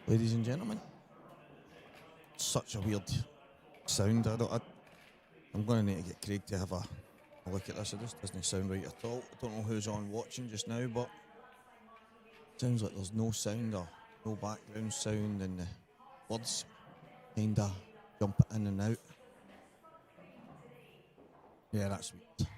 Ladies and gentlemen, such a weird sound. I'm going to need to get Craig to have a look at this. It just doesn't sound right at all. I don't know who's on watching just now, but it sounds like there's no sound or no background sound, and the words kind of jump in and out. Yeah, that's weird.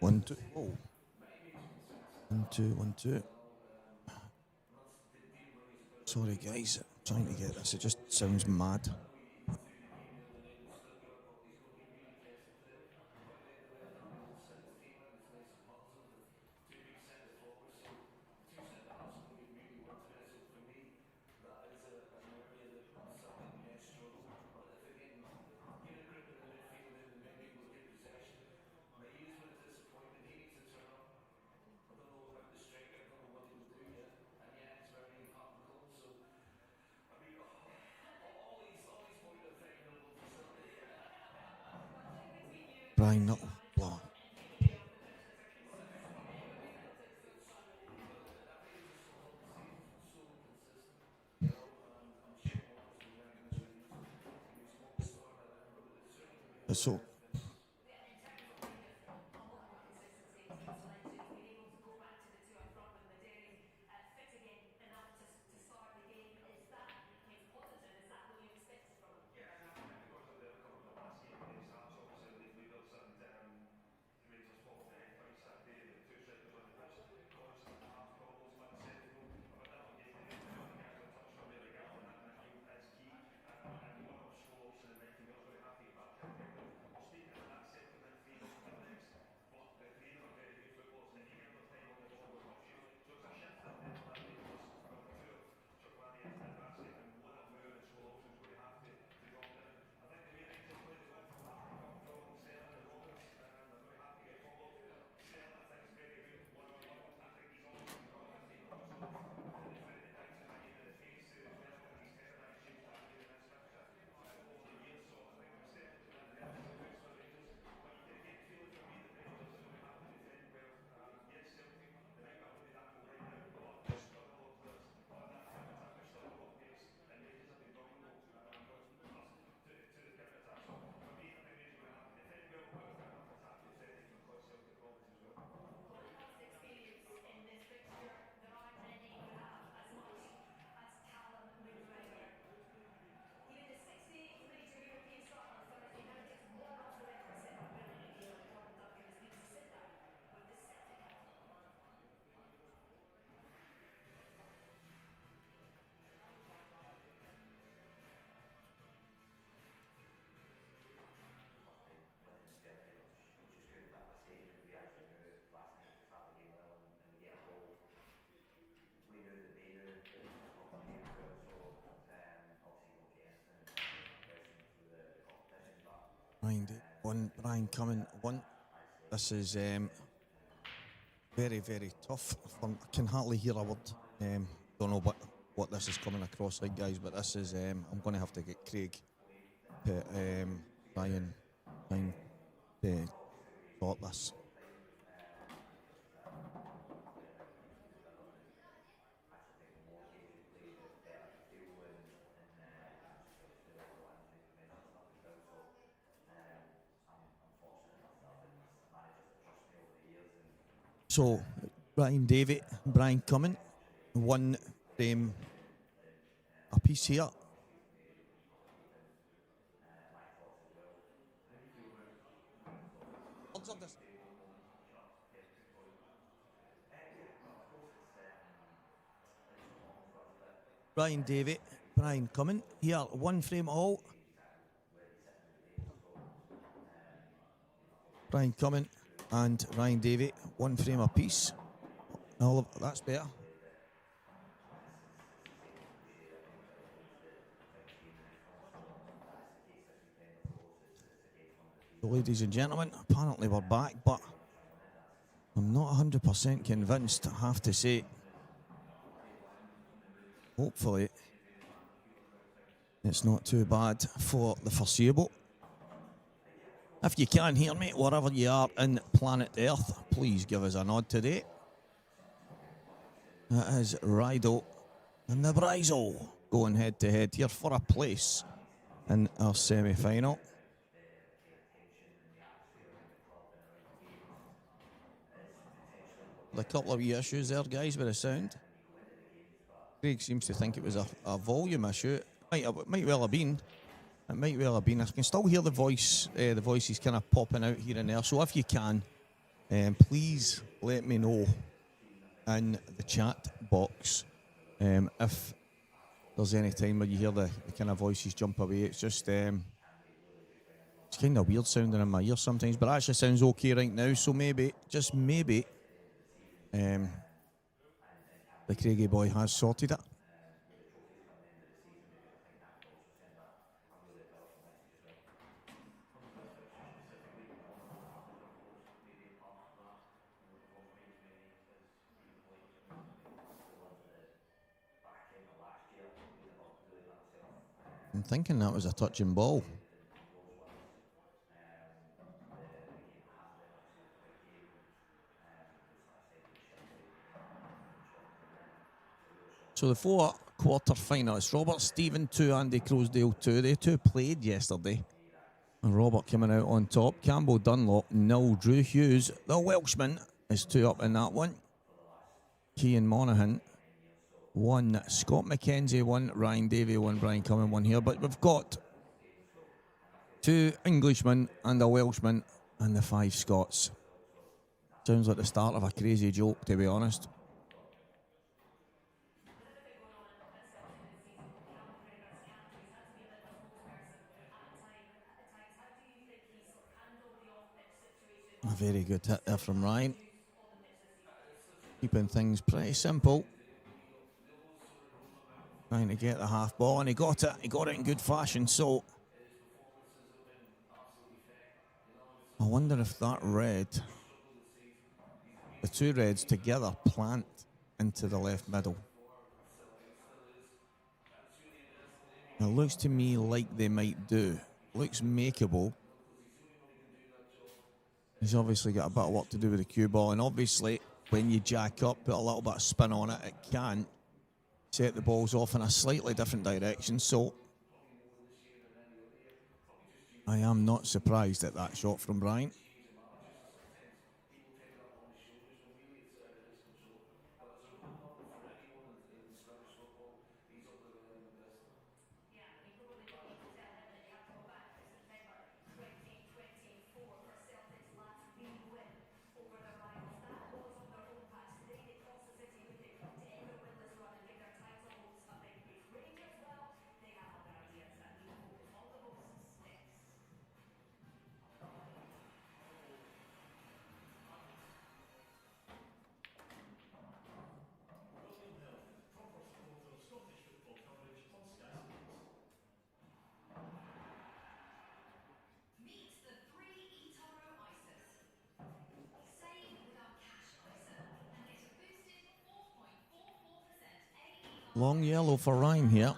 One, two. Whoa. 1, 2, 1, 2. Sorry, guys. I'm trying to get this. It just sounds mad. Brian Nuttall. Blah. So, Brian David 1, Brian Cumming 1. This is very, very tough. I can hardly hear a word. Don't know what this is coming across like, guys, but this is, I'm going to have to get Craig to try and sort this. So, Brian David, Brian Cumming, 1 frame a piece here. Brian David, Brian Cumming, here, 1 frame all. Brian Cumming and Ryan Davey, 1 frame apiece. All of that's better. So, ladies and gentlemen, apparently we're back, but I'm not 100% convinced, I have to say. Hopefully, it's not too bad for the foreseeable. If you can hear me, wherever you are in planet Earth, please give us a nod today. That is Rido and the Brizo going head to head here for a place in our semi-final. A couple of wee issues there, guys, with the sound. Craig seems to think it was a volume issue. It might well have been. It might well have been. I can still hear the voice. The voice is kind of popping out here and there. So if you can, please let me know in the chat box if there's any time where you hear the kind of voices jump away. It's just it's kind of weird sounding in my ear sometimes, but it actually sounds okay right now. So maybe, just maybe, the Craigie boy has sorted it. I'm thinking that was a touching ball. So the 4 quarter finalists, Robert Stephen 2, Andy Crosdale 2. They two played yesterday. And Robert coming out on top. Campbell Dunlop 0. Drew Hughes, the Welshman, is 2 up in that one. Cian Monaghan 1. Scott McKenzie 1. Ryan Davey 1. Brian Cumming 1 here. But we've got 2 Englishmen and a Welshman and the 5 Scots. Sounds like the start of a crazy joke, to be honest. A very good hit there from Ryan. Keeping things pretty simple. Trying to get the half ball, and he got it. He got it in good fashion. So I wonder if that red, the 2 reds together, plant into the left middle. It looks to me like they might do. Looks makeable. He's obviously got a bit of work to do with the cue ball, and obviously when you jack up, put a little bit of spin on it, it can set the balls off in a slightly different direction. So I am not surprised at that shot from Brian. Long yellow for Ryan here.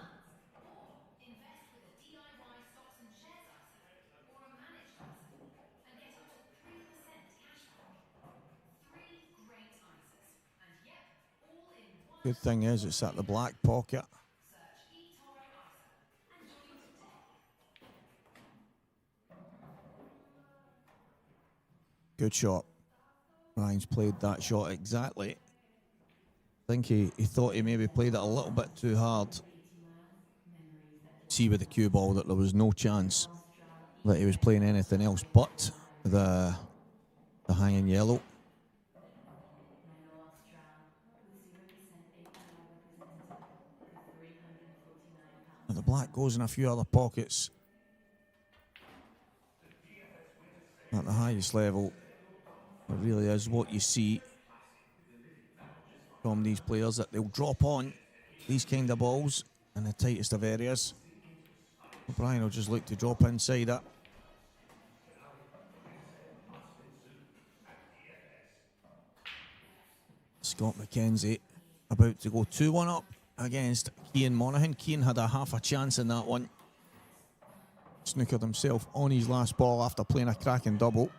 Good thing is it's at the black pocket. Good shot. Ryan's played that shot exactly. I think he thought he maybe played it a little bit too hard. See with the cue ball that there was no chance that he was playing anything else but the hanging yellow. And the black goes in a few other pockets. At the highest level, it really is what you see from these players, that they'll drop on these kind of balls in the tightest of areas. O'Brien will just look to drop inside it. Scott McKenzie about to go 2-1 up against Cian Monaghan. Cian had a half a chance in that one. Snookered himself on his last ball after playing a cracking double.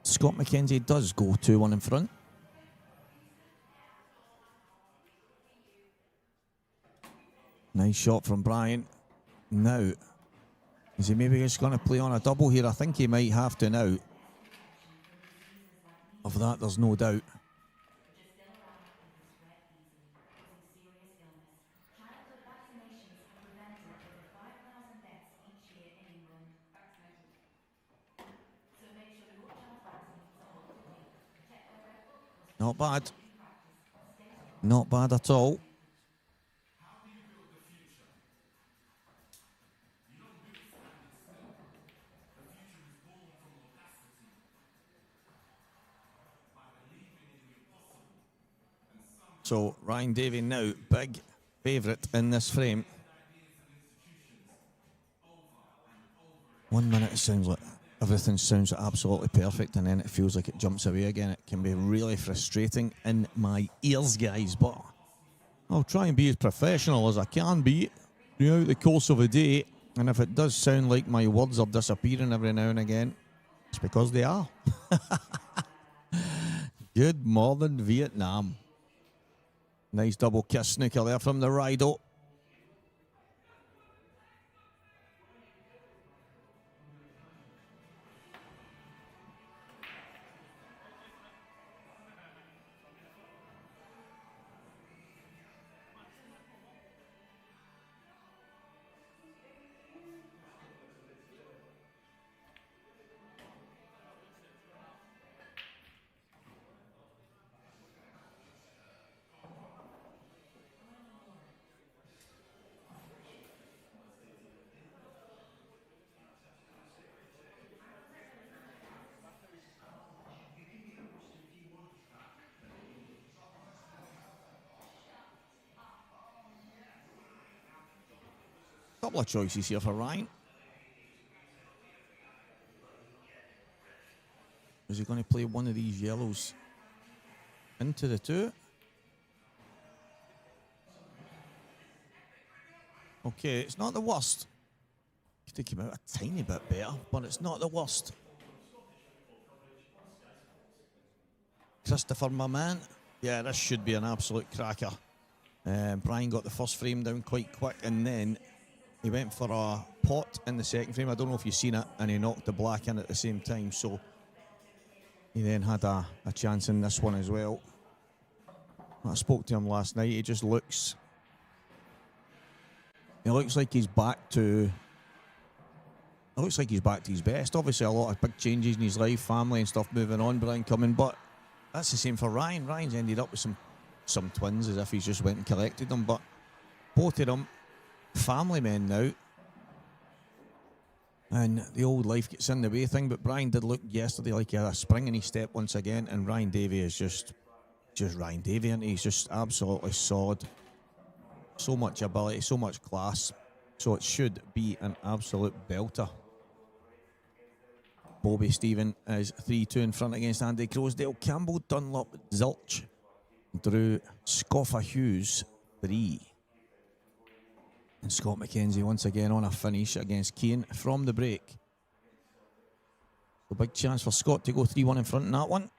Scott McKenzie does go 2-1 in front. Nice shot from Brian. Now, is he maybe just going to play on a double here? I think he might have to now. Of that, there's no doubt. Not bad. Not bad at all. So Ryan Davey now, big favourite in this frame. 1 minute it sounds like everything sounds absolutely perfect, and then it feels like it jumps away again. It can be really frustrating in my ears, guys, but I'll try and be as professional as I can be throughout the course of a day. And if it does sound like my words are disappearing every now and again, it's because they are. Good morning, Vietnam. Nice double kiss snooker there from the Rido. Couple of choices here for Ryan. Is he going to play one of these yellows into the two? Okay, it's not the worst. Could have come out a tiny bit better, but it's not the worst. Christopher, my man. Yeah, this should be an absolute cracker. Brian got the first frame down quite quick, and then he went for a pot in the second frame. I don't know if you've seen it, and he knocked the black in at the same time. So he then had a chance in this one as well. I spoke to him last night. He just looks... He looks like he's back to... It looks like he's back to his best. Obviously, a lot of big changes in his life, family and stuff moving on, Brian Cumming. But that's the same for Ryan. Ryan's ended up with some twins, as if he's just went and collected them. But both of them, family men now, and the old life gets in the way thing. But Brian did look yesterday like he had a spring in his step once again, and Ryan Davey is just Ryan Davey, and he's just absolutely solid. So much ability, so much class, So it should be an absolute belter. Bobby Stephen is 3-2 in front against Andy Crosdale. Campbell, Dunlop, Zilch, Drew, Scoffer, Hughes, 3. And Scott McKenzie once again on a finish against Keane from the break. A big chance for Scott to go 3-1 in front in that one.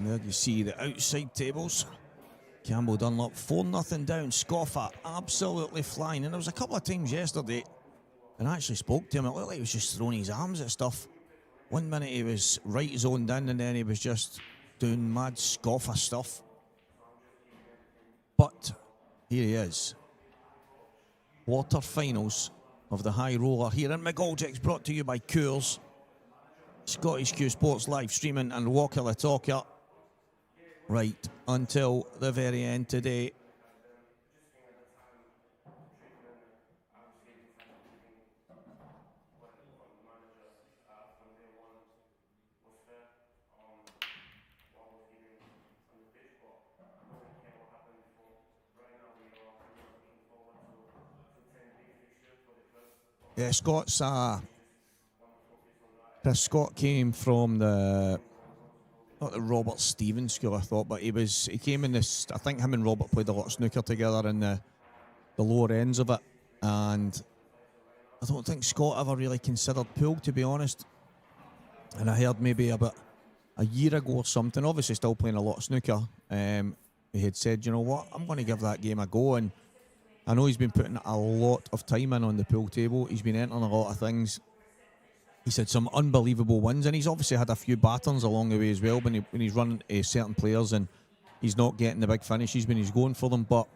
There you see the outside tables. Campbell Dunlop 4-0 down. Scoffer absolutely flying. And there was a couple of times yesterday, and I actually spoke to him. It looked like he was just throwing his arms at stuff. 1 minute he was right zoned in, and then he was just doing mad Scoffer stuff. But here he is. Quarter-finals of the High Roller here in McGoldrick, brought to you by Coors, Scottish Q Sports live streaming, and Walker the Talker. Right until the very end today. Yeah, Chris Scott came from not the Robert Stevens school, I thought, but he came in this. I think him and Robert played a lot of snooker together in the lower ends of it, and I don't think Scott ever really considered pool, to be honest. And I heard maybe about a year ago or something, obviously still playing a lot of snooker, he had said, you know what, I'm going to give that game a go. And I know he's been putting a lot of time in on the pool table. He's been entering a lot of things. He's had some unbelievable wins, and he's obviously had a few batterns along the way as well when he's running certain players and he's not getting the big finishes when he's going for them. But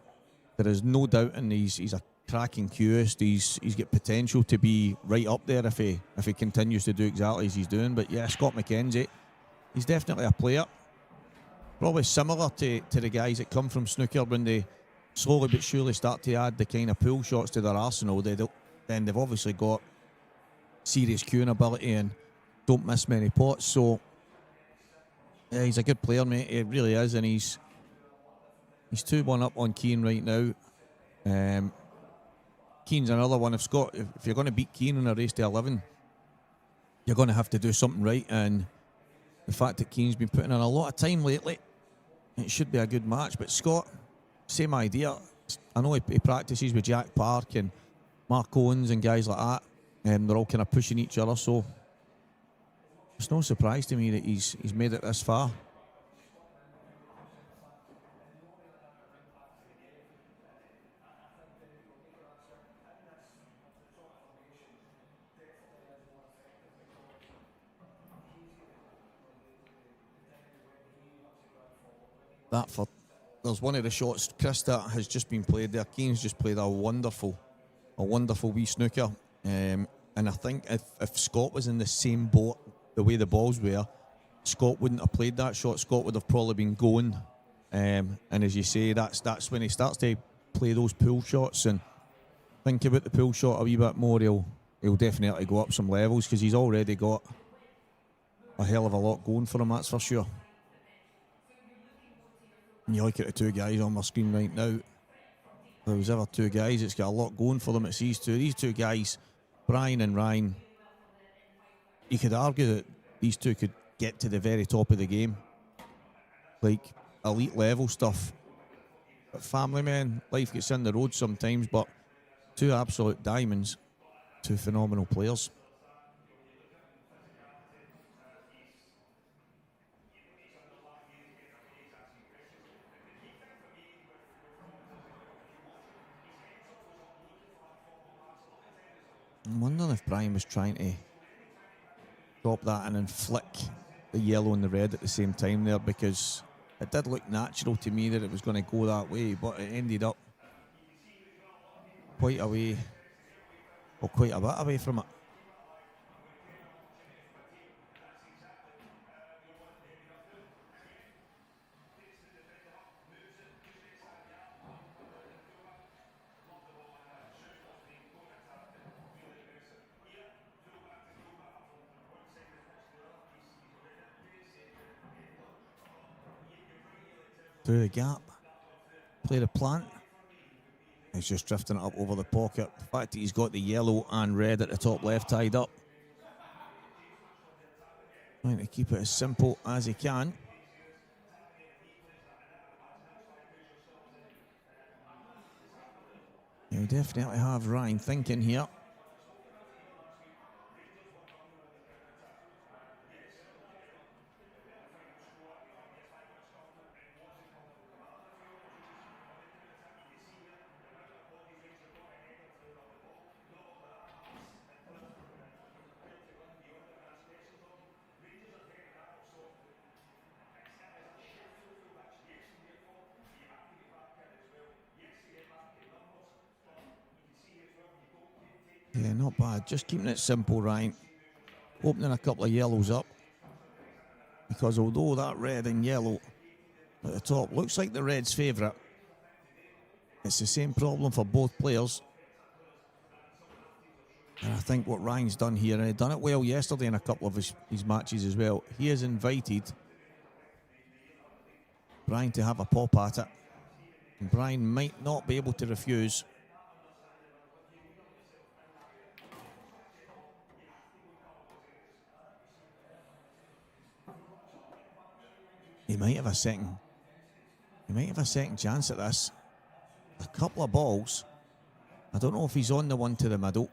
there is no doubt, and he's a cracking cueist. He's got potential to be right up there if he continues to do exactly as he's doing. But yeah, Scott McKenzie, he's definitely a player. Probably similar to the guys that come from snooker when they slowly but surely start to add the kind of pool shots to their arsenal. Then they've obviously got serious cueing ability and don't miss many pots. So yeah, he's a good player, mate. He really is, and he's 2-1 up on Keane right now. Keane's another one. If you're going to beat Keane in a race to 11, you're going to have to do something right. And the fact that Keane's been putting in a lot of time lately, it should be a good match. But Scott, same idea. I know he practices with Jack Park and Mark Owens and guys like that. They're all kind of pushing each other, so it's no surprise to me that he's made it this far. There's one of the shots, Chris, that has just been played there. Keane's just played a wonderful wee snooker. And I think if Scott was in the same boat, the way the balls were, Scott wouldn't have played that shot. Scott would have probably been going. And as you say, that's when he starts to play those pull shots and think about the pull shot a wee bit more. He'll definitely go up some levels because he's already got a hell of a lot going for him, that's for sure. And you look at the two guys on my screen right now. If there was ever two guys that's got a lot going for them, it's these two. These two guys, Brian and Ryan, you could argue that these two could get to the very top of the game. Like elite level stuff. But family men, life gets in the road sometimes, but two absolute diamonds, two phenomenal players. I'm wondering if Brian was trying to drop that in and flick the yellow and the red at the same time there, because it did look natural to me that it was going to go that way, but it ended up quite away, or quite a bit away from it. Through the gap, play the plant. He's just drifting it up over the pocket. The fact that he's got the yellow and red at the top left tied up. Trying to keep it as simple as he can. You definitely have Ryan thinking here. Yeah, not bad. Just keeping it simple, Ryan. Opening a couple of yellows up. Because although that red and yellow at the top looks like the red's favourite, it's the same problem for both players. And I think what Ryan's done here, and he done it well yesterday in a couple of his matches as well, he has invited Brian to have a pop at it. And Brian might not be able to refuse. He might have a second chance at this. A couple of balls. I don't know if he's on the one to the middle,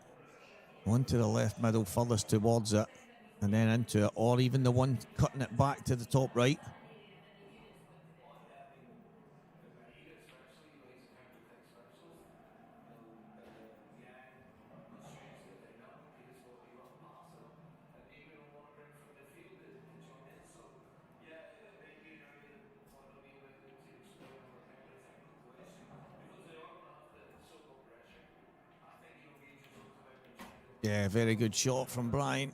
one to the left middle furthest towards it, and then into it, or even the one cutting it back to the top right. Yeah, very good shot from Brian.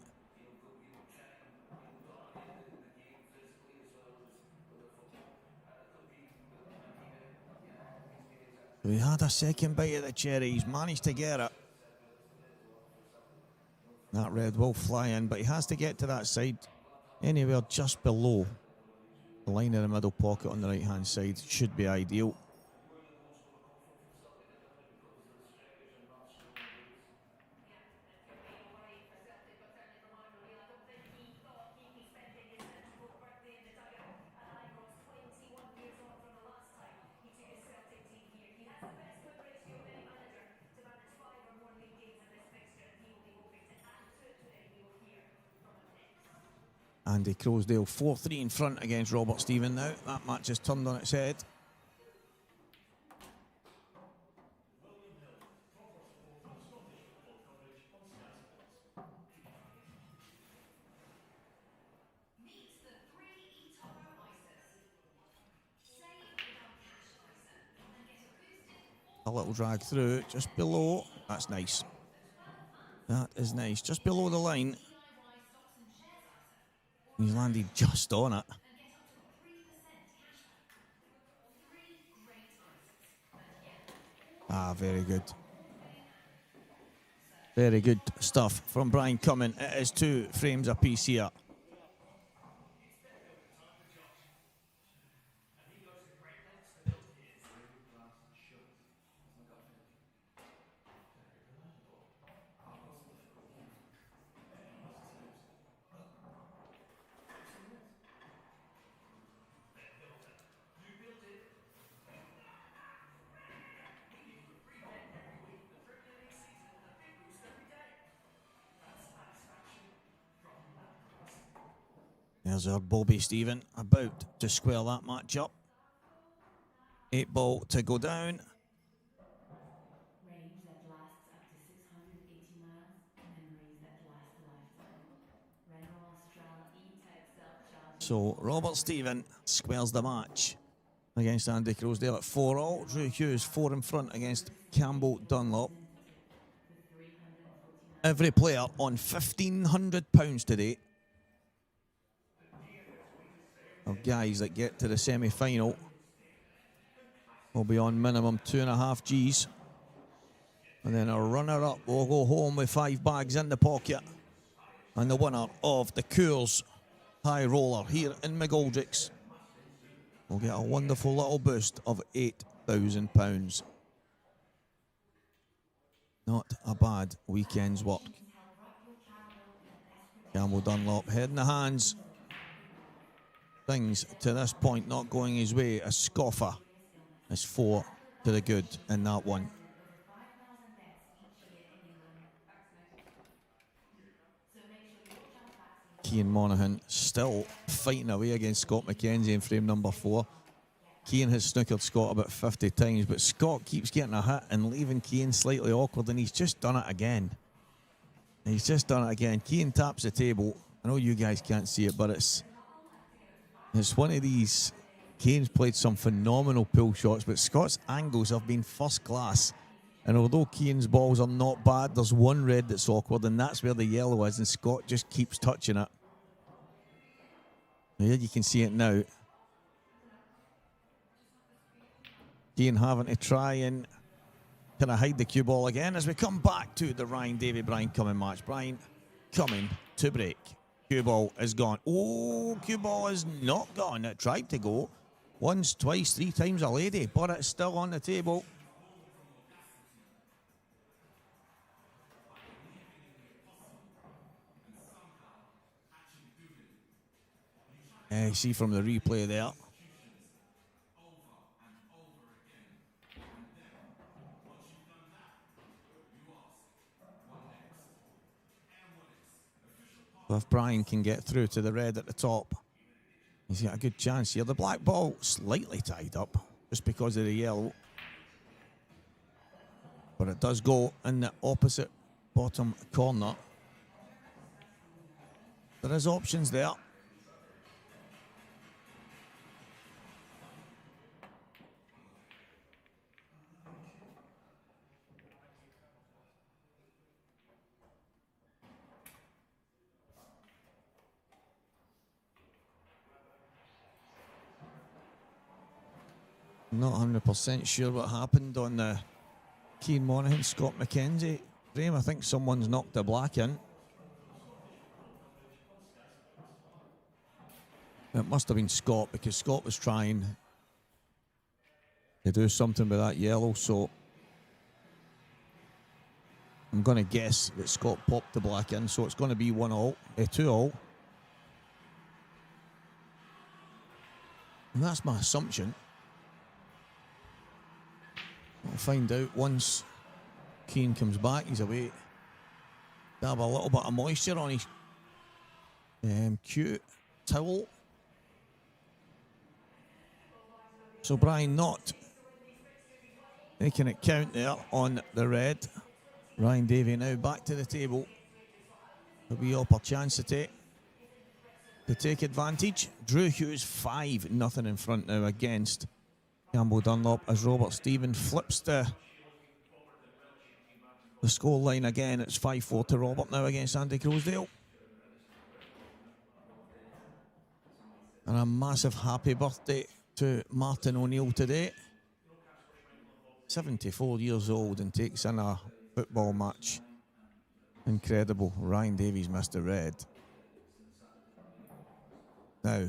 We had a second bite of the cherry. He's managed to get it. That red will fly in, but he has to get to that side. Anywhere just below the line of the middle pocket on the right-hand side should be ideal. Andy Crosdale 4-3 in front against Robert Stephen now. That match has turned on its head. A little drag through, just below. That's nice. That is nice. Just below the line. He's landed just on it. Ah, very good. Very good stuff from Brian Cumming. It is 2 frames apiece here. There's our Bobby Stephen about to square that match up. 8 ball to go down. Range that lasts up to 680 miles. So Robert Stephen squares the match against Andy Croasdale at 4-all. Drew Hughes 4 in front against Campbell Dunlop. Every player on £1,500 today of guys that get to the semi-final will be on minimum 2.5 G's. And then a runner-up will go home with 5 bags in the pocket. And the winner of the Coors High Roller here in McGoldrick's will get a wonderful little boost of £8,000. Not a bad weekend's work. Campbell Dunlop head in the hands. Things to this point not going his way. A scoffer is 4 to the good in that one. Cian Monaghan still fighting away against Scott McKenzie in frame number 4. Cian has snookered Scott about 50 times, but Scott keeps getting a hit and leaving Cian slightly awkward, and he's just done it again. Cian taps the table. I know you guys can't see it, but it's one of these. Cian's played some phenomenal pull shots, but Scott's angles have been first class. And although Cian's balls are not bad, there's one red that's awkward, and that's where the yellow is, and Scott just keeps touching it. Here you can see it now. Cian having to try and kind of hide the cue ball again as we come back to the Ryan Davey Brian Cumming match. Brian Cumming to break. Cue ball is gone. Oh, cue ball is not gone. It tried to go once, twice, 3 times a lady, but it's still on the table. You see from the replay there. So if Brian can get through to the red at the top, he's got a good chance here. The black ball slightly tied up just because of the yellow. But it does go in the opposite bottom corner. There is options there. Not 100% sure what happened on the Cian Monaghan Scott McKenzie frame. I think someone's knocked the black in. It must have been Scott, because Scott was trying to do something with that yellow, so I'm going to guess that Scott popped the black in, so it's going to be 1-all, 2-all. And that's my assumption. We'll find out once Cian comes back. He's away. Dab a little bit of moisture on his cute towel. So Brian not making it count there on the red. Ryan Davey now back to the table. There'll be upper chance to take advantage. Drew Hughes 5-0 in front now against Campbell Dunlop as Robert Stephen flips the score line again. It's 5-4 to Robert now against Andy Croasdale. And a massive happy birthday to Martin O'Neill today. 74 years old and takes in a football match. Incredible. Ryan Davies missed the red. Now,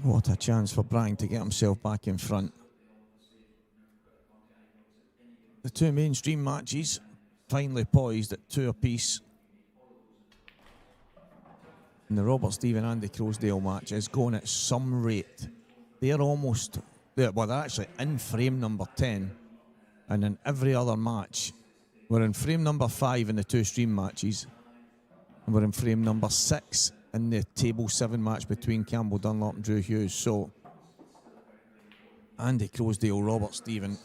what a chance for Brian to get himself back in front. The two mainstream matches finally poised at 2 apiece. And the Robert Stephen Andy Crosdale match is going at some rate. They're they're actually in frame number 10. And in every other match, we're in frame number 5 in the 2 stream matches. And we're in frame number 6 in the table 7 match between Campbell Dunlop and Drew Hughes. So, Andy Crosdale, Robert Stephen,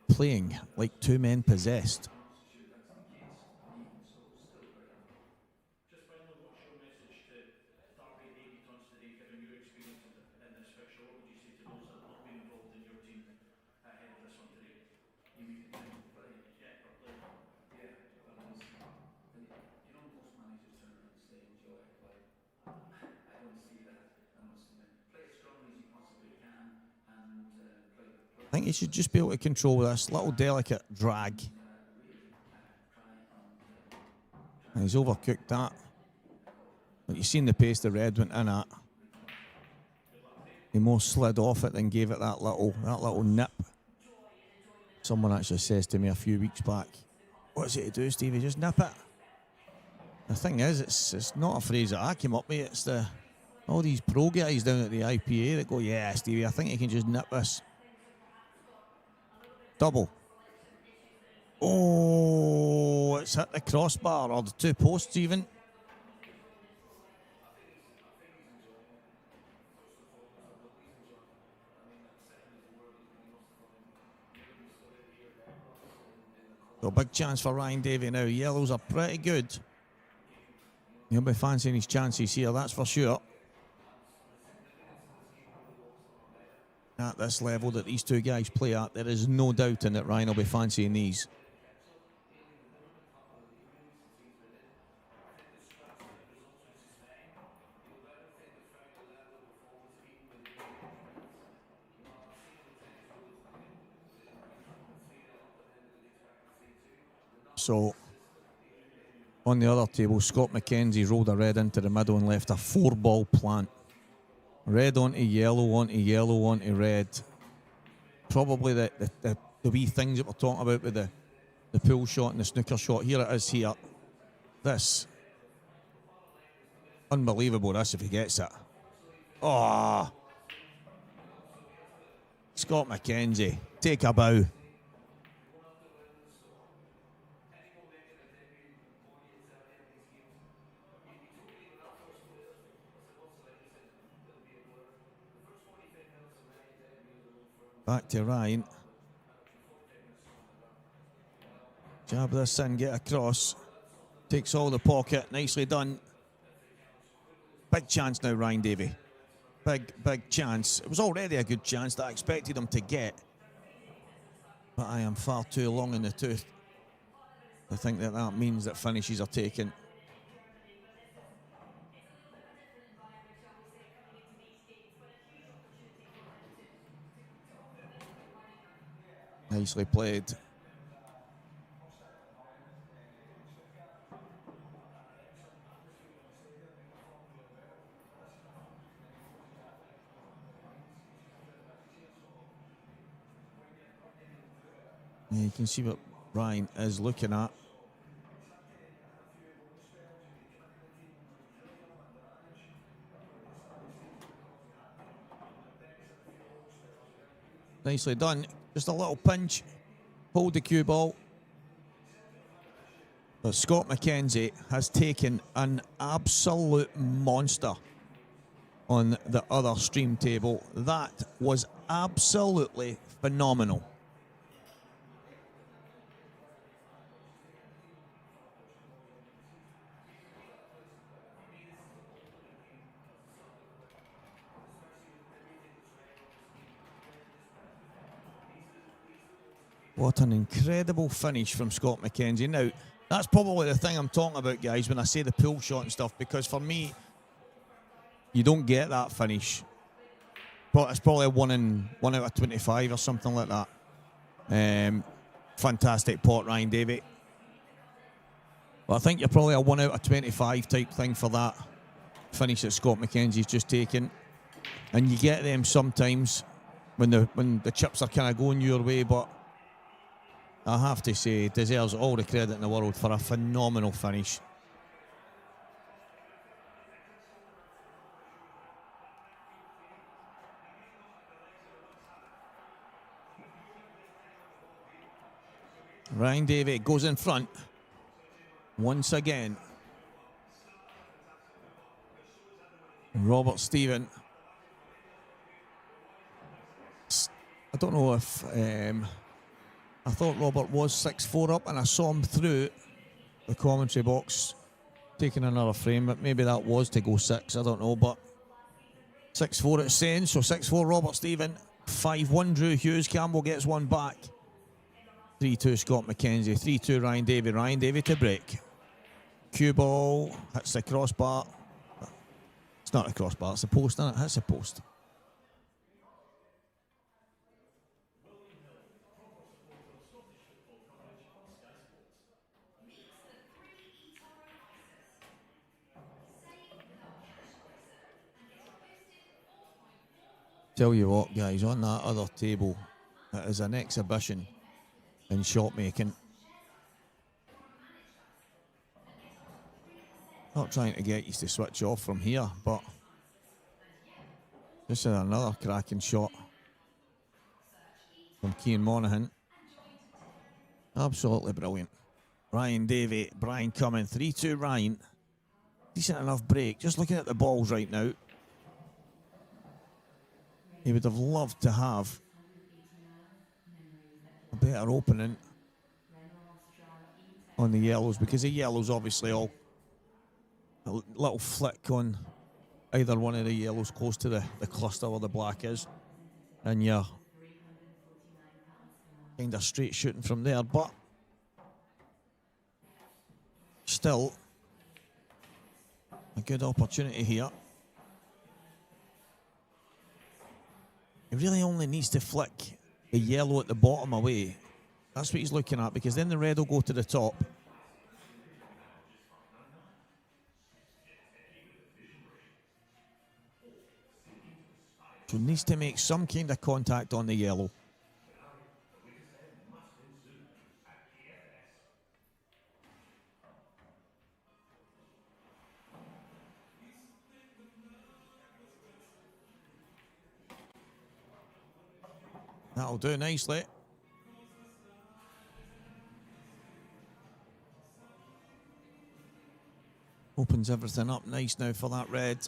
playing like 2 men possessed. I think he should just be able to control this little delicate drag. And he's overcooked that. But you've seen the pace the red went in at. He more slid off it than gave it that little nip. Someone actually says to me a few weeks back, "What's it to do, Stevie? Just nip it." The thing is, it's not a phrase that I came up with. It's all these pro guys down at the IPA that go, "Yeah, Stevie, I think you can just nip this." Double. Oh, it's hit the crossbar or the 2 posts even. So big chance for Ryan Davey now. Yellows are pretty good. He'll be fancying his chances here, that's for sure. At this level that these 2 guys play at, there is no doubt in that Ryan will be fancying these. So, on the other table, Scott McKenzie rolled a red into the middle and left a 4-ball plant. Red onto yellow, onto red. Probably the wee things that we're talking about with the pull shot and the snooker shot. Here it is here. This. Unbelievable, this, if he gets it. Oh! Scott McKenzie, take a bow. Back to Ryan. Jab this in, get across. Takes all the pocket, nicely done. Big chance now, Ryan Davey. Big chance. It was already a good chance that I expected him to get. But I am far too long in the tooth to think that means that finishes are taken. Nicely played. Yeah, you can see what Ryan is looking at. Nicely done. Just a little pinch. Hold the cue ball. But Scott McKenzie has taken an absolute monster on the other stream table. That was absolutely phenomenal. What an incredible finish from Scott McKenzie. Now, that's probably the thing I'm talking about, guys, when I say the pull shot and stuff, because for me, you don't get that finish. But it's probably a 1 out of 25 or something like that. Fantastic pot, Ryan Davey. But I think you're probably a 1 out of 25 type thing for that finish that Scott McKenzie's just taken. And you get them sometimes when the chips are kind of going your way, but I have to say, deserves all the credit in the world for a phenomenal finish. Ryan Davey goes in front once again. Robert Stephen. I don't know if I thought Robert was 6'4" up, and I saw him through the commentary box taking another frame, but maybe that was to go 6. I don't know, but 6'4" it's saying, so 6'4" Robert Stephen, 5'1" Drew Hughes. Campbell gets one back. 3-2 Scott McKenzie, 3-2 Ryan Davey. Ryan Davey to break. Cue ball, hits the crossbar. It's not a crossbar, it's a post, isn't it? Hits a post. Tell you what, guys, on that other table, it is an exhibition in shot making. Not trying to get you to switch off from here, but this is another cracking shot from Cian Monaghan. Absolutely brilliant. Ryan Davey, Brian Cumming, 3-2 Ryan. Decent enough break. Just looking at the balls right now, he would have loved to have a better opening on the yellows, because the yellows obviously all a little flick on either one of the yellows close to the cluster where the black is, and you're kind of straight shooting from there, but still a good opportunity here. He really only needs to flick the yellow at the bottom away. That's what he's looking at, because then the red will go to the top. So he needs to make some kind of contact on the yellow. That'll do nicely. Opens everything up nice now for that red.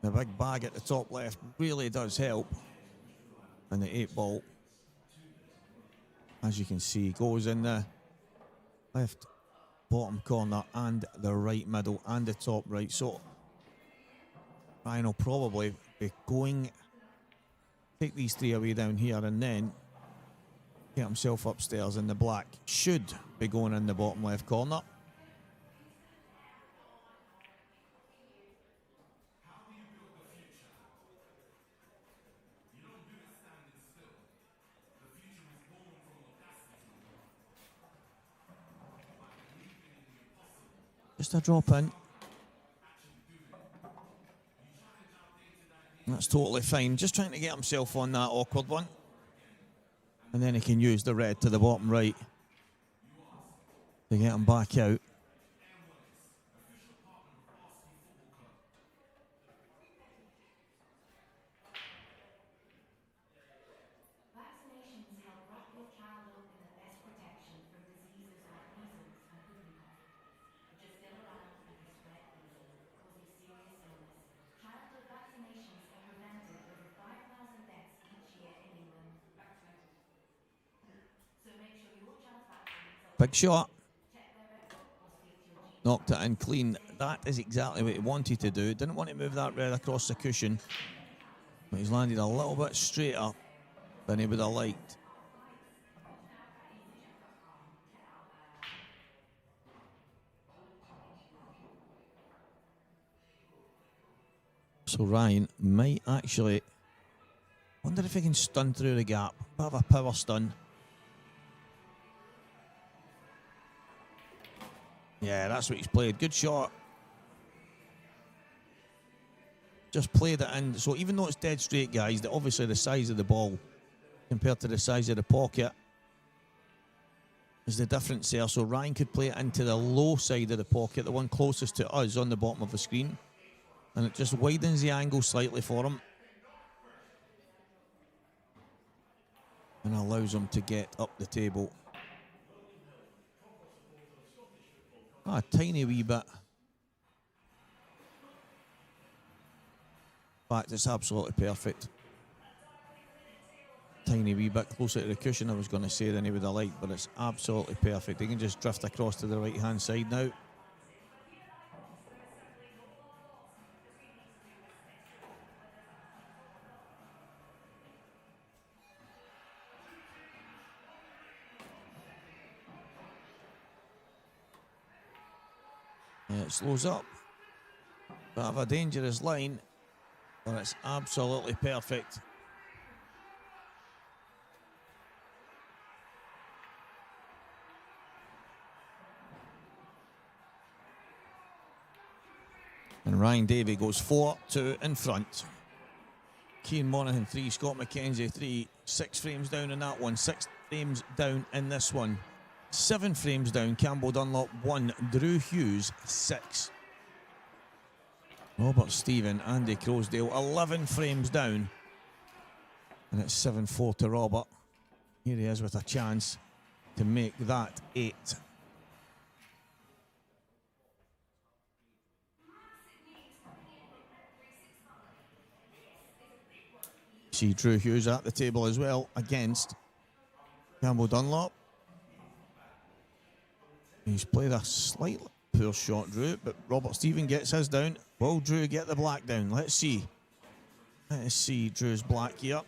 The big bag at the top left really does help. And the 8-ball, as you can see, goes in the left bottom corner and the right middle and the top right. So Ryan will probably be going, take these 3 away down here, and then get himself upstairs in the black. Should be going in the bottom left corner. Just a drop in. That's totally fine. Just trying to get himself on that awkward one. And then he can use the red to the bottom right to get him back out. Big shot. Knocked it in clean. That is exactly what he wanted to do. Didn't want to move that red across the cushion, but he's landed a little bit straighter than he would have liked. So Ryan might actually, wonder if he can stun through the gap. Bit of a power stun. Yeah, that's what he's played. Good shot. Just played it in. So even though it's dead straight, guys, obviously the size of the ball compared to the size of the pocket, is the difference there. So Ryan could play it into the low side of the pocket, the one closest to us on the bottom of the screen. And it just widens the angle slightly for him. And allows him to get up the table. A tiny wee bit. In fact, it's absolutely perfect. Tiny wee bit closer to the cushion, I was going to say, than he would have liked, but it's absolutely perfect. He can just drift across to the right-hand side now. And it slows up. Bit of a dangerous line, but it's absolutely perfect. And Ryan Davey goes 4-2 in front. Cian Monaghan 3, Scott McKenzie 3, 6 frames down in that one, 6 frames down in this one, 7 frames down, Campbell Dunlop 1, Drew Hughes 6. Robert Stephen, Andy Crosdale 11 frames down. And it's 7-4 to Robert. Here he is with a chance to make that 8. See Drew Hughes at the table as well against Campbell Dunlop. He's played a slightly poor shot, Drew, but Robert Stephen gets his down. Will Drew get the black down? Let's see. Let's see Drew's black here.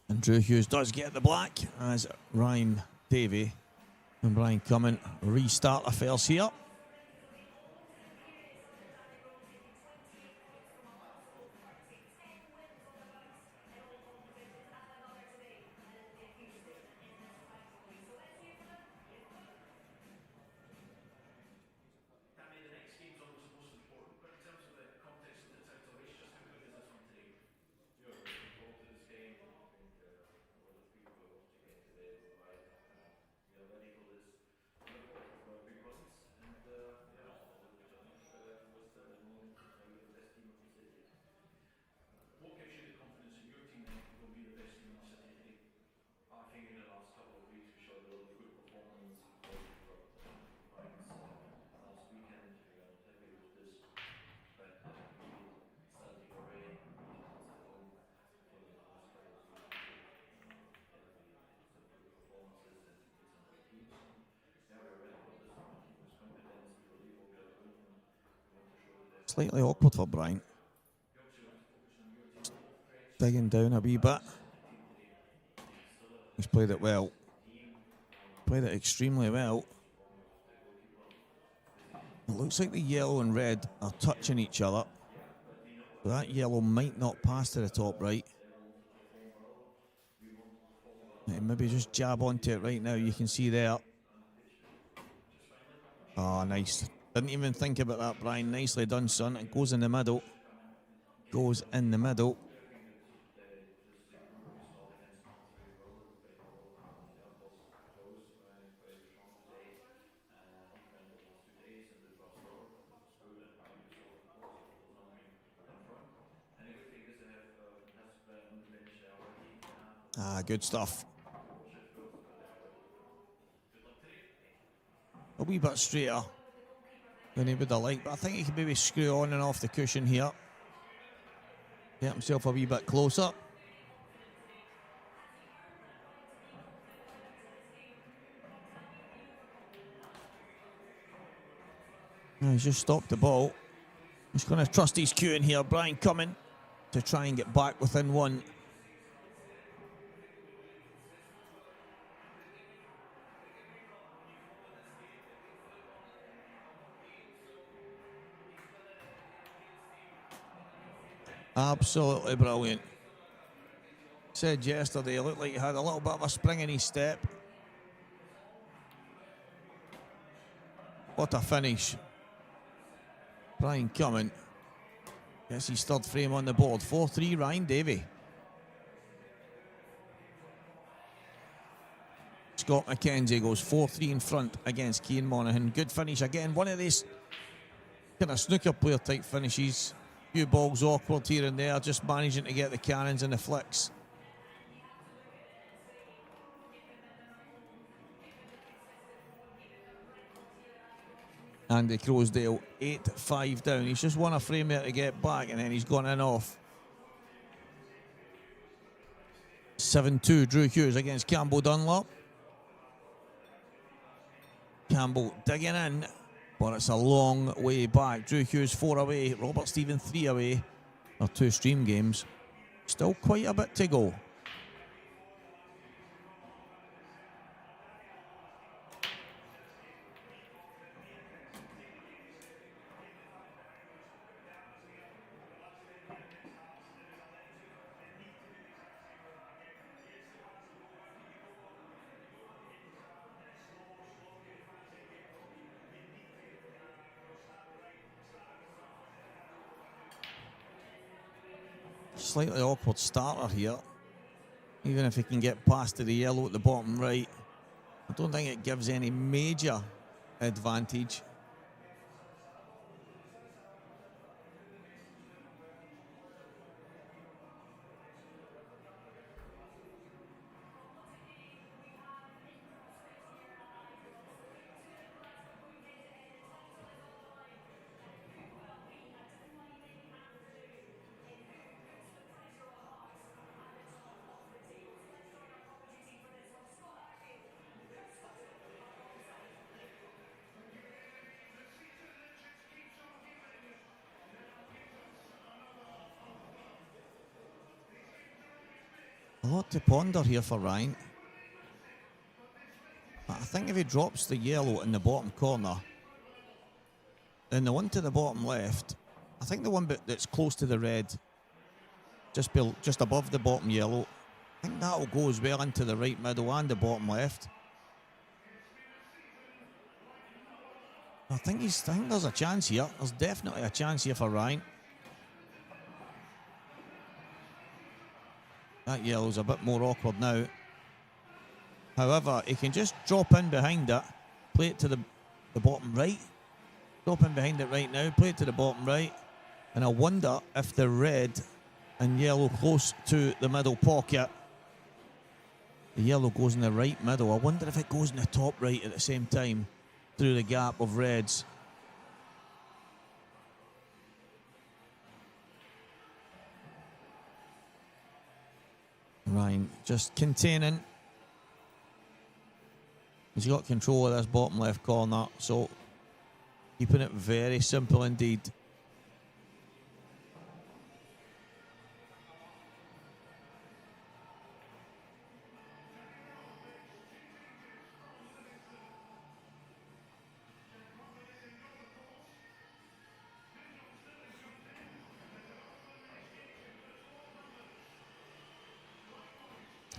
And Drew Hughes does get the black as Ryan Davey and Brian Cumming restart affairs here. Slightly awkward for Brian. Digging down a wee bit. He's played it well. Played it extremely well. It looks like the yellow and red are touching each other. So that yellow might not pass to the top right. Maybe just jab onto it right now. You can see there. Oh, nice. Didn't even think about that, Brian. Nicely done, son. It goes in the middle. Goes in the middle. Ah, good stuff. A wee bit straighter than he would have liked, but I think he can maybe screw on and off the cushion here. Get himself a wee bit closer. Now he's just stopped the ball. He's going to trust his cue in here. Brian Cumming to try and get back within one. Absolutely brilliant. Said yesterday, it looked like he had a little bit of a spring in his step. What a finish. Brian Cumming Gets his third frame on the board. 4-3 Ryan Davey. Scott McKenzie goes 4-3 in front against Cian Monaghan. Good finish again. One of these kind of snooker player type finishes. Few balls awkward here and there, just managing to get the cannons and the flicks. Andy Crosdale 8-5 down. He's just won a frame there to get back, and then he's gone in off. 7-2 Drew Hughes against Campbell Dunlop. Campbell digging in, but it's a long way back. Drew Hughes 4 away, Robert Stephen 3 away. Or 2 stream games. Still quite a bit to go. Slightly awkward starter here. Even if he can get past to the yellow at the bottom right, I don't think it gives any major advantage. A lot to ponder here for Ryan. I think if he drops the yellow in the bottom corner, then the one to the bottom left, I think the one that's close to the red, just above the bottom yellow, I think that will go as well into the right middle and the bottom left. I think there's a chance here. There's definitely a chance here for Ryan. That yellow's a bit more awkward now. However, he can just drop in behind it, play it to the bottom right. Drop in behind it right now, play it to the bottom right. And I wonder if the red and yellow close to the middle pocket, the yellow goes in the right middle. I wonder if it goes in the top right at the same time through the gap of reds. Ryan just containing. He's got control of this bottom left corner, so keeping it very simple indeed.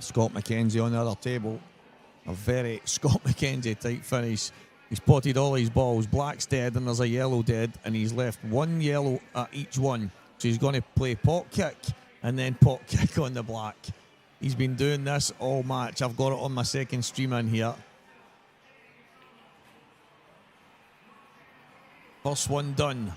Scott McKenzie on the other table. A very Scott McKenzie type finish. He's potted all his balls. Black's dead and there's a yellow dead, and he's left one yellow at each one. So he's going to play pot kick and then pot kick on the black. He's been doing this all match. I've got it on my second stream in here. First one done.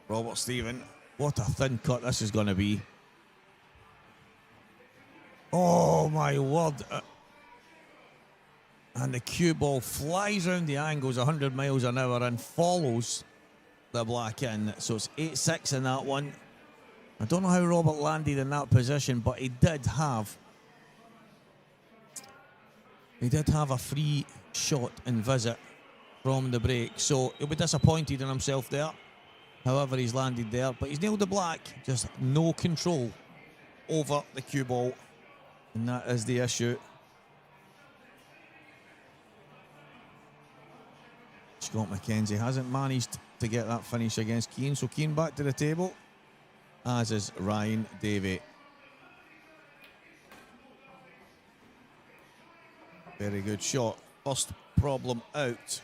Robert Stephen, what a thin cut this is going to be. Oh my word. And the cue ball flies round the angles 100 miles an hour and follows the black in. So it's 8-6 in that one. I don't know how Robert landed in that position, but he did have a free shot and visit from the break. So he'll be disappointed in himself there. However, he's landed there, but he's nailed the black. Just no control over the cue ball, and that is the issue. Scott McKenzie hasn't managed to get that finish against Keane, so Keane back to the table, as is Ryan Davey. Very good shot. First problem out.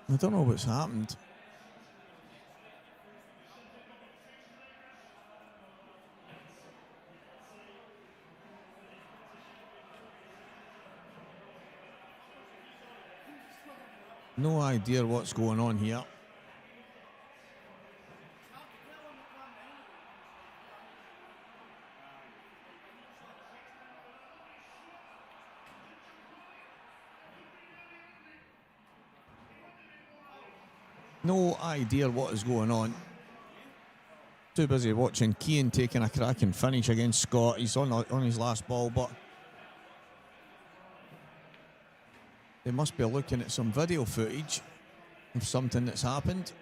I don't know what's happened. No idea what's going on here. No idea what is going on. Too busy watching Keane taking a cracking finish against Scott. He's on his last ball, but they must be looking at some video footage of something that's happened.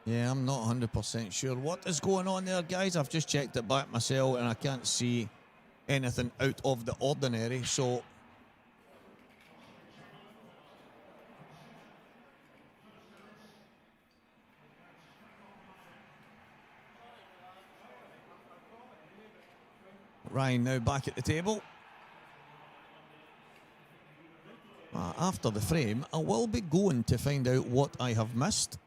Yeah, I'm not 100% sure what is going on there, guys. I've just checked it back myself and I can't see anything out of the ordinary, so Ryan now back at the table. After the frame, I will be going to find out what I have missed.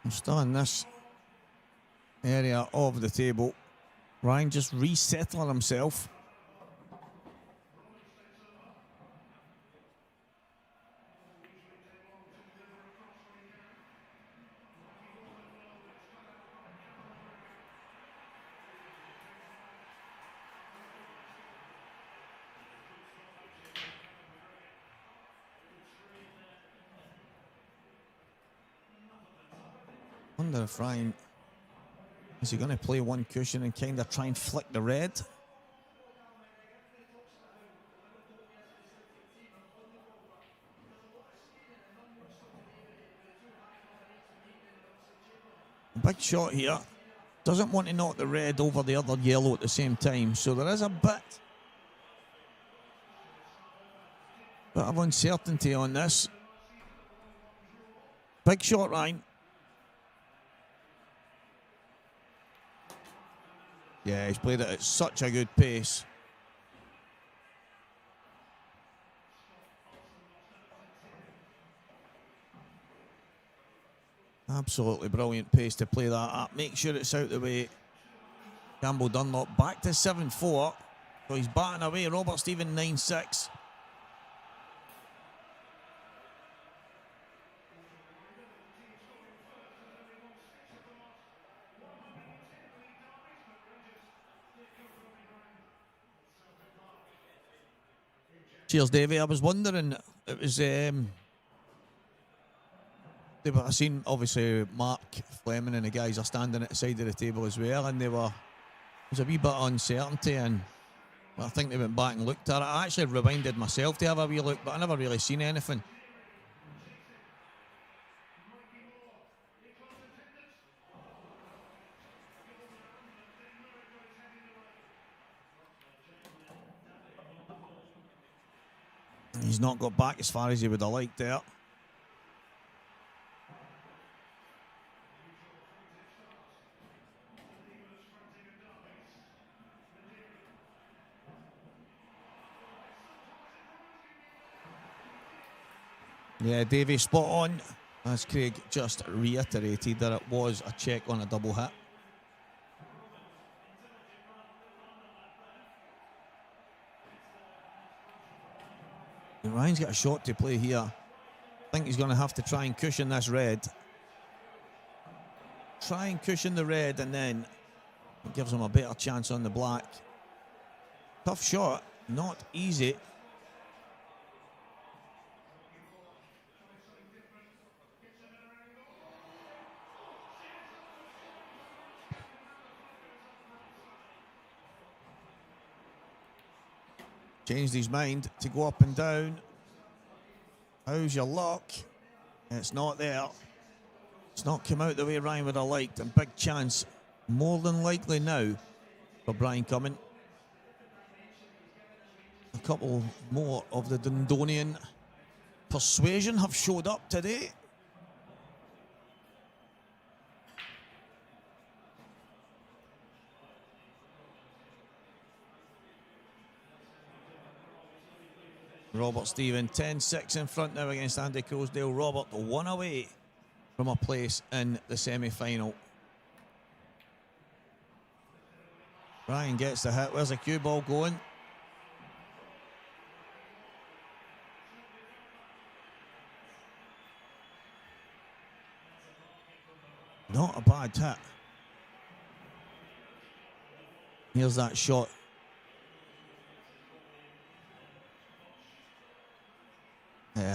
I'm still in this area of the table. Ryan just resettling himself. Wonder if Ryan, is he going to play one cushion and kind of try and flick the red? Big shot here. Doesn't want to knock the red over the other yellow at the same time, so there is a bit of uncertainty on this. Big shot, Ryan. Yeah, he's played it at such a good pace. Absolutely brilliant pace to play that up. Make sure it's out the way. Campbell Dunlop back to 7-4. So he's batting away. Robert Stephen 9-6. Cheers, Davey. I was wondering, it was, I seen obviously Mark Fleming and the guys are standing at the side of the table as well, and there was a wee bit of uncertainty, and I think they went back and looked at it. I actually rewinded myself to have a wee look, but I never really seen anything. He's not got back as far as he would have liked there. Yeah, Davey, spot on, as Craig just reiterated that it was a check on a double hit. And Ryan's got a shot to play here. I think he's going to have to try and cushion this red. Try and cushion the red, and then it gives him a better chance on the black. Tough shot, not easy. Changed his mind to go up and down. How's your luck? It's not there. It's not come out the way Ryan would have liked. And big chance, more than likely now, for Brian Cumming. A couple more of the Dundonian persuasion have showed up today. Robert Stephen, 10-6 in front now against Andy Croasdale. Robert, one away from a place in the semi-final. Ryan gets the hit. Where's the cue ball going? Not a bad hit. Here's that shot.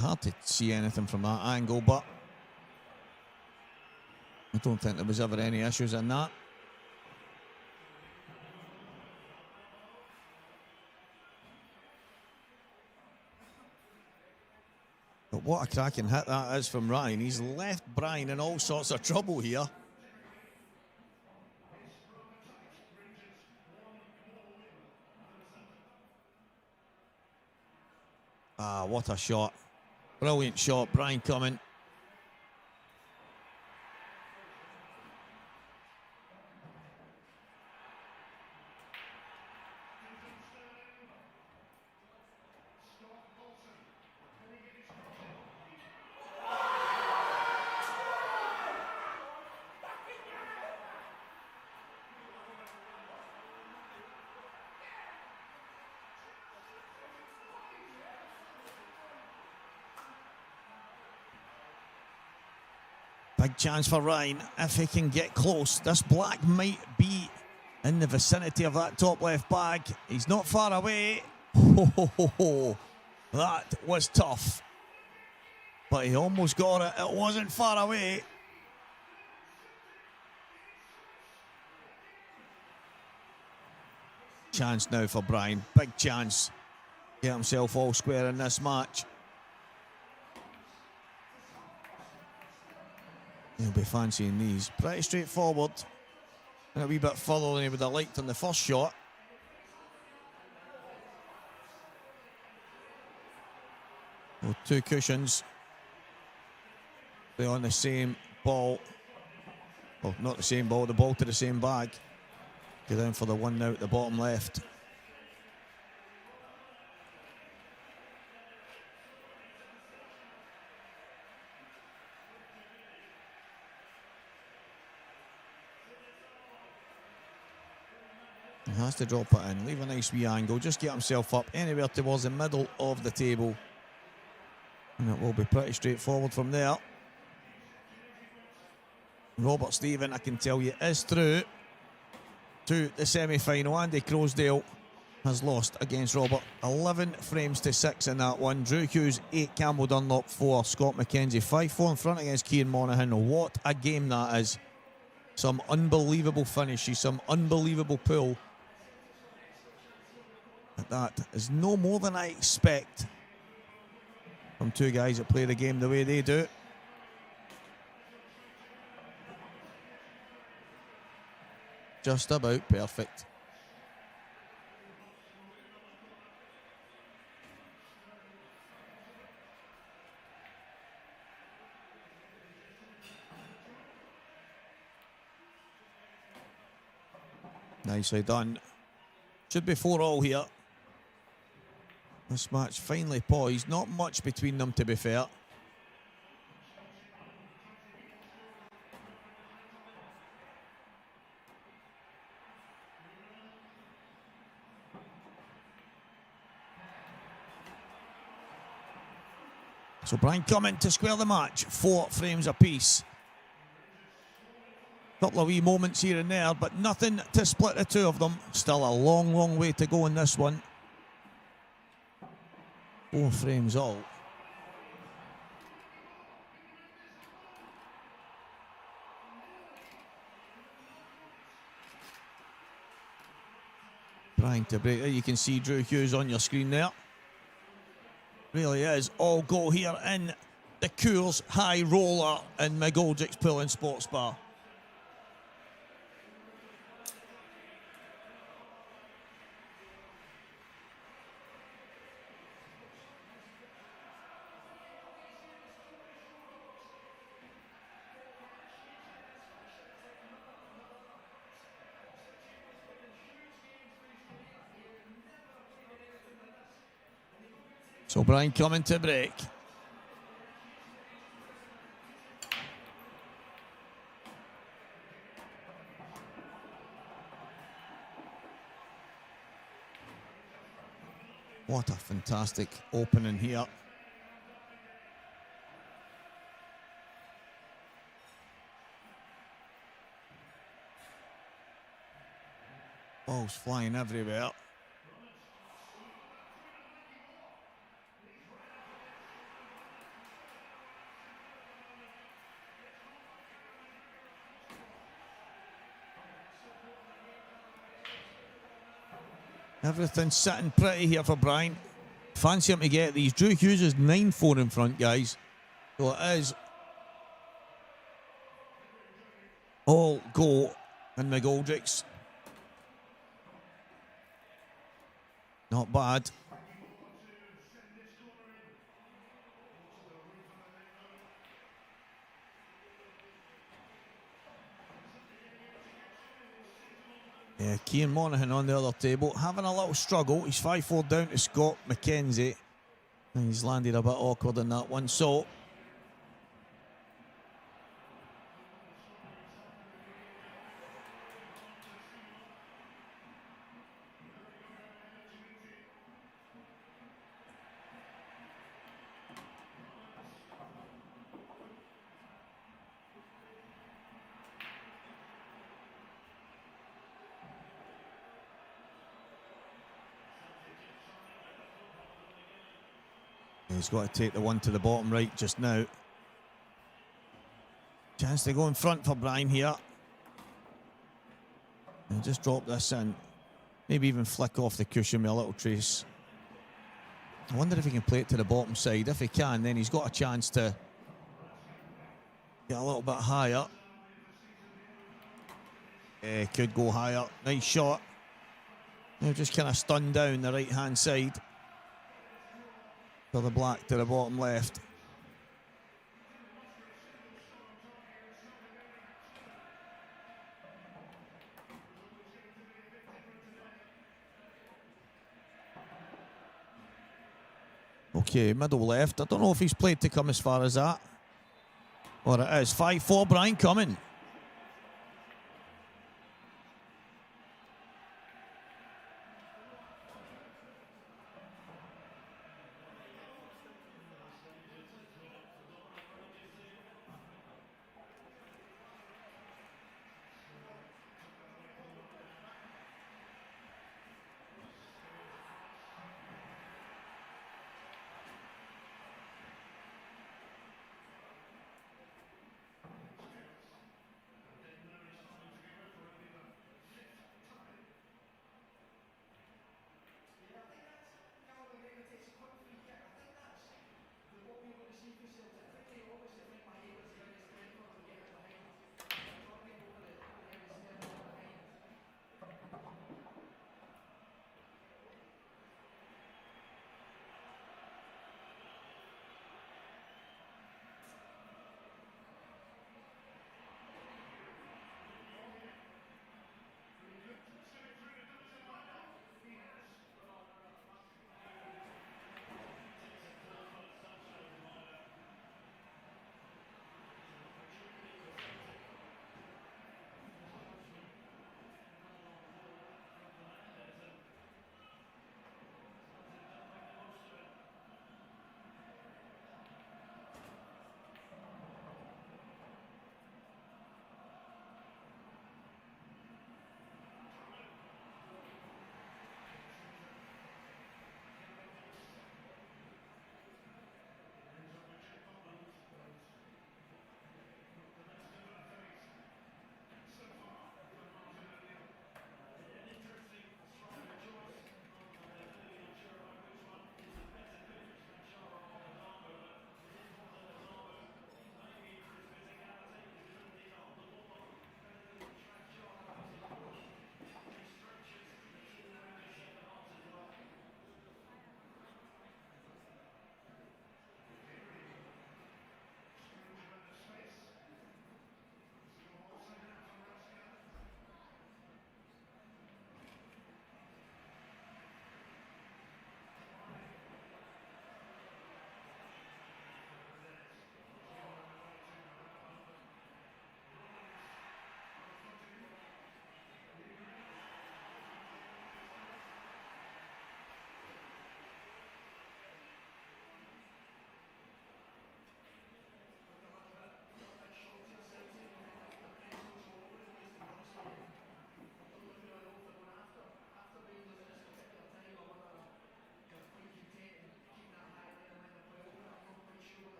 Hard to see anything from that angle, but I don't think there was ever any issues in that. But what a cracking hit that is from Ryan. He's left Brian in all sorts of trouble here. Ah, what a shot. Brilliant shot, Brian Cumming. Big chance for Ryan if he can get close. This black might be in the vicinity of that top left bag. He's not far away. That was tough. But he almost got it. It wasn't far away. Chance now for Brian. Big chance. Get himself all square in this match. He'll be fancying these. Pretty straightforward. And a wee bit further than he would have liked on the first shot. Well, two cushions. They're on the same ball. Well, not the same ball, the ball to the same bag. Go down for the one now at the bottom left. He has to drop it in, leave a nice wee angle, just get himself up anywhere towards the middle of the table. And it will be pretty straightforward from there. Robert Stephen, I can tell you, is through to the semi-final. Andy Croasdale has lost against Robert. 11 frames to 6 in that one. Drew Hughes 8, Campbell Dunlop 4, Scott McKenzie 5-4 in front against Cian Monaghan. What a game that is. Some unbelievable finishes, some unbelievable pull. That is no more than I expect from two guys that play the game the way they do. Just about perfect. Nicely done. Should be 4-4 here. This match finally poised. Not much between them, to be fair. So Brian Cumming to square the match. 4 frames apiece. Couple of wee moments here and there, but nothing to split the two of them. Still a long, long way to go in this one. 4 frames all. Trying to break it. You can see Drew Hughes on your screen there. Really is all go here in the Coors High Roller in McGoldrick's Pool and Sports Bar. So Brian coming to break. What a fantastic opening here. Balls flying everywhere. Everything's sitting pretty here for Brian. Fancy him to get these. Drew Hughes is 9-4 in front, guys. So it is all go in McGoldrick's. Not bad. Yeah, Cian Monaghan on the other table, having a little struggle. He's 5-4 down to Scott McKenzie. And he's landed a bit awkward in that one. So, he's got to take the one to the bottom right just now. Chance to go in front for Brian here. And just drop this in. Maybe even flick off the cushion with a little trace. I wonder if he can play it to the bottom side. If he can, then he's got a chance to get a little bit higher. Yeah, could go higher. Nice shot. Now just kind of stunned down the right-hand side. For the black to the bottom left. Okay, middle left. I don't know if he's played to come as far as that. Or it is. 5-4, Brian Cumming.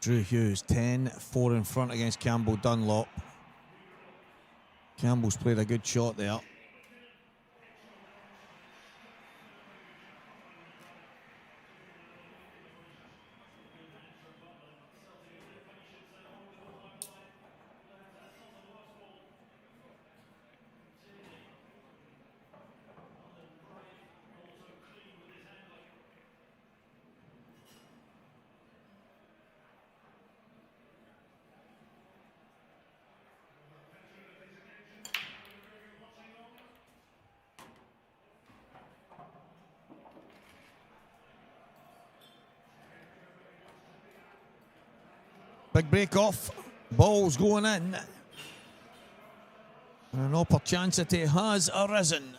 Drew Hughes 10-4 in front against Campbell Dunlop. Campbell's played a good shot there. Big break off. Ball's going in. And an opportunity has arisen.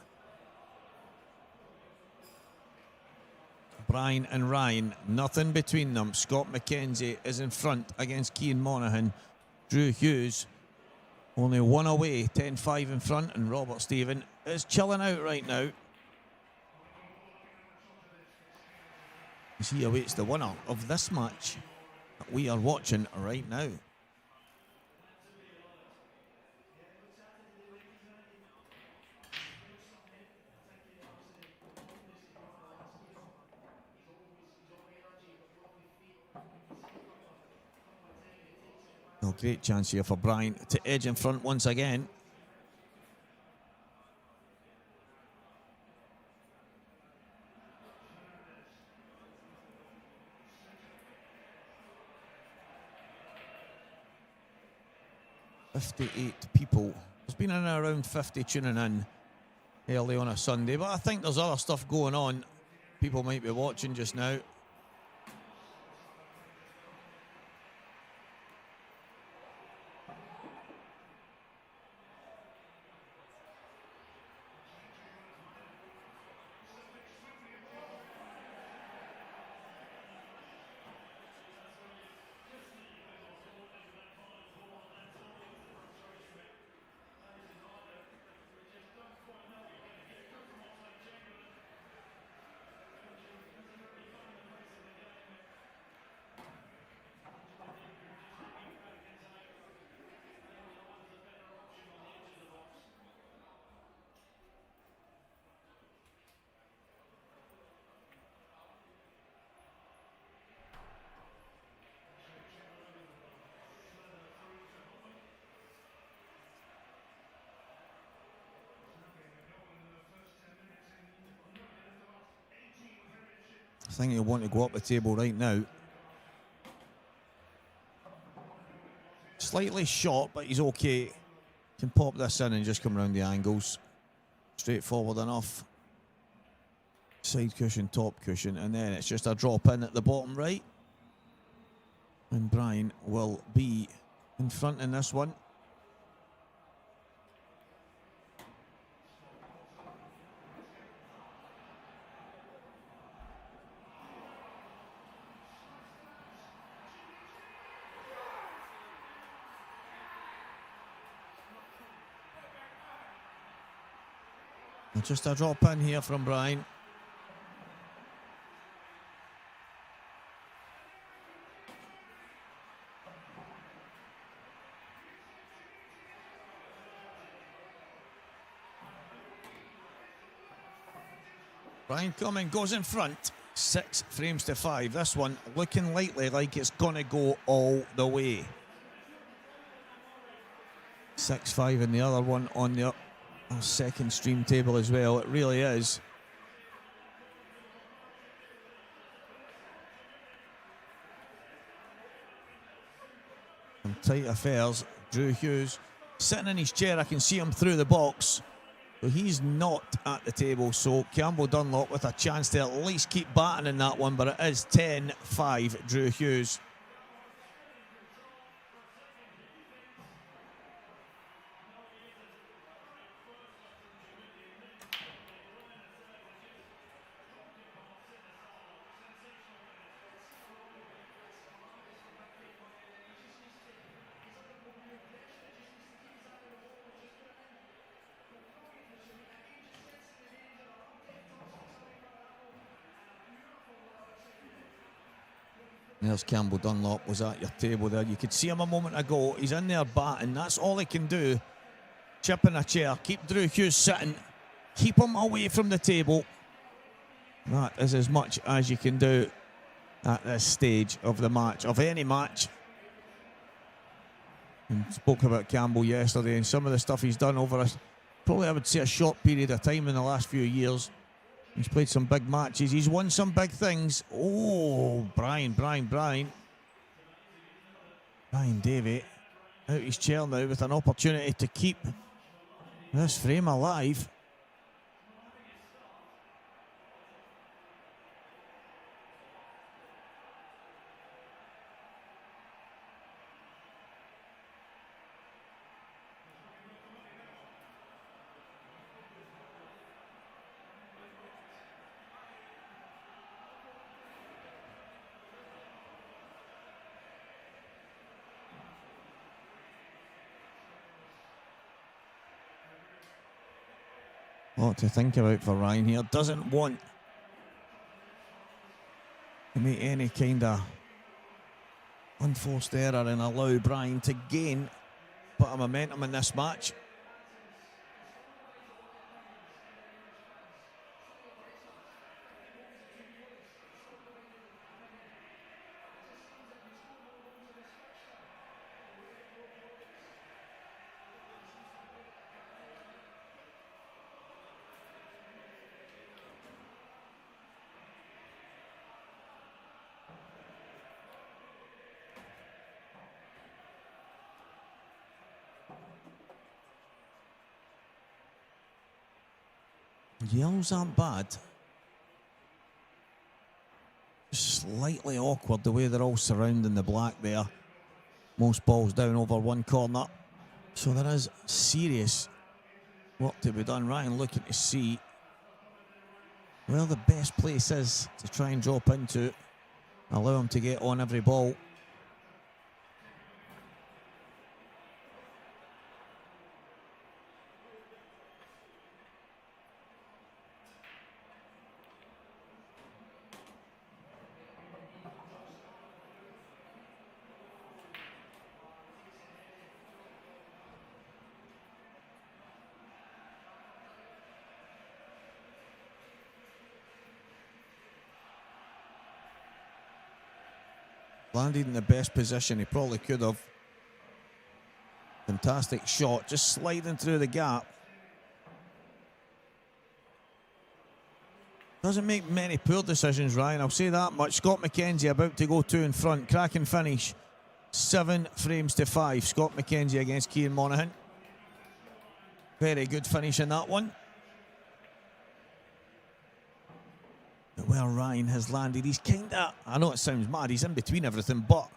Brian and Ryan, nothing between them. Scott McKenzie is in front against Cian Monaghan. Drew Hughes only one away, 10-5 in front, and Robert Stephen is chilling out right now as he awaits the winner of this match that we are watching right now. Oh, great chance here for Brian to edge in front once again. "58 people. There's been in around 50 tuning in early on a Sunday, but I think there's other stuff going on. People might be watching just now. I think he'll want to go up the table right now. Slightly short, but he's okay. Can pop this in and just come around the angles. Straightforward enough. Side cushion, top cushion, and then it's just a drop in at the bottom right. And Brian will be in front in this one. Just a drop in here from Brian. Brian Cumming goes in front. 6 frames to 5. This one looking likely like it's going to go all the way. 6-5 in the other one on the second stream table as well. It really is. Some tight affairs. Drew Hughes sitting in his chair. I can see him through the box. So he's not at the table. So Campbell Dunlop with a chance to at least keep batting in that one, but it is 10-5 Drew Hughes. There's Campbell Dunlop was at your table there. You could see him a moment ago. He's in there batting. That's all he can do. Chipping a chair. Keep Drew Hughes sitting. Keep him away from the table. That is as much as you can do at this stage of the match, of any match. And spoke about Campbell yesterday and some of the stuff he's done over probably I would say a short period of time in the last few years. He's played some big matches. He's won some big things. Oh, Brian Davey out his chair now with an opportunity to keep this frame alive. A lot to think about for Ryan here. Doesn't want to make any kind of unforced error and allow Brian to gain a bit of momentum in this match. Yells aren't bad. Slightly awkward the way they're all surrounding the black there. Most balls down over one corner. So there is serious work to be done. Ryan looking to see where the best place is to try and drop into. Allow him to get on every ball. Landed in the best position he probably could have. Fantastic shot, just sliding through the gap. Doesn't make many poor decisions, Ryan, I'll say that much. Scott McKenzie about to go two in front. Cracking finish. 7 frames to 5. Scott McKenzie against Kieran Monaghan. Very good finish in that one. Where Ryan has landed, he's kind of, I know it sounds mad, he's in between everything, but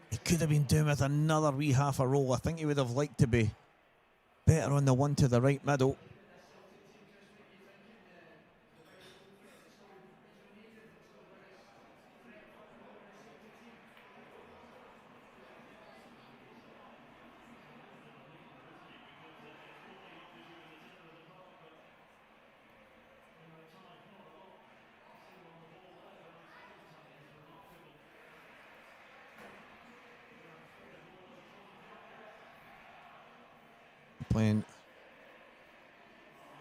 he could have been doing with another wee half a roll. I think he would have liked to be better on the one to the right middle. Playing,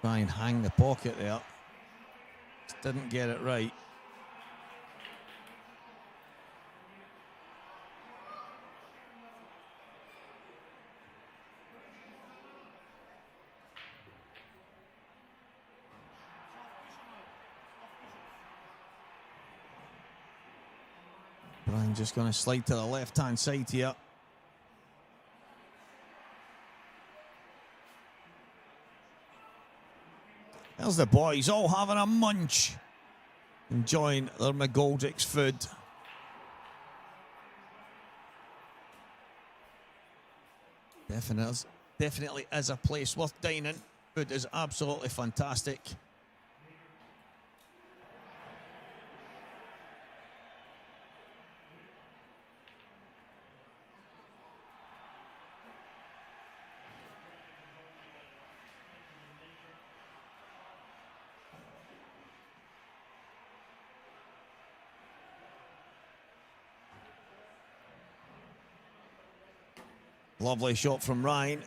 try and hang the pocket there. Just didn't get it right. Brian just going to slide to the left-hand side here. There's the boys all having a munch, enjoying their McGoldrick's food. Definitely is a place worth dining. Food is absolutely fantastic. Lovely shot from Ryan.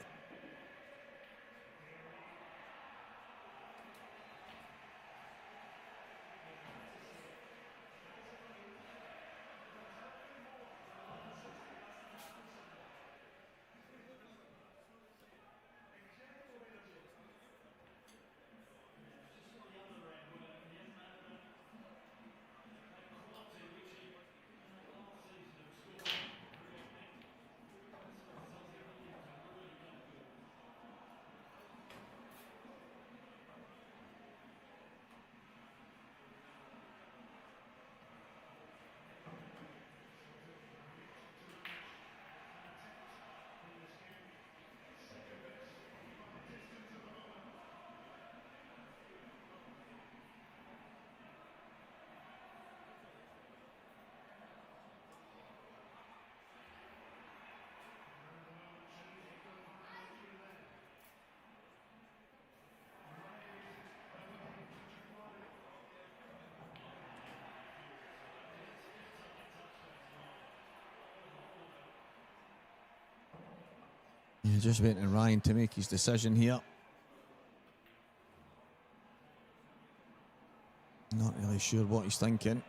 Yeah, just waiting on Ryan to make his decision here. Not really sure what he's thinking.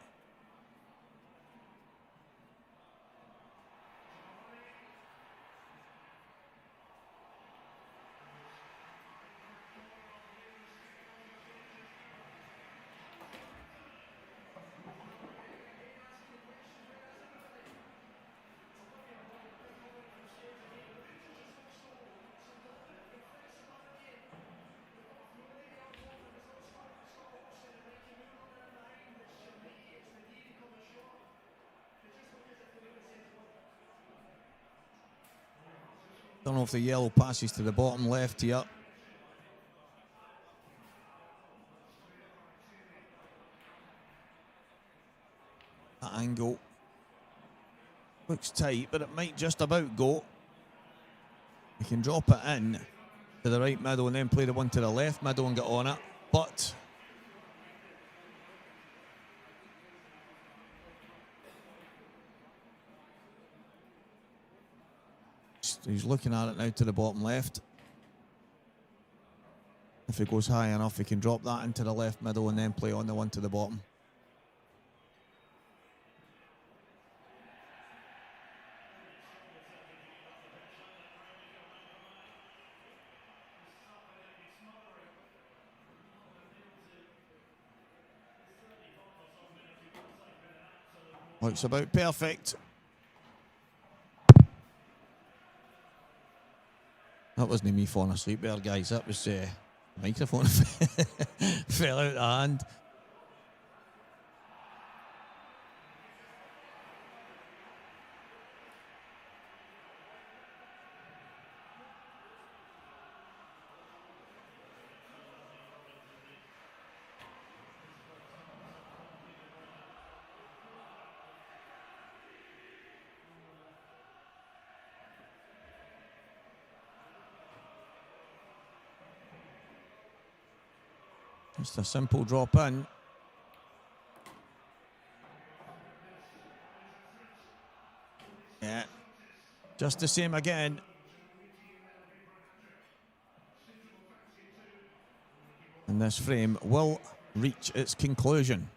Don't know if the yellow passes to the bottom left here. That angle looks tight, but it might just about go. You can drop it in to the right middle and then play the one to the left middle and get on it. But he's looking at it now to the bottom left. If it goes high enough, he can drop that into the left middle and then play on the one to the bottom. Looks about perfect. That wasn't me falling asleep there, guys. That was the microphone fell out of hand. Just a simple drop in. Yeah, just the same again. And this frame will reach its conclusion.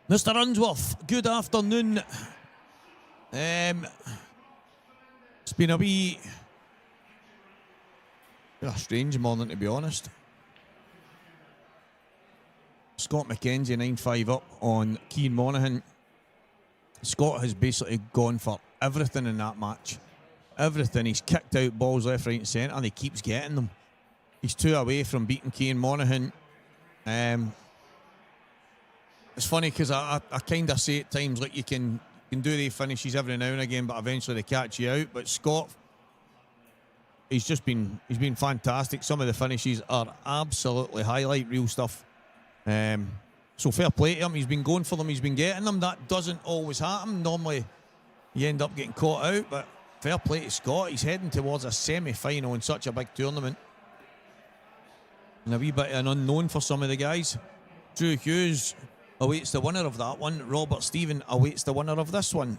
Mr. Unsworth, good afternoon. It's been a strange morning, to be honest. Scott McKenzie 9-5 up on Cian Monaghan. Scott has basically gone for everything in that match. Everything. He's kicked out balls left, right and centre and he keeps getting them. He's 2 away from beating Cian Monaghan. It's funny because I kind of say at times, like, you can do the finishes every now and again, but eventually they catch you out. But Scott, he's been fantastic. Some of the finishes are absolutely highlight reel stuff. So fair play to him. He's been going for them. He's been getting them. That doesn't always happen. Normally you end up getting caught out, but fair play to Scott. He's heading towards a semi-final in such a big tournament. And a wee bit of an unknown for some of the guys. Drew Hughes awaits the winner of that one. Robert Stephen awaits the winner of this one.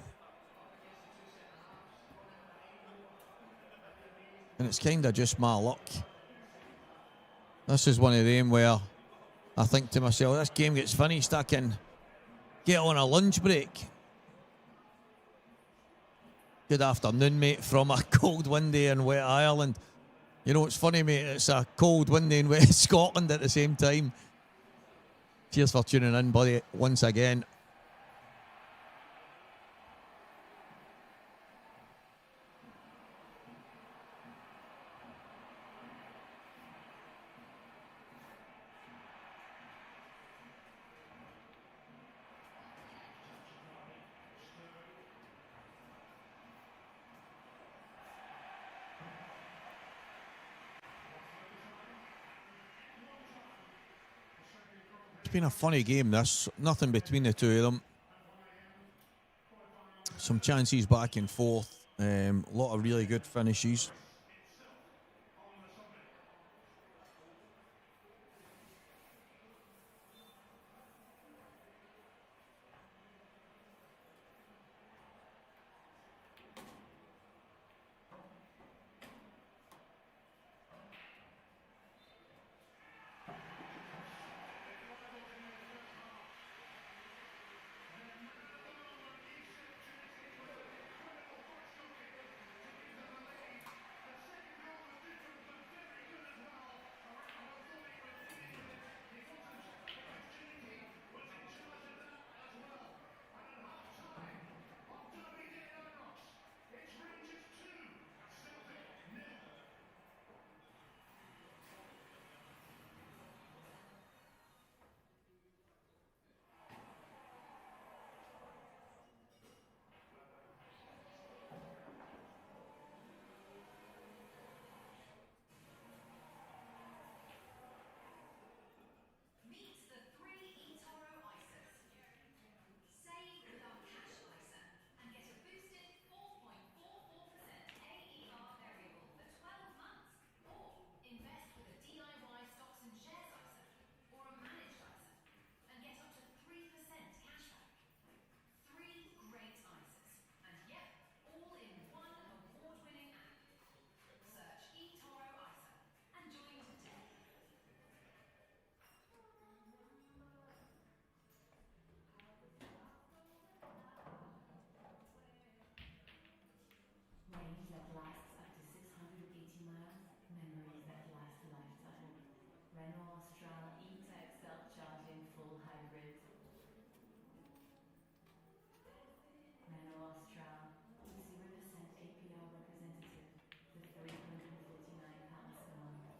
And it's kind of just my luck. This is one of them where I think to myself, this game gets finished, I can get on a lunch break. Good afternoon, mate, from a cold, windy and wet Ireland. You know, it's funny, mate, it's a cold, windy and wet Scotland at the same time. Cheers for tuning in, buddy, once again. It's been a funny game, this. Nothing between the two of them. Some chances back and forth. A lot of really good finishes. Range that lasts up to 680 miles, memories that last a lifetime. Renault Austral E-Tech self-charging full hybrid. Renault Austral with 0% APR representative for £349 per month.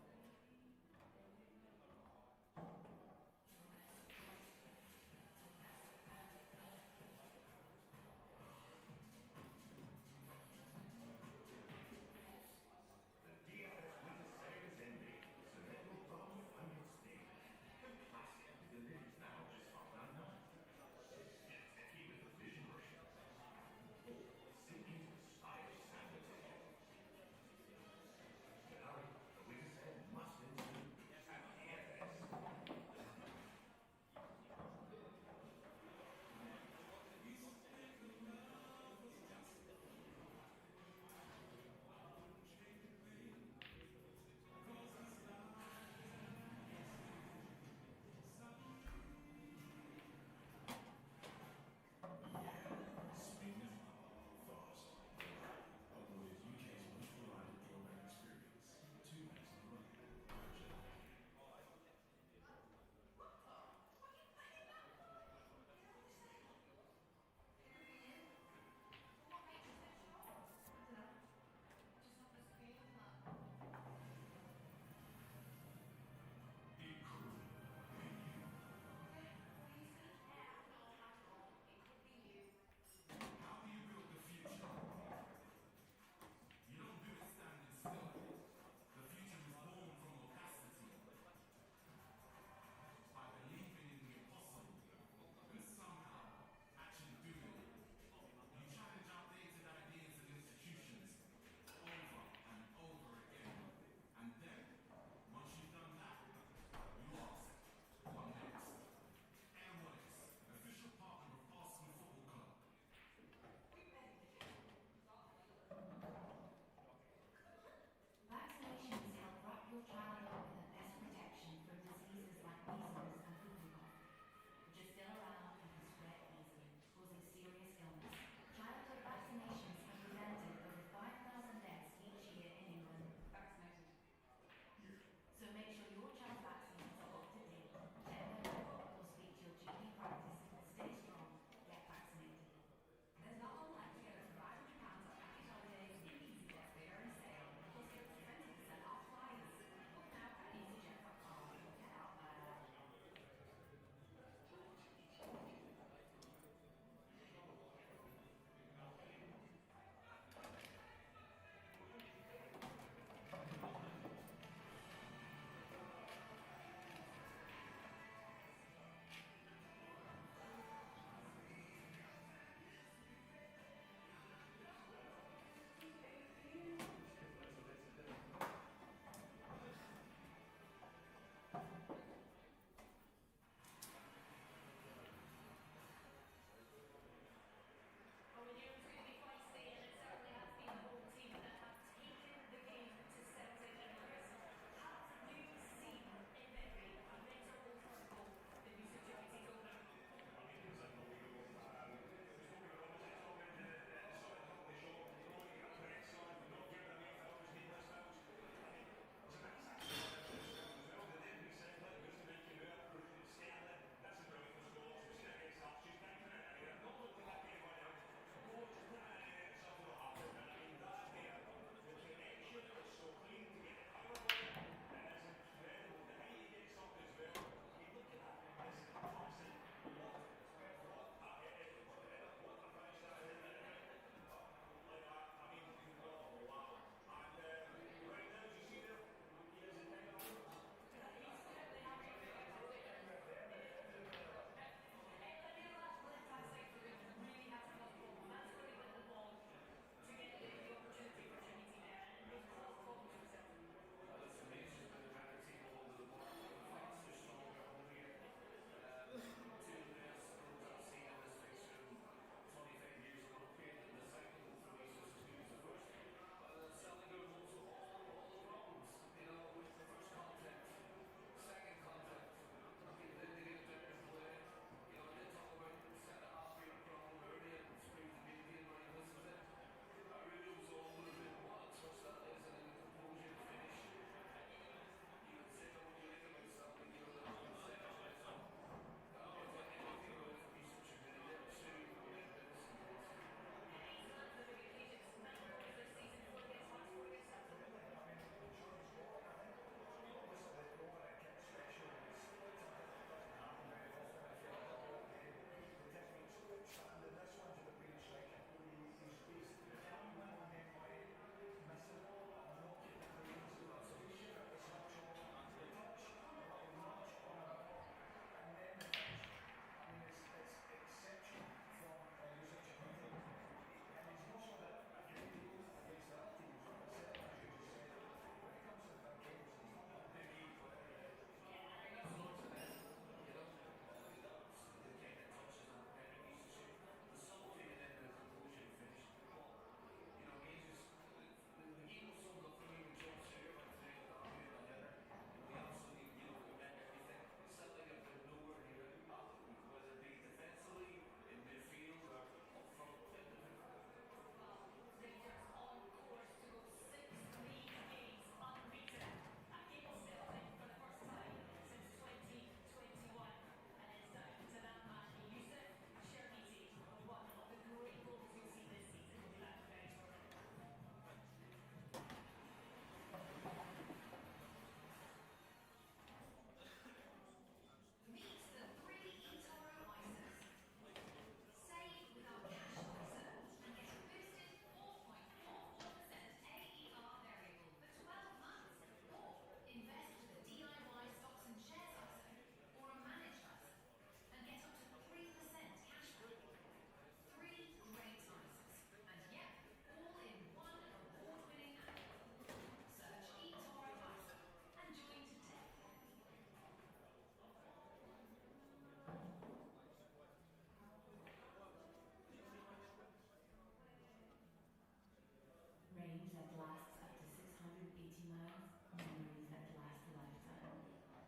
miles, memories that last a lifetime.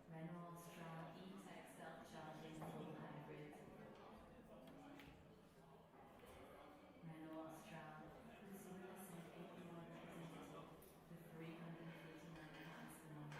Renault Austral E-Tech self-charging full hybrid. Renault Austral, the 0% APR representative, for £349 per month.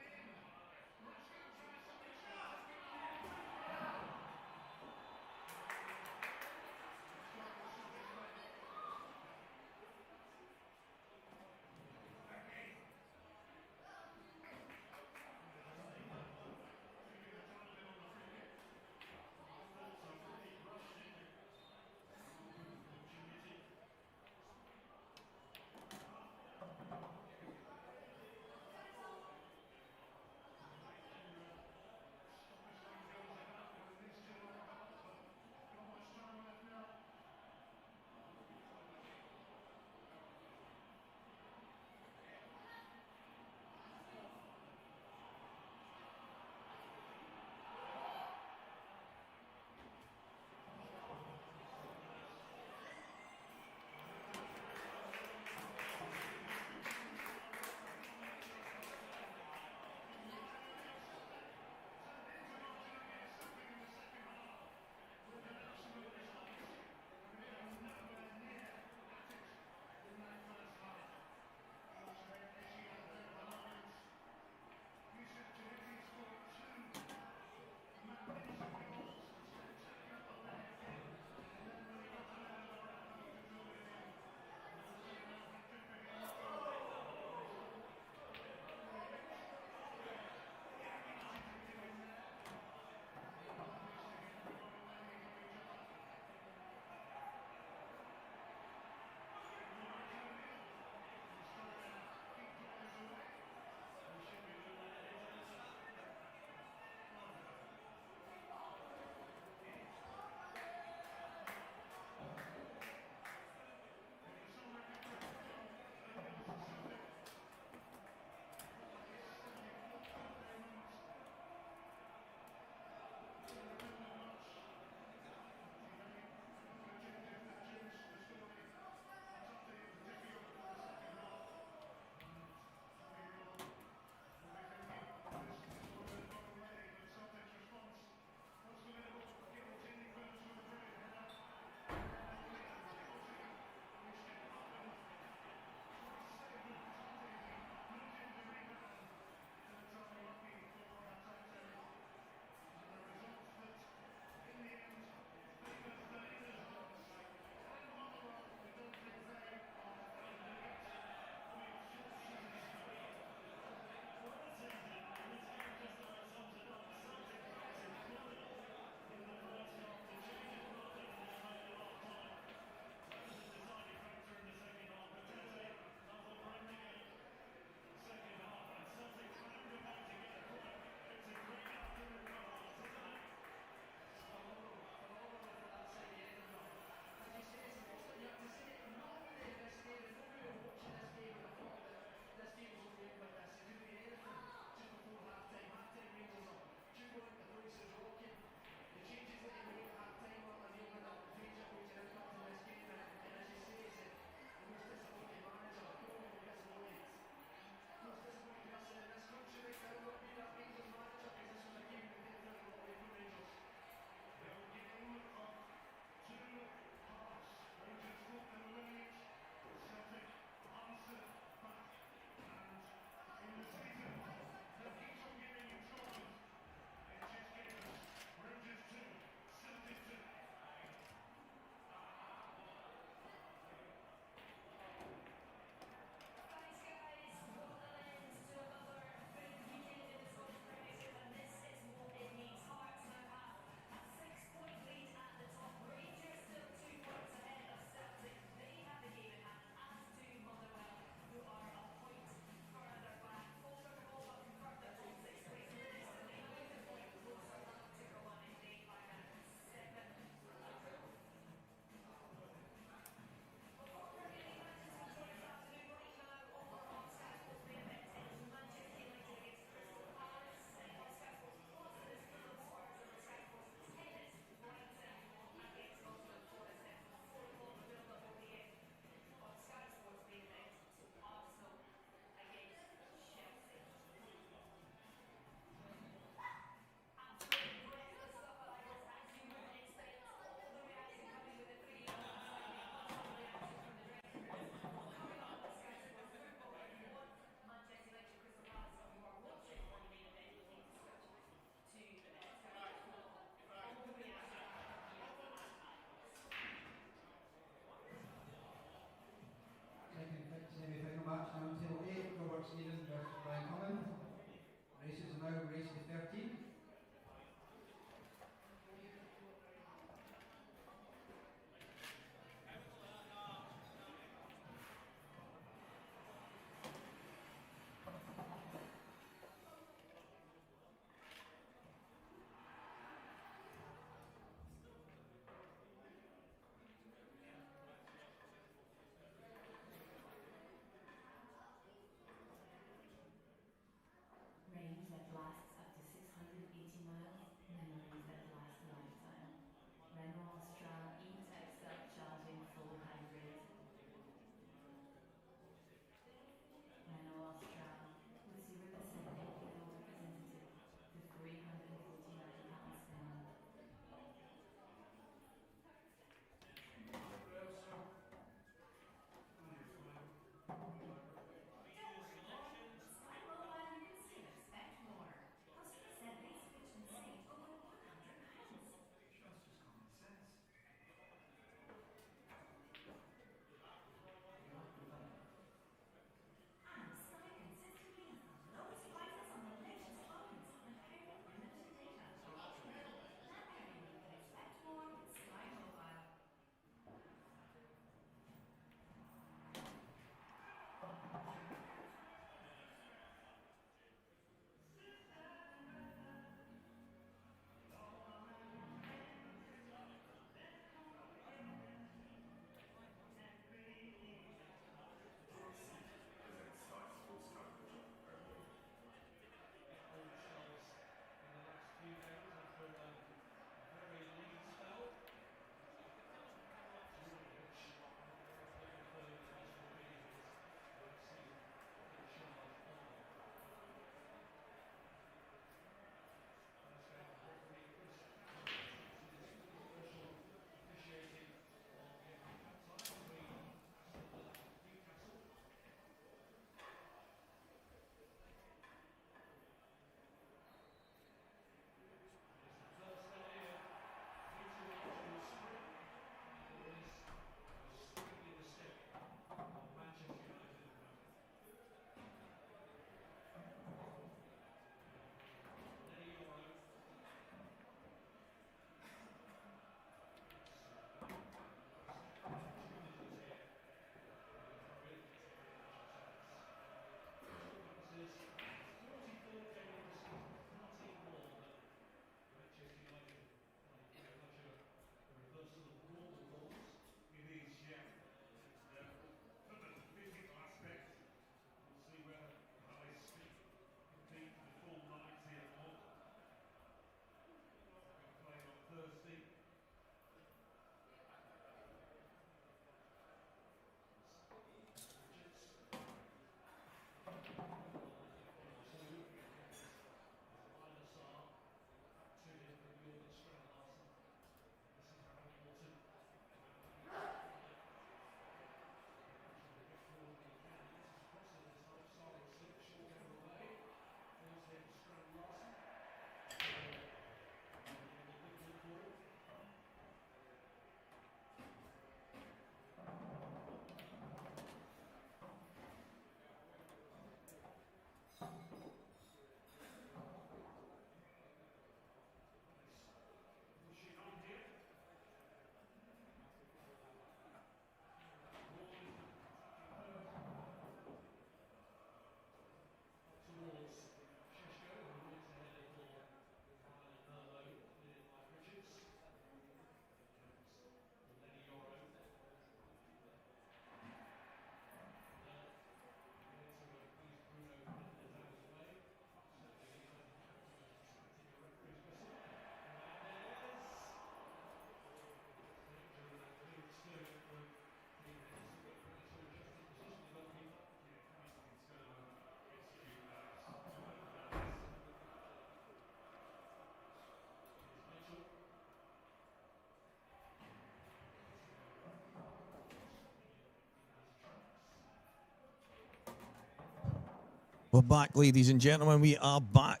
We're back, ladies and gentlemen. We are back.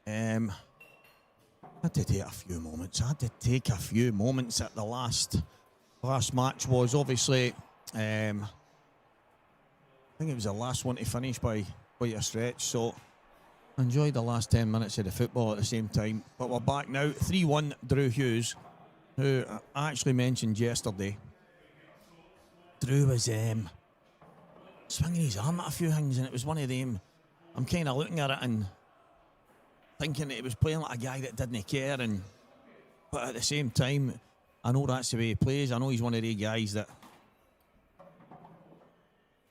I had to take a few moments. At the last match was obviously, I think it was the last one to finish by quite a stretch. So enjoyed the last 10 minutes of the football at the same time. But we're back now. 3-1 Drew Hughes, who I actually mentioned yesterday. Drew was swinging his arm at a few things, and it was one of them. I'm kind of looking at it and thinking that he was playing like a guy that didn't care, but at the same time, I know that's the way he plays. I know he's one of the guys that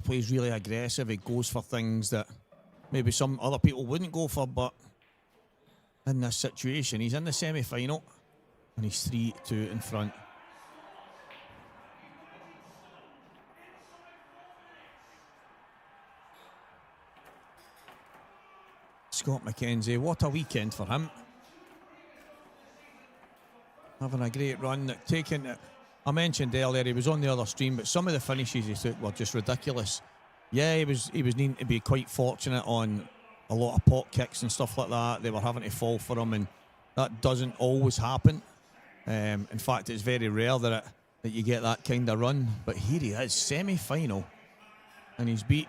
plays really aggressive. He goes for things that maybe some other people wouldn't go for, but in this situation, he's in the semi-final and he's 3-2 in front. Scott McKenzie, what a weekend for him. Having a great run, I mentioned earlier he was on the other stream, but some of the finishes he took were just ridiculous. Yeah, he was needing to be quite fortunate on a lot of pot kicks and stuff like that. They were having to fall for him, and that doesn't always happen. In fact, it's very rare that you get that kind of run. But here he is, semi-final, and he's beat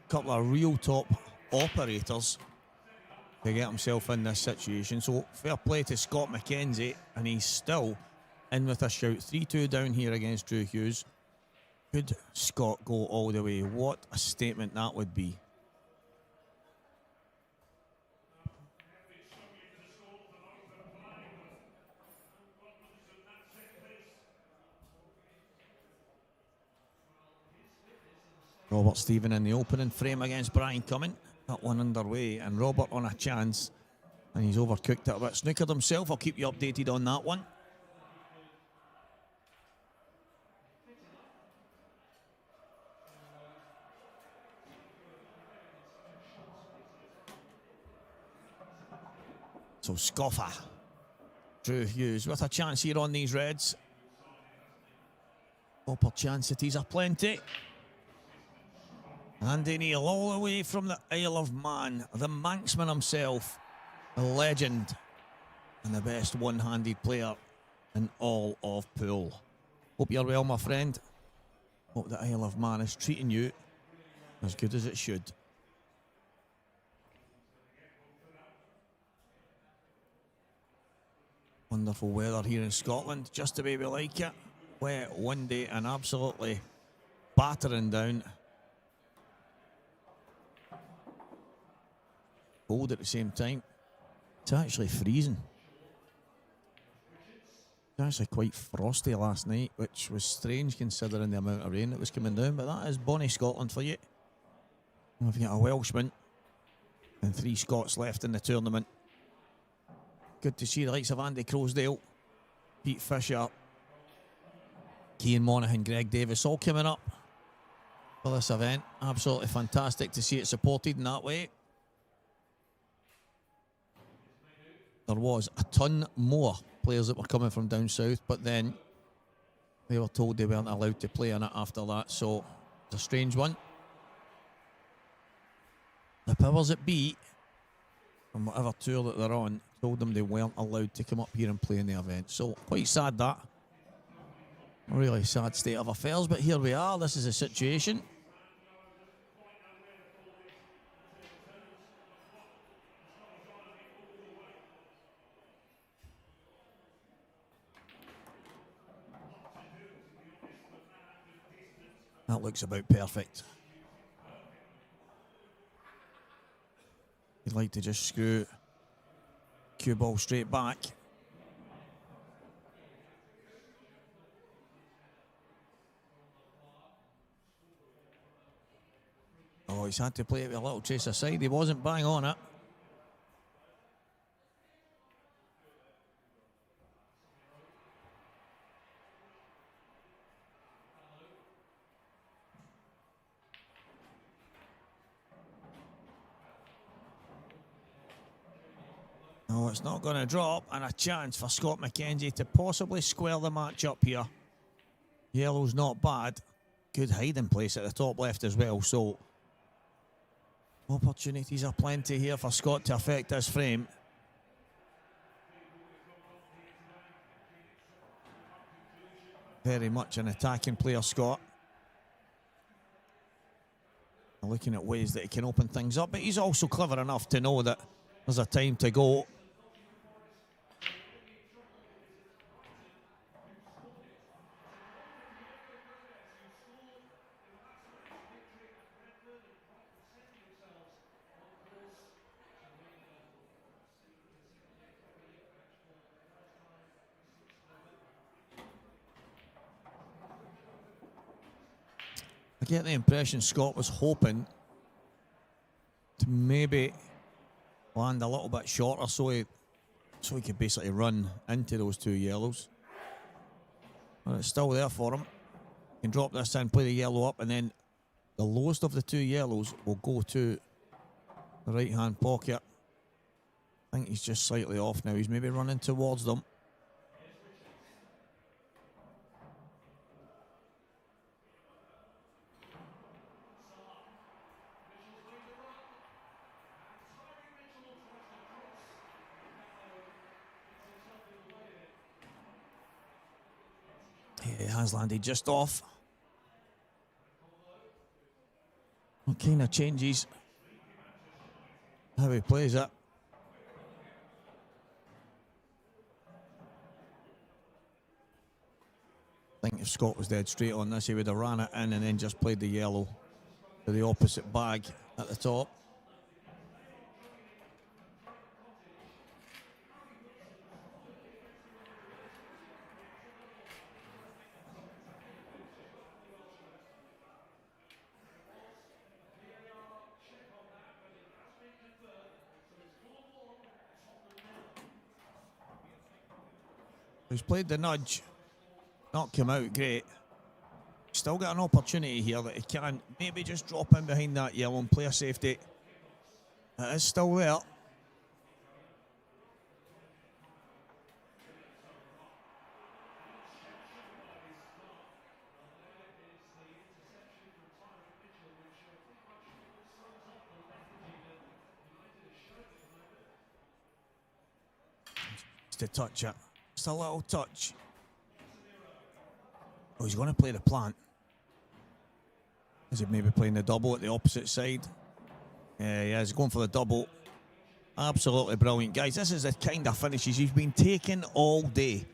a couple of real top operators to get himself in this situation. So fair play to Scott McKenzie, and he's still in with a shout. 3-2 down here against Drew Hughes. Could Scott go all the way? What a statement that would be. Robert Stephen in the opening frame against Brian Cumming. That one underway, and Robert on a chance, and he's overcooked it a bit. Snookered himself. I'll keep you updated on that one. So Scoffer, Drew Hughes with a chance here on these Reds. Opportunities are plenty. Andy Neal all the way from the Isle of Man, the Manxman himself, a legend and the best one-handed player in all of pool. Hope you're well, my friend. Hope the Isle of Man is treating you as good as it should. Wonderful weather here in Scotland, just the way we like it. Wet, windy, and absolutely battering down. Cold at the same time. It's actually freezing. It was actually quite frosty last night, which was strange considering the amount of rain that was coming down, but that is bonny Scotland for you. We've got a Welshman and 3 Scots left in the tournament. Good to see the likes of Andy Crosdale, Pete Fisher, Cian Monaghan, Greg Davis all coming up for this event. Absolutely fantastic to see it supported in that way. There was a ton more players that were coming from down south, but then they were told they weren't allowed to play in it after that, so it's a strange one. The powers that be, from whatever tour that they're on, told them they weren't allowed to come up here and play in the event. So quite sad that. A really sad state of affairs, but here we are. This is the situation. That looks about perfect. You'd like to just screw cue ball straight back. Oh, he's had to play it with a little trace aside. He wasn't bang on it. No, it's not going to drop, and a chance for Scott McKenzie to possibly square the match up here. Yellow's not bad. Good hiding place at the top left as well, so Opportunities are plenty here for Scott to affect this frame. Very much an attacking player, Scott. Looking at ways that he can open things up, but he's also clever enough to know that there's a time to go. I get the impression Scott was hoping to maybe land a little bit shorter so he could basically run into those two yellows. But it's still there for him. He can drop this in, play the yellow up, and then the lowest of the two yellows will go to the right-hand pocket. I think he's just slightly off now. He's maybe running towards them. He has landed just off. What kind of changes how he plays it. I think if Scott was dead straight on this, he would have ran it in and then just played the yellow to the opposite bag at the top. He's played the nudge, not come out great. Still got an opportunity here that he can maybe just drop in behind that yellow and play a safety. It is still there. Just to touch it. Just a little touch. Oh, he's going to play the plant. Is he maybe playing the double at the opposite side? Yeah, he is going for the double. Absolutely brilliant. Guys, this is the kind of finishes he's been taking all day.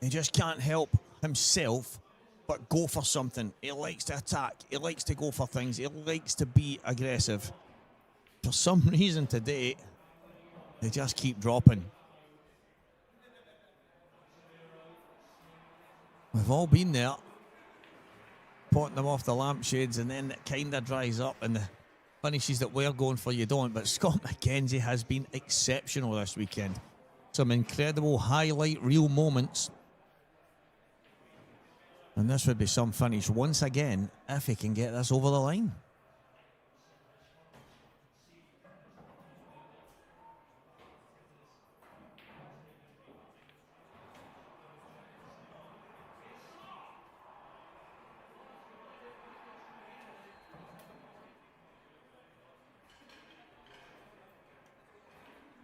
He just can't help himself but go for something. He likes to attack. He likes to go for things. He likes to be aggressive. For some reason today, they just keep dropping. We've all been there, potting them off the lampshades, and then it kind of dries up and the finishes that we're going for you don't. But Scott McKenzie has been exceptional this weekend. Some incredible highlight reel moments. And this would be some finish once again if he can get this over the line.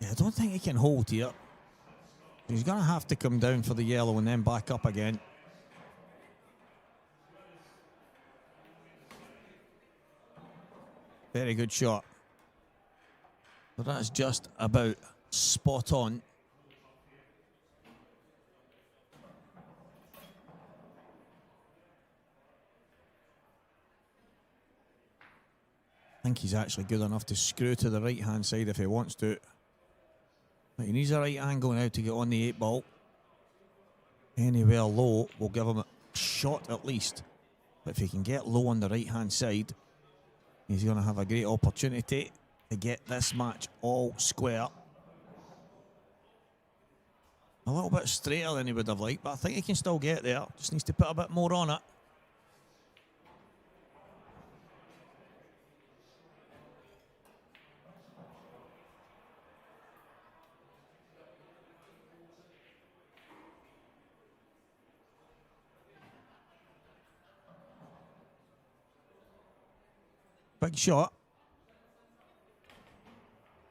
I don't think he can hold here. He's going to have to come down for the yellow and then back up again. Very good shot. But that's just about spot on. I think he's actually good enough to screw to the right-hand side if he wants to. But he needs a right angle now to get on the 8-ball. Anywhere low will give him a shot at least. But if he can get low on the right-hand side, he's going to have a great opportunity to get this match all square. A little bit straighter than he would have liked, but I think he can still get there. Just needs to put a bit more on it. Big shot.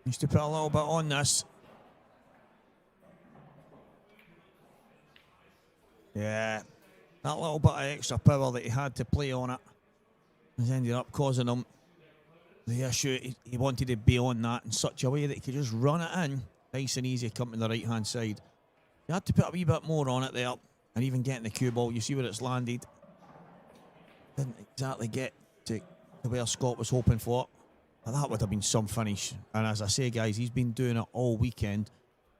Needs to put a little bit on this. Yeah, that little bit of extra power that he had to play on it has ended up causing him the issue. He wanted to be on that in such a way that he could just run it in nice and easy, come to the right hand side. He had to put a wee bit more on it there, and even getting the cue ball. You see where it's landed. Didn't exactly get to where Scott was hoping for. But that would have been some finish. And as I say, guys, he's been doing it all weekend.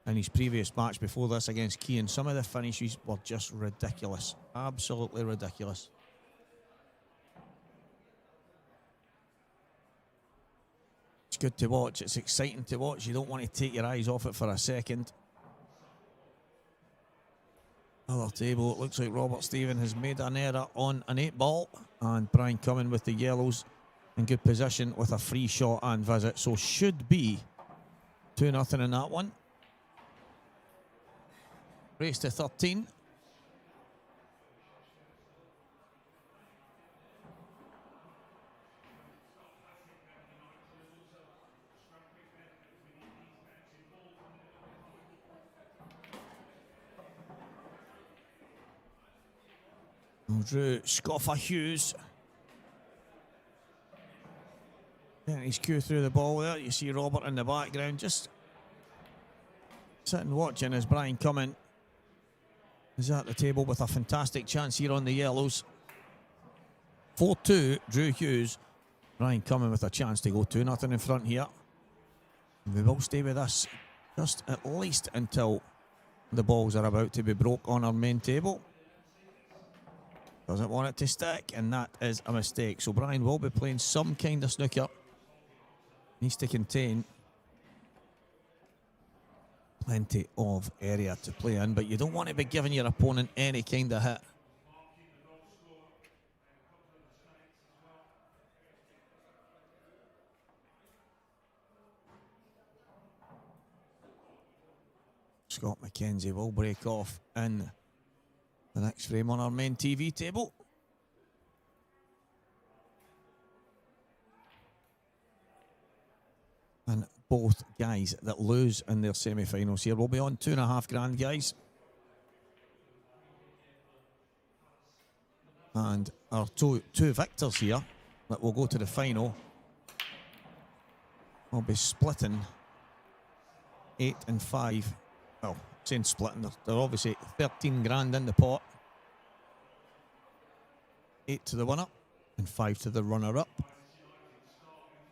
In his previous match before this against Keane, some of the finishes were just ridiculous. Absolutely ridiculous. It's good to watch. It's exciting to watch. You don't want to take your eyes off it for a second. Other table, it looks like Robert Stephen has made an error on an 8-ball, and Brian Cumming with the yellows in good position with a free shot and visit. So should be 2-0 in that one. Race to 13. Drew Scoffer Hughes. Getting his cue through the ball there. You see Robert in the background just sitting watching as Brian Cumming is at the table with a fantastic chance here on the yellows. 4-2, Drew Hughes. Brian Cumming with a chance to go 2-0 in front here. And we will stay with us just at least until the balls are about to be broke on our main table. Doesn't want it to stick, and that is a mistake. So Brian will be playing some kind of snooker. Needs to contain plenty of area to play in, but you don't want to be giving your opponent any kind of hit. Scott McKenzie will break off in the next frame on our main TV table. And both guys that lose in their semi-finals here will be on $2.5 grand, guys. And our two victors here that will go to the final will be splitting 8 and 5. Well, saying splitting, they're obviously 13 grand in the pot. 8 to the winner and 5 to the runner-up.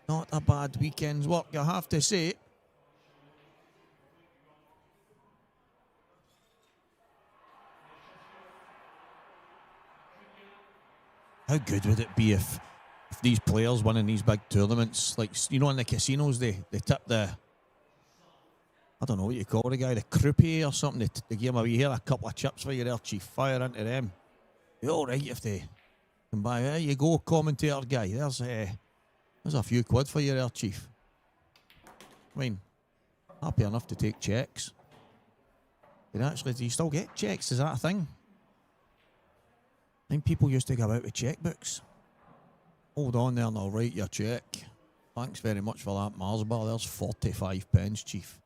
Not a bad weekend's work, I have to say. How good would it be if these players winning these big tournaments, like, you know, in the casinos, they tip the, I don't know what you call the guy, the croupier or something, they give him a wee here, a couple of chips for you there, chief, fire into them. You're all right if they can buy, there you go, commentator guy, there's a few quid for you there, chief. I mean, happy enough to take checks. But actually, do you still get checks? Is that a thing? I think people used to go out with checkbooks. Hold on there and I'll write your check. Thanks very much for that, Mars bar. There's 45 pence, chief.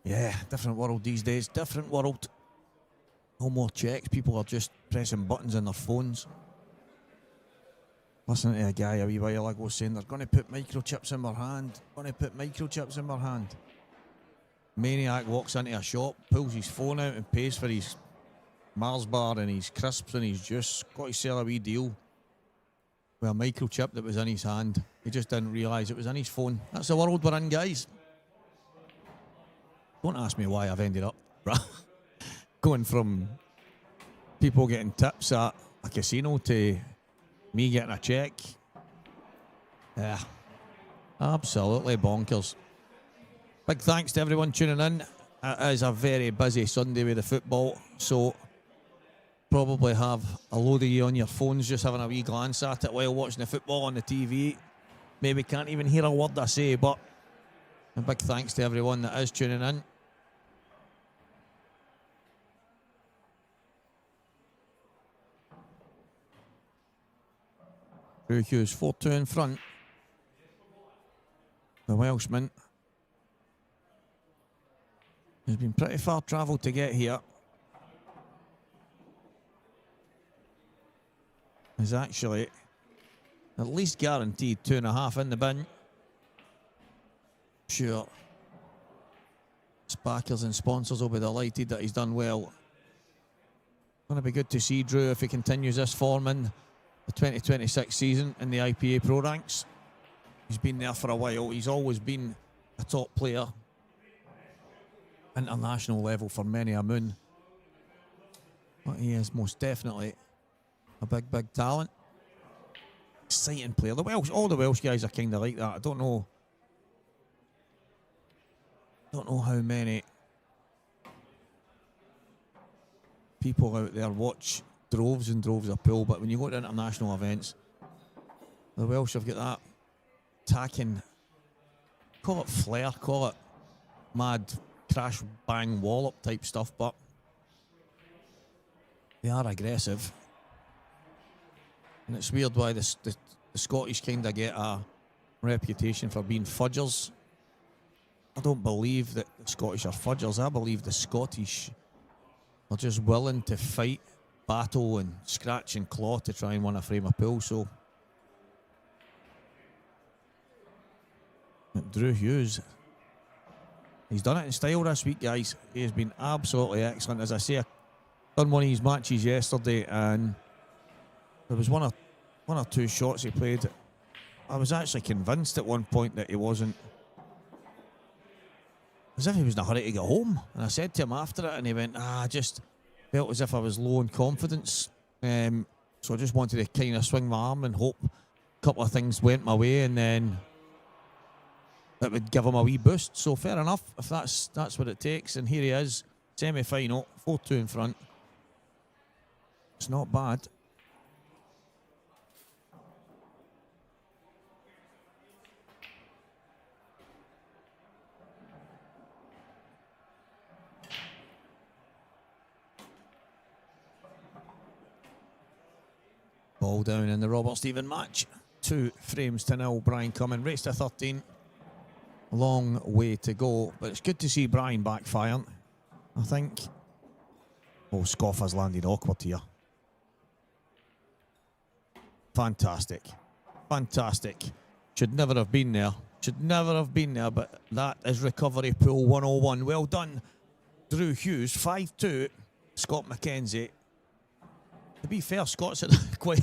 Yeah, different world these days. Different world. No more checks. People are just pressing buttons on their phones. Listening to a guy a wee while ago saying they're going to put microchips in their hand. Going to put microchips in their hand. Maniac walks into a shop, pulls his phone out and pays for his Mars bar and his crisps and his juice. Got to sell a wee deal with a microchip that was in his hand. He just didn't realise it was in his phone. That's the world we're in, guys. Don't ask me why I've ended up going from people getting tips at a casino to me getting a check. Yeah, absolutely bonkers. Big thanks to everyone tuning in. It is a very busy Sunday with the football, so probably have a load of you on your phones just having a wee glance at it while watching the football on the TV. Maybe can't even hear a word I say, but a big thanks to everyone that is tuning in. Drew Hughes 4-2 in front. The Welshman He's been pretty far travelled to get here. He's actually at least guaranteed 2.5 in the bin. Sure. Backers and sponsors will be delighted that he's done well. Going to be good to see Drew if he continues this form in the 2026 season in the IPA Pro ranks. He's been there for a while. He's always been a top player. International level for many a moon. But he is most definitely a big, big talent. Exciting player. The Welsh, all the Welsh guys are kind of like that. I don't know how many people out there watch droves and droves of pool, but when you go to international events, the Welsh have got that attacking, call it flair, call it mad crash bang wallop type stuff, but they are aggressive. And it's weird why the Scottish kind of get a reputation for being fudgers. I don't believe that the Scottish are fudgers. I believe the Scottish are just willing to fight, battle and scratch and claw to try and win a frame of pool. So Drew Hughes, he's done it in style this week, guys. He has been absolutely excellent. As I say, I done one of his matches yesterday and there was one or two shots he played. I was actually convinced at one point that he wasn't, as if he was in a hurry to get home. And I said to him after it, and he went, I just felt as if I was low in confidence. So I just wanted to kind of swing my arm and hope a couple of things went my way, and then that would give him a wee boost. So fair enough, if that's what it takes. And here he is, semi-final, 4-2 in front. It's not bad. Ball down in the Robert Stephen match. 2-0 Brian Cumming. Race to 13. Long way to go, but it's good to see Brian back firing, I think. Oh, Scoff has landed awkward here. Fantastic. Fantastic. Should never have been there. Should never have been there, but that is recovery pool 101. Well done, Drew Hughes. 5-2, Scott McKenzie. To be fair, Scott's had quite...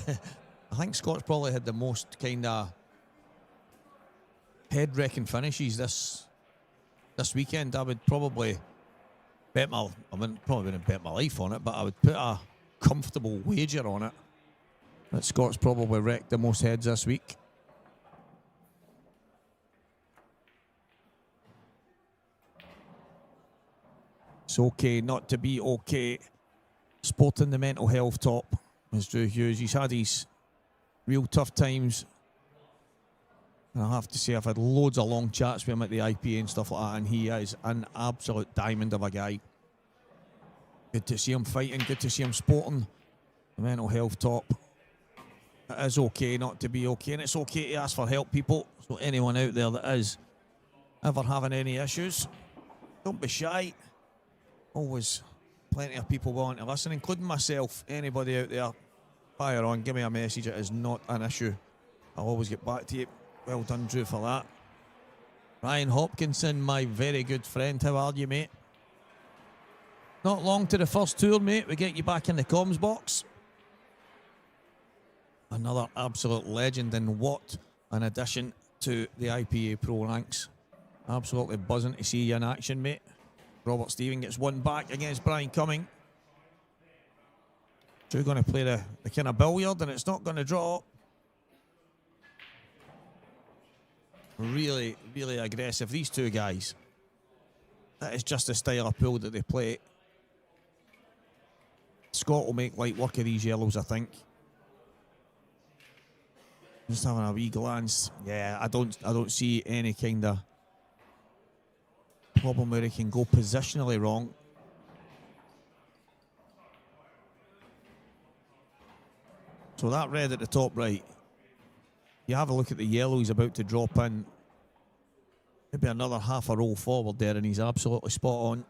I think Scott's probably had the most kind of head-wrecking finishes this weekend. I would probably bet my... I wouldn't bet my life on it, but I would put a comfortable wager on it that Scott's probably wrecked the most heads this week. It's okay not to be okay. Sporting the mental health top is Drew Hughes. He's had his real tough times. And I have to say, I've had loads of long chats with him at the IPA and stuff like that, and he is an absolute diamond of a guy. Good to see him fighting, good to see him sporting the mental health top. It is okay not to be okay, and it's okay to ask for help, people. So anyone out there that is ever having any issues, don't be shy. Always plenty of people willing to listen, including myself. Anybody out there, fire on, give me a message. It is not an issue. I'll always get back to you. Well done, Drew, for that. Ryan Hopkinson, my very good friend. How are you, mate? Not long to the first tour, mate. We get you back in the comms box. Another absolute legend, and what an addition to the IPA Pro ranks. Absolutely buzzing to see you in action, mate. Robert Stephen gets one back against Brian Cumming. Drew going to play the kind of billiard, and it's not going to draw. Really, really aggressive. These two guys. That is just the style of pool that they play. Scott will make light work of these yellows, I think. Just having a wee glance. Yeah, I don't see any kind of problem where he can go positionally wrong. So that red at the top right, you have a look at the yellow he's about to drop in. Maybe another half a roll forward there, and he's absolutely spot on.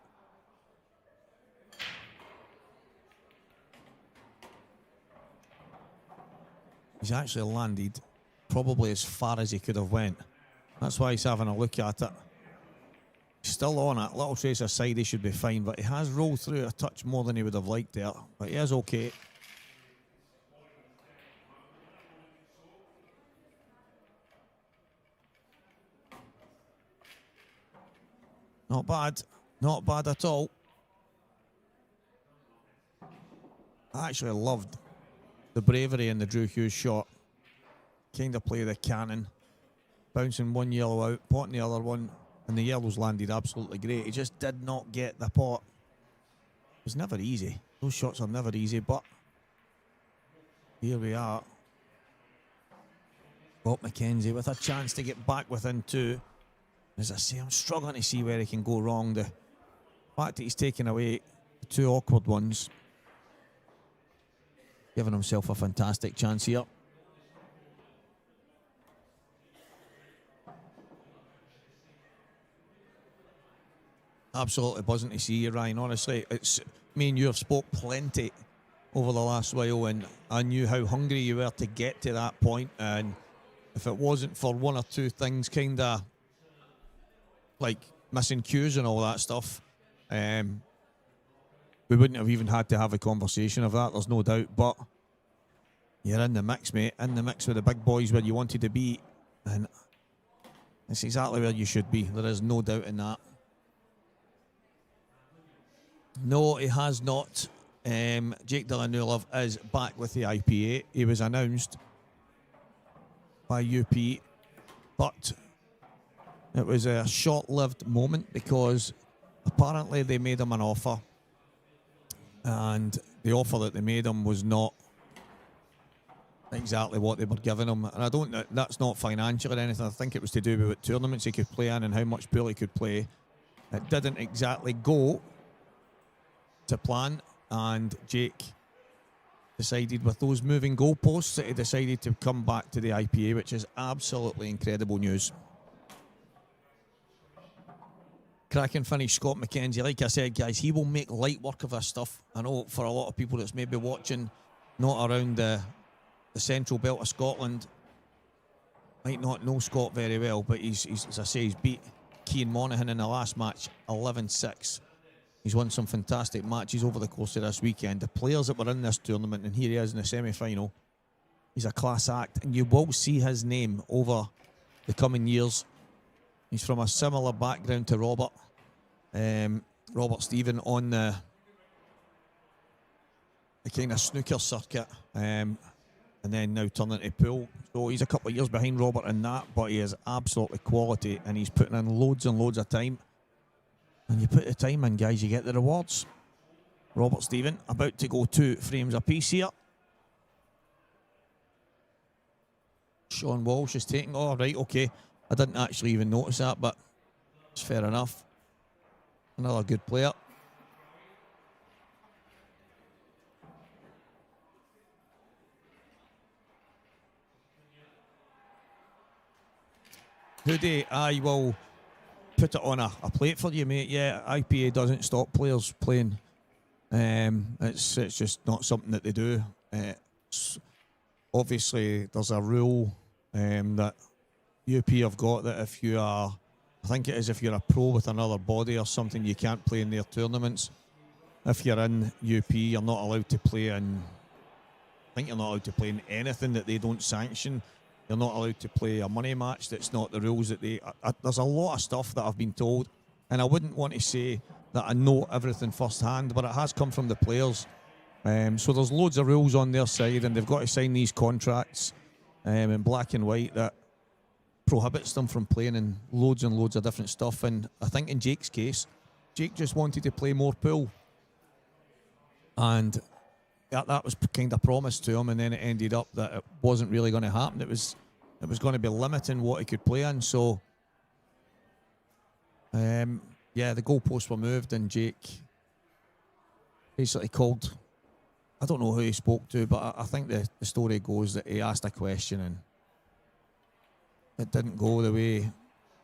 He's actually landed probably as far as he could have went. That's why he's having a look at it. He's still on it. Little trace aside, he should be fine, but he has rolled through a touch more than he would have liked there. But he is okay. Not bad. Not bad at all. I actually loved the bravery in the Drew Hughes shot. Kind of play the cannon. Bouncing one yellow out, potting the other one, and the yellows landed absolutely great. He just did not get the pot. It was never easy. Those shots are never easy, but here we are. Bob McKenzie with a chance to get back within two. As I say, I'm struggling to see where he can go wrong. The fact that he's taken away the two awkward ones, giving himself a fantastic chance here. Absolutely buzzing to see you, Ryan. Honestly, it's me and you have spoke plenty over the last while, and I knew how hungry you were to get to that point. And if it wasn't for one or two things, kind of like missing cues and all that stuff, we wouldn't have even had to have a conversation of that. There's no doubt. But you're in the mix, mate. In the mix with the big boys where you wanted to be, and it's exactly where you should be. There is no doubt in that. No, he has not. Jake Delanulov is back with the IPA. He was announced by UP, but it was a short-lived moment because apparently they made him an offer, and the offer that they made him was not exactly what they were giving him. And I don't know, that's not financial or anything. I think it was to do with what tournaments he could play in and how much pool he could play. It didn't exactly go to plan, and Jake decided with those moving goalposts that he decided to come back to the IPA, which is absolutely incredible news. Cracking finish, Scott McKenzie. Like I said, guys, he will make light work of this stuff. I know for a lot of people that's maybe watching not around the central belt of Scotland might not know Scott very well, but he's as I say, he's beat Cian Monaghan in the last match 11-6. He's won some fantastic matches over the course of this weekend. The players that were in this tournament, and here he is in the semi-final, he's a class act, and you will see his name over the coming years. He's from a similar background to Robert. Robert Stephen on the kind of snooker circuit, and then now turning to pool. So he's a couple of years behind Robert in that, but he is absolutely quality, and he's putting in loads and loads of time. And you put the time in, guys, you get the rewards. Robert Stephen about to go 2 frames apiece here. Sean Walsh is taking, oh, right, okay. I didn't actually even notice that, but it's fair enough. Another good player. Hoodie, I will put it on a plate for you, mate. Yeah, IPA doesn't stop players playing. It's just not something that they do. Obviously, there's a rule that UP have got that if you are, I think it is if you're a pro with another body or something, you can't play in their tournaments. If you're in UP, you're not allowed to play in, I think you're not allowed to play in anything that they don't sanction. You're not allowed to play a money match. That's not the rules that they... there's a lot of stuff that I've been told, and I wouldn't want to say that I know everything firsthand, but it has come from the players. So there's loads of rules on their side, and they've got to sign these contracts in black and white that prohibits them from playing in loads and loads of different stuff. And I think in Jake's case, Jake just wanted to play more pool, and that was kind of promised to him, and then it ended up that it wasn't really going to happen. It was going to be limiting what he could play in. So, yeah, the goalposts were moved, and Jake basically called. I don't know who he spoke to, but I think the story goes that he asked a question and it didn't go the way he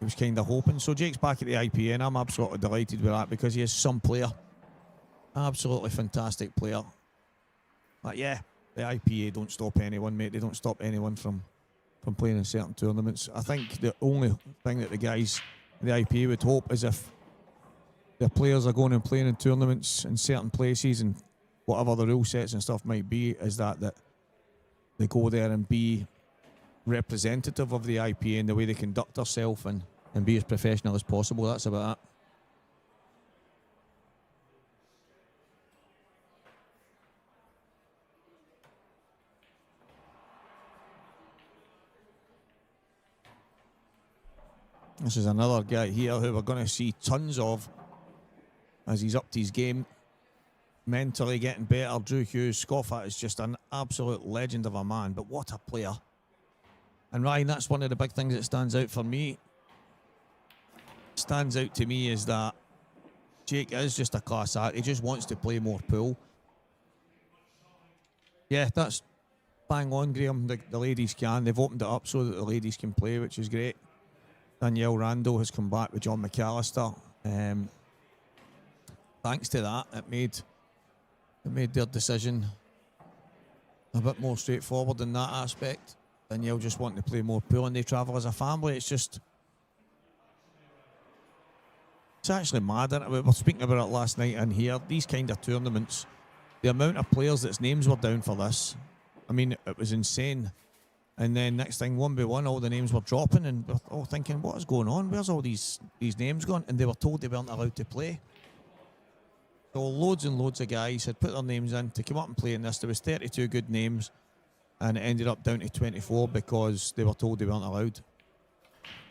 was kind of hoping. So Jake's back at the IPA, and I'm absolutely delighted with that because he is some player. Absolutely fantastic player. But yeah, the IPA don't stop anyone, mate. They don't stop anyone from playing in certain tournaments. I think the only thing that the guys, the IPA would hope is if their players are going and playing in tournaments in certain places and whatever the rule sets and stuff might be, is that they go there and be representative of the IPA and the way they conduct themselves and be as professional as possible. That's about it. This is another guy here who we're going to see tons of as he's upped his game, mentally getting better. Drew Hughes. Scoffat is just an absolute legend of a man, but what a player. And Ryan, that's one of the big things that stands out for me. Stands out to me is that Jake is just a class act. He just wants to play more pool. Yeah, that's bang on, Graham. The ladies can. They've opened it up so that the ladies can play, which is great. Danielle Rando has come back with John McAllister. Thanks to that, it made their decision a bit more straightforward in that aspect. Danielle just wanting to play more pool, and they travel as a family. It's actually mad, isn't it? We were speaking about it last night in here. These kind of tournaments, the amount of players that's names were down for this, I mean, it was insane. And then next thing, one by one, all the names were dropping, and we're all thinking, what is going on? Where's all these names gone? And they were told they weren't allowed to play. So loads and loads of guys had put their names in to come up and play in this. There was 32 good names, and it ended up down to 24 because they were told they weren't allowed.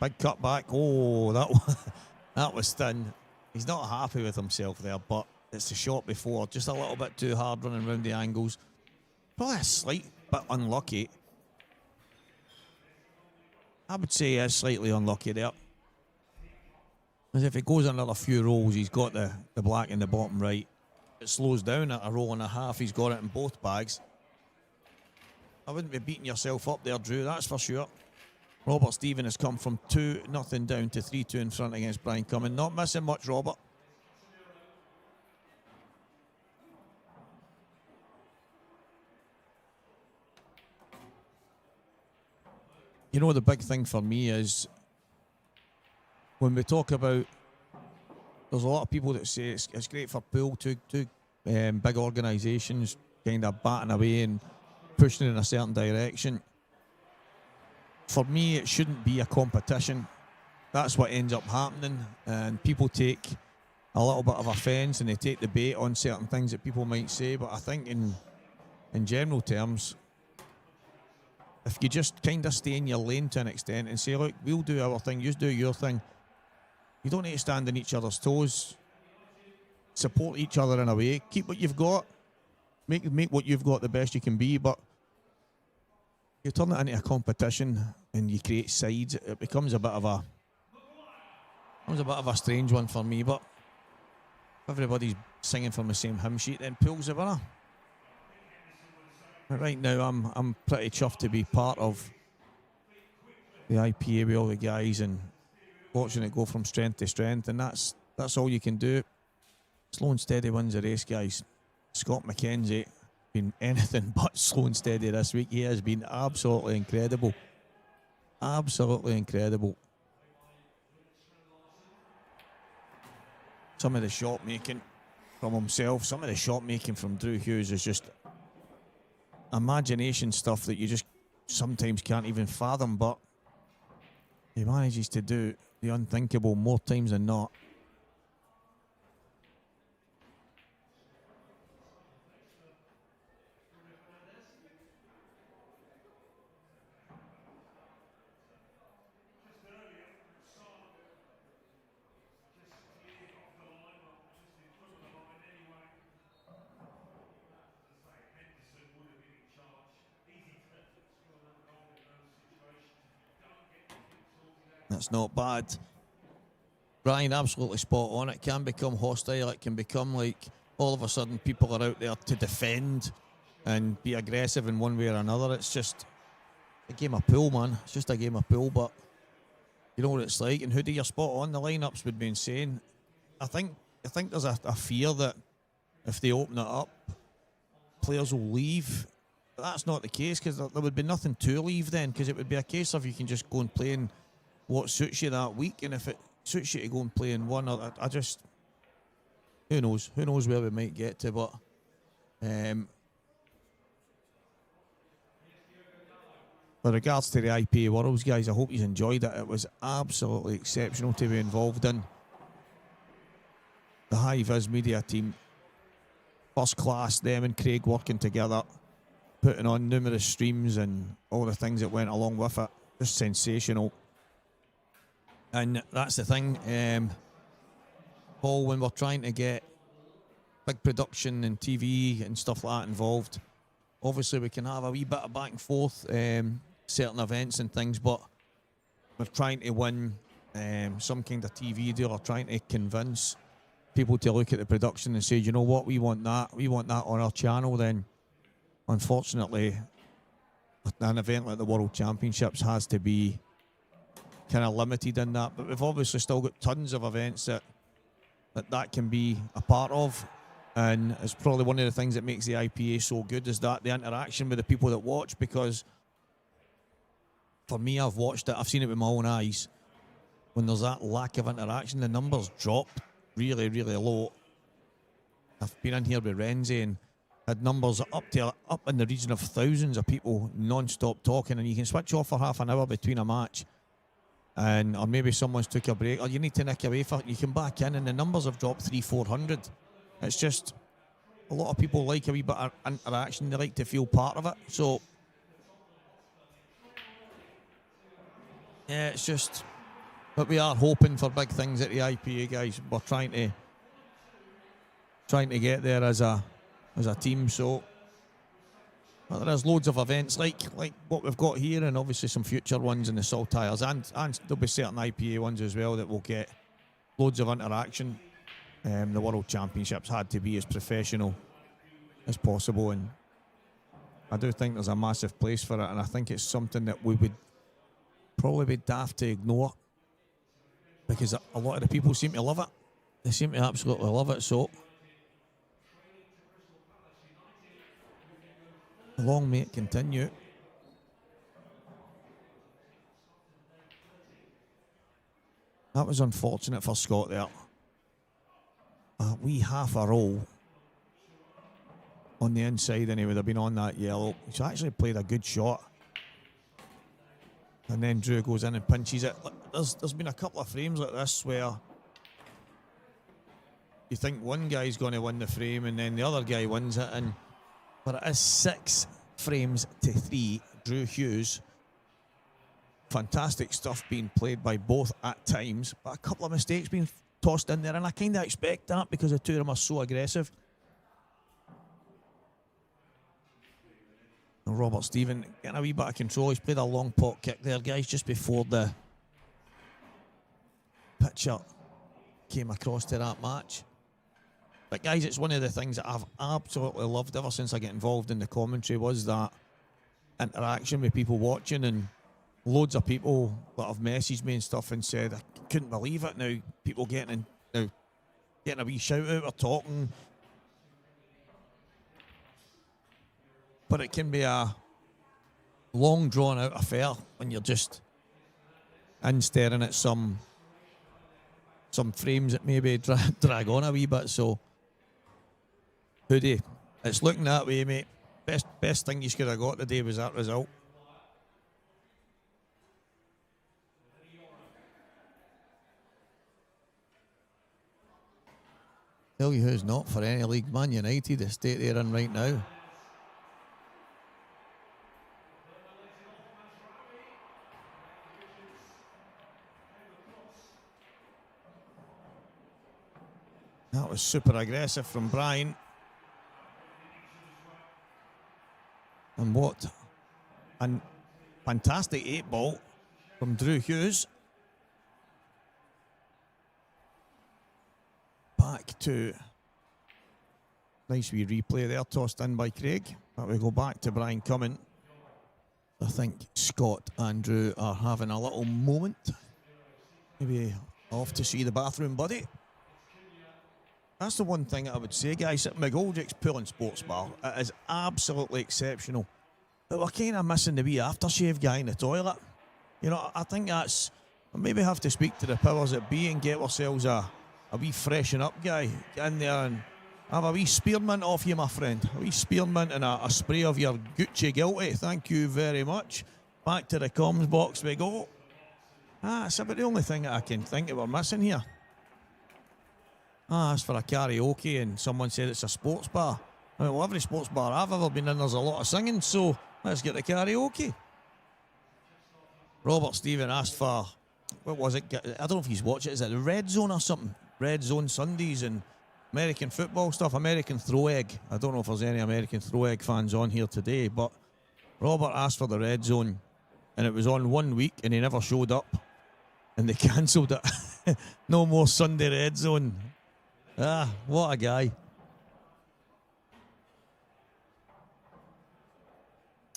Big cutback. Oh, that was thin. He's not happy with himself there, but it's the shot before. Just a little bit too hard running around the angles. Probably a slight bit unlucky. I would say he is slightly unlucky there. As if it goes another few rolls, he's got the black in the bottom right. It slows down at a roll and a half. He's got it in both bags. I wouldn't be beating yourself up there, Drew, that's for sure. Robert Stephen has come from 2-0 down to 3-2 in front against Brian Cumming. Not missing much, Robert. You know, the big thing for me is when we talk about, there's a lot of people that say it's great for pool, two big organisations kind of batting away and pushing in a certain direction. For me, it shouldn't be a competition. That's what ends up happening, and people take a little bit of offence and they take the bait on certain things that people might say. But I think in general terms, if you just kind of stay in your lane to an extent and say, look, we'll do our thing, you do your thing. You don't need to stand on each other's toes. Support each other in a way. Keep what you've got. Make what you've got the best you can be. But you turn it into a competition and you create sides. It becomes a bit of a strange one for me. But if everybody's singing from the same hymn sheet, then pool's the winner. Right now, I'm pretty chuffed to be part of the IPA with all the guys and watching it go from strength to strength, and that's all you can do. Slow and steady wins the race, guys. Scott McKenzie been anything but slow and steady this week. He has been absolutely incredible. Absolutely incredible. Some of the shot making from himself, some of the shot making from Drew Hughes is just imagination stuff that you just sometimes can't even fathom, but he manages to do the unthinkable more times than not. That's not bad. Brian, absolutely spot on. It can become hostile. It can become like all of a sudden people are out there to defend and be aggressive in one way or another. It's just a game of pool, man. It's just a game of pool, but you know what it's like. And Hoodie, you're spot on. The lineups would be insane. I think there's a fear that if they open it up, players will leave But that's not the case, because there would be nothing to leave then, because it would be a case of you can just go and play in what suits you that week, and if it suits you to go and play in one, or I just, who knows where we might get to. But with regards to the IPA Worlds, guys, I hope you enjoyed it. It was absolutely exceptional to be involved in. The High Vis media team, first class, them and Craig working together, putting on numerous streams and all the things that went along with it. Just sensational. And that's the thing, Paul, when we're trying to get big production and TV and stuff like that involved, obviously we can have a wee bit of back and forth, certain events and things, but we're trying to win some kind of TV deal, or trying to convince people to look at the production and say, you know what, we want that on our channel. Then unfortunately an event like the World Championships has to be kind of limited in that, but we've obviously still got tons of events that can be a part of, and it's probably one of the things that makes the IPA so good, is that the interaction with the people that watch. Because for me, I've watched it, I've seen it with my own eyes, when there's that lack of interaction, the numbers drop really, really low. I've been in here with Renzi and had numbers up in the region of thousands of people non-stop talking, and you can switch off for half an hour between a match, and or maybe someone's took a break, or you need to nick away for it, you come back in and the numbers have dropped 300-400. It's just, a lot of people like a wee bit of interaction, they like to feel part of it. So yeah, it's just, but we are hoping for big things at the IPA, guys. We're trying to get there as a team. So well, there's loads of events like what we've got here, and obviously some future ones in the Saltires, and there'll be certain IPA ones as well that will get loads of interaction. The World Championships had to be as professional as possible, and I do think there's a massive place for it, and I think it's something that we would probably be daft to ignore, because a lot of the people seem to love it. They seem to absolutely love it. So long may it continue. That was unfortunate for Scott there. A wee half a roll on the inside, and he would have been on that yellow. He's actually played a good shot. And then Drew goes in and pinches it. There's been a couple of frames like this where you think one guy's going to win the frame and then the other guy wins it, but it is 6-3. Drew Hughes. Fantastic stuff being played by both at times, but a couple of mistakes being tossed in there, and I kind of expect that because the two of them are so aggressive. And Robert Stephen getting a wee bit of control. He's played a long pot kick there, guys, just before the pitcher came across to that match. But guys, it's one of the things that I've absolutely loved ever since I get involved in the commentary, was that interaction with people watching, and loads of people that have messaged me and stuff and said, I couldn't believe it now, people getting a wee shout out or talking. But it can be a long drawn out affair when you're just in staring at some frames that maybe drag on a wee bit. So Hoodie, it's looking that way, mate. Best thing you could have got today was that result. Tell you who's not for any league, Man United, the state they're in right now. That was super aggressive from Brian. And what a fantastic 8-ball from Drew Hughes. Back to nice wee replay there, tossed in by Craig. But we go back to Brian Cumming. I think Scott and Drew are having a little moment. Maybe off to see the bathroom, buddy. That's the one thing I would say, guys. McGoldrick's Pool and Sports Bar, it is absolutely exceptional. But we're kind of missing the wee aftershave guy in the toilet. You know, I think that's... We maybe have to speak to the powers that be and get ourselves a wee freshen up guy. Get in there and have a wee spearmint off you, my friend. A wee spearmint and a spray of your Gucci Guilty. Thank you very much. Back to the comms box we go. It's about the only thing that I can think that we're missing here. It's for a karaoke and someone said it's a sports bar. I mean, well, every sports bar I've ever been in, there's a lot of singing, so let's get the karaoke. Robert Stephen asked for, what was it? I don't know if he's watched it. Is it the Red Zone or something? Red Zone Sundays and American football stuff. American Throw Egg. I don't know if there's any American Throw Egg fans on here today, but Robert asked for the Red Zone, and it was on 1 week, and he never showed up, and they cancelled it. No more Sunday Red Zone. What a guy.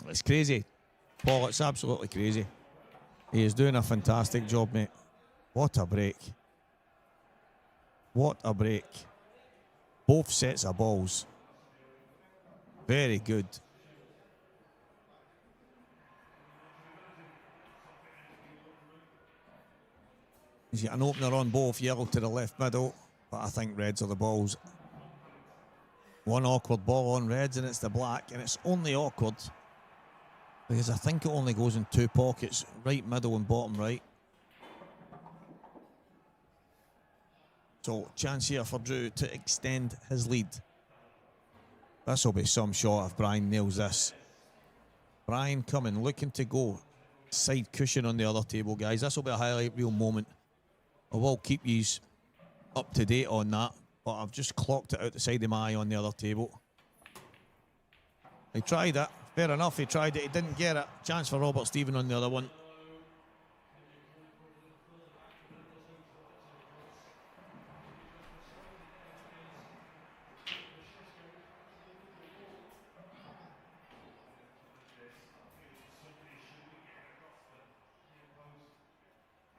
It's crazy, Paul. It's absolutely crazy. He is doing a fantastic job, mate. What a break. What a break. Both sets of balls. Very good. He's got an opener on both, yellow to the left middle, but I think reds are the balls. One awkward ball on reds and it's the black, and it's only awkward because I think it only goes in two pockets, right middle and bottom right. So chance here for Drew to extend his lead. This will be some shot if Brian nails this. Brian Cumming looking to go. Side cushion on the other table, guys. This will be a highlight reel moment. I will keep yous up to date on that, but I've just clocked it out the side of my eye on the other table. He tried it. Fair enough, he tried it. He didn't get it. Chance for Robert Stephen on the other one.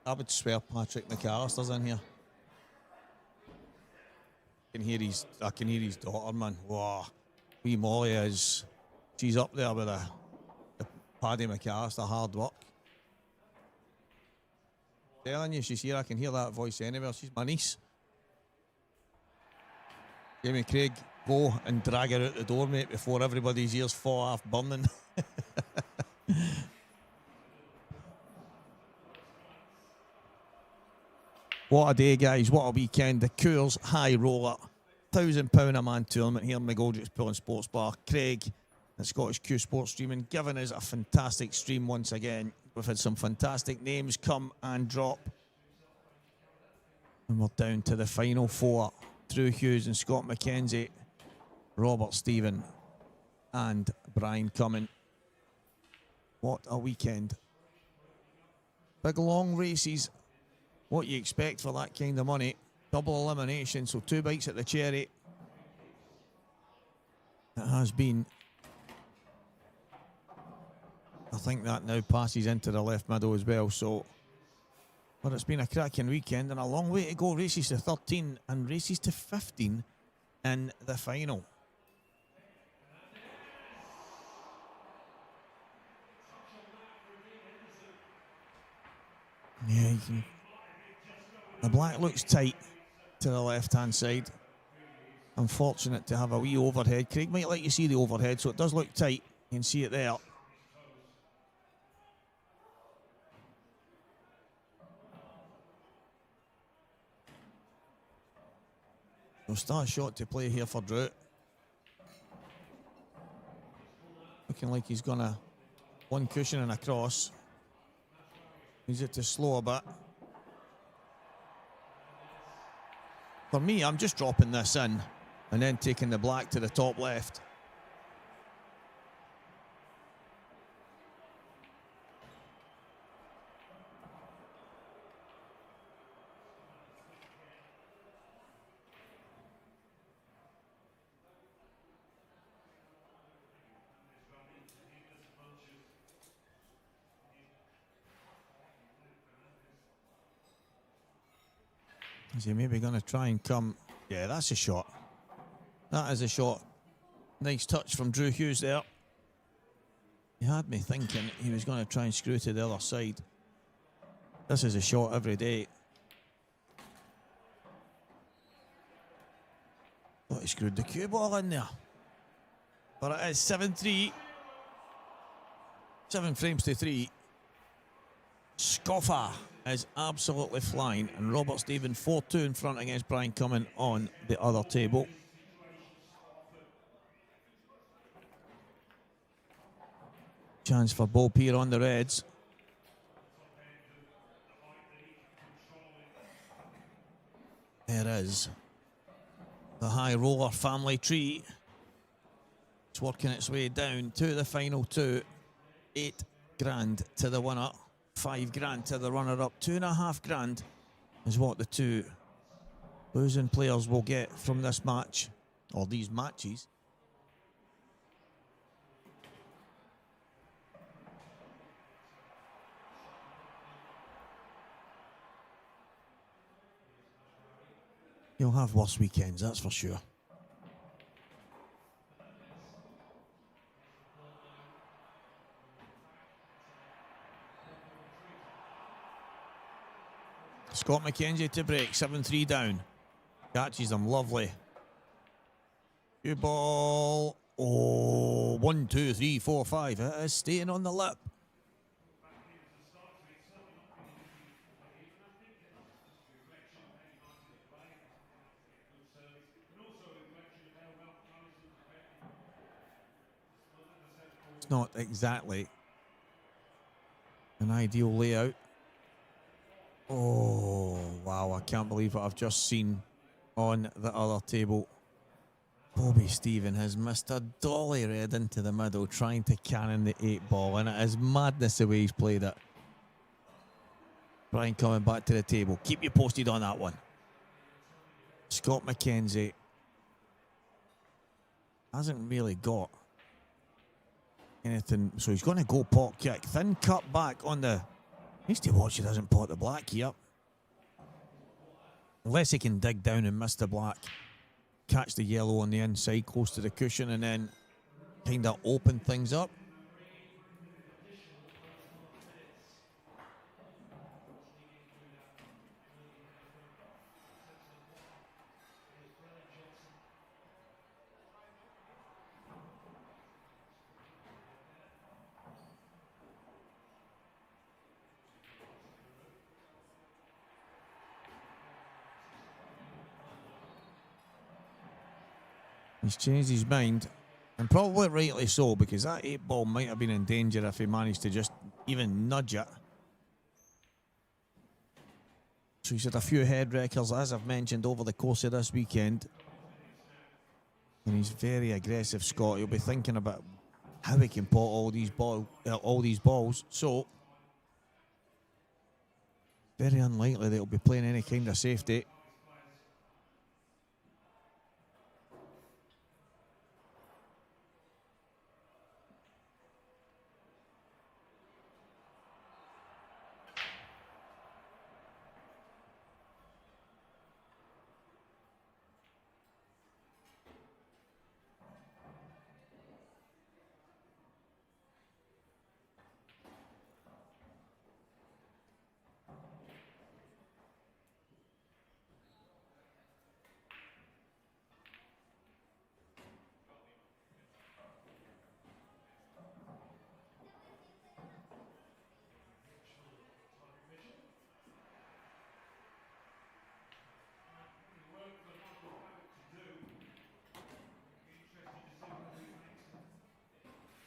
I would swear Patrick McAllister's in here. I can hear his daughter, man. Wow. Wee Molly is... She's up there with the Paddy McAllister hard work. Telling you, she's here. I can hear that voice anywhere. She's my niece. Jamie Craig, go and drag her out the door, mate, before everybody's ears fall off burning. What a day, guys. What a weekend. The Coors High Roller. £1,000 a man tournament here in McGoldrick's Pool and Sports Bar. Craig at Scottish Q Sports Streaming giving us a fantastic stream once again. We've had some fantastic names come and drop. And we're down to the final four. Drew Hughes and Scott McKenzie, Robert Stephen and Brian Cumming. What a weekend. Big long races. What you expect for that kind of money. Double elimination, so 2 bites at the cherry. It has been. I think that now passes into the left middle as well, so. But it's been a cracking weekend and a long way to go. Races to 13 and races to 15 in the final. Yeah, you can. The black looks tight to the left-hand side. Unfortunate to have a wee overhead. Craig might let you see the overhead, so it does look tight. You can see it there. So start shot to play here for Drew. Looking like he's gonna one cushion and a cross. Needs it to slow a bit. For me, I'm just dropping this in and then taking the black to the top left. Is he maybe going to try and come? Yeah, that's a shot. That is a shot. Nice touch from Drew Hughes there. He had me thinking he was going to try and screw to the other side. This is a shot every day. Thought he screwed the cue ball in there. But it is 7-3. 7 frames to 3. Scoffer is absolutely flying. And Robert Stephen 4-2 in front against Brian Cumming on the other table. Chance for Bo Peer on the Reds. There is the High Roller family tree. It's working its way down to the final two. 8 grand to the winner, 5 grand to the runner-up. 2.5 grand is what the two losing players will get from this match, or these matches. You'll have worse weekends, that's for sure. Scott McKenzie to break, 7-3 down. Catches them, lovely. Cue ball. Oh, 1, 2, 3, 4, 5. It is staying on the lip. It's not exactly an ideal layout. Oh, wow, I can't believe what I've just seen on the other table. Bobby Stephen has missed a dolly red into the middle trying to cannon the 8 ball, and it is madness the way he's played it. Brian coming back to the table. Keep you posted on that one. Scott McKenzie hasn't really got anything, so he's going to go pot kick. Thin cut back on the... Needs to watch he doesn't pot the black here. Unless he can dig down and miss the black. Catch the yellow on the inside close to the cushion and then kind of open things up. He's changed his mind, and probably rightly so, because that 8 ball might have been in danger if he managed to just even nudge it. So he's had a few head wreckers, as I've mentioned, over the course of this weekend. And he's very aggressive, Scott. He'll be thinking about how he can pot all these balls. So, very unlikely that he'll be playing any kind of safety.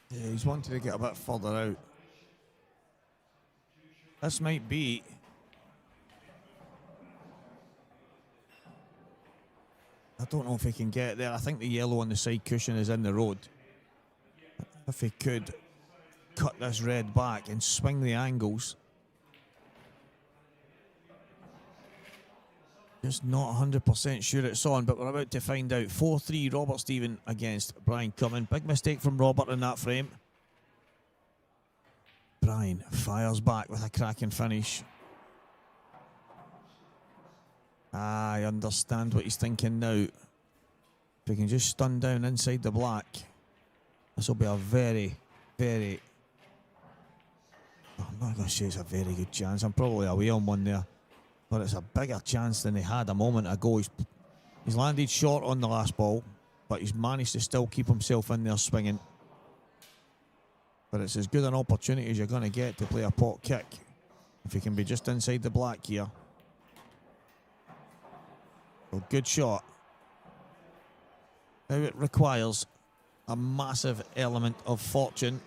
Yeah, he's wanted to get a bit further out. This might be... I don't know if he can get there. I think the yellow on the side cushion is in the road. If he could cut this red back and swing the angles. Just not 100% sure it's on, but we're about to find out. 4-3 Robert Stephen against Brian Cumming. Big mistake from Robert in that frame. Brian fires back with a cracking finish. I understand what he's thinking now. If he can just stun down inside the black, this will be a very, very I'm not going to say it's a very good chance. I'm probably away on one there. But it's a bigger chance than he had a moment ago. He's landed short on the last ball, but he's managed to still keep himself in there swinging. But it's as good an opportunity as you're going to get to play a pot kick. If he can be just inside the black here. Well, good shot. Now it requires a massive element of fortune.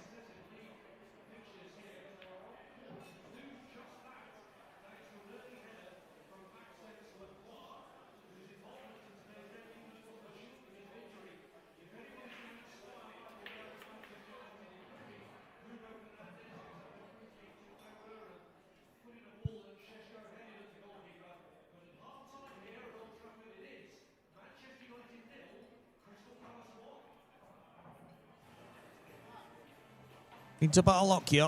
Needs a bit of luck here.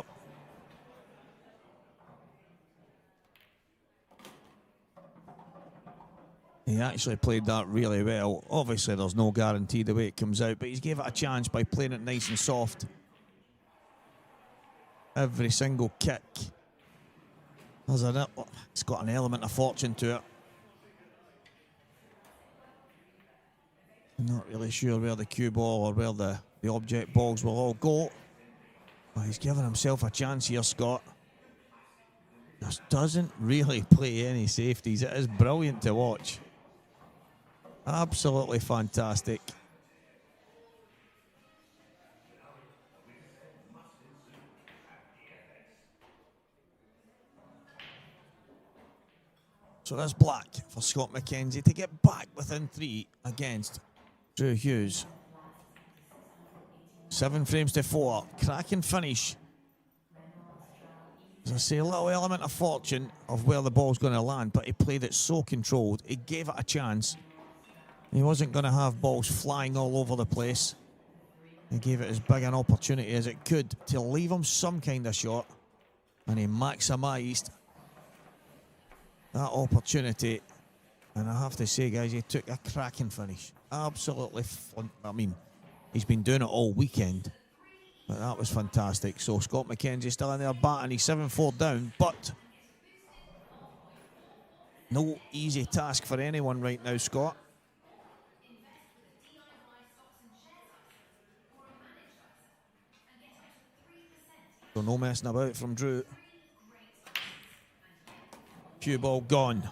He actually played that really well. Obviously, there's no guarantee the way it comes out, but he's gave it a chance by playing it nice and soft. Every single kick. It's got an element of fortune to it. I'm not really sure where the cue ball or where the object balls will all go. Well, he's given himself a chance here, Scott. Just doesn't really play any safeties. It is brilliant to watch. Absolutely fantastic. So that's black for Scott McKenzie to get back within 3 against Drew Hughes. 7 frames to 4. Cracking finish. As I say, a little element of fortune of where the ball's going to land, but he played it so controlled. He gave it a chance. He wasn't going to have balls flying all over the place. He gave it as big an opportunity as it could to leave him some kind of shot. And he maximised that opportunity. And I have to say, guys, he took a cracking finish. Absolutely he's been doing it all weekend, but that was fantastic. So Scott McKenzie still in there batting. He's 7-4 down, but no easy task for anyone right now, Scott. So no messing about from Drew. Cue ball gone.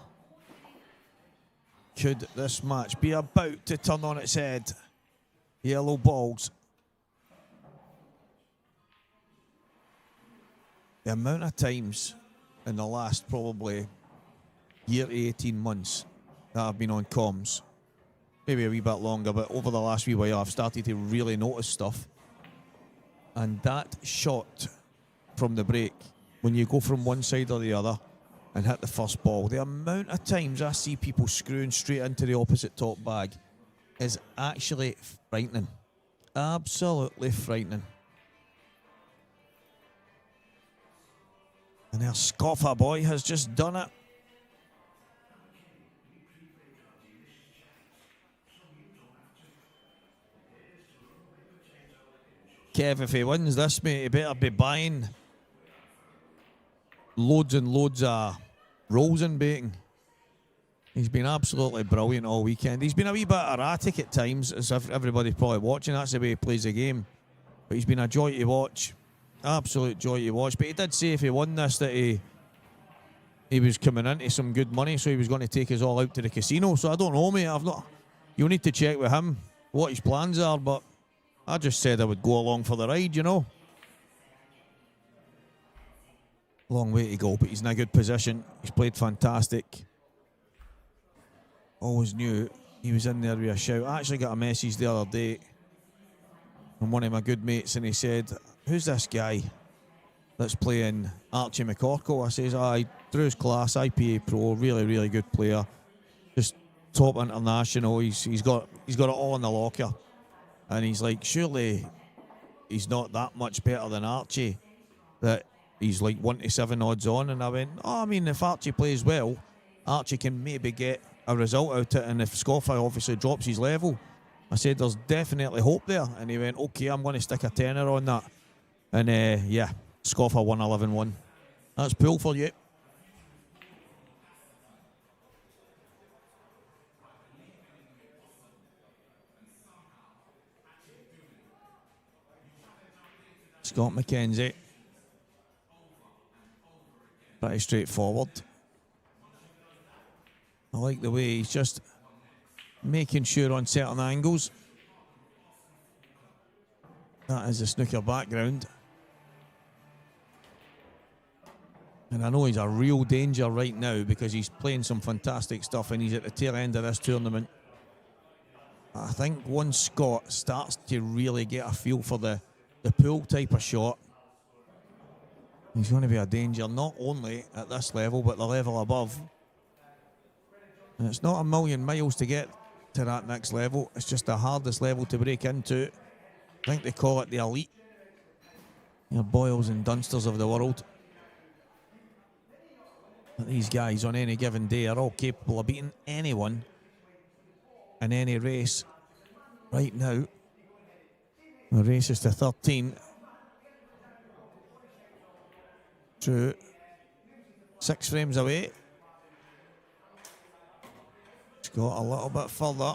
Could this match be about to turn on its head? Yellow balls. The amount of times in the last probably year to 18 months that I've been on comms, maybe a wee bit longer, but over the last wee while I've started to really notice stuff. And that shot from the break, when you go from one side or the other and hit the first ball, the amount of times I see people screwing straight into the opposite top bag is actually frightening. Absolutely frightening. And our Scoffer boy has just done it. Kev, if he wins this, mate, he better be buying loads and loads of rolls and bacon. He's been absolutely brilliant all weekend. He's been a wee bit erratic at times, as everybody's probably watching. That's the way he plays the game. But he's been a joy to watch. Absolute joy to watch. But he did say if he won this that he was coming into some good money, so he was going to take us all out to the casino. So I don't know, mate. You'll need to check with him what his plans are, but I just said I would go along for the ride, you know. Long way to go, but he's in a good position. He's played fantastic. Always knew he was in there with a shout. I actually got a message the other day from one of my good mates, and he said, "Who's this guy that's playing Archie McCorkle?" I says, Drew's class, IPA pro, really, really good player. Just top international. He's got it all in the locker. And he's like, surely he's not that much better than Archie, that he's like 1-7 odds on. And I went, if Archie plays well, Archie can maybe get a result out of it. And if Scoffer obviously drops his level, I said, there's definitely hope there. And he went, okay, I'm going to stick a tenner on that. And Scoffer 111-1. That's pool for you. Scott McKenzie. Pretty straightforward. I like the way he's just making sure on certain angles. That is a snooker background. And I know he's a real danger right now because he's playing some fantastic stuff and he's at the tail end of this tournament. I think once Scott starts to really get a feel for the pool type of shot, he's going to be a danger not only at this level but the level above. And it's not a million miles to get to that next level. It's just the hardest level to break into. I think they call it the elite. Your Boyles and Dunsters of the world. But these guys on any given day are all capable of beating anyone in any race. Right now, the race is to 13. To 6 frames away. Scott a little bit further.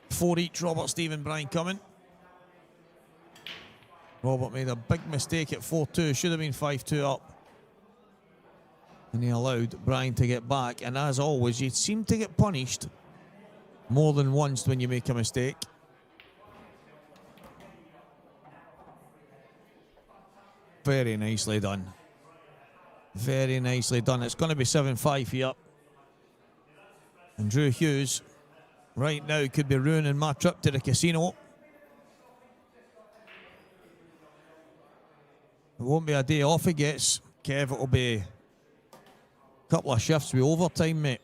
Four each, Robert, Stephen, Brian Cumming. Robert made a big mistake at 4-2. Should have been 5-2 up. And he allowed Brian to get back. And as always, you seem to get punished more than once when you make a mistake. Very nicely done. Very nicely done. It's going to be 7-5 here. And Drew Hughes right now could be ruining my trip to the casino. It won't be a day off he gets. Kev, it'll be a couple of shifts with overtime, mate.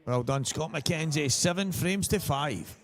Well done, Scott McKenzie. 7 frames to 5.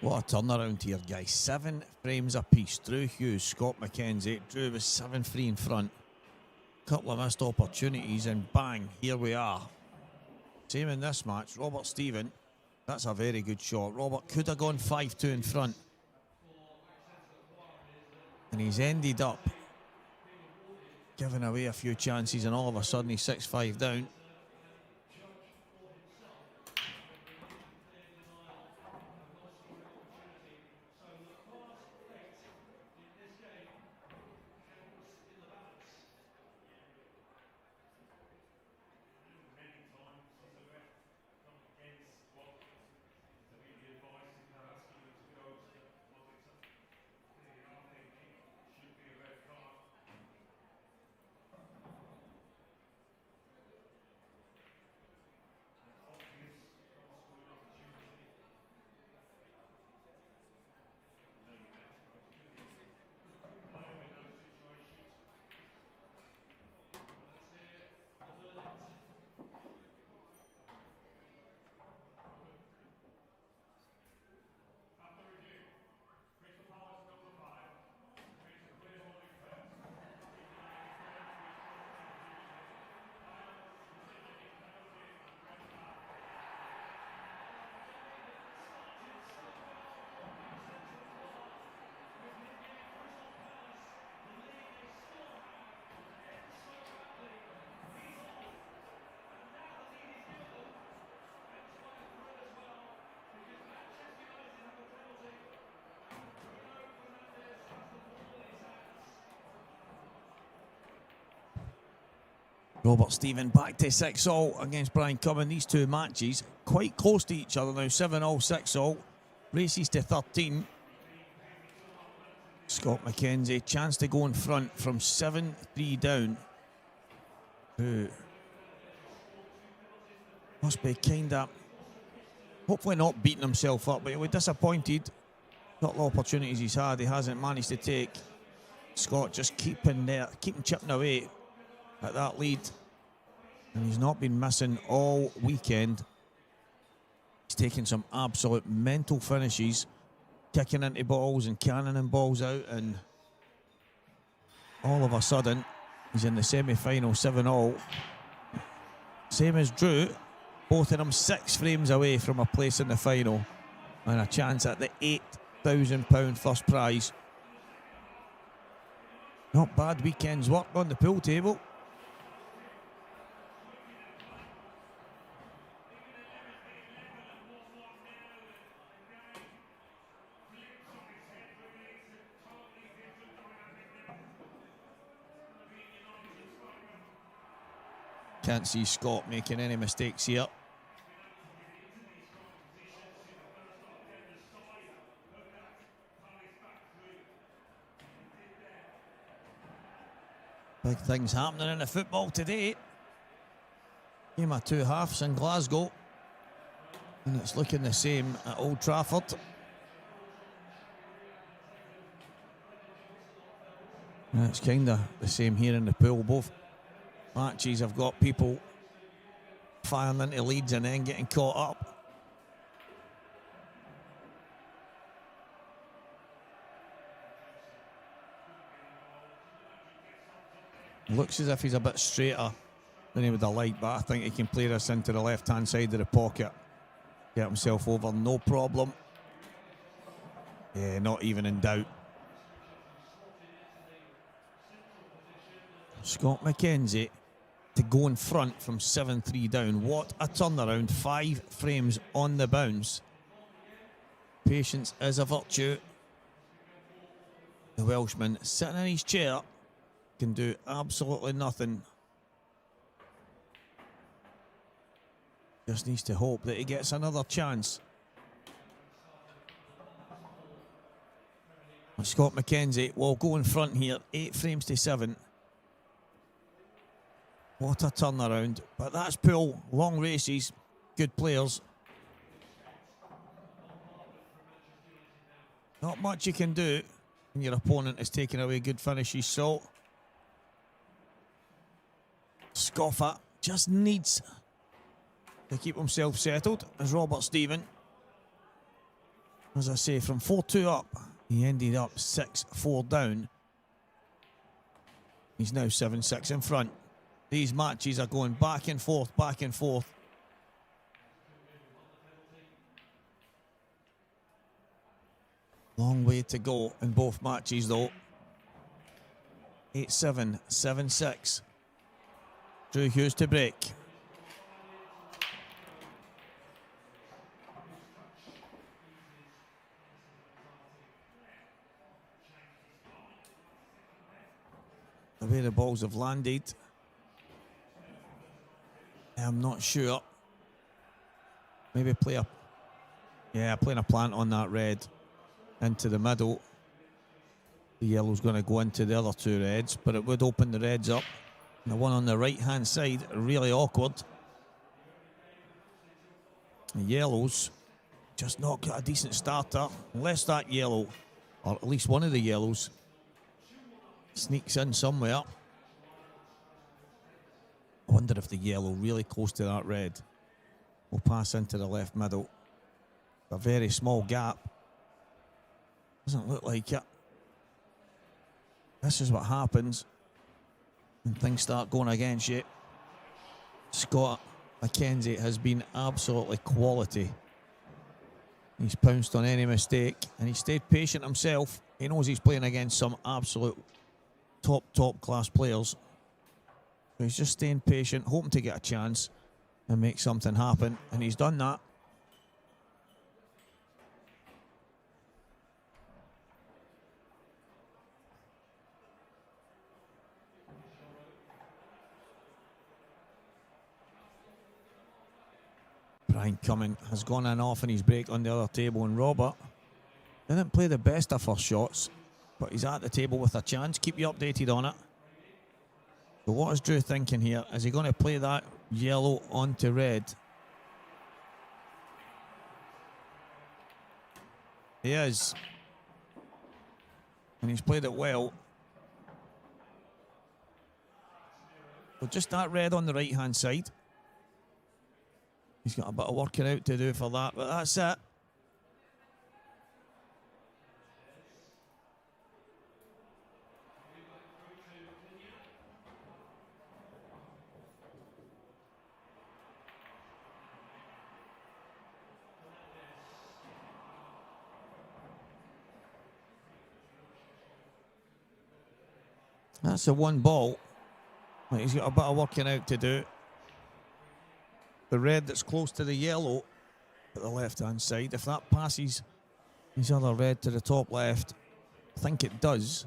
What a turnaround here, guys. 7 frames apiece. Drew Hughes, Scott McKenzie. Drew was 7-3 in front. Couple of missed opportunities and bang, here we are. Same in this match. Robert Stephen, that's a very good shot. Robert could have gone 5-2 in front. And he's ended up giving away a few chances, and all of a sudden he's 6-5 down. Robert Stephen back to 6-all against Brian Cumming. These two matches quite close to each other now. 7-all, 6-all. Races to 13. Scott McKenzie, chance to go in front from 7-3 down. Who must be kind of, hopefully not beating himself up, but he was disappointed. Couple of opportunities he's had, he hasn't managed to take. Scott just keeping chipping away at that lead, and he's not been missing all weekend. He's taking some absolute mental finishes, kicking into balls and cannoning balls out, and all of a sudden he's in the semi-final 7-all. Same as Drew, both of them 6 frames away from a place in the final and a chance at the £8,000 first prize. Not bad weekend's work on the pool table. Can't see Scott making any mistakes here. Big things happening in the football today. Game of 2 halves in Glasgow, and it's looking the same at Old Trafford. And it's kind of the same here in the pool. Both matches have got people firing into leads and then getting caught up. Looks as if he's a bit straighter than he would have liked, but I think he can play this into the left-hand side of the pocket. Get himself over, no problem. Yeah, not even in doubt. Scott McKenzie to go in front from 7-3 down. What a turnaround. 5 frames on the bounce. Patience is a virtue. The Welshman sitting in his chair can do absolutely nothing. Just needs to hope that he gets another chance. Scott McKenzie will go in front here, 8 frames to 7. What a turnaround. But that's pool, long races, good players. Not much you can do when your opponent is taking away good finishes, so Scoffer just needs to keep himself settled as Robert Stephen. As I say, from 4-2 up, he ended up 6-4 down. He's now 7-6 in front. These matches are going back and forth, back and forth. Long way to go in both matches, though. 8-7, 7-6. Drew Hughes to break. The way the balls have landed, I'm not sure. Maybe play a... Yeah, playing a plant on that red into the middle. The yellow's going to go into the other two reds, but it would open the reds up. And the one on the right-hand side, really awkward. The yellows just not got a decent starter, unless that yellow, or at least one of the yellows, sneaks in somewhere. I wonder if the yellow really close to that red will pass into the left middle. A very small gap. Doesn't look like it. This is what happens when things start going against you. Scott McKenzie has been absolutely quality. He's pounced on any mistake and he stayed patient himself. He knows he's playing against some absolute top class players. So he's just staying patient, hoping to get a chance and make something happen, and he's done that. Brian Cumming has gone in off in his break on the other table, and Robert didn't play the best of first shots, but he's at the table with a chance. Keep you updated on it. So what is Drew thinking here? Is he going to play that yellow onto red? He is. And he's played it well. So just that red on the right-hand side. He's got a bit of working out to do for that, but that's it. That's the one ball. He's got a bit of working out to do. The red that's close to the yellow at the left-hand side, if that passes his other red to the top left, I think it does,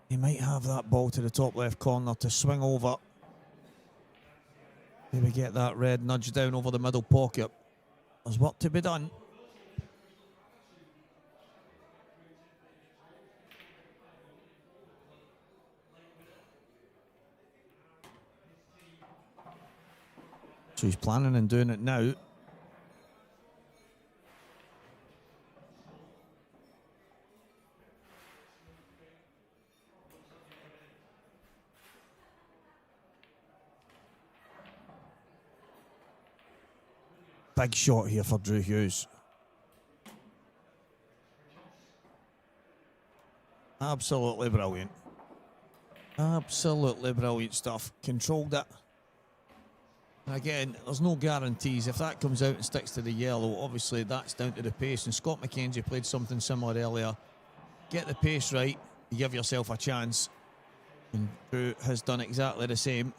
he might have that ball to the top left corner to swing over. Maybe get that red nudged down over the middle pocket. There's work to be done. So he's planning on doing it now. Big shot here for Drew Hughes. Absolutely brilliant. Absolutely brilliant stuff. Controlled it. Again, there's no guarantees. If that comes out and sticks to the yellow, obviously that's down to the pace. And Scott McKenzie played something similar earlier. Get the pace right, you give yourself a chance. And Drew has done exactly the same.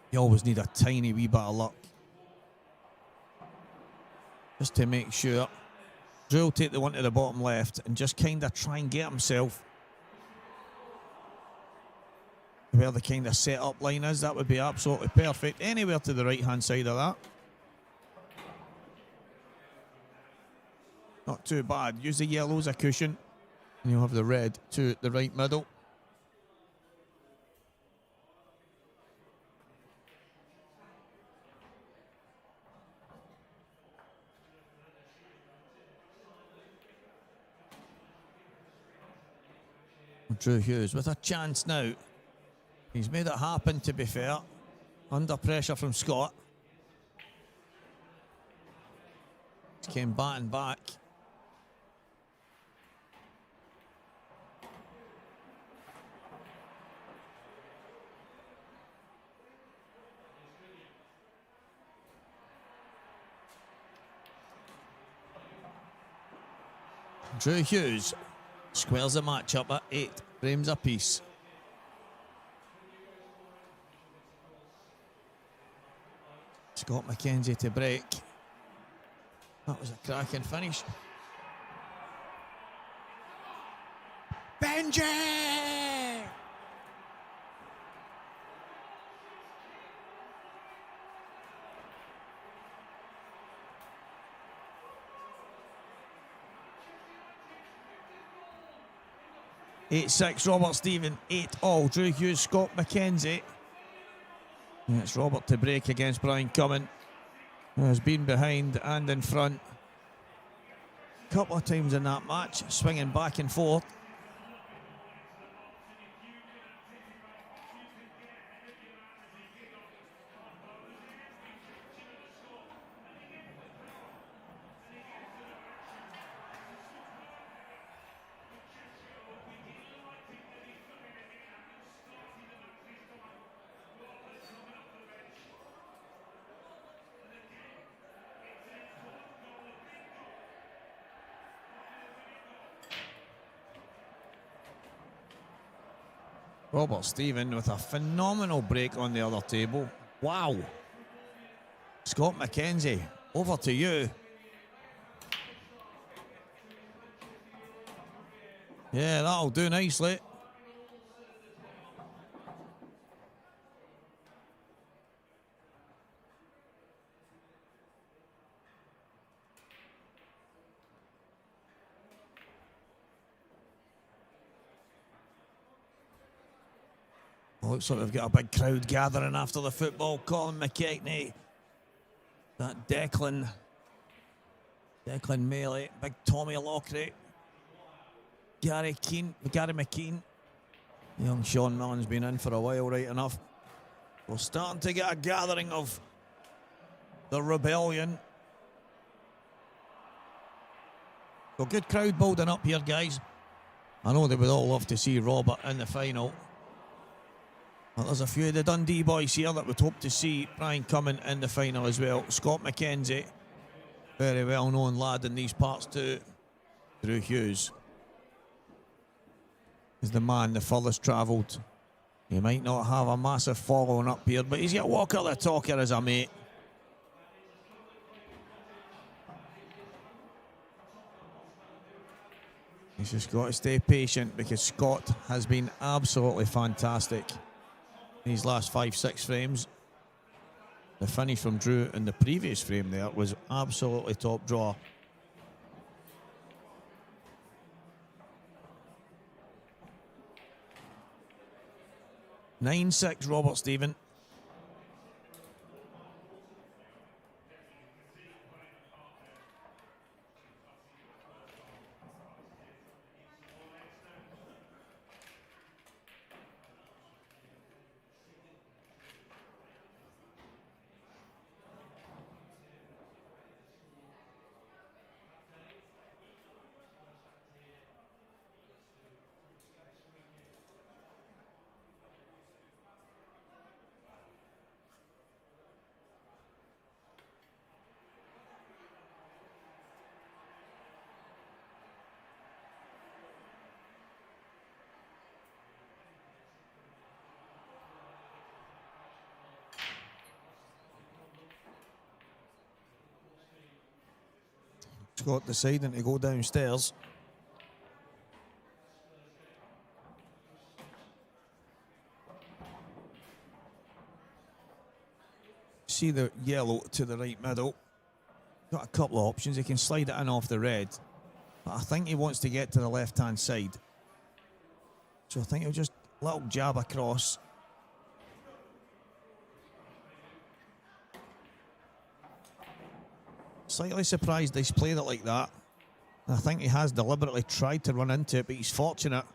You always need a tiny wee bit of luck, just to make sure. Drew will take the one to the bottom left and just kind of try and get himself where the kind of set-up line is. That would be absolutely perfect. Anywhere to the right-hand side of that. Not too bad. Use the yellow as a cushion, and you'll have the red to the right middle. Drew Hughes with a chance now. He's made it happen, to be fair. Under pressure from Scott. came batting back. Drew Hughes squares the match up at 8 frames apiece. Scott McKenzie to break. That was a cracking finish. Benji! (8-6) Robert Stephen, 8-all. Drew Hughes, Scott McKenzie. And it's Robert to break against Brian Cumming, who has been behind and in front a couple of times in that match, swinging back and forth. Robert Stephen with a phenomenal break on the other table. Wow. Scott McKenzie, over to you. Yeah, that'll do nicely. Looks like we've got a big crowd gathering after the football. Colin McKechnie, that Declan Mealy, big Tommy Lockray, Gary McKean. Young Sean Millen's been in for a while, right enough. We're starting to get a gathering of the rebellion. So good crowd building up here, guys. I know they would all love to see Robert in the final. Well, there's a few of the Dundee boys here that would hope to see Brian Cumming in the final as well. Scott McKenzie, very well-known lad in these parts too. Drew Hughes is the man the furthest travelled. He might not have a massive following up here, but he's got Walker the Talker as a mate. He's just got to stay patient because Scott has been absolutely fantastic these last 5-6 frames. The finish from Drew in the previous frame there was absolutely top draw. (9-6) Robert Stephen. Scott deciding to go downstairs. See the yellow to the right middle. Got a couple of options. He can slide it in off the red, but I think he wants to get to the left-hand side. So I think he'll just little jab across. Slightly surprised he's played it like that. I think he has deliberately tried to run into it, but he's fortunate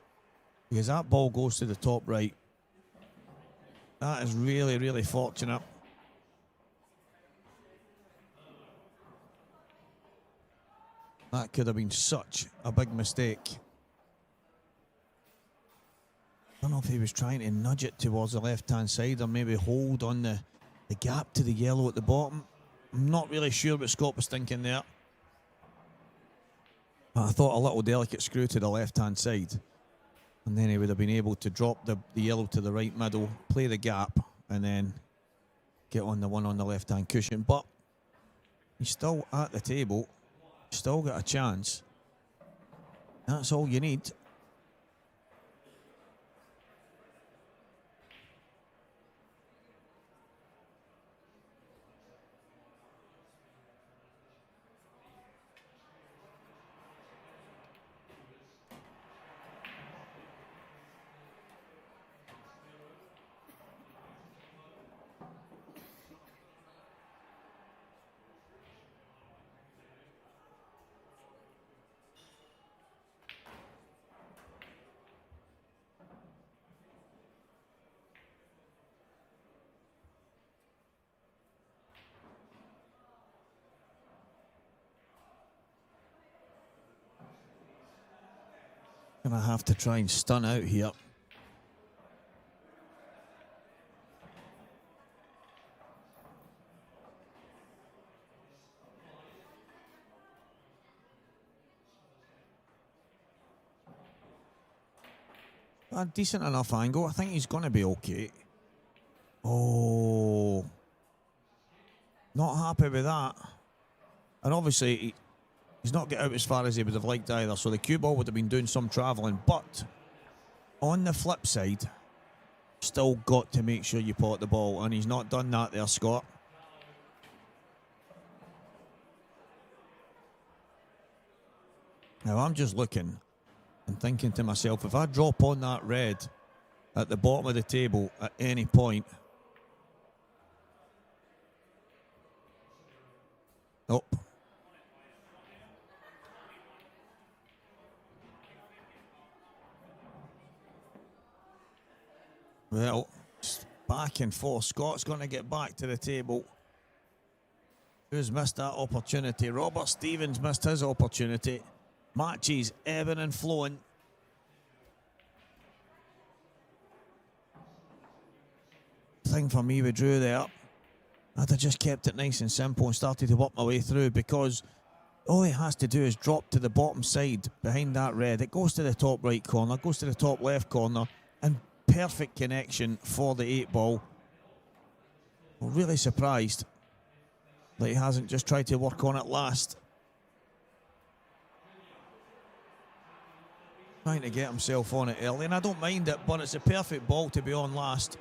because that ball goes to the top right. That is really, really fortunate. That could have been such a big mistake. I don't know if he was trying to nudge it towards the left-hand side or maybe hold on the gap to the yellow at the bottom. I'm not really sure what Scott was thinking there. But I thought a little delicate screw to the left-hand side. And then he would have been able to drop the yellow to the right middle, play the gap, and then get on the one on the left-hand cushion. But he's still at the table, still got a chance. That's all you need. Gonna have to try and stun out here. A decent enough angle. I think he's gonna be okay. Oh, not happy with that. And obviously he's not get out as far as he would have liked either, so the cue ball would have been doing some travelling. But on the flip side, still got to make sure you pot the ball, and he's not done that there, Scott. Now I'm just looking and thinking to myself, if I drop on that red at the bottom of the table at any point, oh. Well, back and forth. Scott's going to get back to the table. Who's missed that opportunity? Robert Stevens missed his opportunity. Matches ebbing and flowing. Thing for me with Drew there, I'd have just kept it nice and simple and started to work my way through, because all he has to do is drop to the bottom side behind that red. It goes to the top right corner, goes to the top left corner, and perfect connection for the 8-ball. I'm really surprised that he hasn't just tried to work on it last. Trying to get himself on it early, and I don't mind it, but it's a perfect ball to be on last.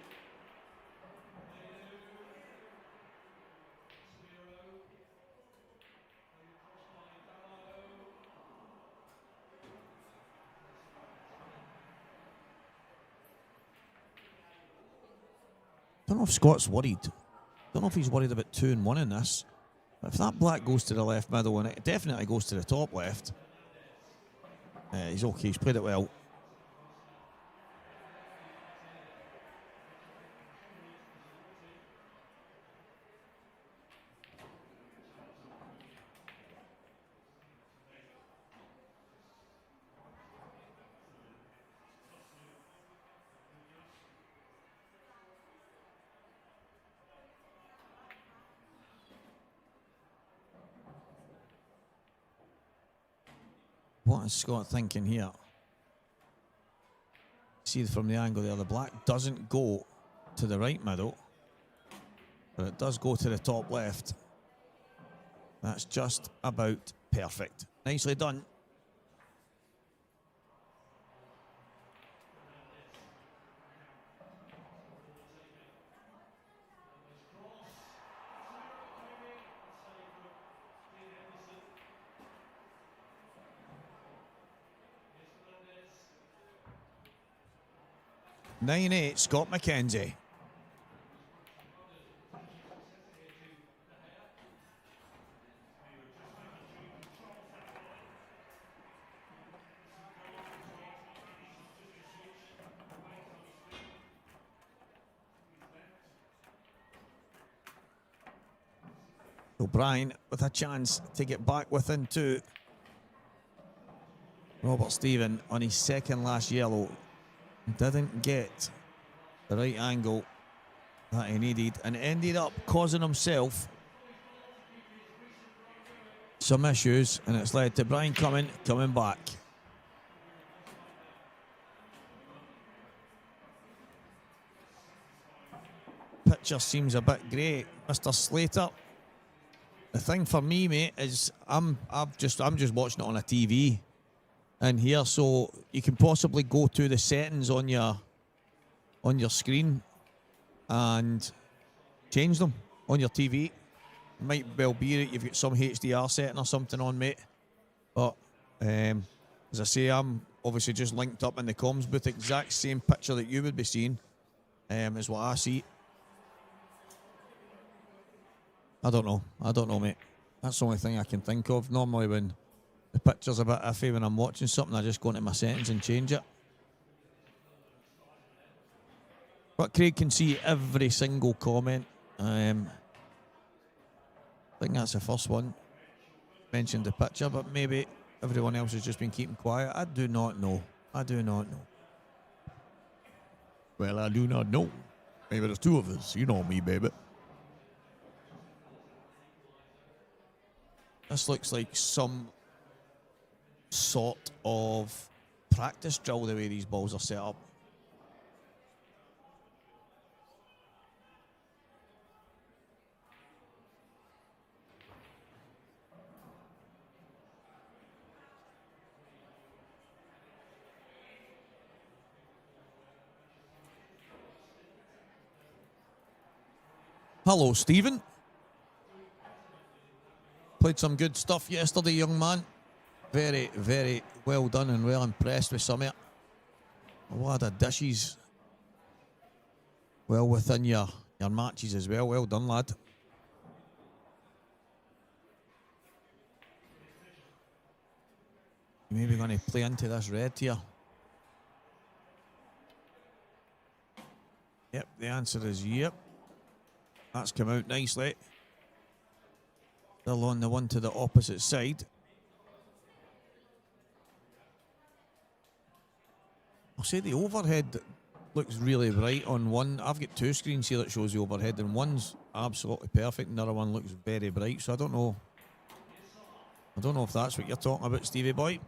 I don't know if Scott's worried. I don't know if he's worried about 2 and 1 in this. But if that black goes to the left middle, and it definitely goes to the top left, he's okay. He's played it well. What is Scott thinking here? See from the angle there, the black doesn't go to the right middle, but it does go to the top left. That's just about perfect. Nicely done. (9-8), Scott McKenzie. O'Brien with a chance to get back within 2. Robert Stephen on his second last yellow didn't get the right angle that he needed and ended up causing himself some issues, and it's led to Brian Cumming coming back. Picture seems a bit grey, Mr. Slater. The thing for me, mate, is I'm just watching it on a TV in here, so you can possibly go to the settings on your screen and change them on your TV. Might well be that you've got some HDR setting or something on, mate. But as I say, I'm obviously just linked up in the comms booth. Exact same picture that you would be seeing is what I see. I don't know, mate. That's the only thing I can think of. Normally when the picture's a bit iffy when I'm watching something, I just go into my settings and change it. But Craig can see every single comment. I think that's the first one. Mentioned the picture, but maybe everyone else has just been keeping quiet. I do not know. Well, I do not know. Maybe there's two of us. You know me, baby. This looks like some sort of practice drill, the way these balls are set up. Hello, Stephen. Played some good stuff yesterday, young man. Very, very well done and well impressed with some of it. A lot of dishes. Well within your matches as well. Well done, lad. Maybe going to play into this red here. Yep, the answer is yep. That's come out nicely. Still on the one to the opposite side. I'll say the overhead looks really bright on one. I've got two screens here that shows the overhead, and one's absolutely perfect and the other one looks very bright, so I don't know if that's what you're talking about, Stevie boy.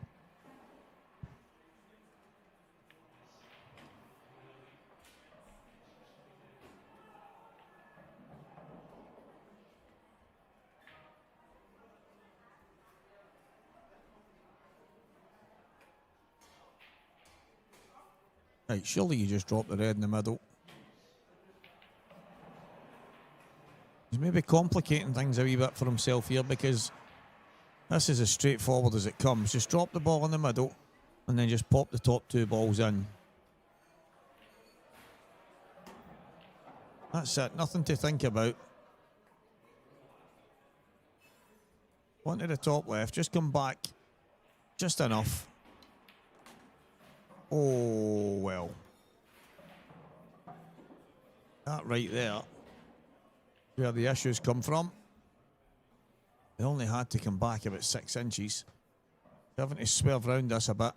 Right, surely you just drop the red in the middle. He's maybe complicating things a wee bit for himself here, because this is as straightforward as it comes. Just drop the ball in the middle and then just pop the top two balls in. That's it, nothing to think about. One to the top left, just come back just enough. Oh, well. That right there, where the issues come from. They only had to come back about 6 inches. Having to swerve round this a bit.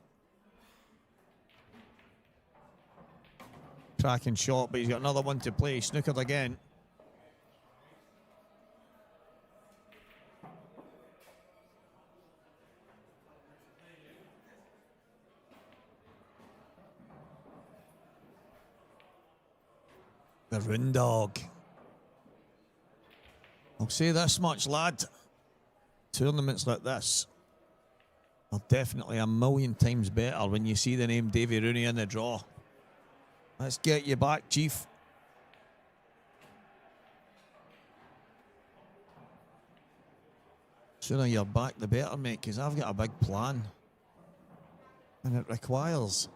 Cracking shot, but he's got another one to play. Snookered again. The Rune Dog. I'll say this much, lad. Tournaments like this are definitely a million times better when you see the name Davy Rooney in the draw. Let's get you back, Chief. Sooner you're back, the better, mate, because I've got a big plan. And it requires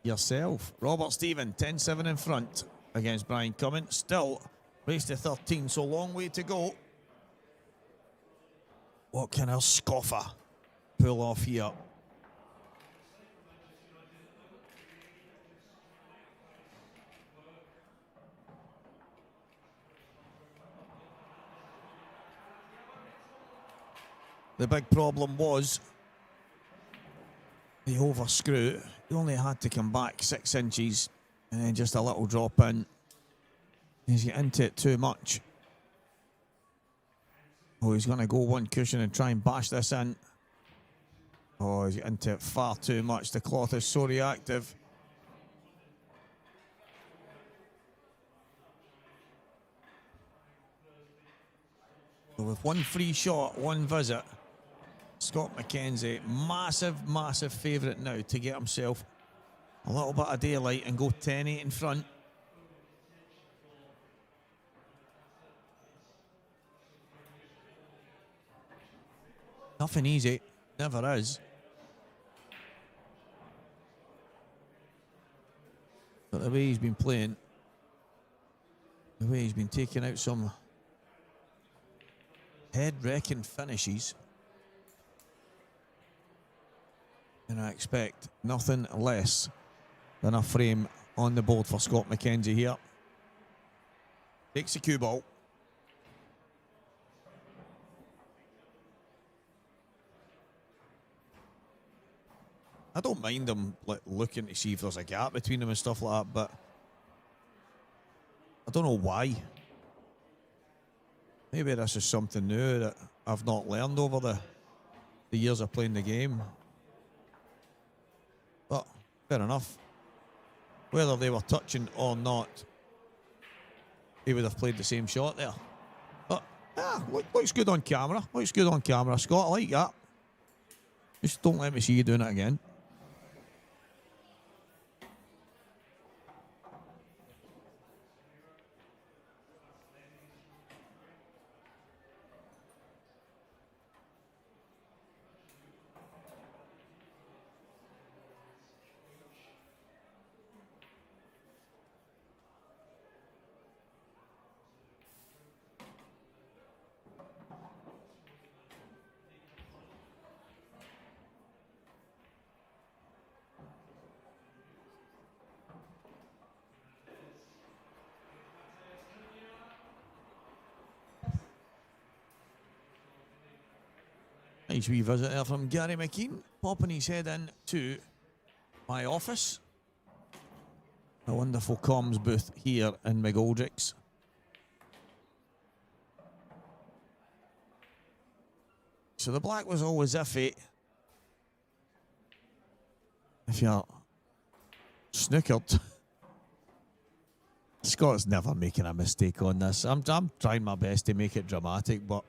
yourself. Robert Stephen, 10-7 in front against Brian Cumming. Still race to 13, so long way to go. What can our scoffer pull off here? The big problem was the overscrew. He only had to come back 6 inches and then just a little drop in. He's getting into it too much. Oh, he's going to go one cushion and try and bash this in. Oh, he's getting into it far too much. The cloth is so reactive. So with one free shot, one visit, Scott McKenzie, massive favourite now to get himself a little bit of daylight and go 10-8 in front. Nothing easy, never is. But the way he's been playing, the way he's been taking out some head-wrecking finishes, and I expect nothing less than a frame on the board for Scott McKenzie here. Takes the cue ball. I don't mind them looking to see if there's a gap between them and stuff like that, but I don't know why. Maybe this is something new that I've not learned over the years of playing the game. But fair enough. Whether they were touching or not, he would have played the same shot there. But looks good on camera. Looks good on camera, Scott. I like that. Just don't let me see you doing it again. Nice wee visit there from Gary McKean, popping his head in to my office. A wonderful comms booth here in McGoldrick's. So the black was always iffy. If you're snookered, Scott's never making a mistake on this. I'm trying my best to make it dramatic, but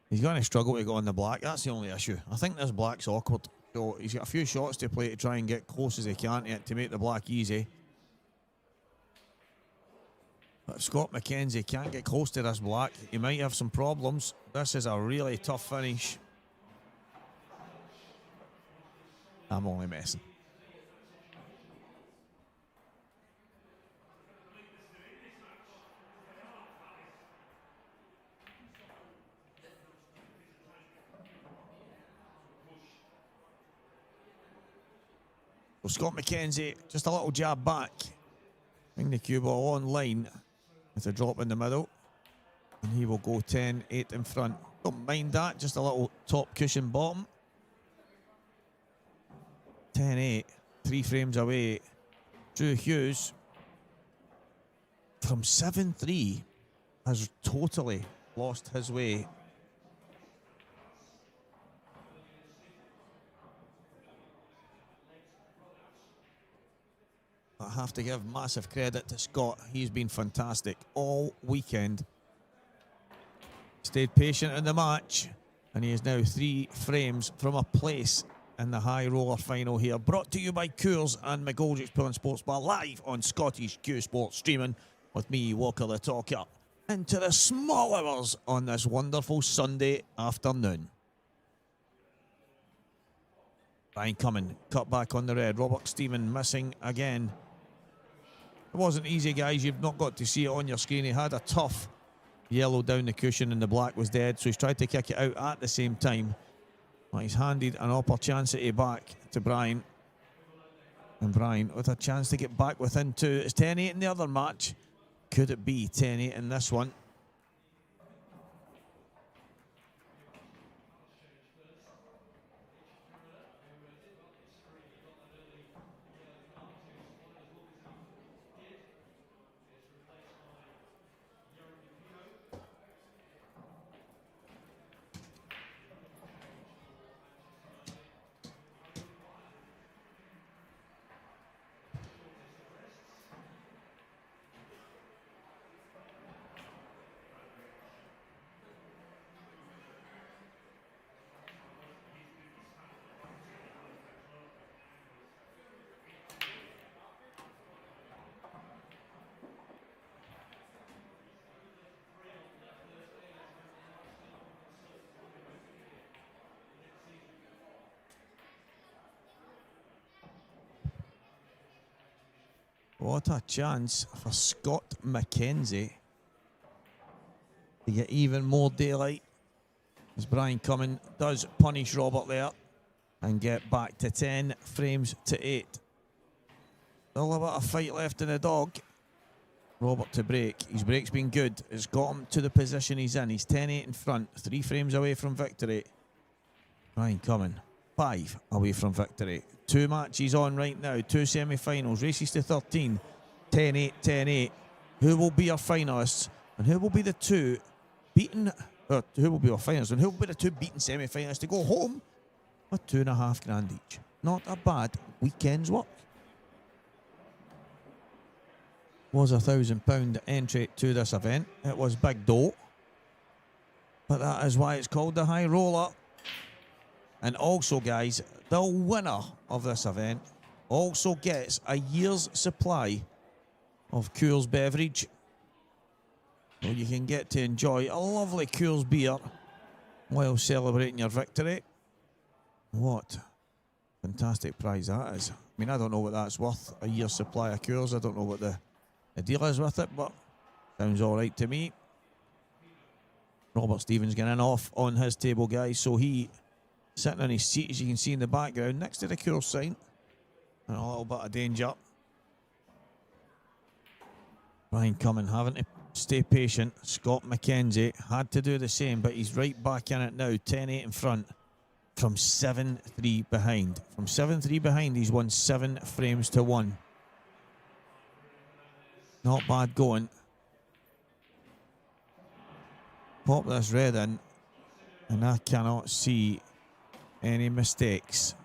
he's going to struggle to go on the black. That's the only issue. I think this black's awkward. So he's got a few shots to play to try and get close as he can to it to make the black easy. But if Scott McKenzie can't get close to this black, he might have some problems. This is a really tough finish. I'm only messing. So Scott McKenzie, just a little jab back. Bring the cue ball on line with a drop in the middle. And he will go 10-8 in front. Don't mind that, just a little top cushion bottom. 10-8, 3 frames away. Drew Hughes from 7-3 has totally lost his way. I have to give massive credit to Scott. He's been fantastic all weekend. Stayed patient in the match, and he is now 3 frames from a place in the high roller final here. Brought to you by Coors and McGoldrick's Pool and Sports Bar, live on Scottish Q Sports streaming with me, Walker the Talker, into the small hours on this wonderful Sunday afternoon. Brian Cumming cut back on the red. Robert Stephen missing again. It wasn't easy, guys. You've not got to see it on your screen. He had a tough yellow down the cushion and the black was dead, so he's tried to kick it out at the same time. Well, he's handed an opportunity back to Brian. And Brian with a chance to get back within 2. It's 10-8 in the other match. Could it be 10-8 in this one? What a chance for Scott McKenzie to get even more daylight as Brian Cumming does punish Robert there and get back to 10 frames to 8. Still a bit of fight left in the dog. Robert to break. His break's been good. It's got him to the position he's in. He's 10-8 in front, 3 frames away from victory. Brian Cumming, 5 away from victory. 2 matches on right now, 2 semi-finals, races to 13, 10-8, 10-8. Who will be our finalists and who will be the 2 beaten, or who will be our finalists and who will be the 2 beaten semi-finalists to go home with $2,500 each? Not a bad weekend's work. Was a £1,000 entry to this event. It was big dough, but that is why it's called the High Roller. And also, guys, the winner of this event also gets a year's supply of Coors beverage. So you can get to enjoy a lovely Coors beer while celebrating your victory. What fantastic prize that is. I mean, I don't know what that's worth, a year's supply of Coors. I don't know what the deal is with it, but sounds all right to me. Robert Stevens getting off on his table, guys, so he sitting on his seat, as you can see in the background, next to the Coors sign. And a little bit of danger. Brian Cumming having to stay patient. Scott McKenzie had to do the same, but he's right back in it now, 10-8 in front from 7-3 behind. From 7-3 behind, he's won 7 frames to 1. Not bad going. Pop this red in, and I cannot see any mistakes.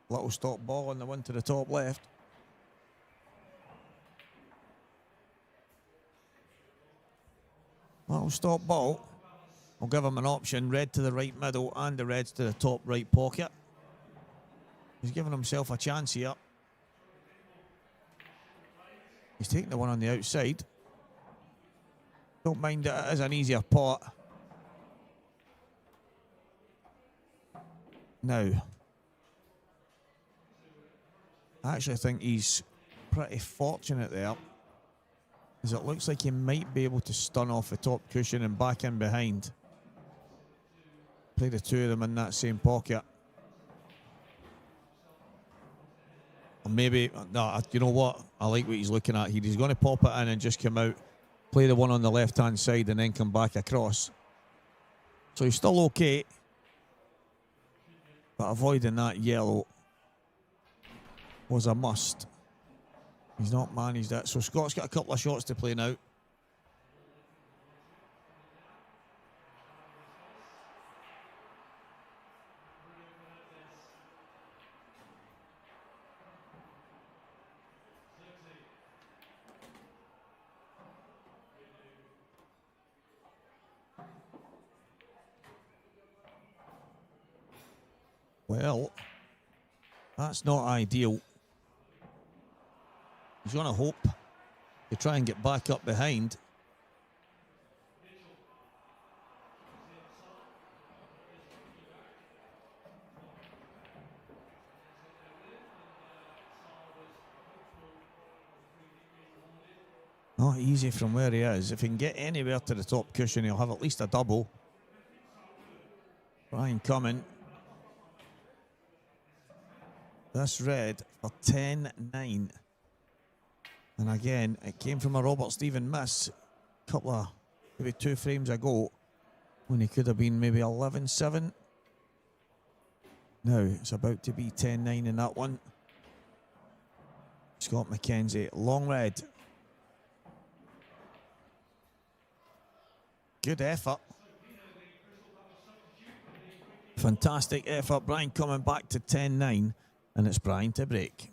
Little stop ball on the one to the top left. Little stop ball. I'll give him an option, red to the right middle and the reds to the top right pocket. He's giving himself a chance here. He's taking the one on the outside. Don't mind it, it is an easier pot. Now, I actually think he's pretty fortunate there, as it looks like he might be able to stun off the top cushion and back in behind. Play the 2 of them in that same pocket. Or maybe, no, you know what? I like what he's looking at here. He's going to pop it in and just come out, play the one on the left-hand side and then come back across. So he's still okay. But avoiding that yellow was a must. He's not managed it. So Scott's got a couple of shots to play now. Well, that's not ideal. He's going to hope to try and get back up behind. Not easy from where he is. If he can get anywhere to the top cushion, he'll have at least a double. Brian Cumming. This red for 10-9. And again, it came from a Robert Stephen miss a couple of, maybe 2 frames ago, when he could have been maybe 11-7. Now it's about to be 10-9 in that one. Scott McKenzie, long red. Good effort. Fantastic effort. Brian coming back to 10-9. And it's Brian to break.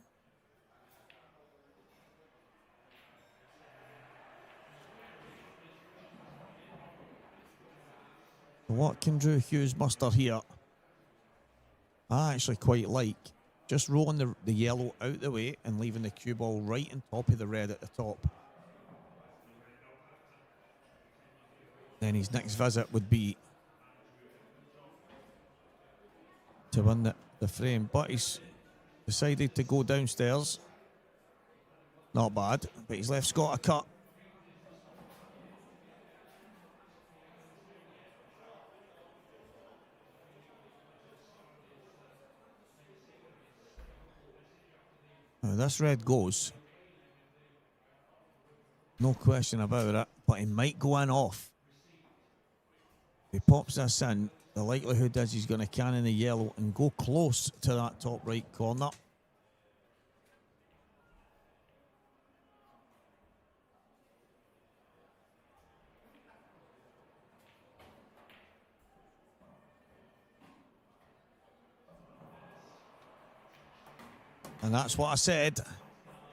What can Drew Hughes muster here? I actually quite like just rolling the yellow out the way and leaving the cue ball right on top of the red at the top. Then his next visit would be to win the frame. But he's decided to go downstairs. Not bad, but he's left Scott a cut. Now this red goes. No question about it, but he might go in off. If he pops this in, the likelihood is he's going to cannon the yellow and go close to that top right corner. And that's what I said.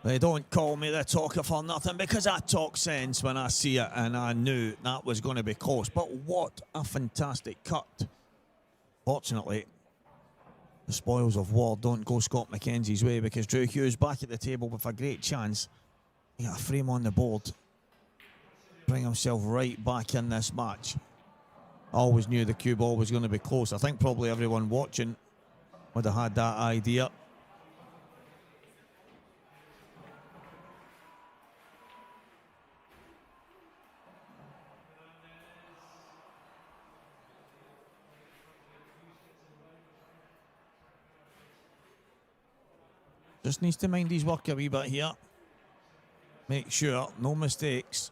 They don't call me the talker for nothing, because I talk sense when I see it, and I knew that was going to be close. But what a fantastic cut. Fortunately, the spoils of war don't go Scott McKenzie's way, because Drew Hughes back at the table with a great chance. He got a frame on the board. Bring himself right back in this match. I always knew the cue ball was going to be close. I think probably everyone watching would have had that idea. Just needs to mind his work a wee bit here. Make sure, no mistakes.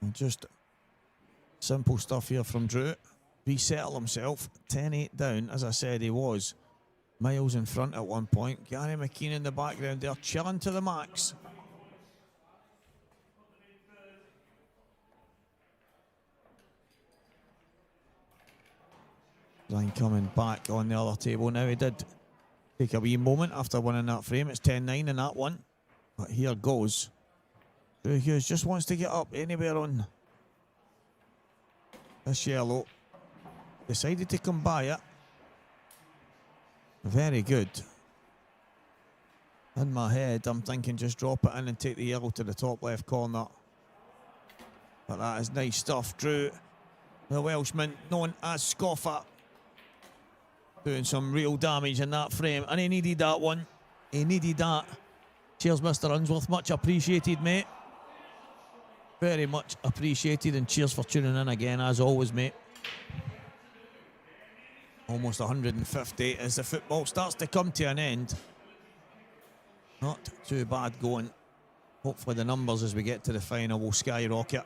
And just simple stuff here from Drew. Resettle himself. 10-8 down, as I said he was. Miles in front at one point. Gary McKean in the background there, chilling to the max. Ryan coming back on the other table now. He did take a wee moment after winning that frame. It's 10-9 in that one. But here goes. Drew Hughes just wants to get up anywhere on this yellow. Decided to come by it. Very good. In my head, I'm thinking just drop it in and take the yellow to the top left corner. But that is nice stuff. Drew, the Welshman, known as Scoffer, doing some real damage in that frame, and he needed that one. He needed that. Cheers, Mr. Unsworth. Much appreciated, mate. Very much appreciated, and cheers for tuning in again, as always, mate. Almost 150 as the football starts to come to an end. Not too bad going. Hopefully the numbers as we get to the final will skyrocket.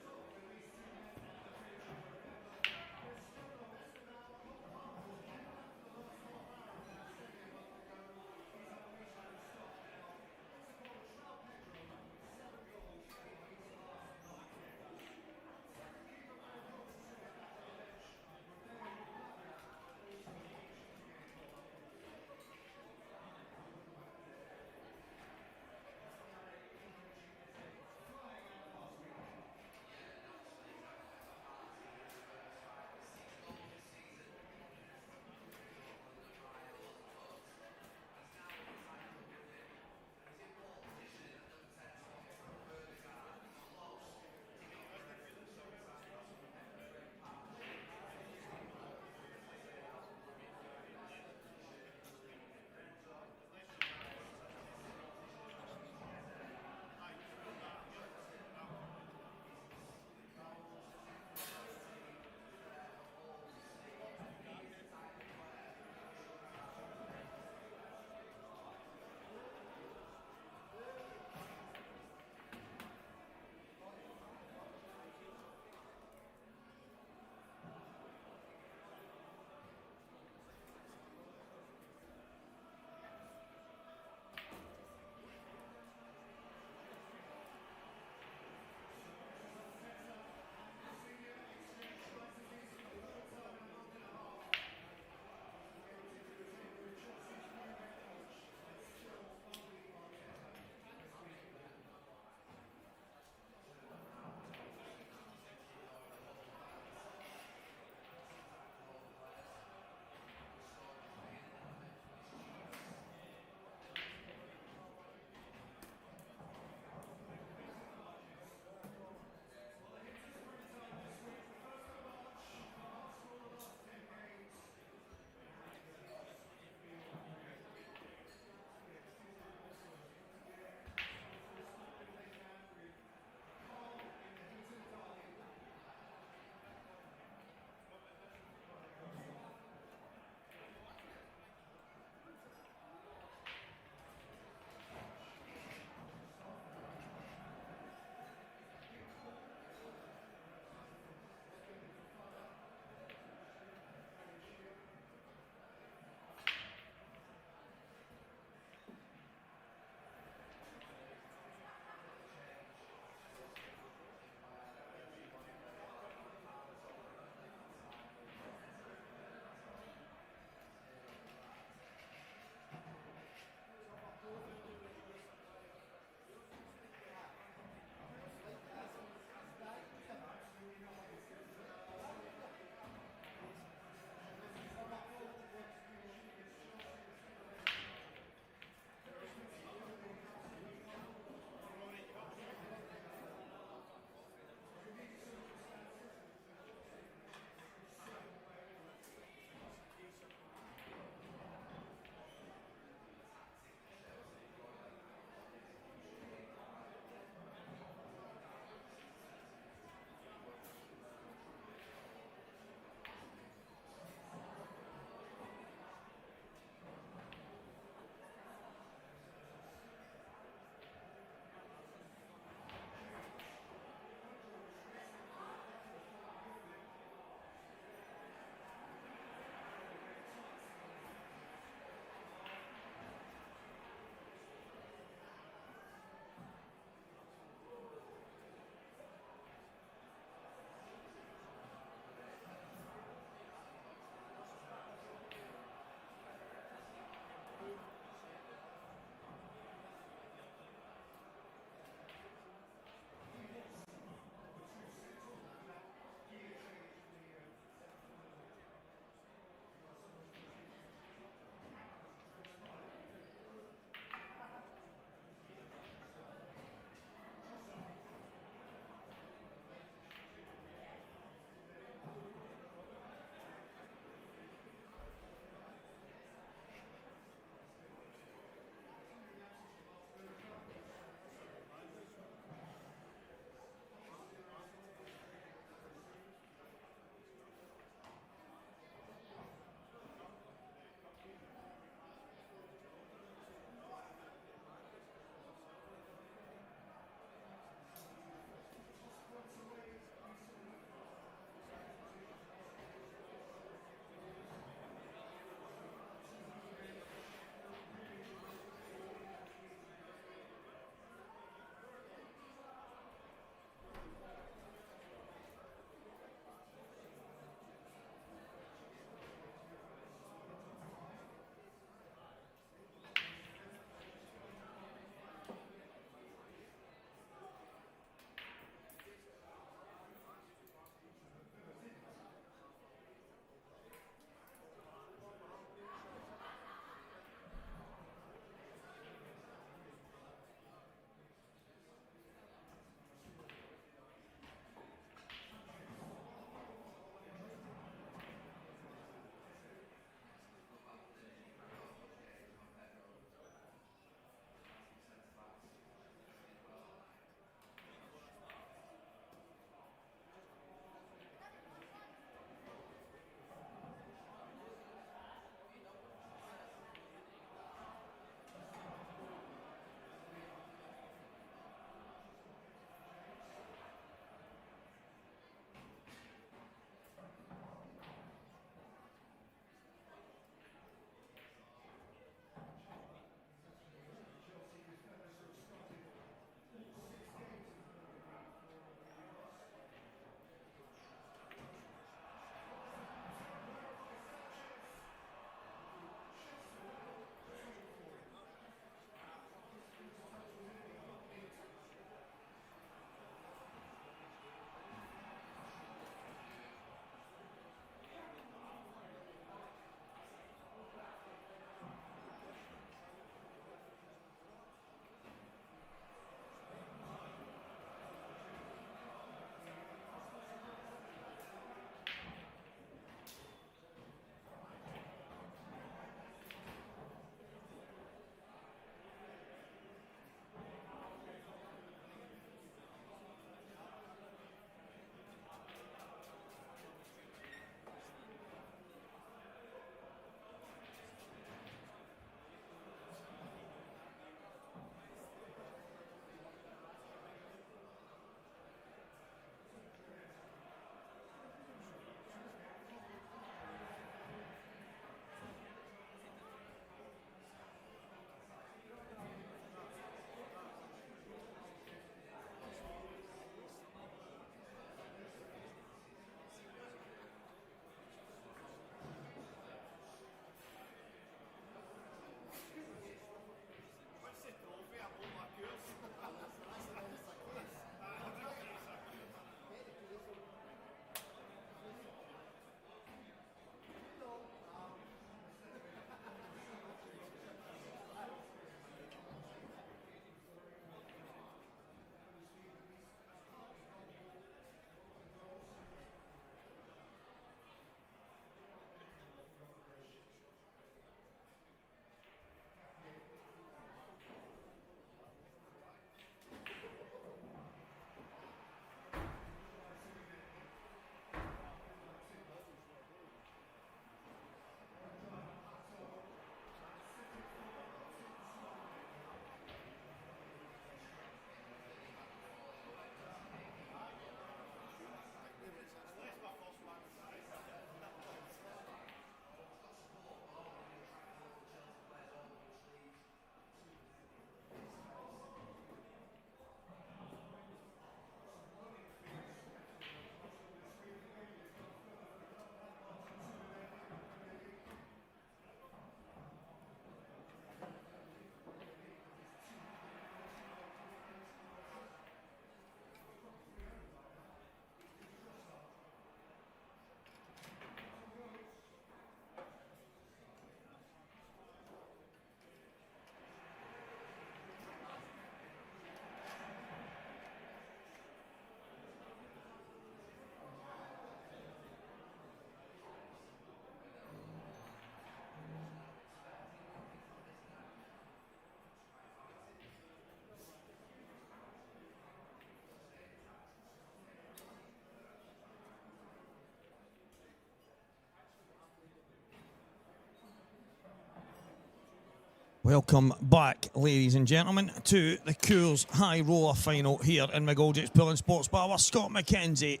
Welcome back, ladies and gentlemen, to the Coors High Roller final here in McGoldrick's Pool and Sports Bar, where Scott McKenzie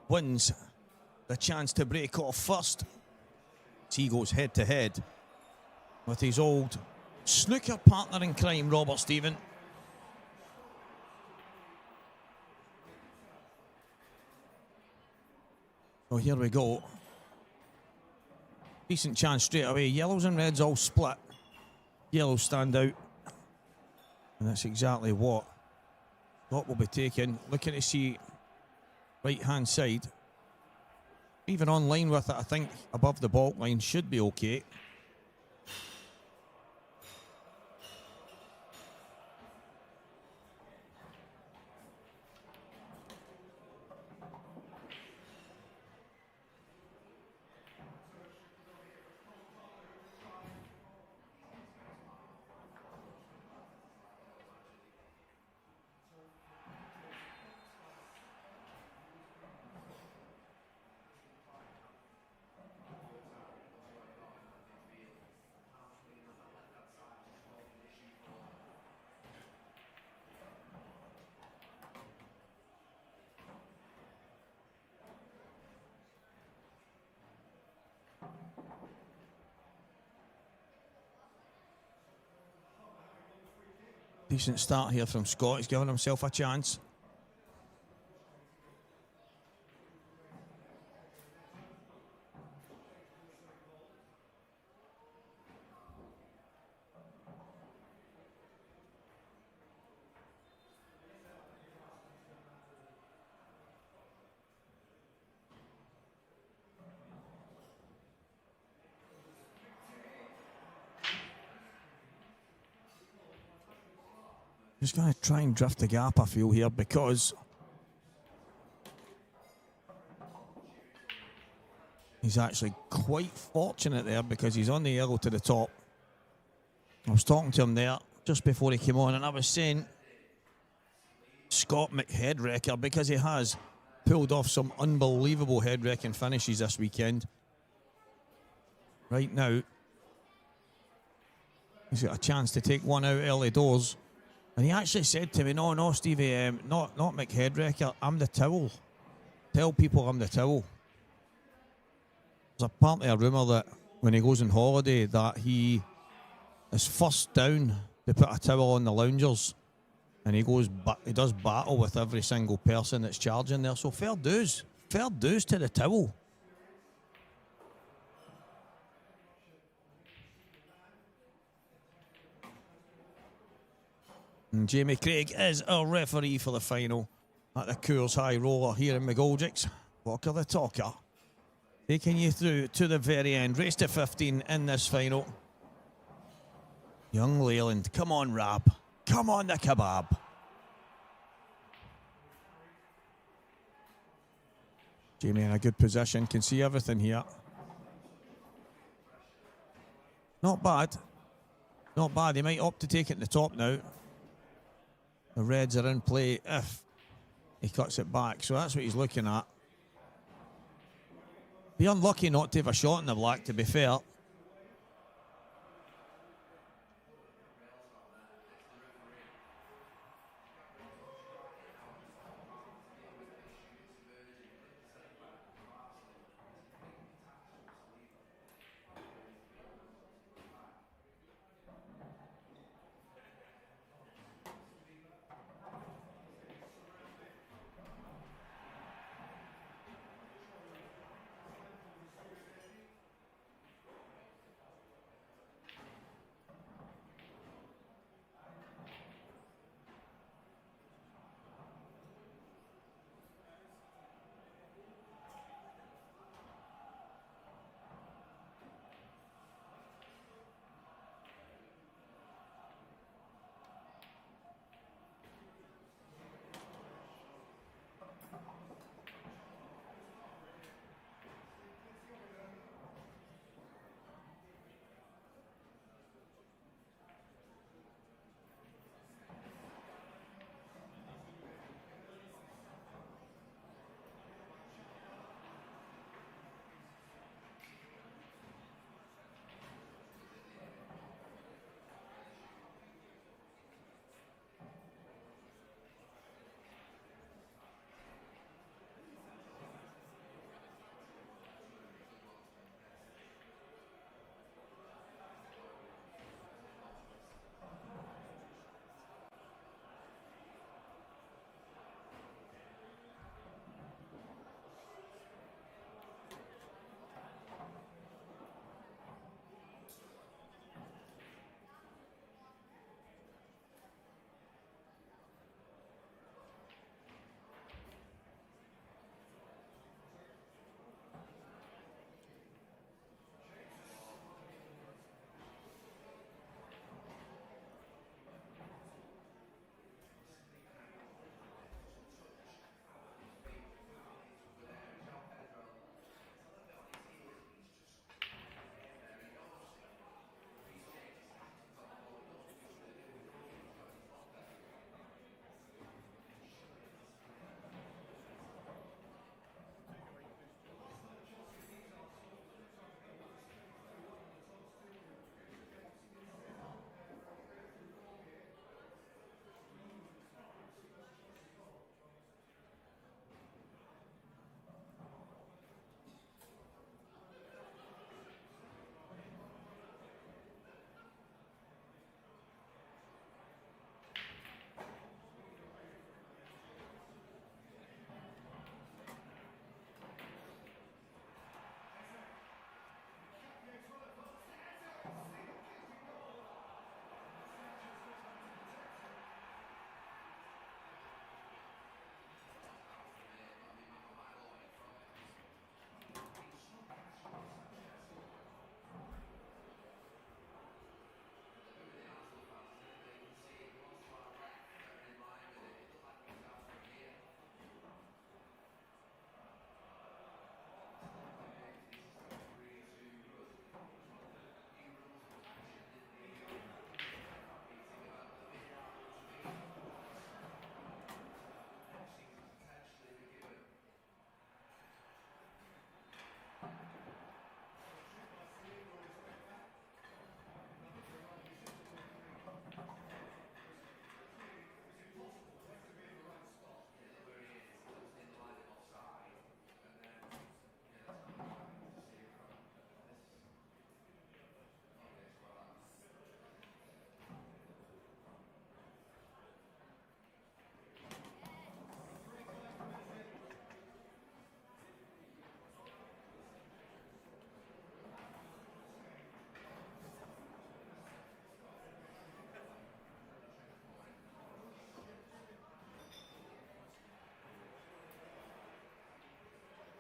wins the chance to break off first. He goes head to head with his old snooker partner in crime, Robert Stephen. So here we go. Decent chance straight away. Yellows and reds all split. Yellows stand out. And that's exactly what Scott will be taking. Looking to see right hand side. Even on line with it, I think above the baulk line should be okay. Decent start here from Scott. He's giving himself a chance. Just going to try and drift the gap, I feel, here, because he's actually quite fortunate there because he's on the yellow to the top. I was talking to him there just before he came on, and I was saying Scott McHeadwrecker, because he has pulled off some unbelievable head-wrecking finishes this weekend. Right now, he's got a chance to take one out early doors. And he actually said to me, no, Stevie, not McHeadwrecker, I'm the towel. Tell people I'm the towel. There's apparently a rumour that when he goes on holiday that he is first down to put a towel on the loungers, and he does battle with every single person that's charging there. So fair dues to the towel. And Jamie Craig is our referee for the final at the Coors High Roller here in McGoldrick's. Walker the Talker, taking you through to the very end. Race to 15 in this final. Young Leyland, come on, Rab. Come on, the kebab. Jamie in a good position, can see everything here. Not bad. Not bad. He might opt to take it to the top now. The reds are in play if he cuts it back. So that's what he's looking at. Be unlucky not to have a shot in the black, to be fair.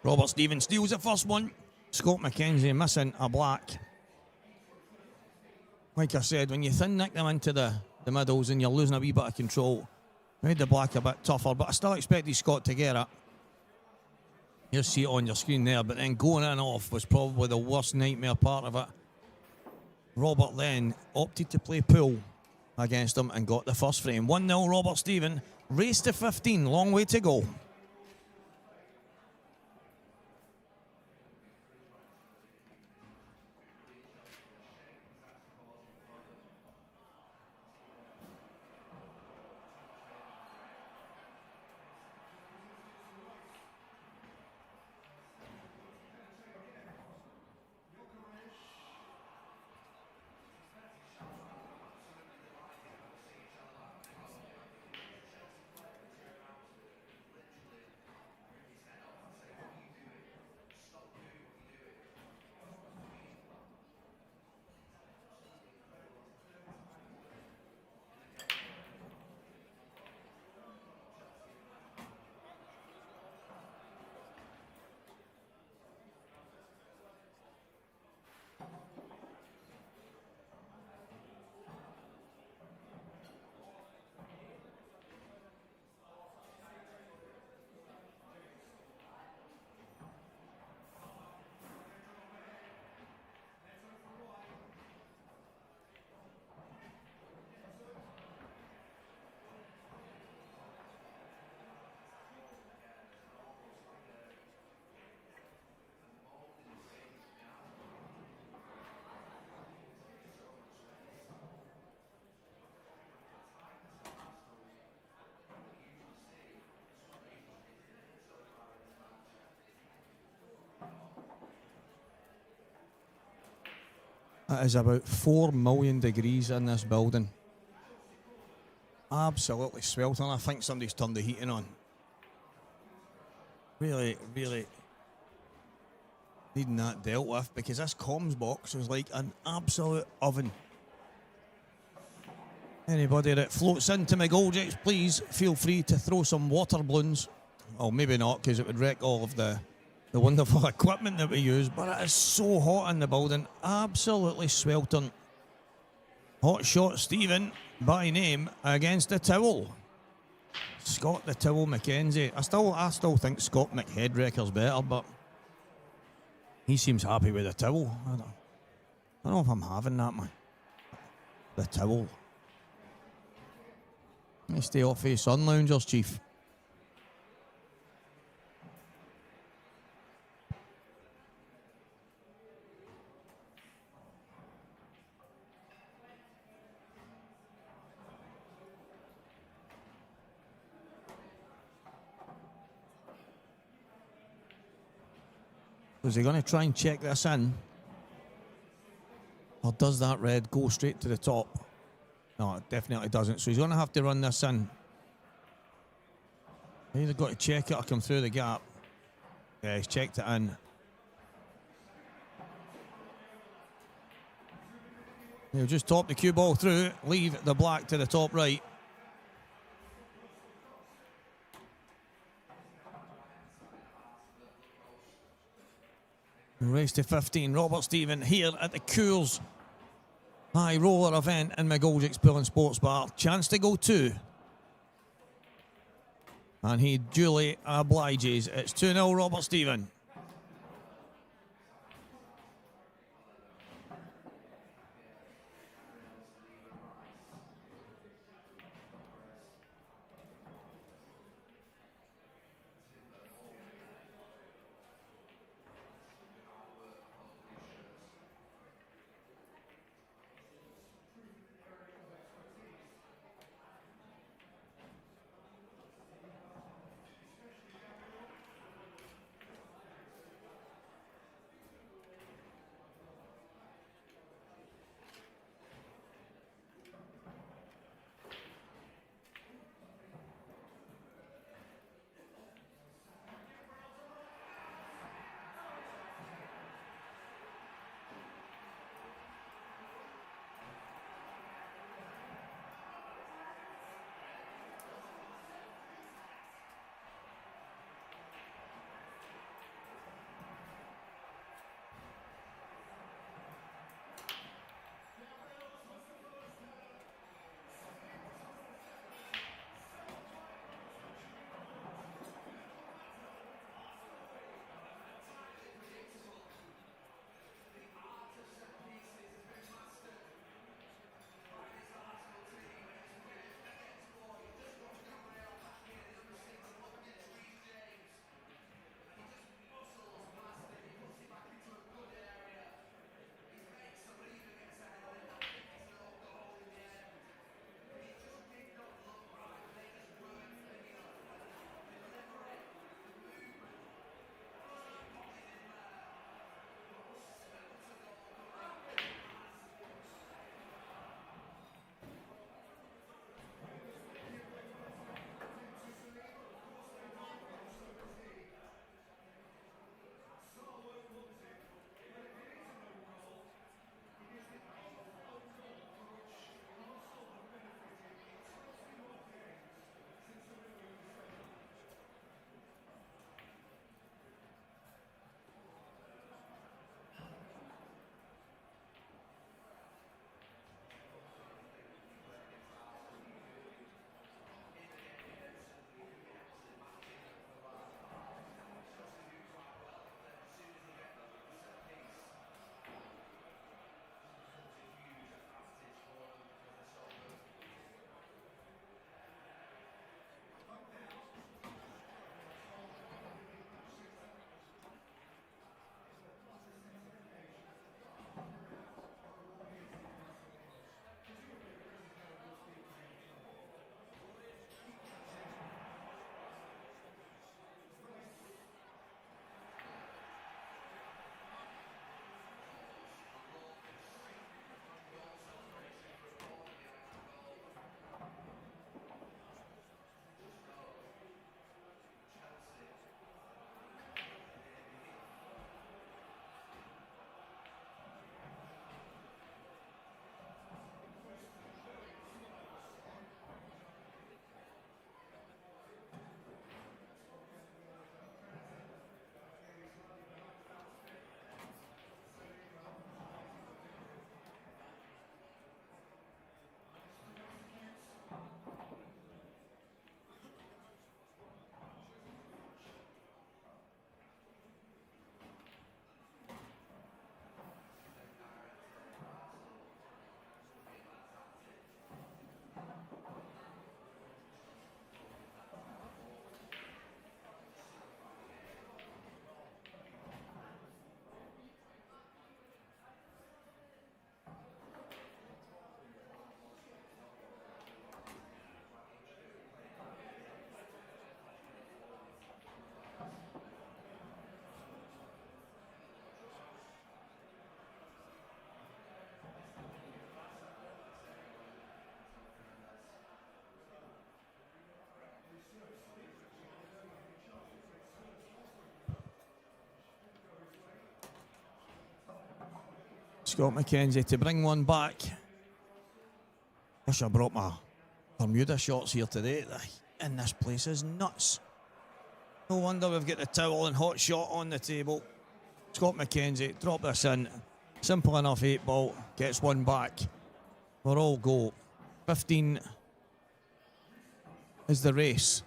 Robert Stevens steals the first one. Scott McKenzie missing a black. Like I said, when you thin nick them into the middles and you're losing a wee bit of control, made the black a bit tougher, but I still expected Scott to get it. You see it on your screen there, but then going in off was probably the worst nightmare part of it. Robert then opted to play pool against him and got the first frame. 1-0 Robert Stephen, race to 15, long way to go. It is about 4 million degrees in this building. Absolutely sweltering. I think somebody's turned the heating on. Really, really needing that dealt with, because this comms box is like an absolute oven. Anybody that floats into McGoldrick, please feel free to throw some water balloons. Oh, maybe not, because it would wreck all of the wonderful equipment that we use, but it is so hot in the building, absolutely sweltering. Hot shot Stephen by name against the towel. Scott the Towel McKenzie. I still think Scott McHeadrecker's better, but he seems happy with the towel. I don't know if I'm having that, man. The towel. You stay off of sun loungers, Chief. Is he going to try and check this in? Or does that red go straight to the top? No, it definitely doesn't. So he's going to have to run this in. He's either got to check it or come through the gap. Yeah, he's checked it in. He'll just top the cue ball through, leave the black to the top right. Race to 15, Robert Stephen here at the Coors High Roller event in McGoldrick's Pool and Sports Bar. Chance to go 2. And he duly obliges. It's 2-0 Robert Stephen. Scott McKenzie to bring one back. Wish I brought my Bermuda shorts here today. And this place is nuts. No wonder we've got the towel and hot shot on the table. Scott McKenzie, drop this in. Simple enough 8-ball. Gets one back. We're all go. 15 is the race.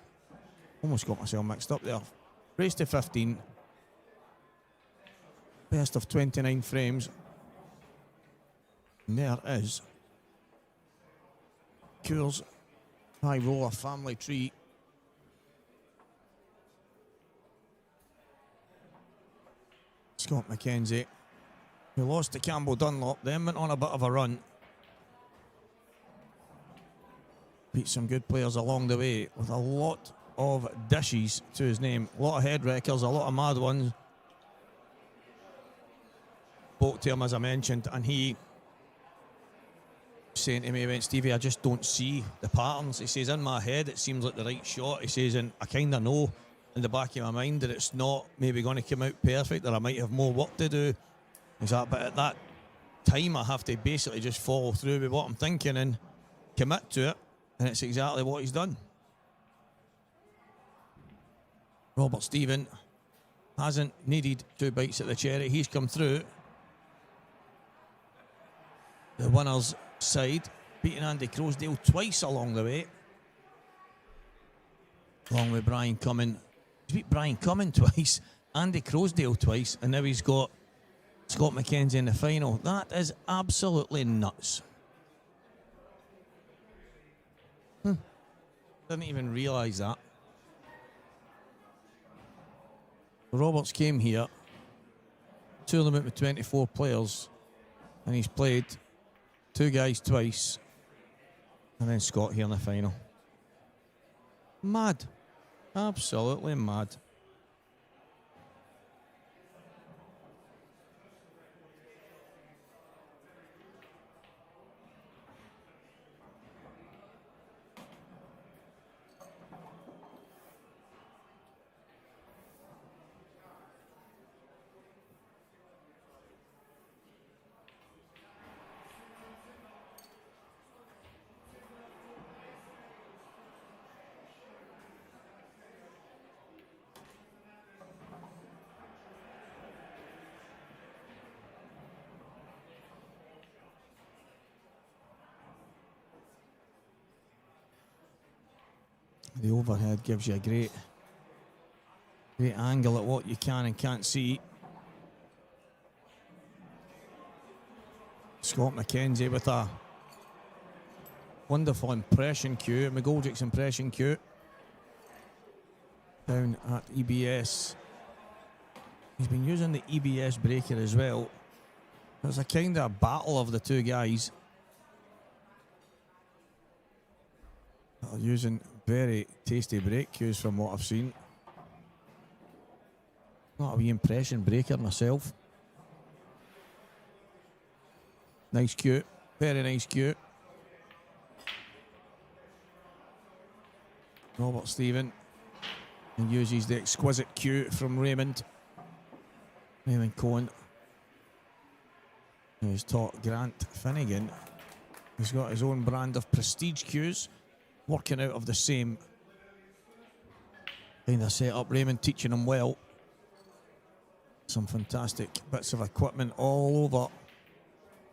Almost got myself mixed up there. Race to 15. Best of 29 frames. And there is Coors High Roller family tree. Scott McKenzie, who lost to Campbell Dunlop, then went on a bit of a run. Beat some good players along the way with a lot of dishes to his name. A lot of head wreckers, a lot of mad ones. Spoke to him, as I mentioned, and he saying to me, went, Stevie, I just don't see the patterns. He says, in my head, it seems like the right shot. He says, and I kind of know in the back of my mind that it's not maybe going to come out perfect, that I might have more work to do. He's like, but at that time, I have to basically just follow through with what I'm thinking and commit to it. And it's exactly what he's done. Robert Stephen hasn't needed 2 bites at the cherry. He's come through the winner's side, beating Andy Crosdale twice along the way. Along with Brian Cumming. He's beat Brian Cumming twice, Andy Crosdale twice, and now he's got Scott McKenzie in the final. That is absolutely nuts. Didn't even realise that. Roberts came here, tournament with 24 players, and he's played 2 guys twice, and then Scott here in the final. Mad. Absolutely mad. The overhead gives you a great angle at what you can and can't see. Scott McKenzie with a wonderful impression cue, McGoldrick's impression cue down at EBS. He's been using the EBS breaker as well. There's a kind of battle of the 2 guys. Using very tasty break cues from what I've seen. Not a wee impression breaker myself. Nice cue, very nice cue. Robert Stephen and uses the exquisite cue from Raymond Cohen, who's taught Grant Finnegan. He's got his own brand of prestige cues, working out of the same kind of setup. Raymond teaching him well. Some fantastic bits of equipment all over.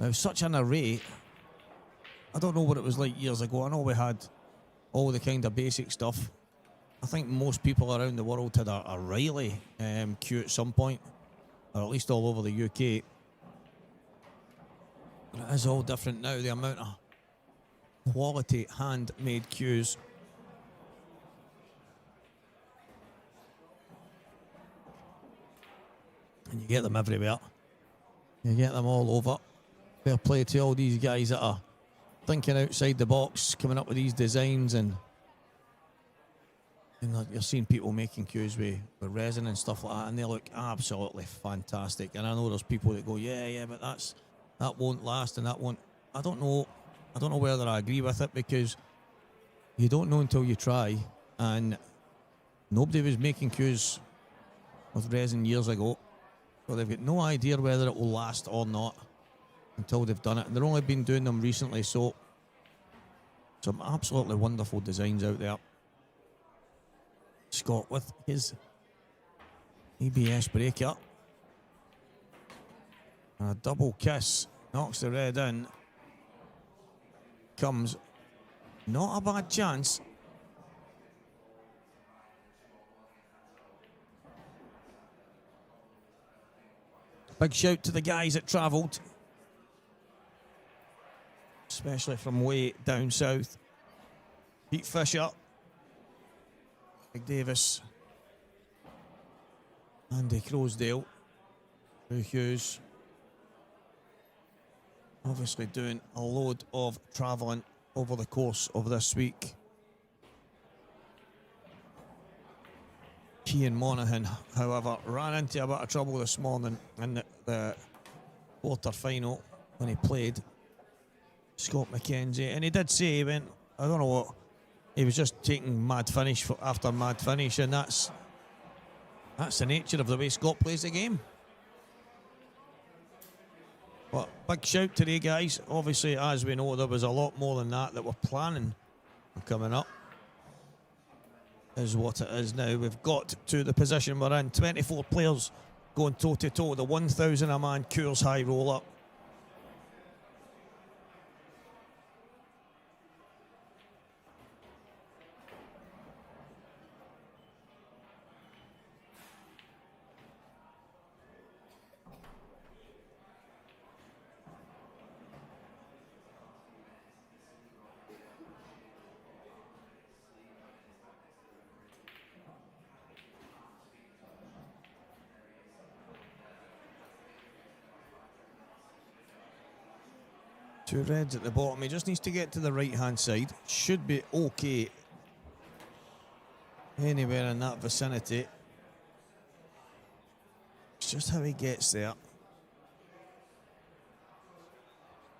Now, such an array. I don't know what it was like years ago. I know we had all the kind of basic stuff. I think most people around the world had a Riley cue at some point, or at least all over the UK. But it is all different now, the amount of quality handmade cues. And you get them everywhere. You get them all over. Fair play to all these guys that are thinking outside the box, coming up with these designs, and you're seeing people making cues with resin and stuff like that, and they look absolutely fantastic. And I know there's people that go, yeah, but that won't last and that won't. I don't know whether I agree with it, because you don't know until you try, and nobody was making cues with resin years ago, so they've got no idea whether it will last or not. until they've done it. And they've only been doing them recently, so some absolutely wonderful designs out there. Scott with his ABS breaker. And a double kiss. Knocks the red in. Comes. Not a bad chance. Big shout to the guys that travelled. Especially from way down south. Pete Fisher. Big Davis. Andy Crosdale. Drew Hughes. Obviously doing a load of travelling over the course of this week. Cian Monaghan, however, ran into a bit of trouble this morning in the quarter-final when he played Scott McKenzie. And he did say, he went, I don't know what, he was just taking mad finish after mad finish, and that's the nature of the way Scott plays the game. But big shout today, guys. Obviously, as we know, there was a lot more than that we're planning on coming up. Is what it is now. We've got to the position we're in. 24 players going toe-to-toe. The 1,000 a man Coors High Roller. Two reds at the bottom. He just needs to get to the right-hand side. Should be okay anywhere in that vicinity. It's just how he gets there.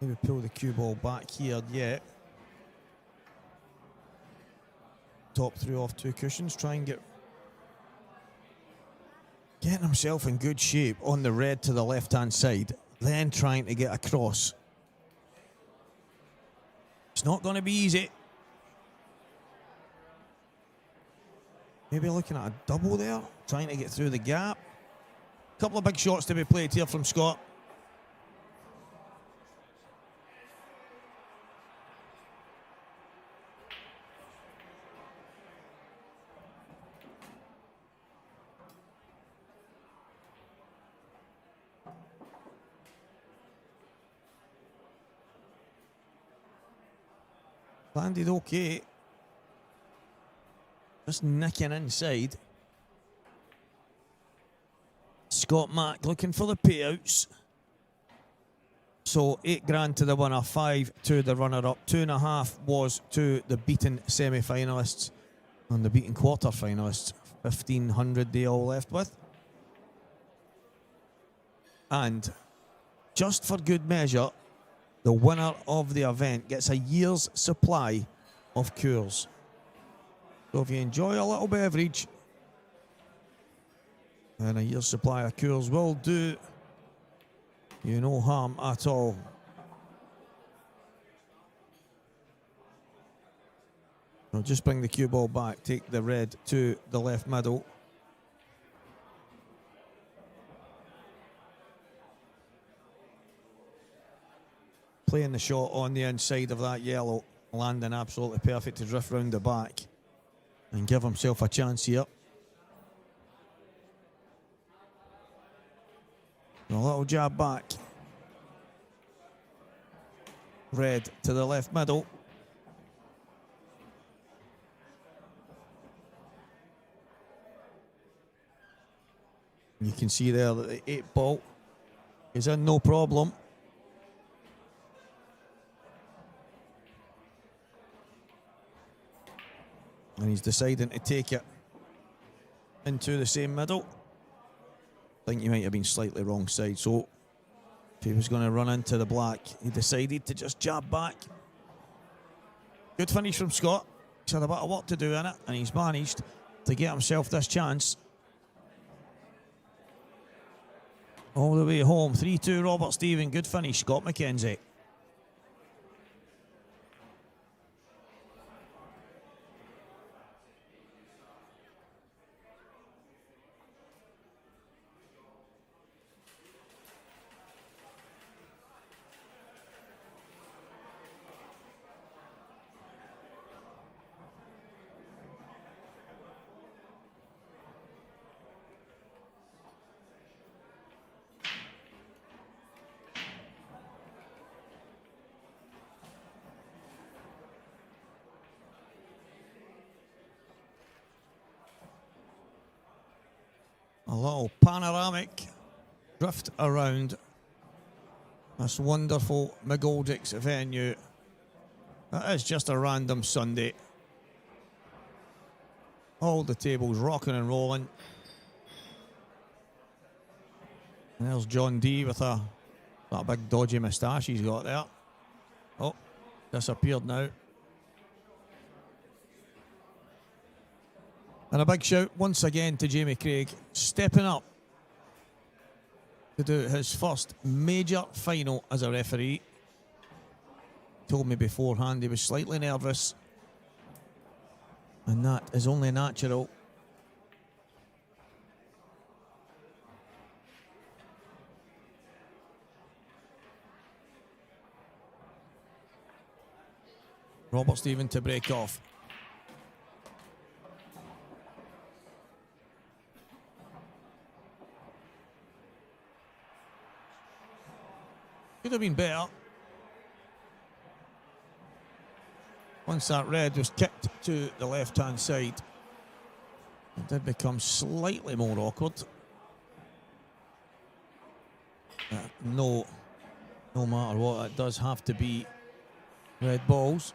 Maybe pull the cue ball back here yet. Top through off two cushions. Try and getting himself in good shape on the red to the left-hand side. Then trying to get across. It's not going to be easy. Maybe looking at a double there. Trying to get through the gap. Couple of big shots to be played here from Scott. Landed okay. Just nicking inside. Scott Mack looking for the payouts. So $8,000 to the winner, 5 to the runner-up. 2.5 was to the beaten semi-finalists and the beaten quarter-finalists. 1,500 they all left with. And just for good measure, the winner of the event gets a year's supply of Coors. So if you enjoy a little beverage, then a year's supply of Coors will do you no harm at all. I'll just bring the cue ball back, take the red to the left middle. Playing the shot on the inside of that yellow, landing absolutely perfect to drift round the back and give himself a chance here. A little jab back. Red to the left middle. You can see there that the 8 ball is in no problem. And he's deciding to take it into the same middle. I think he might have been slightly wrong side, so if he was going to run into the black, he decided to just jab back. Good finish from Scott. He's had a bit of work to do in it, and he's managed to get himself this chance. All the way home. 3-2 Robert Stephen. Good finish, Scott McKenzie. A little panoramic drift around this wonderful McGoldrick's venue. That is just a random Sunday. All the tables rocking and rolling. And there's John D with that big dodgy moustache he's got there. Oh, disappeared now. And a big shout once again to Jamie Craig, stepping up to do his first major final as a referee. Told me beforehand he was slightly nervous, and that is only natural. Robert Stephen to break off. Could have been better. Once that red was kicked to the left-hand side, it did become slightly more awkward. No matter what, it does have to be red balls.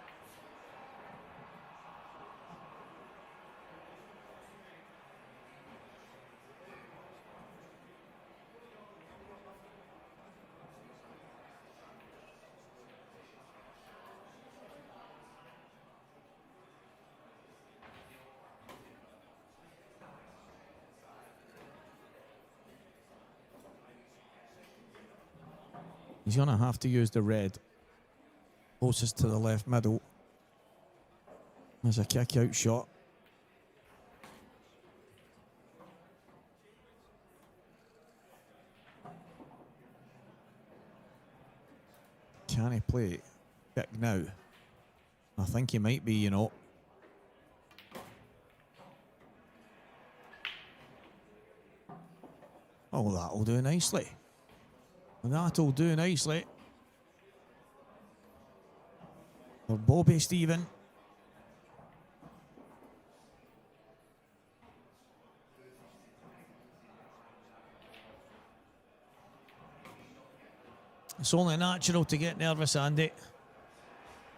He's going to have to use the red closest to the left middle. There's a kick out shot. Can he play kick now? I think he might be, you know. Oh, that'll do nicely. That'll do nicely. For Bobby Stephen. It's only natural to get nervous, Andy.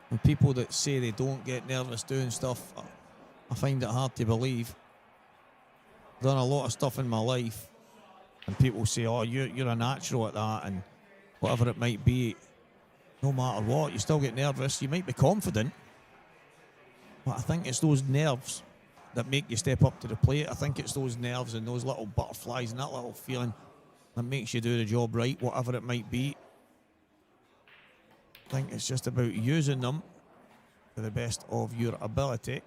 And people that say they don't get nervous doing stuff, I find it hard to believe. I've done a lot of stuff in my life, and people say, oh, you're a natural at that, and whatever it might be, no matter what, you still get nervous. You might be confident, but I think it's those nerves that make you step up to the plate. I think it's those nerves and those little butterflies and that little feeling that makes you do the job right, whatever it might be. I think it's just about using them to the best of your ability.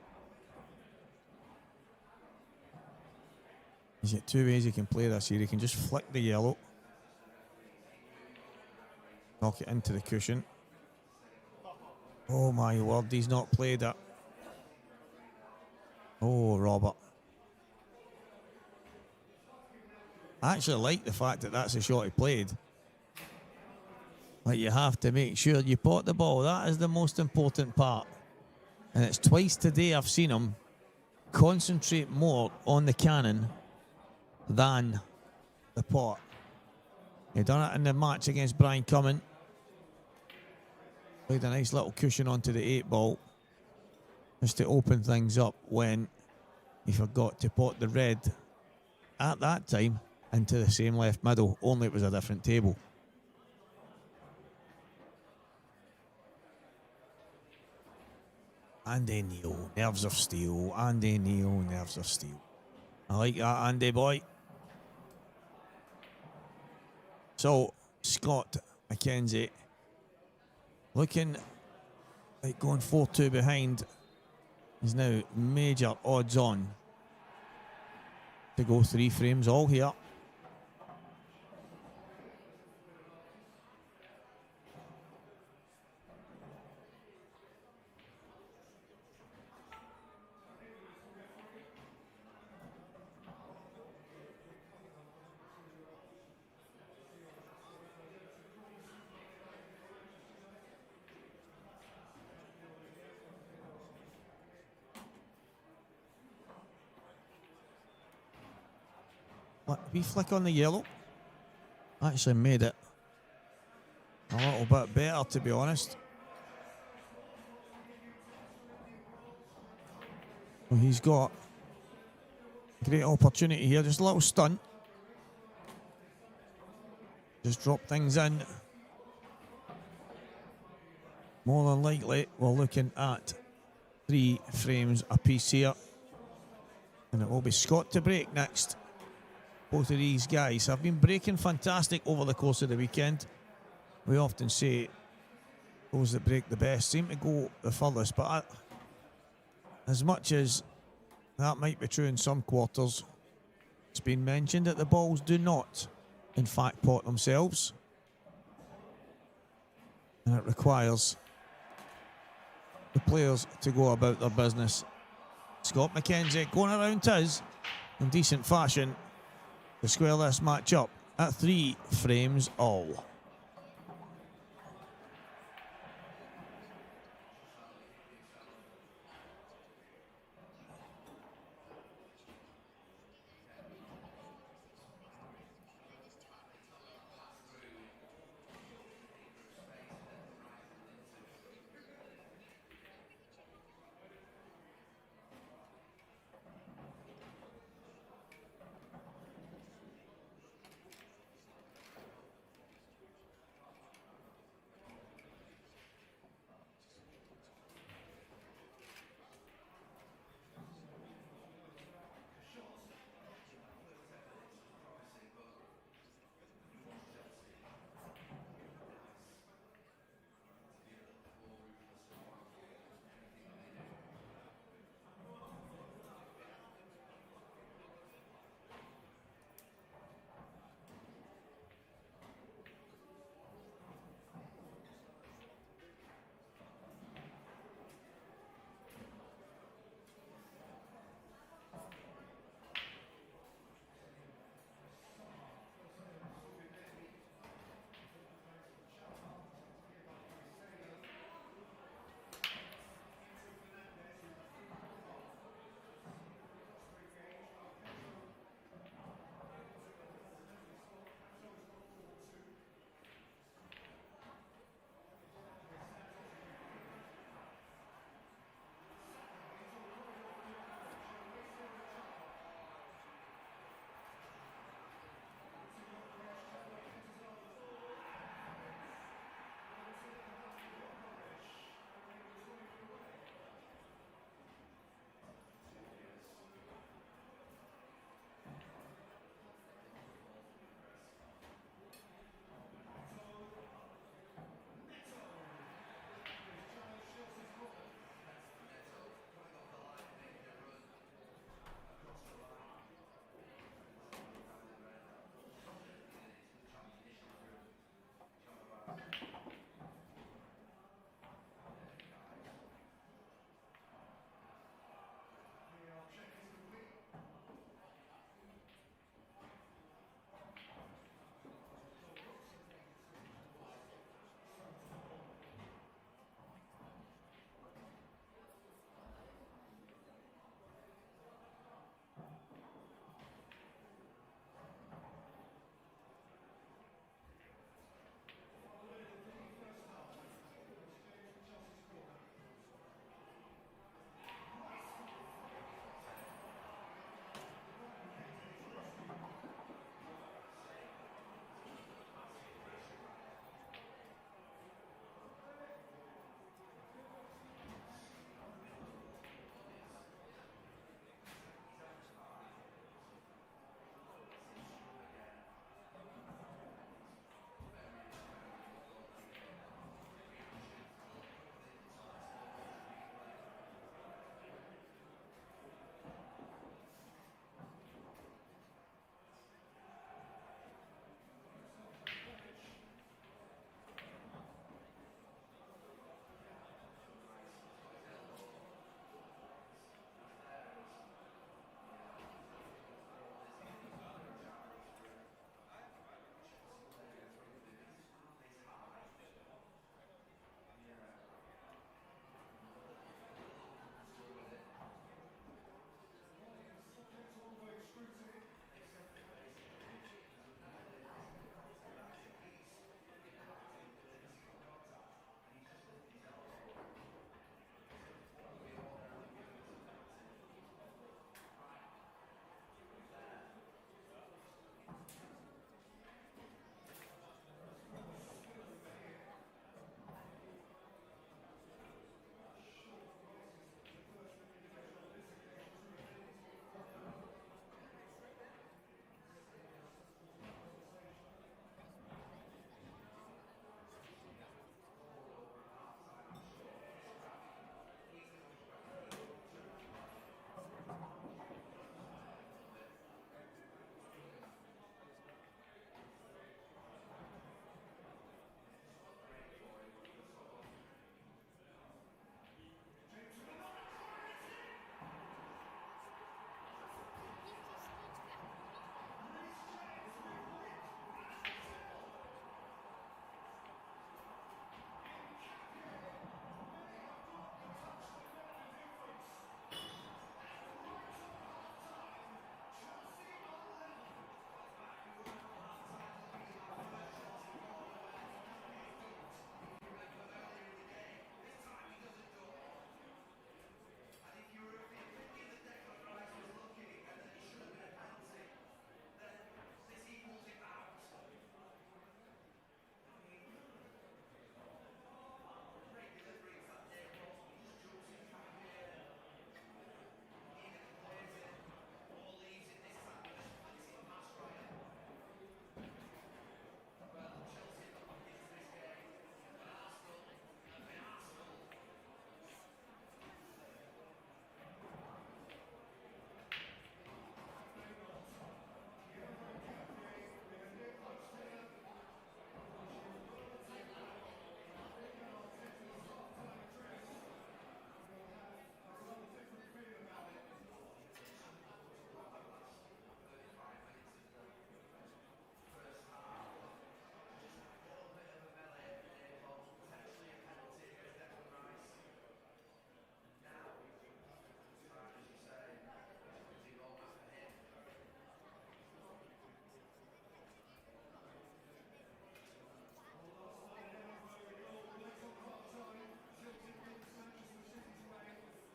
There's got two ways you can play this here. You can just flick the yellow, knock it into the cushion. Oh my word, he's not played it. Oh, Robert. I actually like the fact that that's a shot he played. Like, you have to make sure you pot the ball. That is the most important part. And it's twice today I've seen him concentrate more on the cannon than the pot. He done it in the match against Brian Cumming. Played a nice little cushion onto the 8-ball just to open things up when he forgot to pot the red at that time into the same left middle, only it was a different table. Andy Neal, nerves of steel. Andy Neal, nerves of steel. I like that, Andy boy. So, Scott McKenzie looking like going 4-2 behind. He's now major odds on to go 3 frames all here. Wee flick on the yellow actually made it a little bit better, to be honest. Well, he's got a great opportunity here, just a little stunt. Just drop things in. More than likely, we're looking at 3 frames apiece here. And it will be Scott to break next. Both of these guys have been breaking fantastic over the course of the weekend. We often say those that break the best seem to go the furthest, but as much as that might be true in some quarters, it's been mentioned that the balls do not, in fact, pot themselves. And it requires the players to go about their business. Scott McKenzie going around his in decent fashion to square this match up at 3 frames all.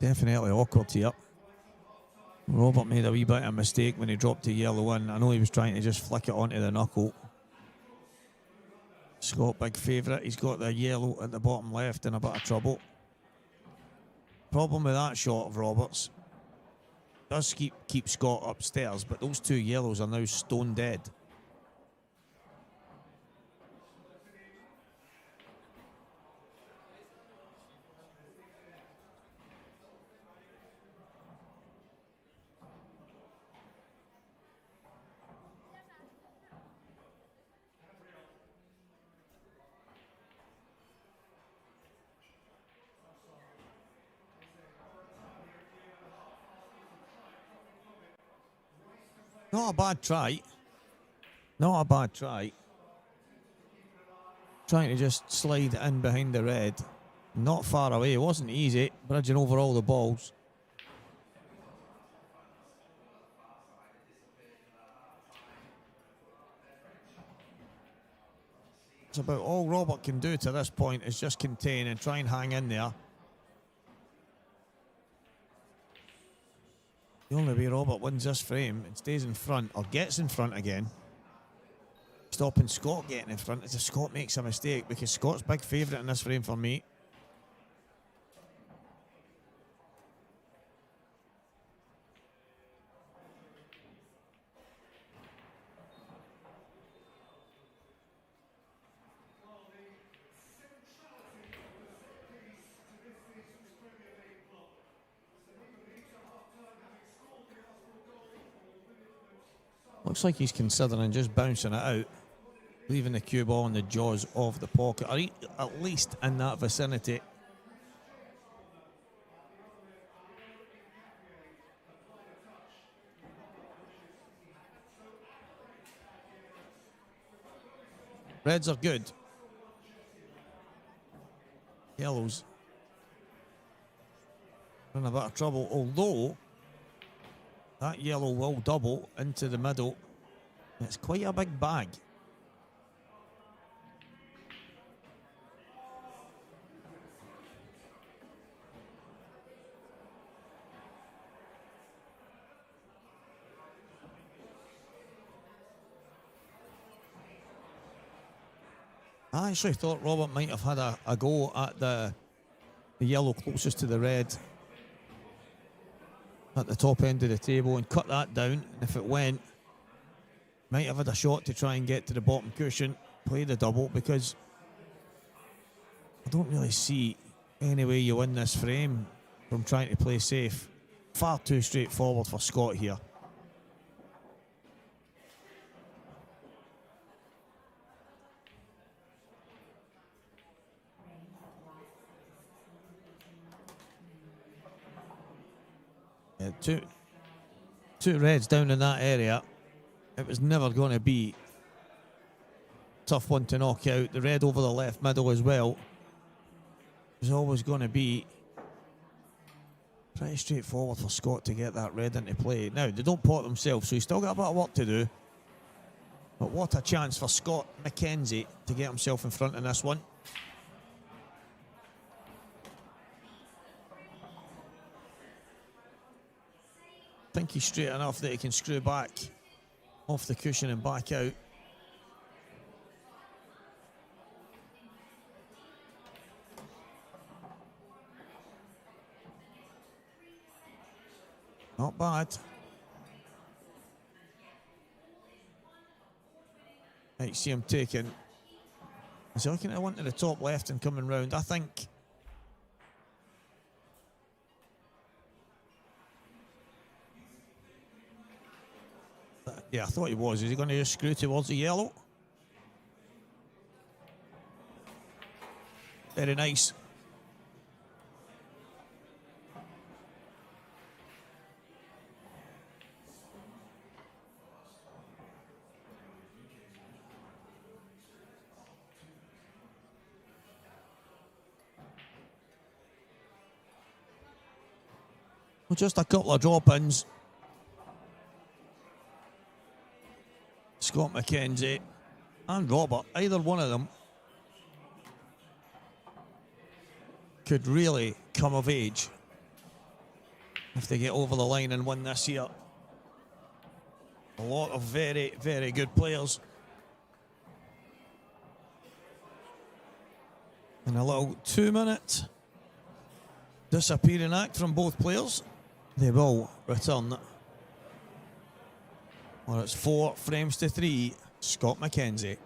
Definitely awkward here. Robert made a wee bit of a mistake when he dropped the yellow in. I know he was trying to just flick it onto the knuckle. Scott, big favourite. He's got the yellow at the bottom left, in a bit of trouble. Problem with that shot of Roberts, does keep Scott upstairs, but those two yellows are now stone dead. Not a bad try. Not a bad try. Trying to just slide in behind the red. Not far away. It wasn't easy. Bridging over all the balls. It's about all Robert can do to this point is just contain and try and hang in there. The only way Robert wins this frame and stays in front, or gets in front again, stopping Scott getting in front, is if Scott makes a mistake, because Scott's big favourite in this frame for me. Looks like he's considering just bouncing it out, leaving the cue ball in the jaws of the pocket, or at least in that vicinity. Reds are good. Yellows are in a bit of trouble, although that yellow will double into the middle. It's quite a big bag. I actually thought Robert might have had a go at the yellow closest to the red at the top end of the table and cut that down. And if it went, might have had a shot to try and get to the bottom cushion, play the double, because I don't really see any way you win this frame from trying to play safe. Far too straightforward for Scott here. Yeah, two reds down in that area. It was never going to be a tough one to knock out. The red over the left middle as well is always going to be pretty straightforward for Scott to get that red into play. Now, they don't pot themselves, so he's still got a bit of work to do. But what a chance for Scott McKenzie to get himself in front in this one. I think he's straight enough that he can screw back off the cushion and back out. Not bad. Right, see him taking. Is he looking at one to the top left and coming round? I think. Yeah, I thought he was. Is he going to just screw towards the yellow? Very nice. Well, just a couple of drop-ins. Scott McKenzie and Robert, either one of them could really come of age if they get over the line and win this year. A lot of very, very good players. And a little 2-minute disappearing act from both players. They will return. Well, it's 4 frames to 3. Scott McKenzie.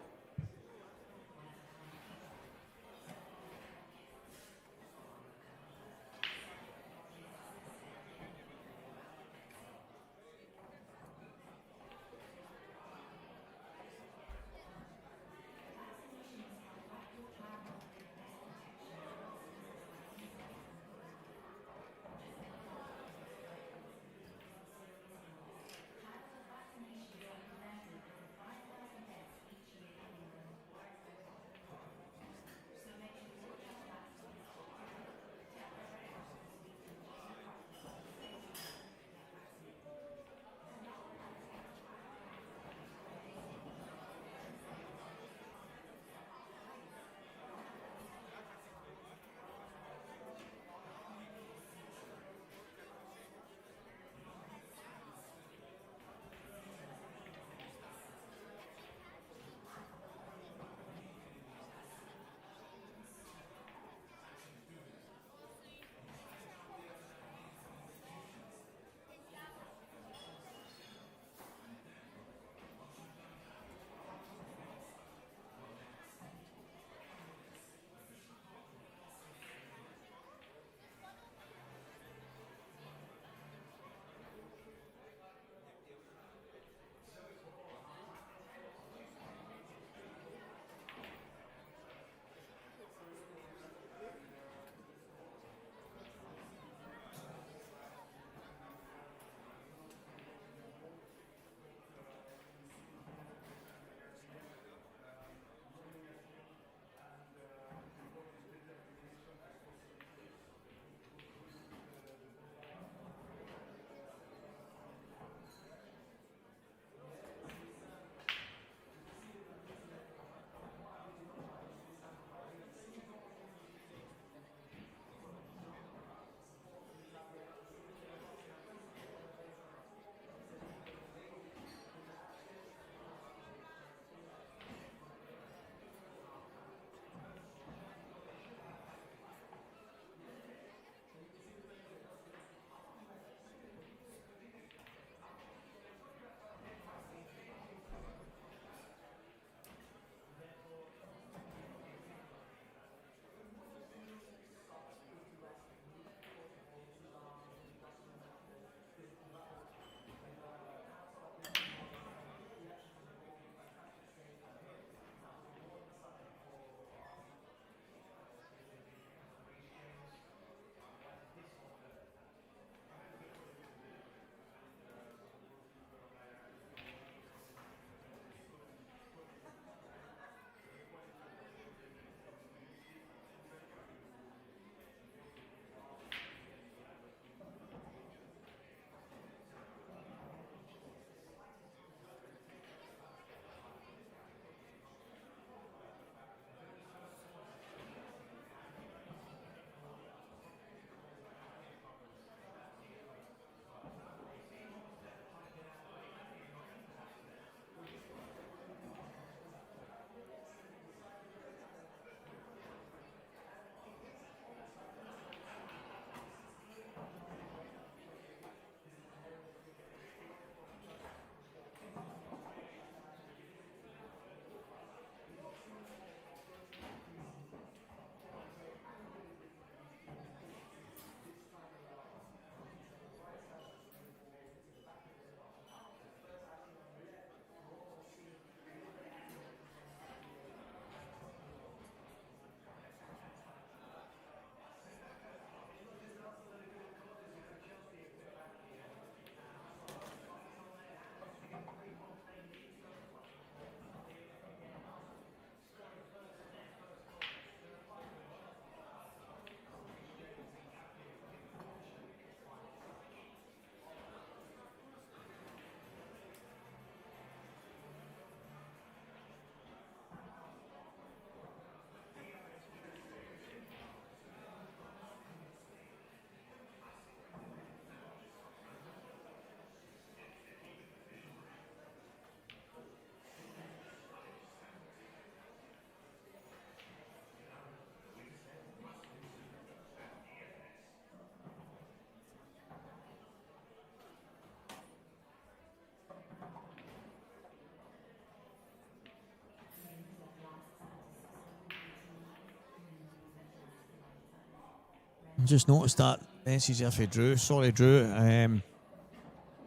just noticed that message there for Drew. Sorry, Drew.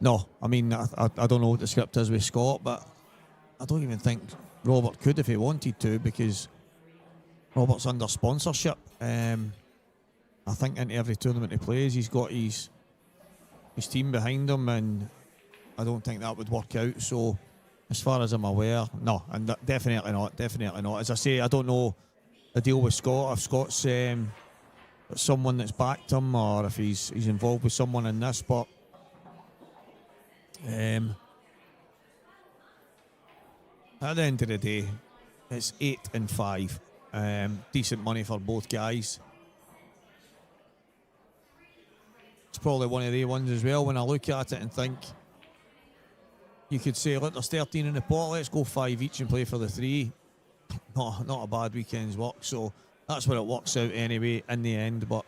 No, I mean, I don't know what the script is with Scott, but I don't even think Robert could if he wanted to, because Robert's under sponsorship. I think into every tournament he plays, he's got his team behind him, and I don't think that would work out. So, as far as I'm aware, no, and definitely not. As I say, I don't know the deal with Scott, if Scott's someone that's backed him, or if he's involved with someone in this, but at the end of the day, it's 8 and 5. Decent money for both guys. It's probably one of the ones as well when I look at it and think, you could say, look, there's 13 in the pot, let's go 5 each and play for the 3. Not a bad weekend's work, so that's where it works out anyway in the end. But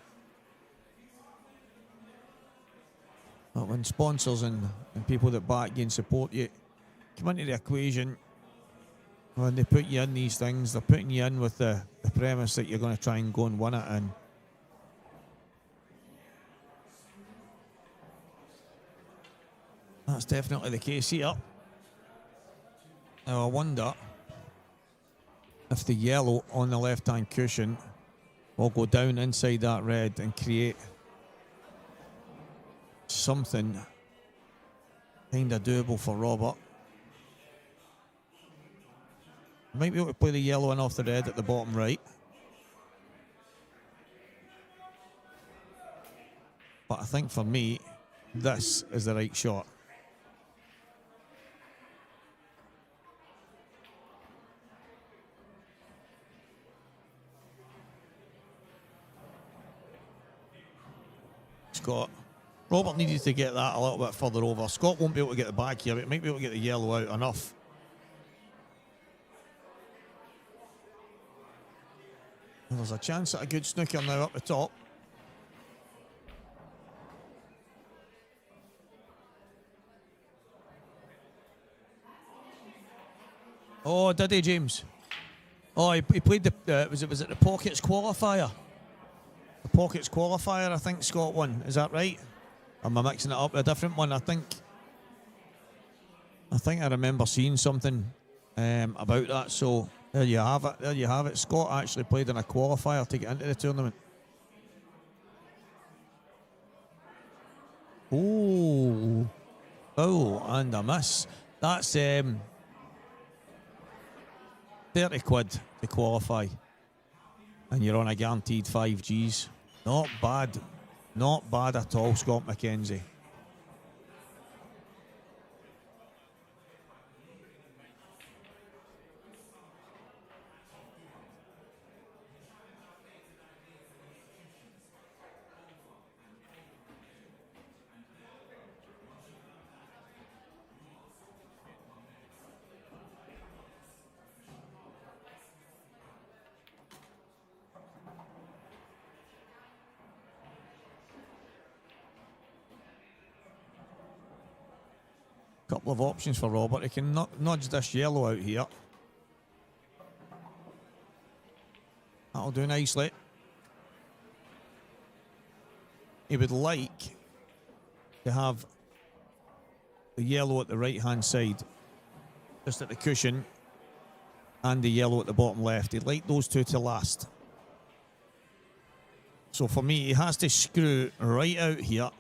when sponsors and people that back you and support you come into the equation, when they put you in these things, they're putting you in with the premise that you're going to try and go and win it, and that's definitely the case here. Now I wonder if the yellow on the left-hand cushion will go down inside that red and create something kind of doable for Robert. Might be able to play the yellow in off the red at the bottom right. But I think for me, this is the right shot. Scott. Robert needed to get that a little bit further over. Scott won't be able to get the back here, but might be able to get the yellow out enough. And there's a chance at a good snooker now up the top. Oh, did he, James? Oh, he played the, was it the Pockets qualifier? The Pockets qualifier, I think Scott won. Is that right? Am I mixing it up? A different one, I think. I remember seeing something about that. So there you have it. There you have it. Scott actually played in a qualifier to get into the tournament. Oh, and a miss. That's 30 quid to qualify, and you're on a guaranteed 5 Gs. Not bad. Not bad at all, Scott McKenzie. Couple of options for Robert. He can nudge this yellow out here. That'll do nicely. He would like to have the yellow at the right hand side, just at the cushion, and the yellow at the bottom left. He'd like those two to last. So for me, he has to screw right out here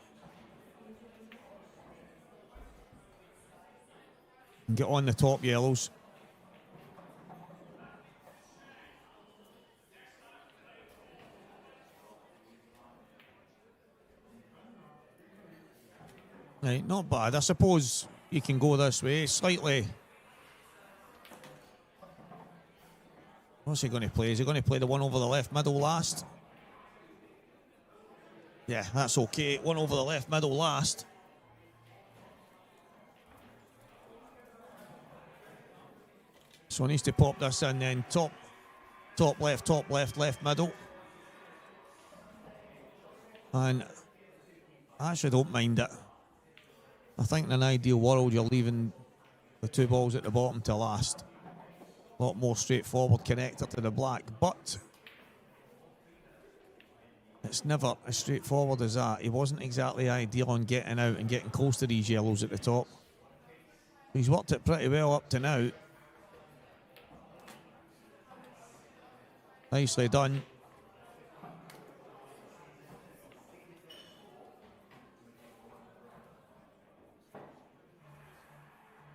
and get on the top yellows. Right, not bad. I suppose you can go this way slightly. What's he going to play? Is he going to play the one over the left middle last? Yeah, that's okay. One over the left middle last. So he needs to pop this in then. Top left, left middle. And I actually don't mind it. I think in an ideal world you're leaving the two balls at the bottom to last. A lot more straightforward connector to the black, but It's never as straightforward as that. He wasn't exactly ideal on getting out and getting close to these yellows at the top. He's worked it pretty well up to now. Nicely done.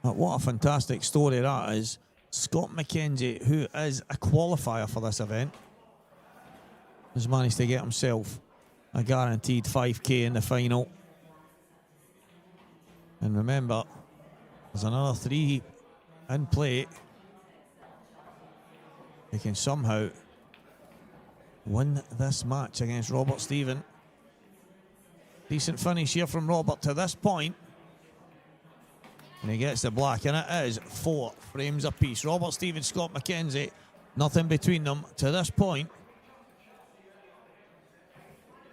But what a fantastic story that is. Scott McKenzie, who is a qualifier for this event, has managed to get himself a guaranteed 5K in the final. And remember, there's another 3 in play. He can somehow win this match against Robert Stephen. Decent finish here from Robert to this point. And he gets the black, and it is 4 frames apiece. Robert Stephen, Scott McKenzie, nothing between them to this point.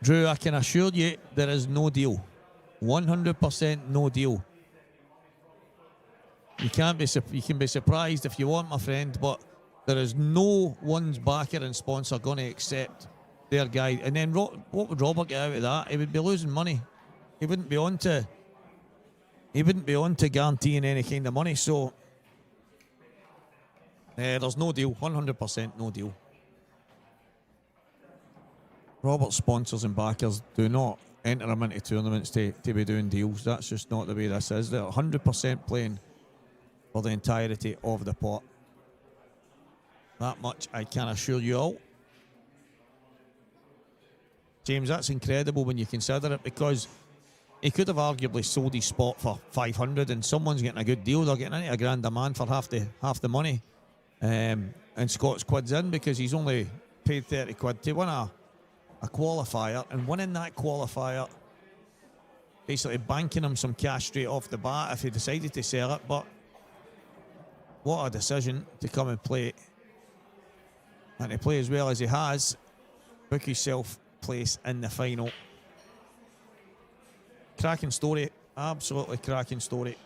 Drew, I can assure you there is no deal. 100% no deal. You can be surprised if you want, my friend, but there is no one's backer and sponsor going to accept their guy. And then what would Robert get out of that? He would be losing money. He wouldn't be on to guaranteeing any kind of money. So there's no deal. 100% no deal. Robert's sponsors and backers do not enter them into tournaments to be doing deals. That's just not the way this is. They're 100% playing for the entirety of the pot. That much I can assure you all. James, that's incredible when you consider it, because he could have arguably sold his spot for 500 and someone's getting a good deal. They're getting into $1,000 a man for half the money. And Scott's quid's in because he's only paid 30 quid to win a qualifier, and winning that qualifier, basically banking him some cash straight off the bat if he decided to sell it. But what a decision to come and play, and to play as well as he has, book himself place in the final. Cracking story, absolutely cracking story.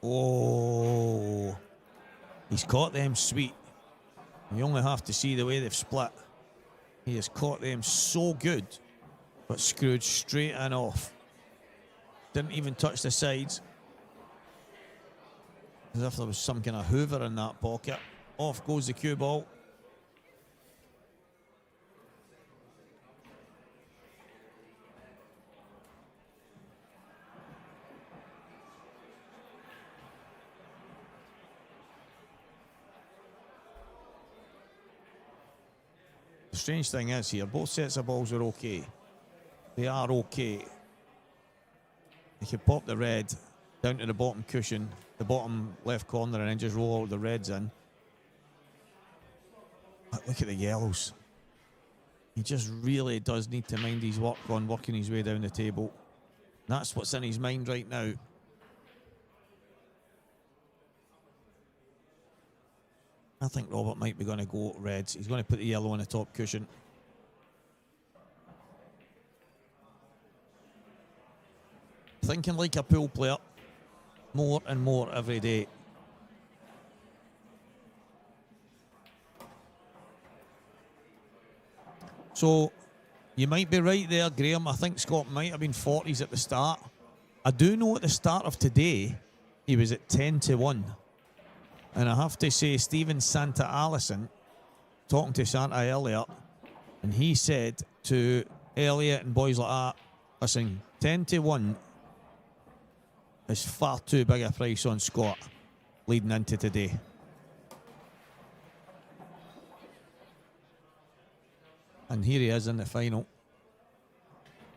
Oh, he's caught them sweet. You only have to see the way they've split. He has caught them so good, but screwed straight in off. Didn't even touch the sides. As if there was some kind of hoover in that pocket. Off goes the cue ball. The strange thing is here, both sets of balls are okay. They are okay. You can pop the red down to the bottom cushion, the bottom left corner, and then just roll all the reds in. But look at the yellows. He just really does need to mind his work on working his way down the table. That's what's in his mind right now. I think Robert might be going to go reds. He's going to put the yellow on the top cushion. Thinking like a pool player more and more every day. So you might be right there, Graham. I think Scott might have been 40s at the start. I do know at the start of today he was at 10-1. And I have to say, Stephen Santa Allison, talking to Santa earlier, and he said to Elliot and boys like that, listen, 10-1 is far too big a price on Scott leading into today. And here he is in the final.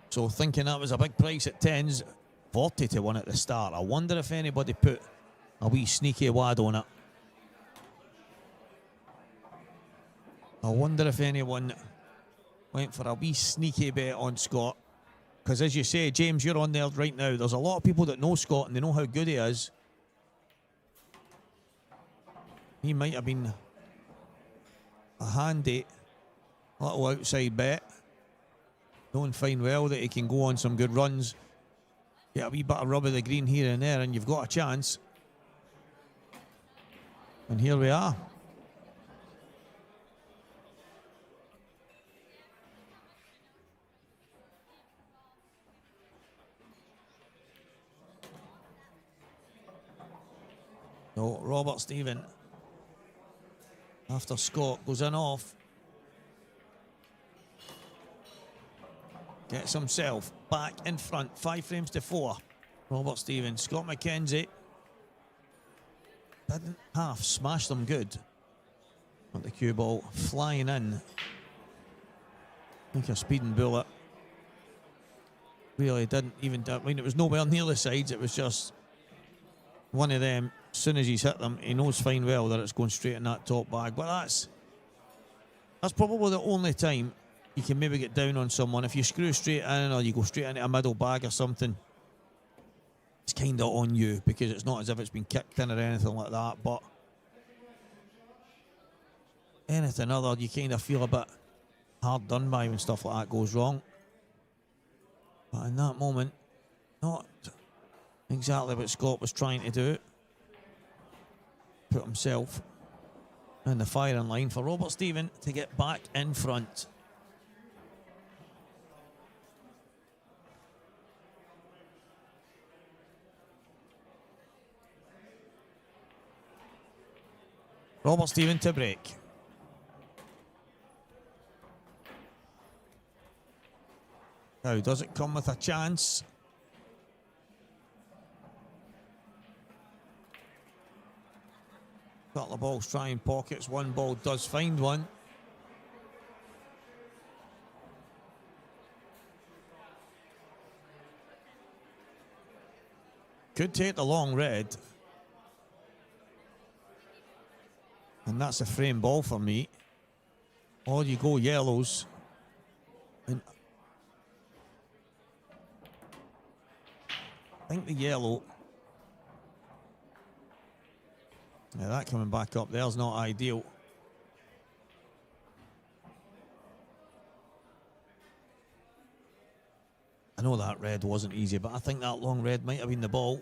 So thinking that was a big price at 10s, 40-1 at the start. I wonder if anybody put a wee sneaky wad on it. I wonder if anyone went for a wee sneaky bet on Scott. Because as you say, James, you're on there right now. There's a lot of people that know Scott and they know how good he is. He might have been a handy little outside bet. Knowing fine well that he can go on some good runs. Get a wee bit of rub of the green here and there and you've got a chance. And here we are. No, Robert Stephen, after Scott goes in off, gets himself back in front, 5 frames to 4. Robert Stephen, Scott McKenzie didn't half smash them good. But the cue ball flying in like a speeding bullet. Really didn't even, I mean, it was nowhere near the sides, it was just one of them. As soon as he's hit them, he knows fine well that it's going straight in that top bag. But that's probably the only time you can maybe get down on someone. If you screw straight in or you go straight into a middle bag or something, it's kind of on you, because it's not as if it's been kicked in or anything like that. But anything other, you kind of feel a bit hard done by when stuff like that goes wrong. But in that moment, not exactly what Scott was trying to do. Put himself in the firing line for Robert Stephen to get back in front. Robert Stephen to break. Now, does it come with a chance? Couple of balls trying pockets. One ball does find one. Could take the long red. And that's a frame ball for me. Or you go yellows. And I think the yellow. Yeah, that coming back up there's not ideal. I know that red wasn't easy, but I think that long red might have been the ball.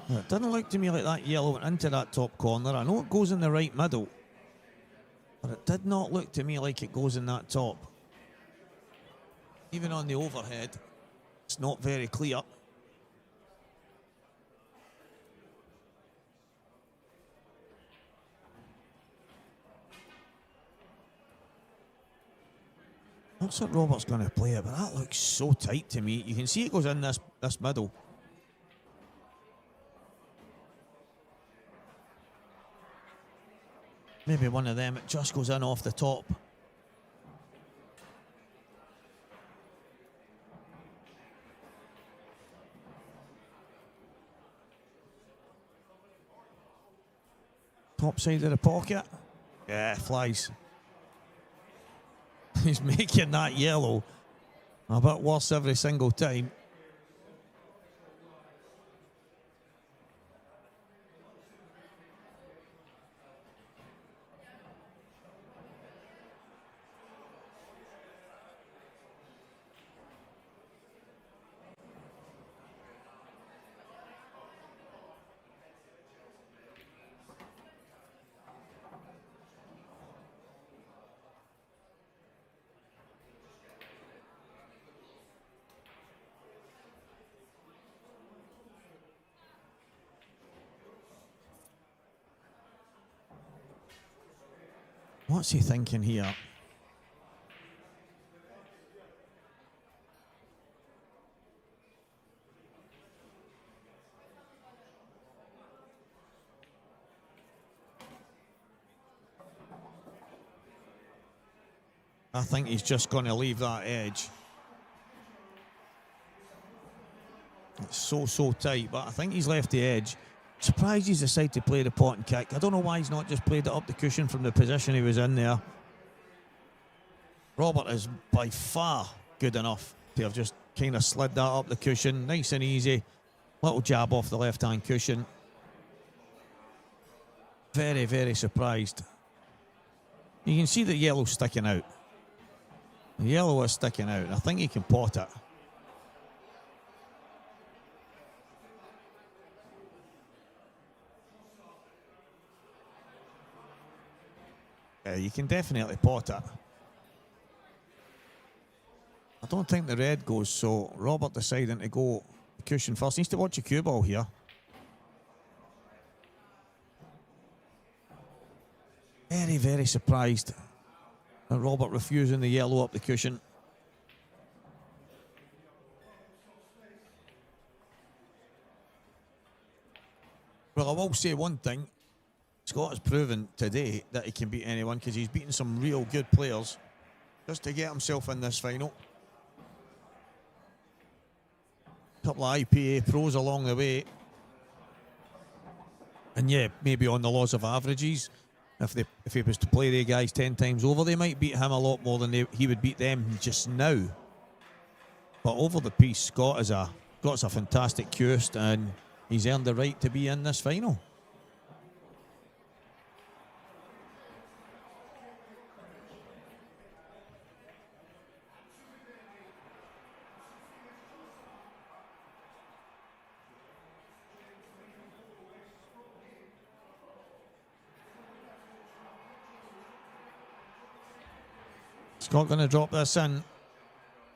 It didn't look to me like that yellow went into that top corner. I know it goes in the right middle, but it did not look to me like it goes in that top. Even on the overhead, it's not very clear. Looks like Robert's going to play it, but that looks so tight to me. You can see it goes in this middle. Maybe one of them, it just goes in off the top. Top side of the pocket. Yeah, flies. He's making that yellow a bit worse every single time. What's he thinking here? I think he's just going to leave that edge. It's so tight, but I think he's left the edge. Surprised he's decided to play the pot and kick. I don't know why he's not just played it up the cushion from the position he was in there. Robert is by far good enough to have just kind of slid that up the cushion, nice and easy. Little jab off the left-hand cushion. Very, very surprised. You can see the yellow sticking out. The yellow is sticking out. I think he can pot it. Yeah, you can definitely pot it. I don't think the red goes, so Robert deciding to go the cushion first. Needs to watch a cue ball here. Very, very surprised at Robert refusing the yellow up the cushion. Well, I will say one thing. Scott has proven today that he can beat anyone because he's beaten some real good players just to get himself in this final. A couple of IPA pros along the way. And yeah, maybe on the laws of averages, if he was to play the guys 10 times over, they might beat him a lot more than he would beat them just now. But over the piece, Scott's a fantastic curist, and he's earned the right to be in this final. Scott going to drop this in.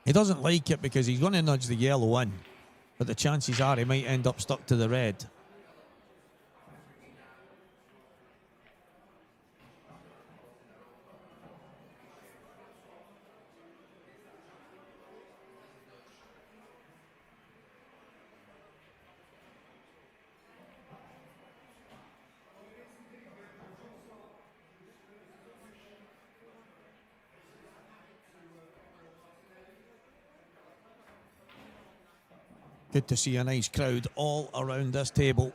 He doesn't like it because he's going to nudge the yellow in, but the chances are he might end up stuck to the red. Good to see a nice crowd all around this table.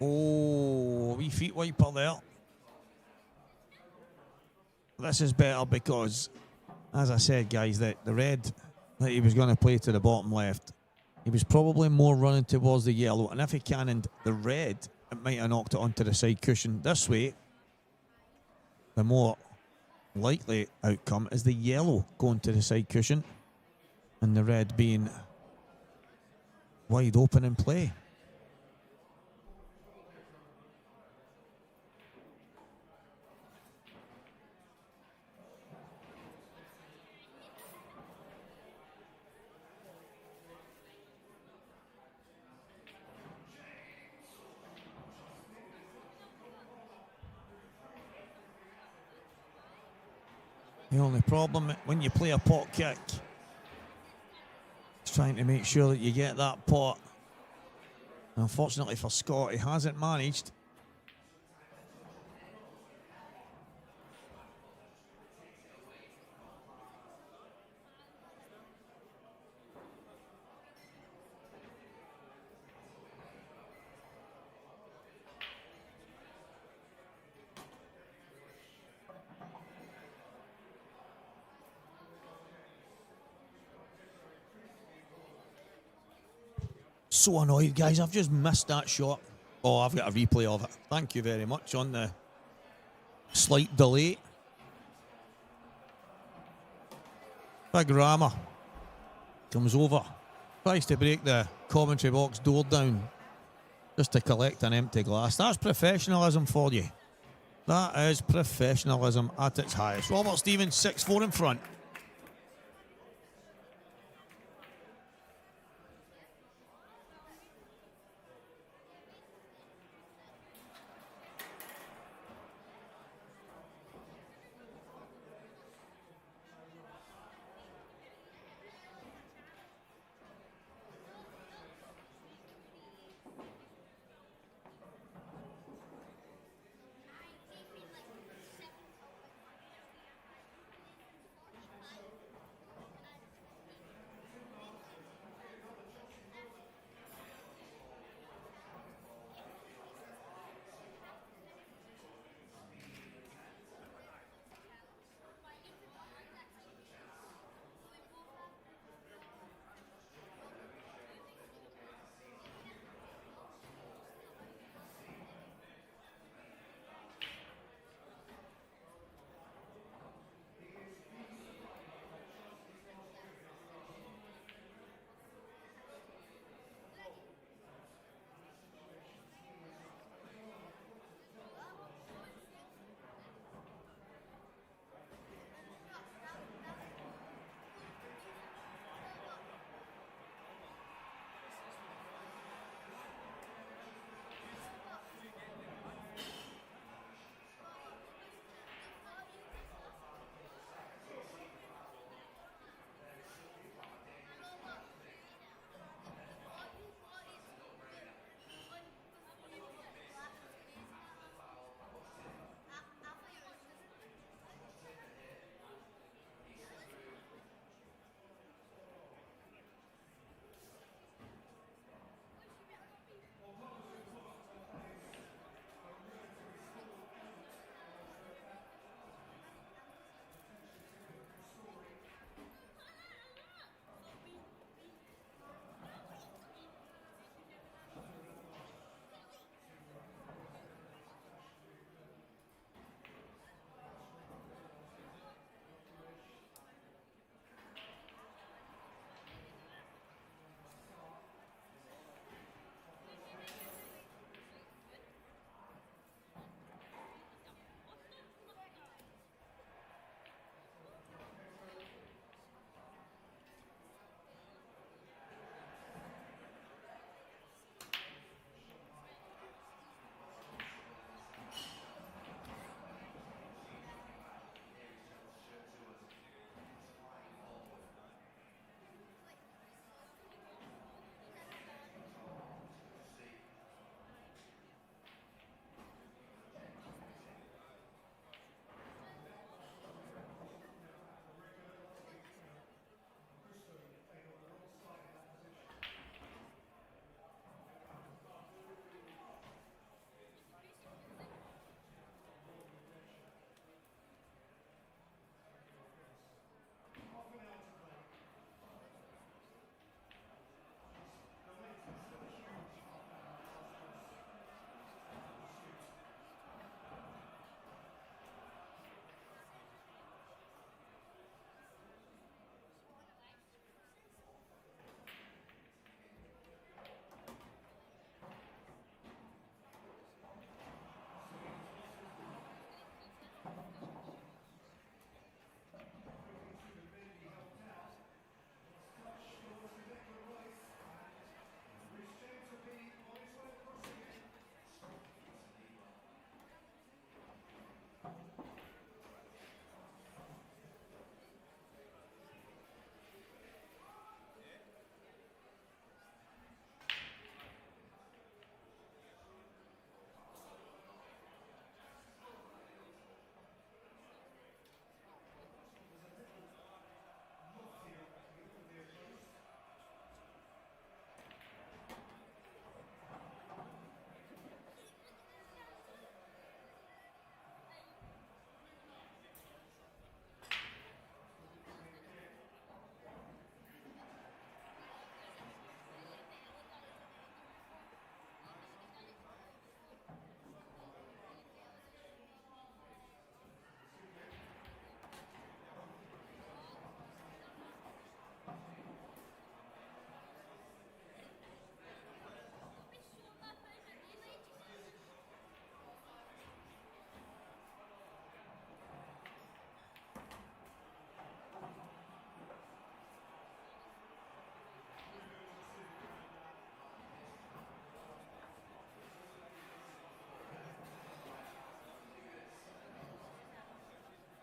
Oh, wee feet wiper there. This is better because, as I said, guys, that the red that he was going to play to the bottom left, he was probably more running towards the yellow. And if he cannoned the red, it might have knocked it onto the side cushion. This way, the more likely outcome is the yellow going to the side cushion and the red being wide open in play. The only problem when you play a pot kick is trying to make sure that you get that pot. Unfortunately for Scott, he hasn't managed. So annoyed, guys. I've just missed that shot. Oh, I've got a replay of it. Thank you very much on the slight delay. Big Rama comes over. Tries to break the commentary box door down just to collect an empty glass. That's professionalism for you. That is professionalism at its highest. Robert Stevens, 6-4 in front.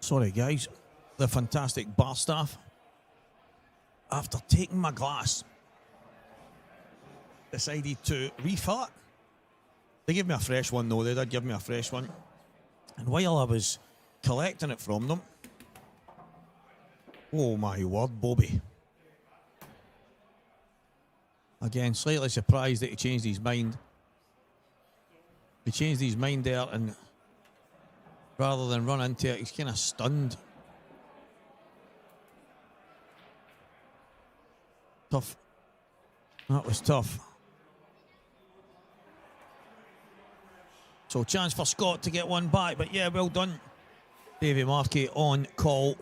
Sorry, guys. The fantastic bar staff, after taking my glass, decided to refill it. They gave me a fresh one, though. They did give me a fresh one. And while I was collecting it from them, oh my word, Bobby. Again, slightly surprised that he changed his mind. He changed his mind there, and rather than run into it, he's kind of stunned. Tough. That was tough. So chance for Scott to get one back, but yeah, well done. Davy Markey on call.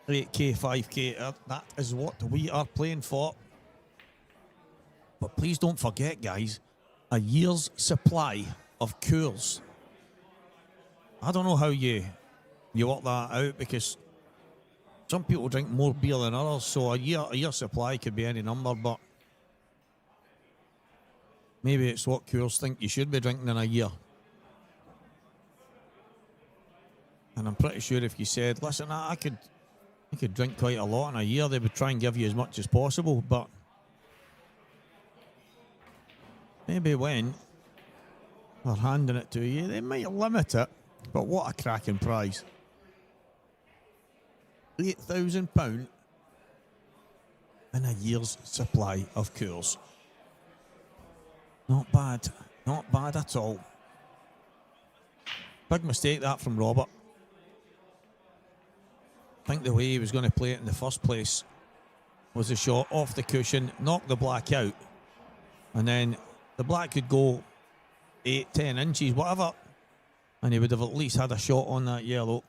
8k, 5k, that is what we are playing for. But please don't forget, guys, a year's supply of Coors. I don't know how you work that out, because some people drink more beer than others, so a year supply could be any number, but maybe it's what Coors think you should be drinking in a year. And I'm pretty sure if you said, listen, I could drink quite a lot in a year, they would try and give you as much as possible, but maybe when they're handing it to you, they might limit it. But what a cracking prize. £8,000 and a year's supply of Coors. Not bad. Not bad at all. Big mistake that from Robert. I think the way he was going to play it in the first place was a shot off the cushion, knock the black out, and then the black could go 8-10 inches, whatever, and he would have at least had a shot on that yellow.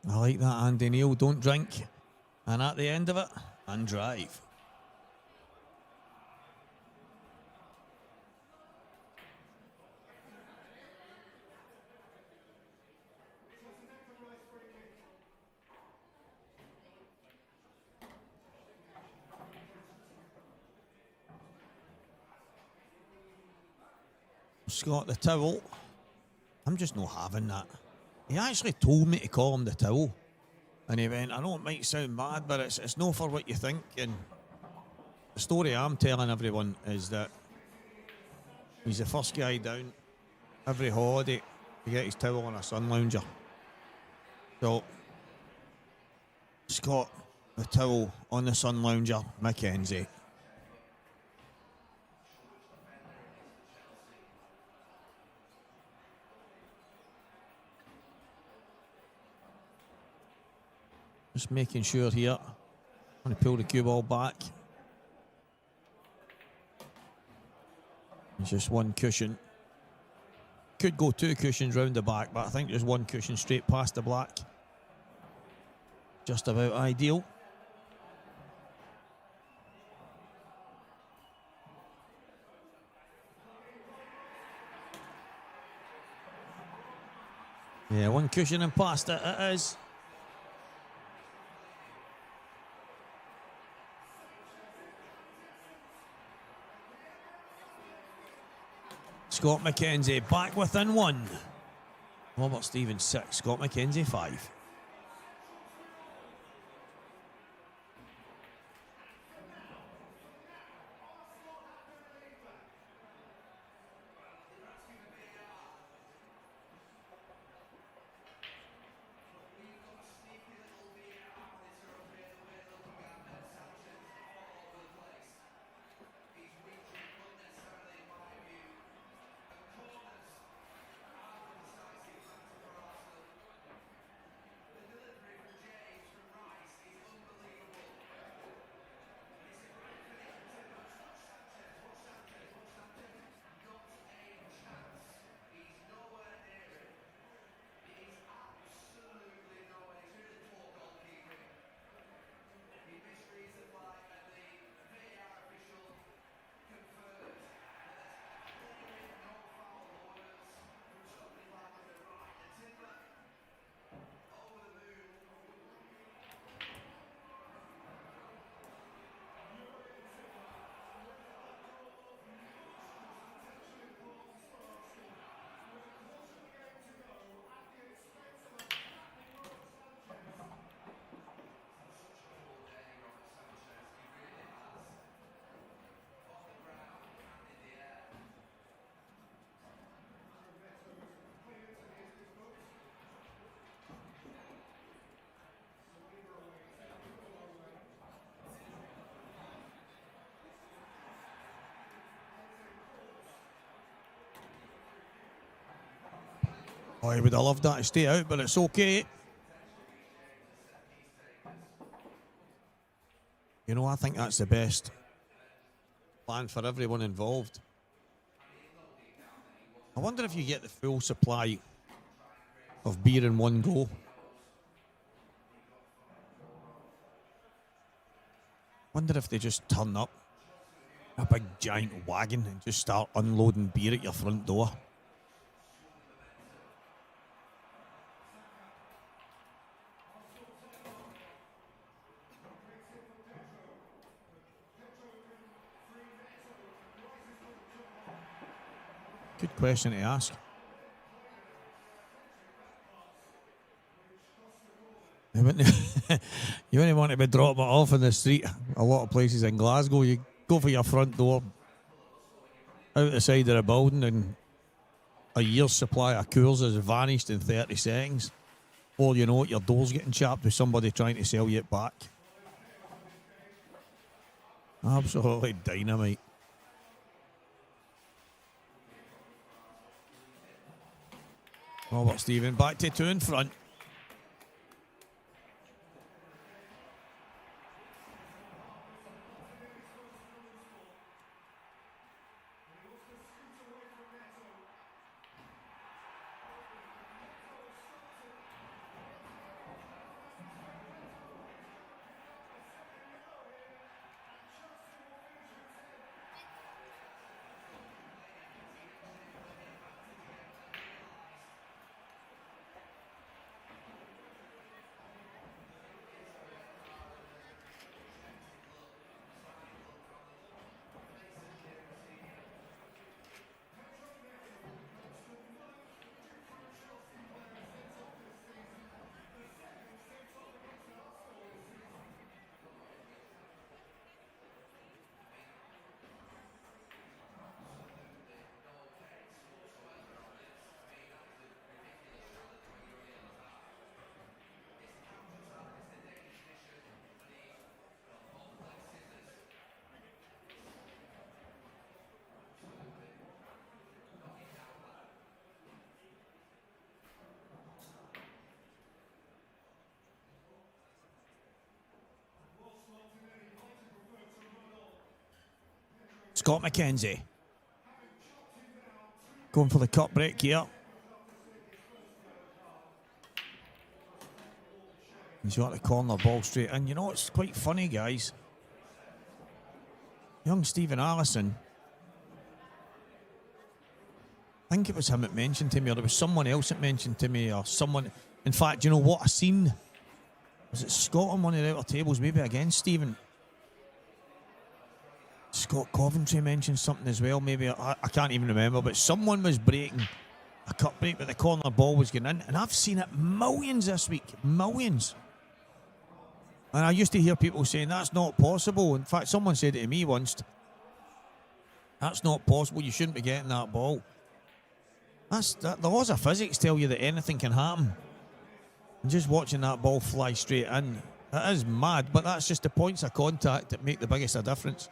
I like that, Andy Neil. Don't drink, and at the end of it, and drive. Scott the towel. I'm just not having that. He actually told me to call him the towel. And he went, I know it might sound bad, but it's no for what you think. And the story I'm telling everyone is that he's the first guy down every holiday to get his towel on a sun lounger. So, Scott the towel on the sun lounger, Mackenzie. Just making sure here. I'm going to pull the cue ball back. It's just one cushion. Could go two cushions round the back, but I think there's one cushion straight past the black. Just about ideal. Yeah, one cushion and past it is. Scott McKenzie back within one. Robert Stevens 6, Scott McKenzie 5. I would have loved that to stay out, but it's okay. You know, I think that's the best plan for everyone involved. I wonder if you get the full supply of beer in one go. Wonder if they just turn up a big giant wagon and just start unloading beer at your front door. Good question to ask. You wouldn't want to be dropping it off in the street. A lot of places in Glasgow, you go for your front door, out the side of the building, and a year's supply of Coors has vanished in 30 seconds. Or you know it, your door's getting chapped with somebody trying to sell you it back. Absolutely dynamite. Robert Stephen back to 2 in front. Scott McKenzie going for the cut break here. He's got the corner ball straight in. You know, it's quite funny, guys. Young Stephen Allison, I think it was him that mentioned to me, or there was someone else that mentioned to me, or someone. In fact, you know what? I seen, was it Scott on one of the outer tables, maybe against Stephen? Scott Coventry mentioned something as well, maybe, I can't even remember, but someone was breaking a cut break, but the corner ball was getting in, and I've seen it millions this week, millions. And I used to hear people saying that's not possible. In fact, someone said it to me once, that's not possible, you shouldn't be getting that ball. The laws of physics tell you that anything can happen. And just watching that ball fly straight in, it is mad, but that's just the points of contact that make the biggest of difference.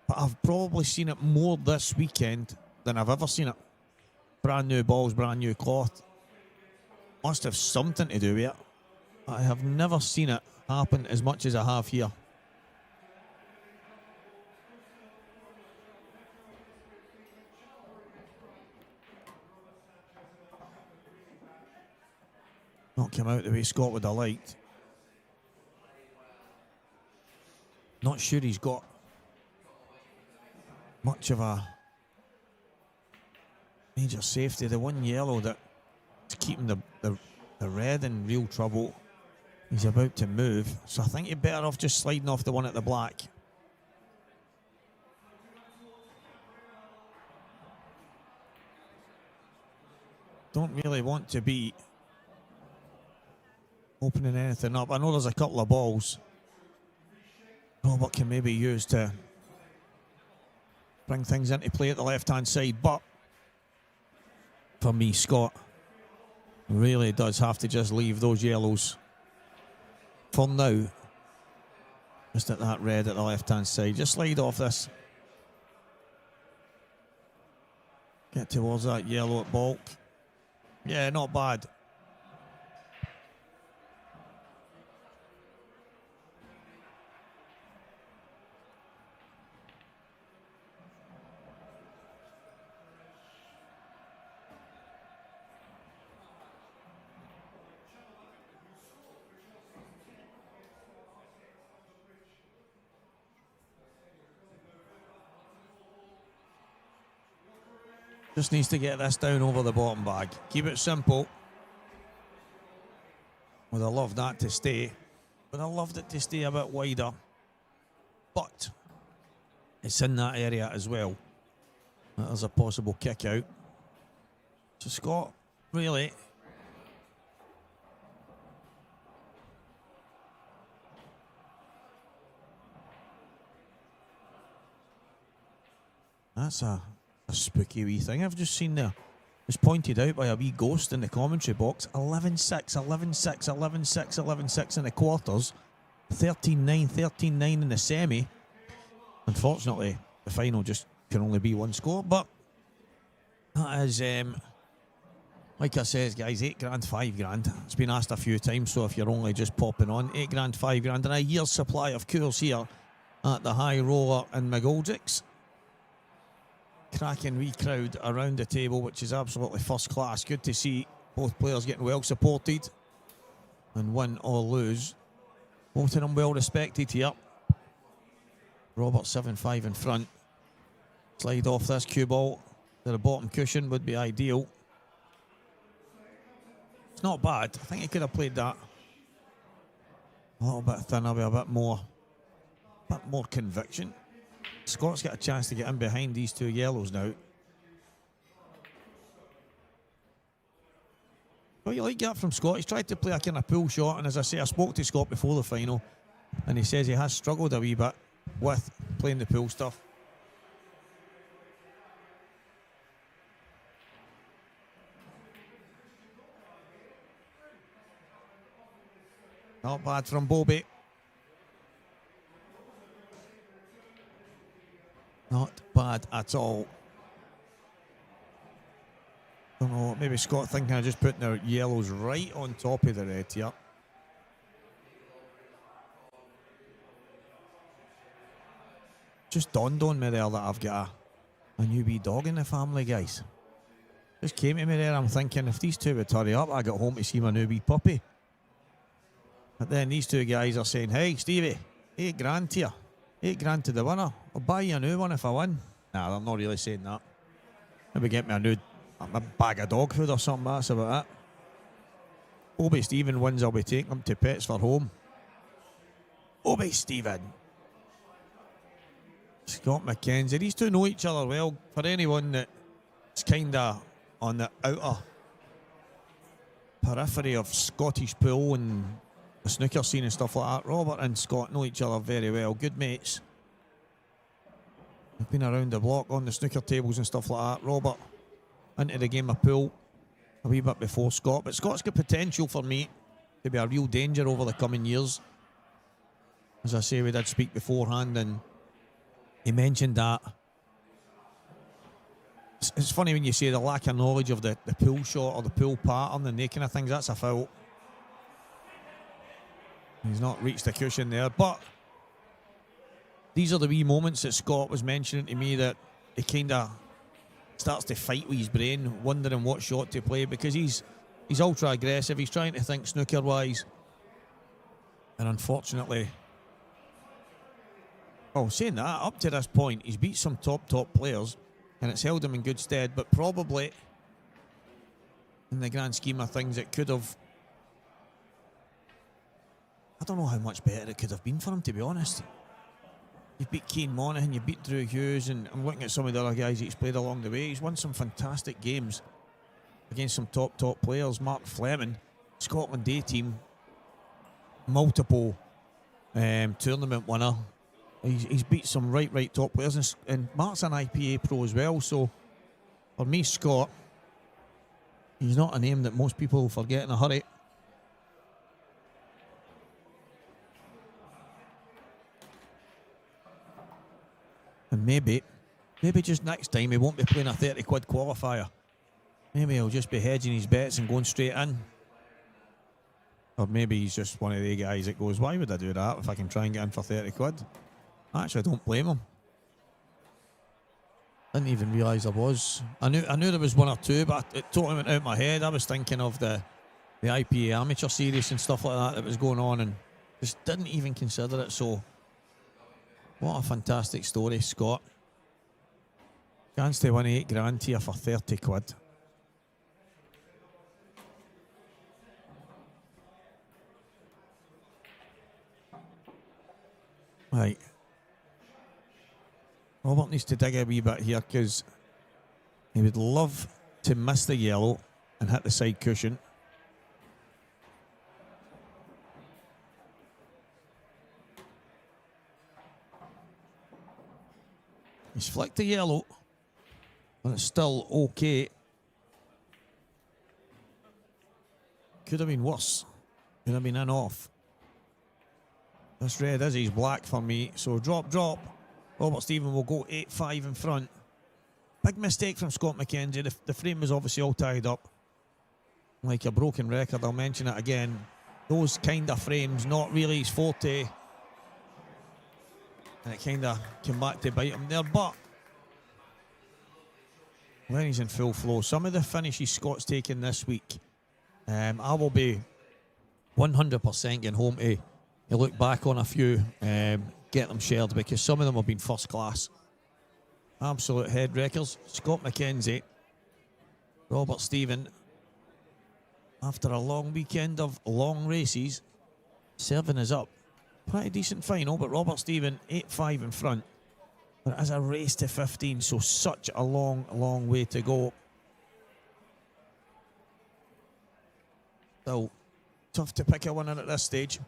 But I've probably seen it more this weekend than I've ever seen it. Brand new balls, brand new cloth. Must have something to do with it. I have never seen it happen as much as I have here. Not come out the way Scott would have liked. Not sure he's got much of a major safety. The one yellow that's keeping the red in real trouble. He's about to move, so I think you're better off just sliding off the one at the black. Don't really want to be opening anything up. I know there's a couple of balls Robert can maybe use to bring things into play at the left-hand side, but for me, Scott really does have to just leave those yellows for now. Just at that red at the left-hand side. Just slide off this. Get towards that yellow at bulk. Yeah, not bad. Just needs to get this down over the bottom bag. Keep it simple. Would have loved that to stay. But I loved it to stay a bit wider. But it's in that area as well. There's a possible kick out. So Scott, really, that's a spooky wee thing I've just seen there. It was pointed out by a wee ghost in the commentary box. 11-6, 11-6, 11-6, 11-6 in the quarters. 13-9, 13-9 in the semi. Unfortunately, the final just can only be one score. But that is, like I says, guys, $8 grand, $5 grand. It's been asked a few times, so if you're only just popping on, $8 grand, $5 grand, and a year's supply of Coors here at the High Roller in McGoldrick's. Cracking wee crowd around the table, which is absolutely first class. Good to see both players getting well supported, and win or lose, both of them well respected here. Robert 7-5 in front. Slide off this cue ball to the bottom cushion would be ideal. It's not bad. I think he could have played that a little bit thinner with a bit more conviction. Scott's got a chance to get in behind these two yellows now. Well, you like that from Scott. He's tried to play a kind of pull shot, and as I say, I spoke to Scott before the final, and he says he has struggled a wee bit with playing the pull stuff. Not bad from Bobby. Not bad at all. Don't know, maybe Scott thinking of just putting their yellows right on top of the red here. Just dawned on me there that I've got a new wee dog in the family, guys. Just came to me there, I'm thinking if these two would hurry up, I got home to see my new wee puppy. But then these two guys are saying, hey Stevie, $8 grand here. $8 grand to the winner. I'll buy you a new one if I win. Nah, they're not really saying that. Maybe get me a bag of dog food or something. That's about it. Obie Stephen wins. I'll be taking him to Pets for Home. Obie Stephen. Scott McKenzie. These two know each other well. For anyone that's kind of on the outer periphery of Scottish pool and the snooker scene and stuff like that, Robert and Scott know each other very well. Good mates. They've been around the block on the snooker tables and stuff like that. Robert into the game of pool a wee bit before Scott. But Scott's got potential for me to be a real danger over the coming years. As I say, we did speak beforehand and he mentioned that. It's funny when you say the lack of knowledge of the pool shot or the pool pattern and they kind of things. That's a foul. He's not reached the cushion there, but these are the wee moments that Scott was mentioning to me that he kind of starts to fight with his brain, wondering what shot to play because he's ultra aggressive. He's trying to think snooker wise, and unfortunately, saying that, up to this point, he's beat some top players, and it's held him in good stead. But probably, in the grand scheme of things, it could have. I don't know how much better it could have been for him, to be honest. You beat Keane Monaghan, you beat Drew Hughes, and I'm looking at some of the other guys he's played along the way. He's won some fantastic games against some top players. Mark Fleming, Scotland A team, multiple tournament winner. He's beat some right top players, and Mark's an IPA pro as well. So for me, Scott, he's not a name that most people forget in a hurry. And maybe just next time he won't be playing a 30 quid qualifier. Maybe he'll just be hedging his bets and going straight in. Or maybe he's just one of the guys that goes, why would I do that if I can try and get in for 30 quid? Actually, I don't blame him. Didn't even realise there was. I knew there was one or two, but it totally went out of my head. I was thinking of the IPA amateur series and stuff like that was going on, and just didn't even consider it. So, what a fantastic story, Scott. Chance to win 8 grand here for 30 quid. Right. Robert needs to dig a wee bit here because he would love to miss the yellow and hit the side cushion. He's flicked the yellow, but it's still okay. Could have been worse. Could have been in off. This red is his black for me, so drop. Robert Stephen will go 8-5 in front. Big mistake from Scott McKenzie. The frame was obviously all tied up. Like a broken record, I'll mention it again. Those kind of frames, not really his forte. And it kind of came back to bite him there, but when he's in full flow, some of the finishes Scott's taken this week, I will be 100% getting home to look back on a few, get them shared, because some of them have been first class. Absolute head wreckers. Scott McKenzie, Robert Stephen, after a long weekend of long races, serving us up. Pretty decent final, but Robert Stephen 8-5 in front. But it is a race to 15, so such a long way to go. So, tough to pick a winner at this stage.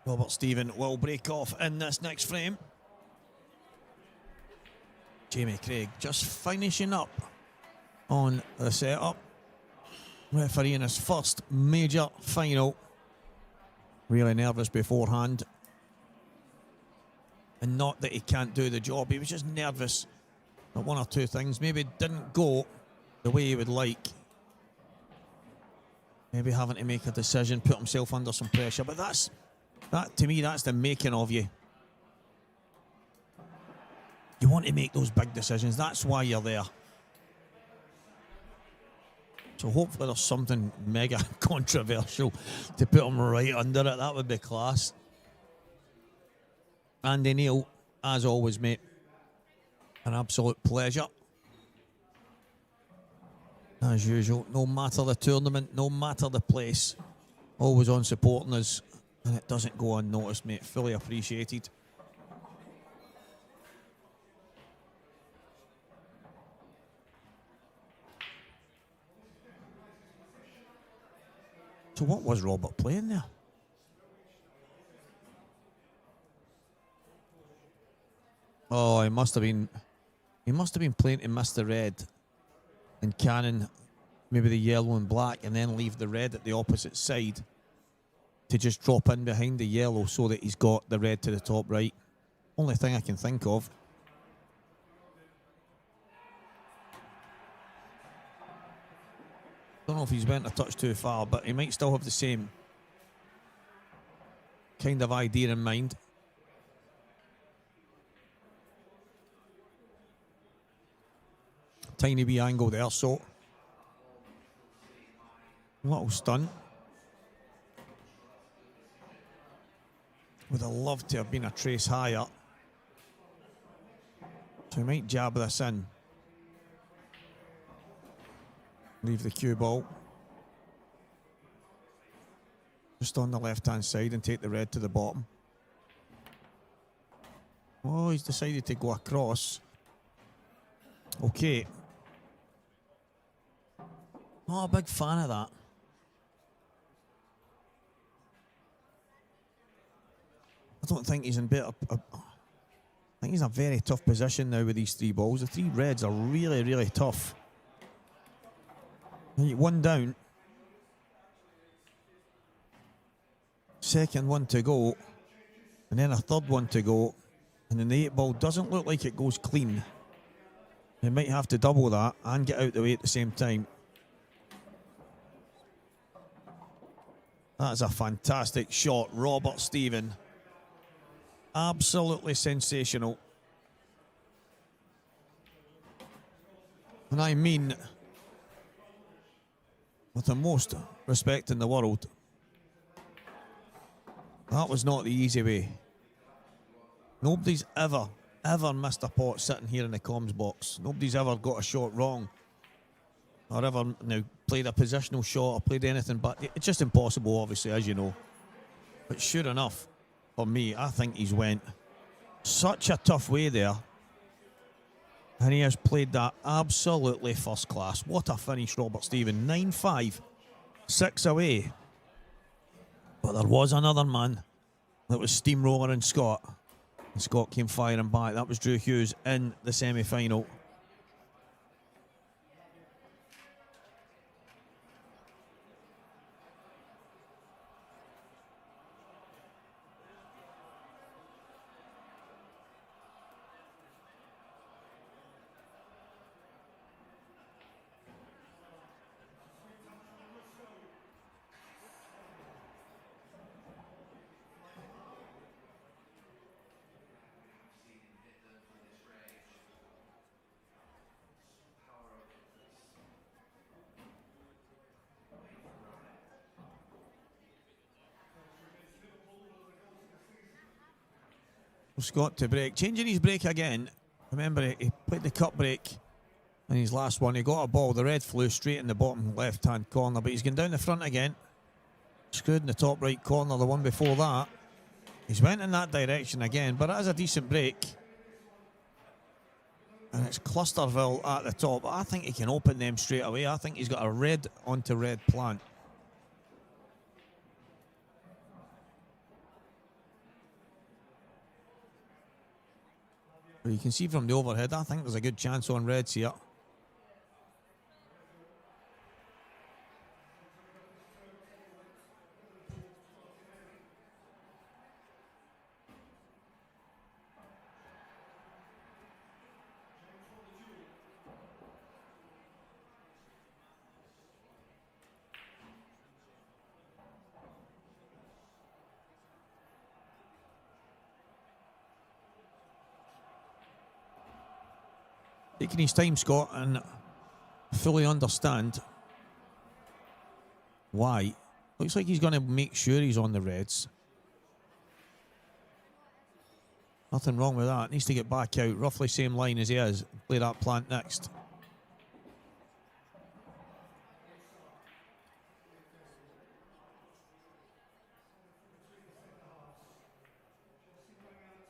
Robert Stephen will break off in this next frame. Jamie Craig just finishing up on the setup. Refereeing his first major final. Really nervous beforehand. And not that he can't do the job, he was just nervous that one or two things maybe didn't go the way he would like. Maybe having to make a decision, put himself under some pressure, but that to me, that's the making of you. You want to make those big decisions. That's why you're there. So hopefully there's something mega controversial to put him right under it. That would be class. Andy Neil, as always, mate, an absolute pleasure. As usual, no matter the tournament, no matter the place, always on supporting us, and it doesn't go unnoticed, mate. Fully appreciated. So what was Robert playing there? Oh, he must have been playing to miss the red and cannon maybe the yellow and black, and then leave the red at the opposite side to just drop in behind the yellow so that he's got the red to the top right. Only thing I can think of. Don't know if he's went a touch too far, but he might still have the same kind of idea in mind. Tiny wee angle there, so little stunt. Would have loved to have been a trace higher. So he might jab this in. Leave the cue ball just on the left-hand side and take the red to the bottom. Oh, he's decided to go across. Okay. Not a big fan of that. I don't think he's in better... I think he's in a very tough position now with these three balls. The three reds are really, really tough. One down. Second one to go. And then a third one to go. And then the 8 ball doesn't look like it goes clean. They might have to double that and get out the way at the same time. That's a fantastic shot, Robert Stephen. Absolutely sensational. And I mean, with the most respect in the world, that was not the easy way. Nobody's ever missed a pot sitting here in the comms box. Nobody's ever got a shot wrong or ever played a positional shot or played anything, but it's just impossible, obviously, as you know. But sure enough, for me, I think he's went such a tough way there, and he has played that absolutely first class. What a finish, Robert Stephen. 9-5, 6 away. But there was another man that was steamrolling Scott. And Scott came firing back. That was Drew Hughes in the semi-final. Scott to break, changing his break again. Remember, he played the cut break in his last one. He got a ball, the red flew straight in the bottom left hand corner, but he's going down the front again. Screwed in the top right corner, the one before that. He's went in that direction again, but it is a decent break. And it's Clusterville at the top. I think he can open them straight away. I think he's got a red onto red plant. But you can see from the overhead, I think there's a good chance on reds here. Taking his time, Scott, and fully understand White. Looks like he's going to make sure he's on the reds. Nothing wrong with that. Needs to get back out. Roughly same line as he is. Play that plant next.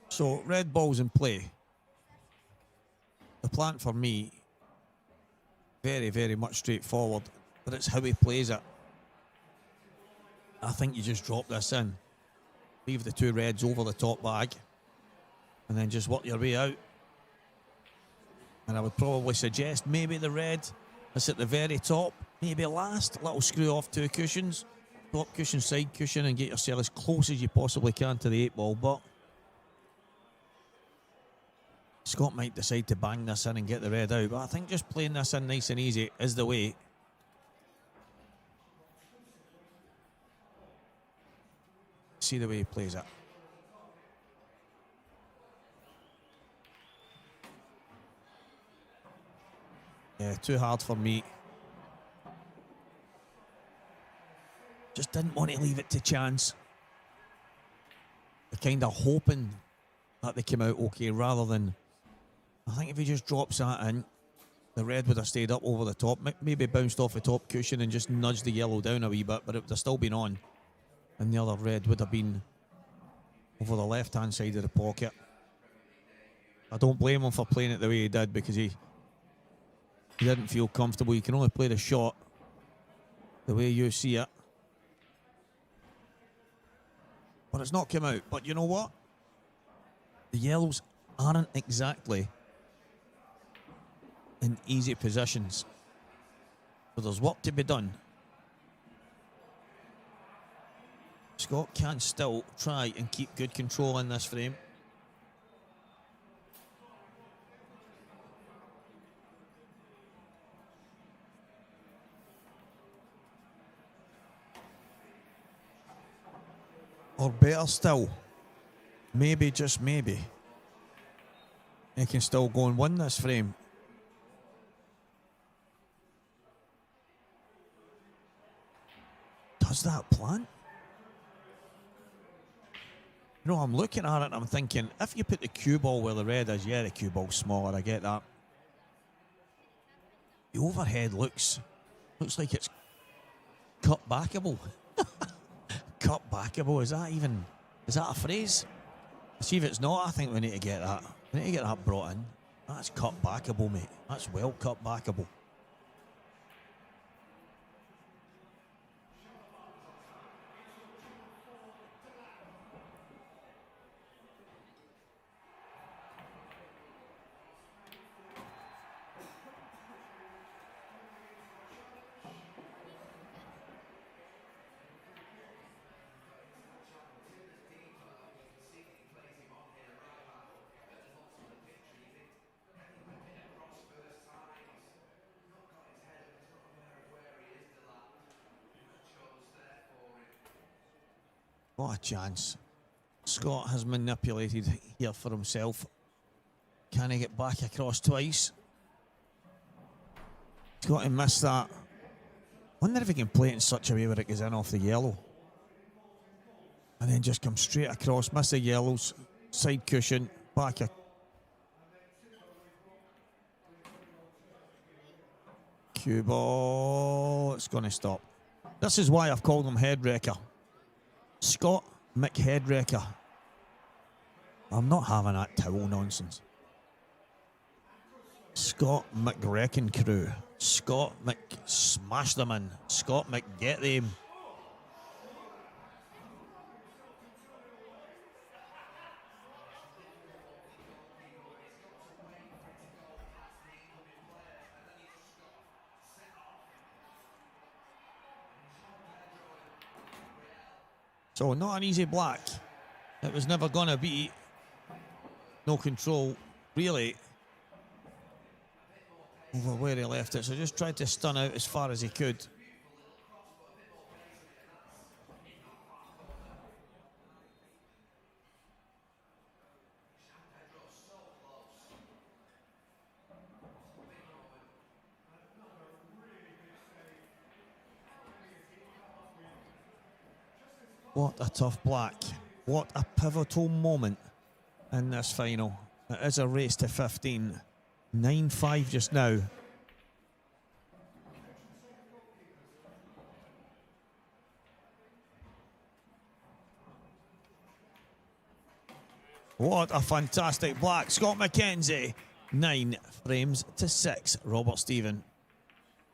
So, red ball's in play. The plant for me, very, very much straightforward. But it's how he plays it. I think you just drop this in. Leave the two reds over the top bag. And then just work your way out. And I would probably suggest maybe the red is at the very top. Maybe last. Little screw off two cushions. Top cushion, side cushion, and get yourself as close as you possibly can to the 8 ball. But Scott might decide to bang this in and get the red out. But I think just playing this in nice and easy is the way. See the way he plays it. Yeah, too hard for me. Just didn't want to leave it to chance. They're kind of hoping that they came out okay rather than... I think if he just drops that in, the red would have stayed up over the top, maybe bounced off the top cushion and just nudged the yellow down a wee bit, but it would have still been on. And the other red would have been over the left-hand side of the pocket. I don't blame him for playing it the way he did because he didn't feel comfortable. You can only play the shot the way you see it. But it's not come out. But you know what? The yellows aren't exactly in easy positions. So there's work to be done. Scott can still try and keep good control in this frame. Or better still, maybe, just maybe, he can still go and win this frame. Does that plant? You know, I'm looking at it and I'm thinking, if you put the cue ball where the red is, yeah, the cue ball's smaller, I get that. The overhead looks like it's cut backable. Cut backable, is that a phrase? See if it's not, I think we need to get that. We need to get that brought in. That's cut backable, mate. That's well cut backable. What a chance. Scott has manipulated here for himself. Can he get back across twice? He's got to miss that. Wonder if he can play it in such a way where it goes in off the yellow. And then just come straight across, miss the yellows, side cushion, back a... Cue ball, it's going to stop. This is why I've called him head wrecker. Scott McHeadwrecker. I'm not having that towel nonsense. Scott McWrecking crew. Scott Mc smash them in. Scott McGet them. So not an easy black. It was never going to be. No control, really, over where he left it. So just tried to stun out as far as he could. What a tough black. What a pivotal moment in this final. It is a race to 15. 9-5 just now. What a fantastic black. Scott McKenzie. 9 frames to 6. Robert Stephen.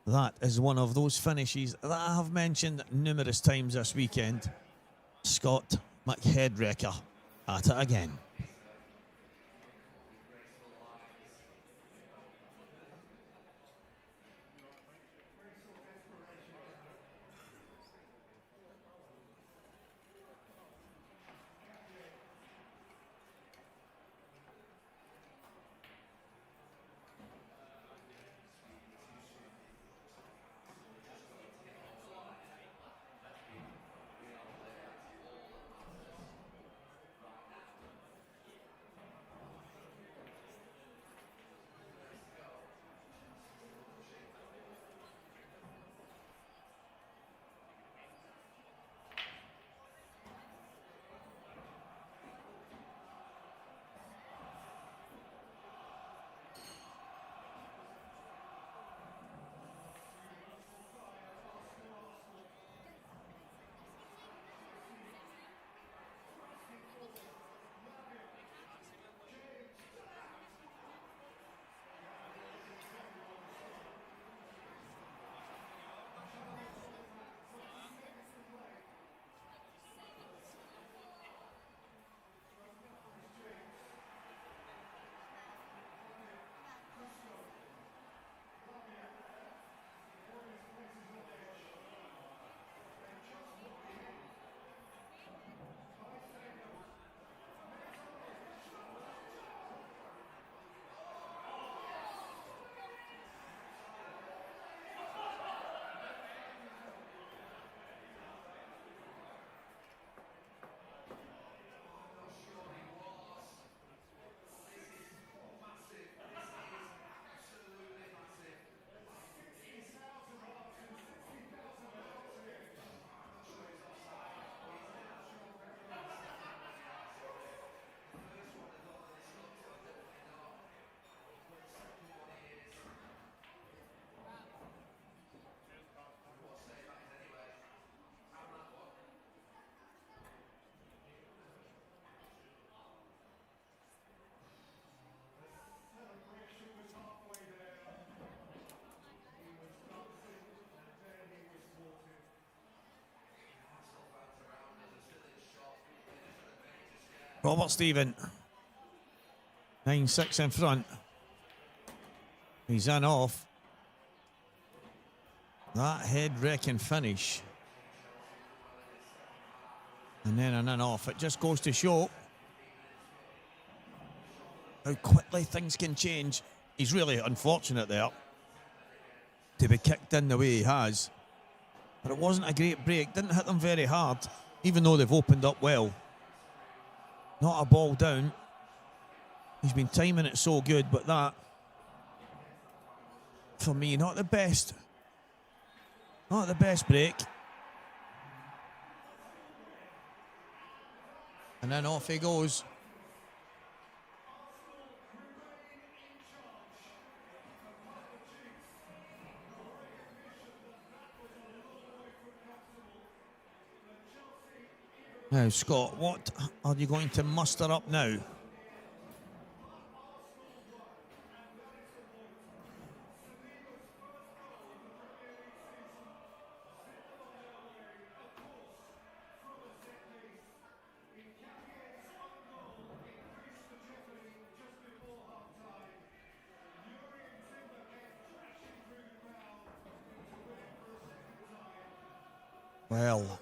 That is one of those finishes that I have mentioned numerous times this weekend. Scott McGoldrick at it again. Robert Stephen. 9-6 in front. He's in off. That head-wrecking finish. And then an in off. It just goes to show how quickly things can change. He's really unfortunate there to be kicked in the way he has. But it wasn't a great break. Didn't hit them very hard, even though they've opened up well. Not a ball down. He's been timing it so good, but that, for me, not the best. Not the best break. And then off he goes. Now, Scott, what are you going to muster up now? Well,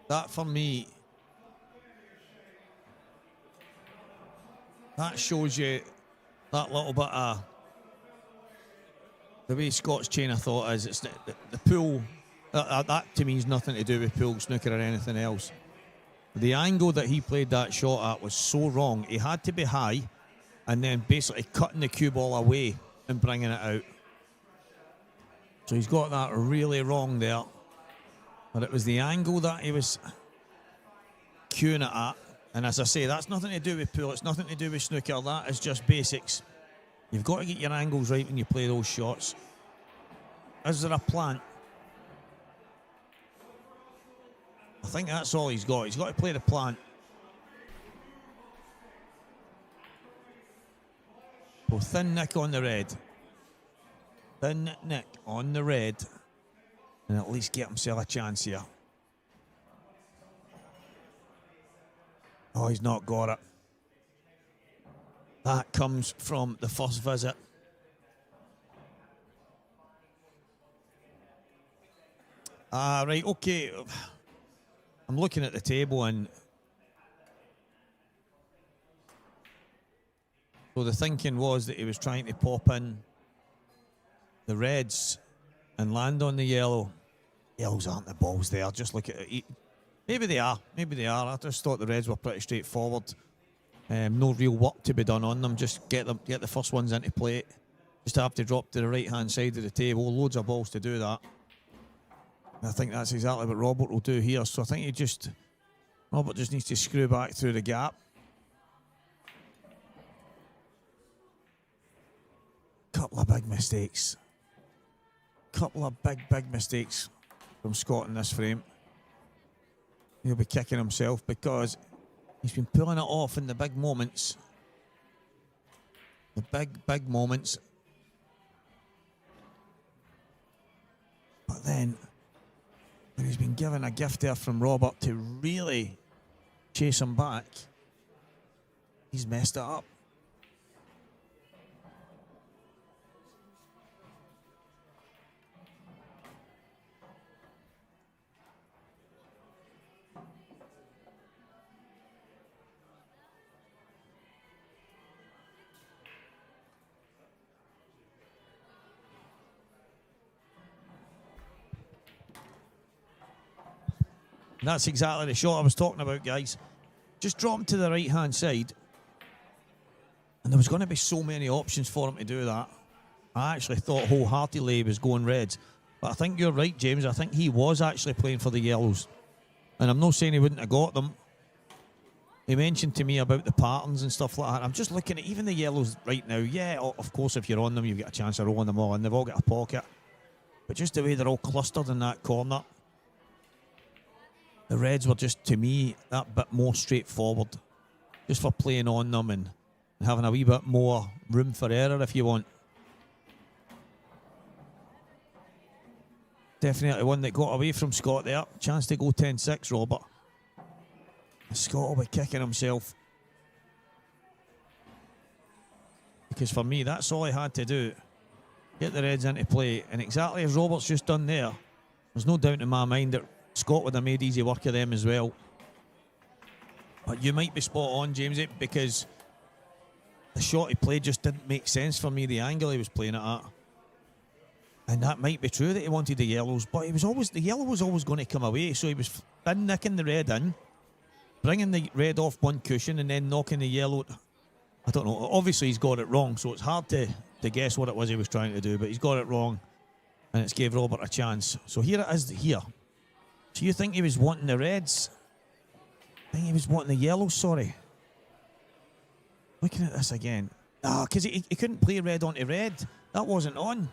that for me, that shows you that little bit of the way Scott's chain of thought is. It's the pool, that to me is nothing to do with pool, snooker or anything else. The angle that he played that shot at was so wrong. He had to be high and then basically cutting the cue ball away and bringing it out. So he's got that really wrong there. But it was the angle that he was cueing it at. And as I say, that's nothing to do with pool. It's nothing to do with snooker. That is just basics. You've got to get your angles right when you play those shots. Is there a plant? I think that's all he's got. He's got to play the plant. So thin nick on the red. Thin nick on the red. And at least get himself a chance here. Oh, he's not got it. That comes from the first visit. Right, okay. I'm looking at the table and so the thinking was that he was trying to pop in the reds and land on the yellow. Yellows aren't the balls there. Just look at it. Maybe they are. Maybe they are. I just thought the reds were pretty straightforward. No real work to be done on them. Just get the first ones into play. Just have to drop to the right-hand side of the table. Loads of balls to do that. And I think that's exactly what Robert will do here. So I think Robert just needs to screw back through the gap. Couple of big mistakes. Couple of big mistakes from Scott in this frame. He'll be kicking himself because he's been pulling it off in the big moments. The big moments. But then, when he's been given a gift there from Robert to really chase him back, he's messed it up. And that's exactly the shot I was talking about, guys. Just drop him to the right-hand side. And there was going to be so many options for him to do that. I actually thought wholeheartedly he was going reds. But I think you're right, James. I think he was actually playing for the yellows. And I'm not saying he wouldn't have got them. He mentioned to me about the patterns and stuff like that. I'm just looking at even the yellows right now. Yeah, of course, if you're on them, you've got a chance of rolling them all in. They've all got a pocket. But just the way they're all clustered in that corner. The reds were just, to me, that bit more straightforward. Just for playing on them and having a wee bit more room for error, if you want. Definitely one that got away from Scott there. Chance to go 10-6, Robert. Scott will be kicking himself. Because for me, that's all he had to do. Get the reds into play. And exactly as Robert's just done there, there's no doubt in my mind that Scott would have made easy work of them as well. But you might be spot on, James, because the shot he played just didn't make sense for me, the angle he was playing it at. And that might be true that he wanted the yellows, but the yellow was always going to come away, so he was thin nicking the red in, bringing the red off one cushion and then knocking the yellow. I don't know, obviously he's got it wrong, so it's hard to guess what it was he was trying to do, but he's got it wrong, and it's gave Robert a chance. So here it is here. So you think he was wanting the reds? I think he was wanting the yellows, sorry. Looking at this again. Because he couldn't play red onto red. That wasn't on.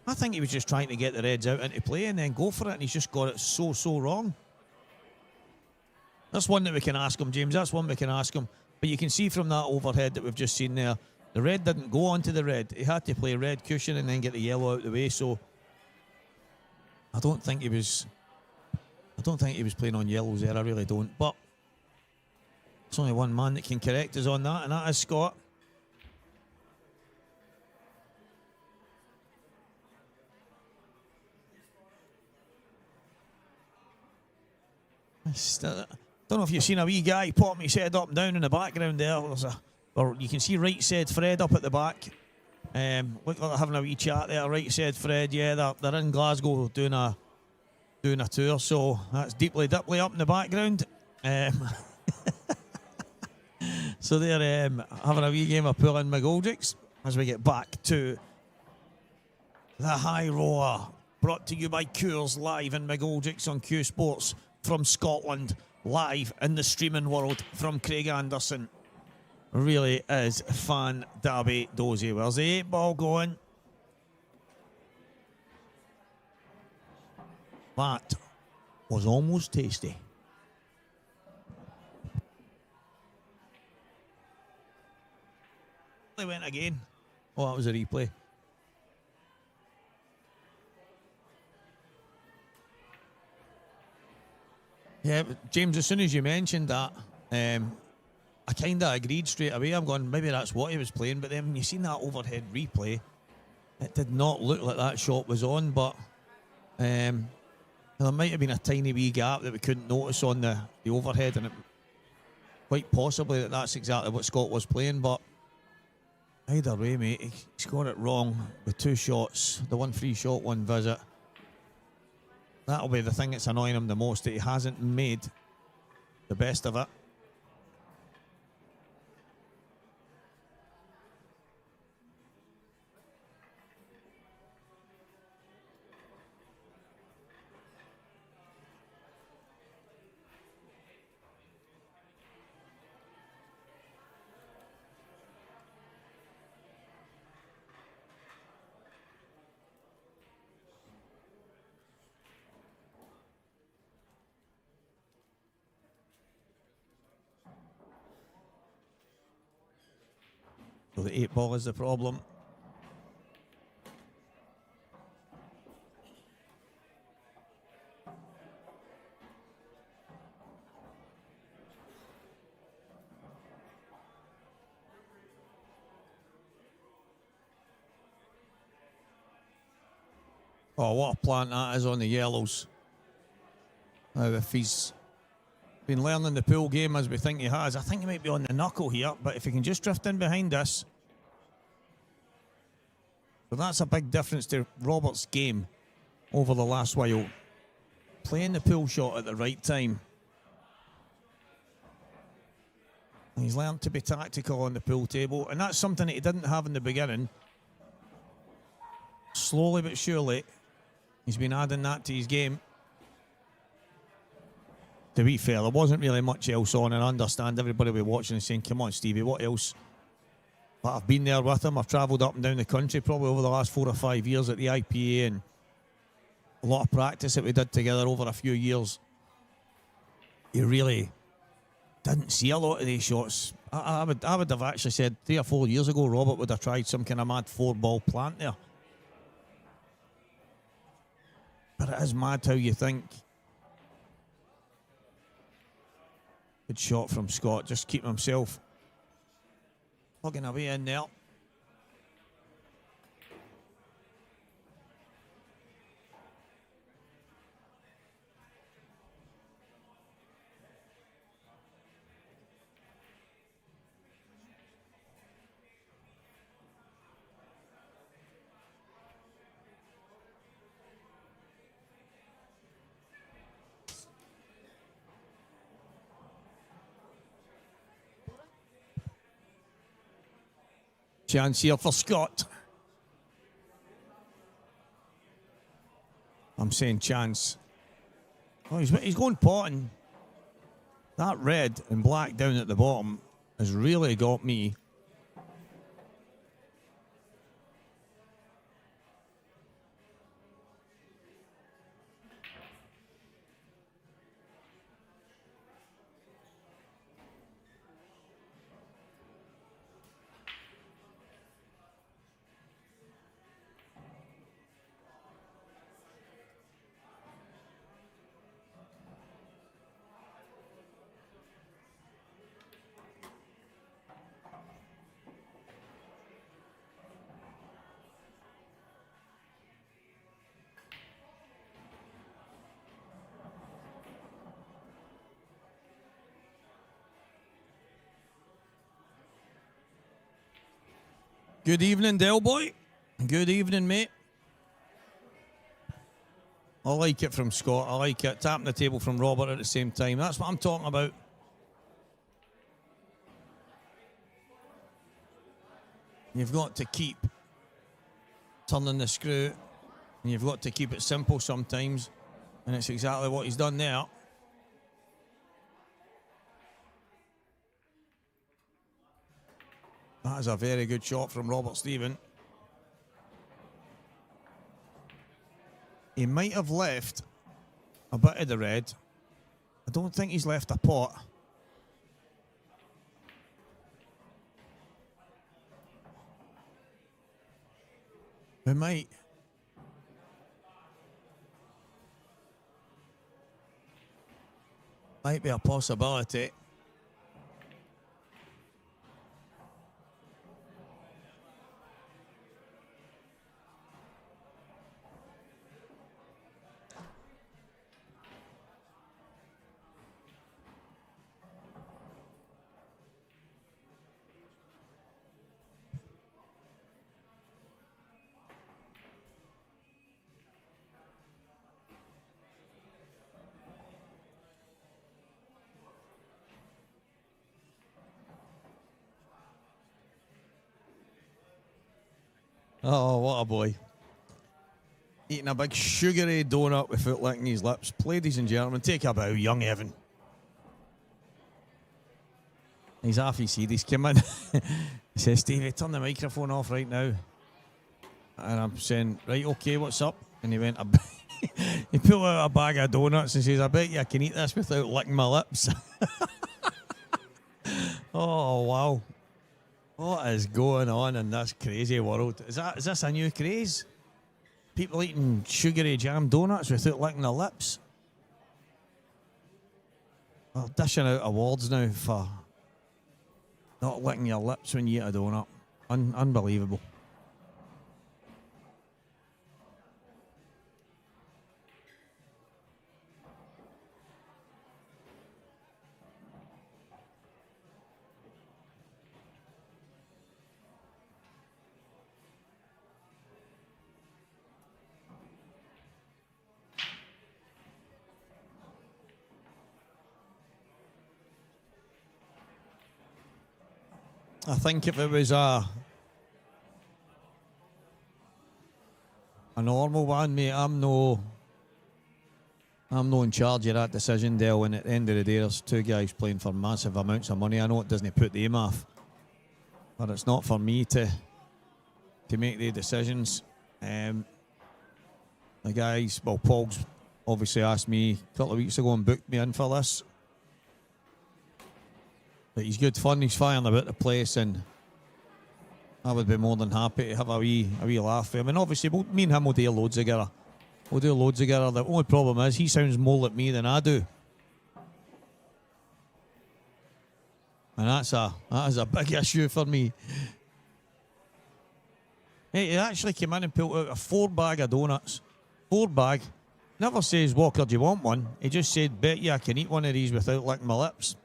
I think he was just trying to get the reds out into play and then go for it, and he's just got it so wrong. That's one that we can ask him, James. That's one we can ask him. But you can see from that overhead that we've just seen there, the red didn't go onto the red. He had to play red cushion and then get the yellow out of the way. So I don't think he was playing on yellows there. I really don't. But there's only one man that can correct us on that, and that is Scott. Don't know if you've seen a wee guy popping his head up and down in the background there. Or you can see Right Said Fred up at the back. Look like they're having a wee chat there. Right Said Fred, yeah, they're in Glasgow doing a tour, so that's deeply up in the background. So they're having a wee game of pool in McGoldrick's as we get back to the high roller brought to you by Coors live in McGoldrick's on Q Sports from Scotland, live in the streaming world from Craig Anderson. Really is fan derby dozy. Where's the 8 ball going? That was almost tasty. They went again. Oh, that was a replay. Yeah, James, as soon as you mentioned that, I kind of agreed straight away. I'm going, maybe that's what he was playing. But then when you seen that overhead replay, it did not look like that shot was on. But there might have been a tiny wee gap that we couldn't notice on the overhead. And it, quite possibly that's exactly what Scott was playing. But either way, mate, he's got it wrong with 2 shots. The one free shot, 1 visit. That'll be the thing that's annoying him the most, that he hasn't made the best of it. So the 8 ball is the problem. Oh, what a plant that is on the yellows. Now, if he's been learning the pool game as we think he has, I think he might be on the knuckle here, but if he can just drift in behind us. So that's a big difference to Robert's game over the last while. Playing the pool shot at the right time. And he's learned to be tactical on the pool table, and that's something that he didn't have in the beginning. Slowly but surely, he's been adding that to his game. To be fair, there wasn't really much else on, and I understand everybody will be watching and saying, come on, Stevie, what else? But I've been there with him. I've travelled up and down the country probably over the last 4 or 5 years at the IPA, and a lot of practice that we did together over a few years. He really didn't see a lot of these shots. I would have actually said 3 or 4 years ago, Robert would have tried some kind of mad 4-ball plant there. But it is mad how you think. Good shot from Scott, just keeping himself plugging away in there. Chance here for Scott. I'm saying chance. Oh, he's going potting. That red and black down at the bottom has really got me. Good evening, Del Boy. Good evening, mate. I like it from Scott. I like it. Tapping the table from Robert at the same time. That's what I'm talking about. You've got to keep turning the screw And you've got to keep it simple sometimes. And it's exactly what he's done there. That is a very good shot from Robert Stephen. He might have left a bit of the red. I don't think he's left a pot. He might. Might be a possibility. Oh, what a boy. Eating a big sugary donut without licking his lips. Ladies and gentlemen, take a bow, young Evan. He's half his seed. He's come in. He says, Stevie, turn the microphone off right now. And I'm saying, right, okay, what's up? And he went, he pulled out a bag of donuts and says, I bet you I can eat this without licking my lips. Oh, wow. What is going on in this crazy world? Is this a new craze? People eating sugary jam donuts without licking their lips? They're dishing out awards now for not licking your lips when you eat a donut. Unbelievable. I think if it was a normal one, mate, I'm no in charge of that decision, Dale. And at the end of the day, there's two guys playing for massive amounts of money. I know it doesn't put the aim off, but it's not for me to make the decisions. The guys, well, Paul's obviously asked me a couple of weeks ago and booked me in for this. But he's good fun, he's firing about the place, and I would be more than happy to have a wee laugh with him. And obviously, me and him will do loads together. We'll do loads together. The only problem is he sounds more like me than I do. And that is a big issue for me. Hey, he actually came in and pulled out a 4 bag of donuts. 4 bag. Never says, Walker, do you want one? He just said, bet you I can eat one of these without licking my lips.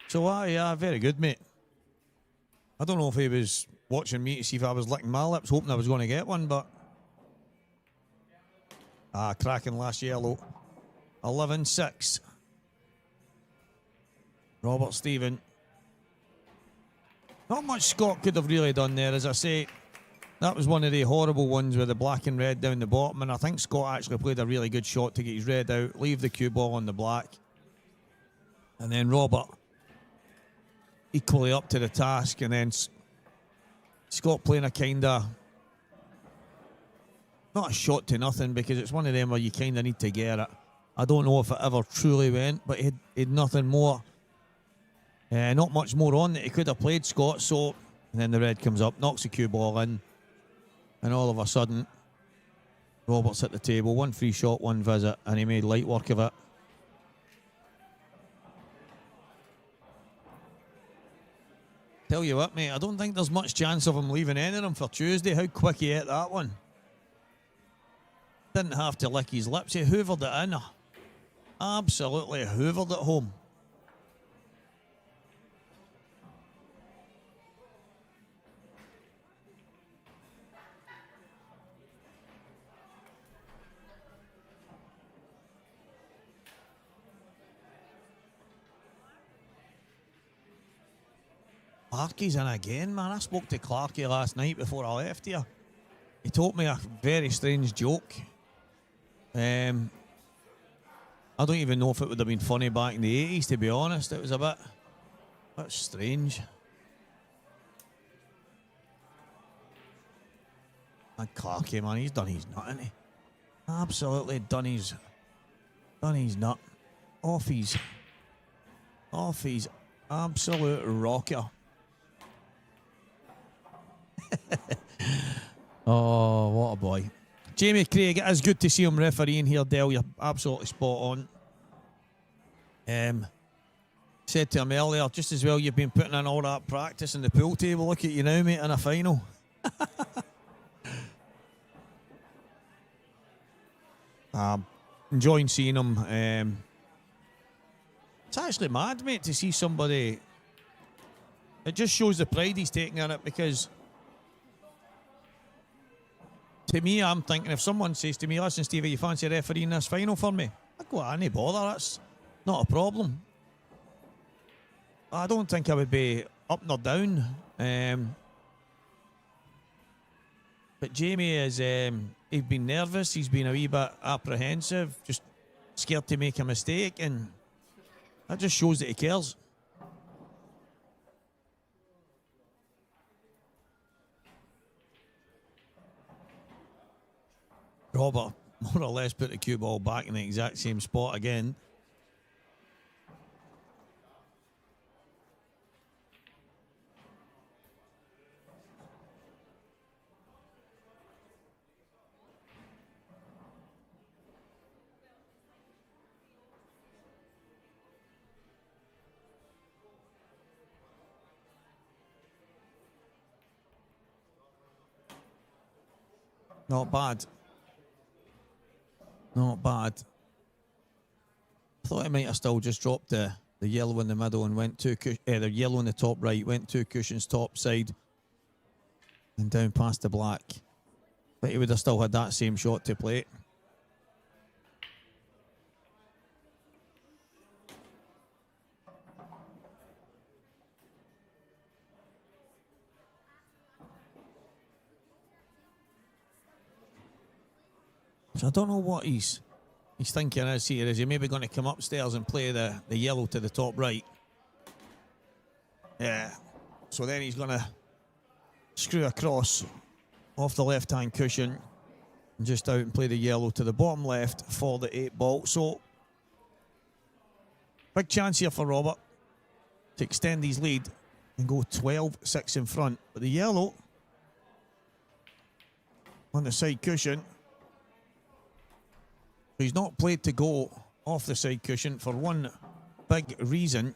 So, yeah, very good, mate. I don't know if he was watching me to see if I was licking my lips, hoping I was going to get one, but... cracking last yellow. 11-6. Robert Stephen. Not much Scott could have really done there, as I say. That was one of the horrible ones with the black and red down the bottom, and I think Scott actually played a really good shot to get his red out, leave the cue ball on the black. And then Robert equally up to the task, and then Scott playing a kind of, not a shot to nothing, because it's one of them where you kind of need to get it. I don't know if it ever truly went, but he'd nothing more, not much more on that he could have played, Scott. So, and then the red comes up, knocks the cue ball in, and all of a sudden, Robert's at the table, 1 free shot, 1 visit, and he made light work of it. Tell you what, mate, I don't think there's much chance of him leaving any of them for Tuesday. How quick he ate that one. Didn't have to lick his lips. He hoovered it in. Absolutely hoovered it home. Clarkie's in again, man. I spoke to Clarkie last night before I left here. He told me a very strange joke. I don't even know if it would have been funny back in the 80s, to be honest. It was a bit strange. And Clarkie, man, he's done his nut, hasn't he? Absolutely done his nut. Off his absolute rocker. Oh, what a boy. Jamie Craig, it is good to see him refereeing here, Dale. You're absolutely spot on. Said to him earlier, just as well you've been putting in all that practice in the pool table. Look at you now, mate, in a final. Enjoying seeing him. It's actually mad, mate, to see somebody. It just shows the pride he's taking in it, because to me, I'm thinking if someone says to me, listen, Stevie, you fancy refereeing this final for me? I go, any bother, that's not a problem. I don't think I would be up nor down. But Jamie is, he's been nervous, he's been a wee bit apprehensive, just scared to make a mistake, and that just shows that he cares. Robert more or less put the cue ball back in the exact same spot again. Not bad. Not bad. Thought he might have still just dropped the yellow in the middle and went the yellow in the top right, went 2 cushions top side and down past the black. But he would have still had that same shot to play. So I don't know what he's thinking is here. Is he maybe going to come upstairs and play the yellow to the top right? Yeah. So then he's going to screw across off the left-hand cushion and just out and play the yellow to the bottom left for the 8 ball. So big chance here for Robert to extend his lead and go 12-6 in front. But the yellow on the side cushion. He's not played to go off the side cushion for one big reason,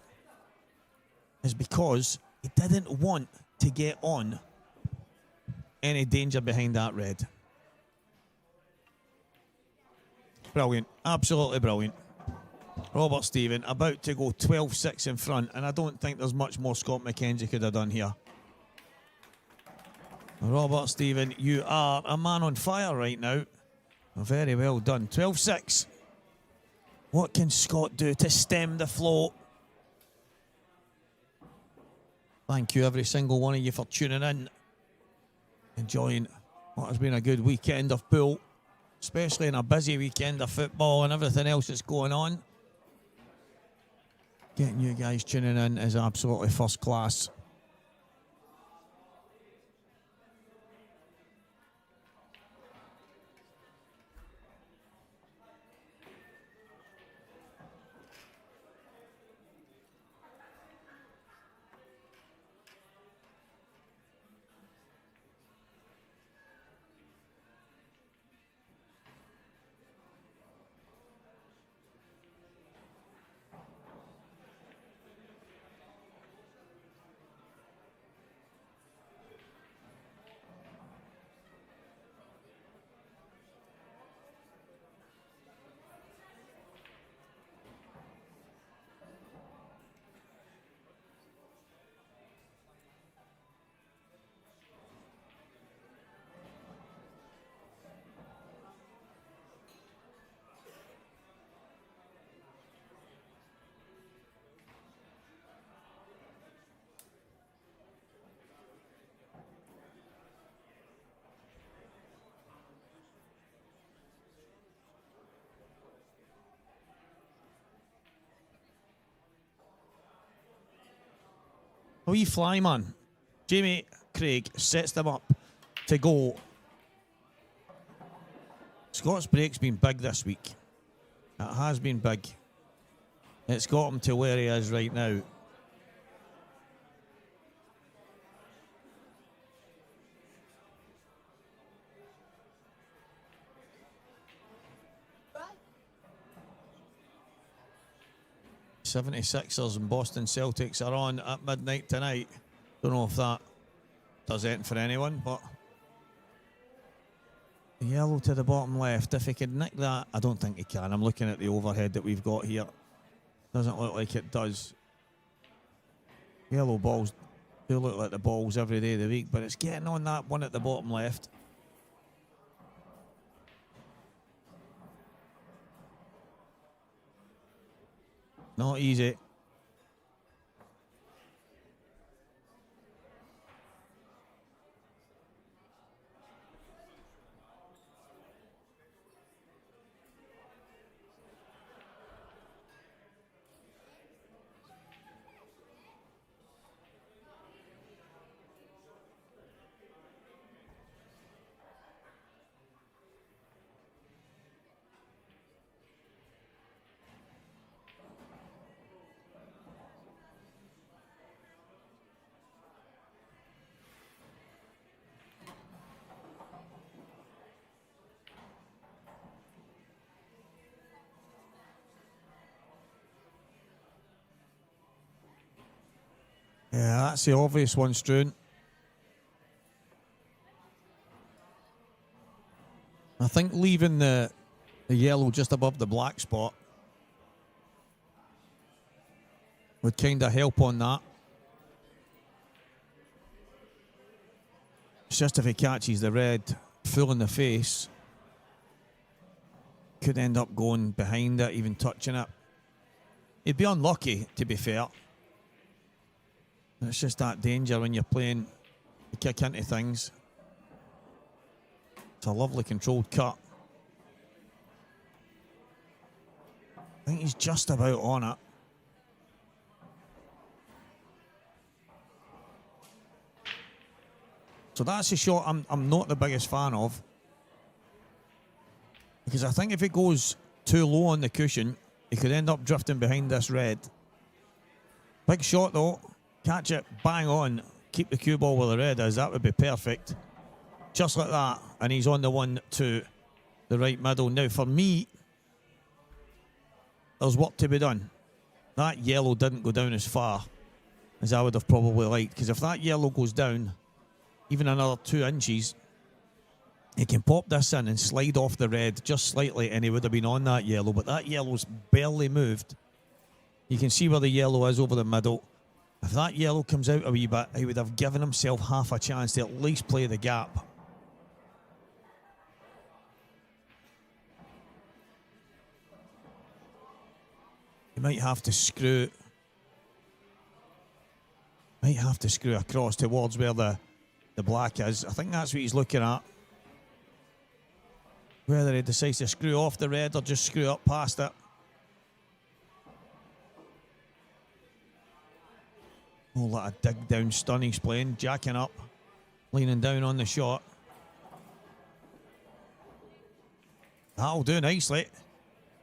is because he didn't want to get on any danger behind that red. Brilliant, absolutely brilliant. Robert Stephen about to go 12-6 in front, and I don't think there's much more Scott McKenzie could have done here. Robert Stephen, you are a man on fire right now. Very well done. 12-6. What can Scott do to stem the flow? Thank you, every single one of you, for tuning in. Enjoying what has been a good weekend of pool, especially in a busy weekend of football and everything else that's going on. Getting you guys tuning in is absolutely first class. A wee fly man. Jamie Craig sets them up to go. Scott's break's been big this week. It has been big. It's got him to where he is right now. '76ers and Boston Celtics are on at midnight tonight. Don't know if that does anything for anyone, but yellow to the bottom left. If he could nick that, I don't think he can. I'm looking at the overhead that we've got here. Doesn't look like it does. Yellow balls do look like the balls every day of the week, but it's getting on that one at the bottom left. Not easy. Yeah, that's the obvious one, Struan. I think leaving the yellow just above the black spot would kind of help on that. It's just if he catches the red full in the face, could end up going behind it, even touching it. He'd be unlucky, to be fair. It's just that danger when you're playing the kick into things. It's a lovely controlled cut. I think he's just about on it. So that's a shot I'm not the biggest fan of. Because I think if it goes too low on the cushion, he could end up drifting behind this red. Big shot though. Catch it, bang on, keep the cue ball where the red is. That would be perfect. Just like that. And he's on the one to the right middle. Now, for me, there's work to be done. That yellow didn't go down as far as I would have probably liked. Because if that yellow goes down even another 2 inches, he can pop this in and slide off the red just slightly, and he would have been on that yellow. But that yellow's barely moved. You can see where the yellow is over the middle. If that yellow comes out a wee bit, he would have given himself half a chance to at least play the gap. He might have to screw across towards where the black is. I think that's what he's looking at. Whether he decides to screw off the red or just screw up past it. Oh, lot of dig down stun he's playing, jacking up, leaning down on the shot. That'll do nicely.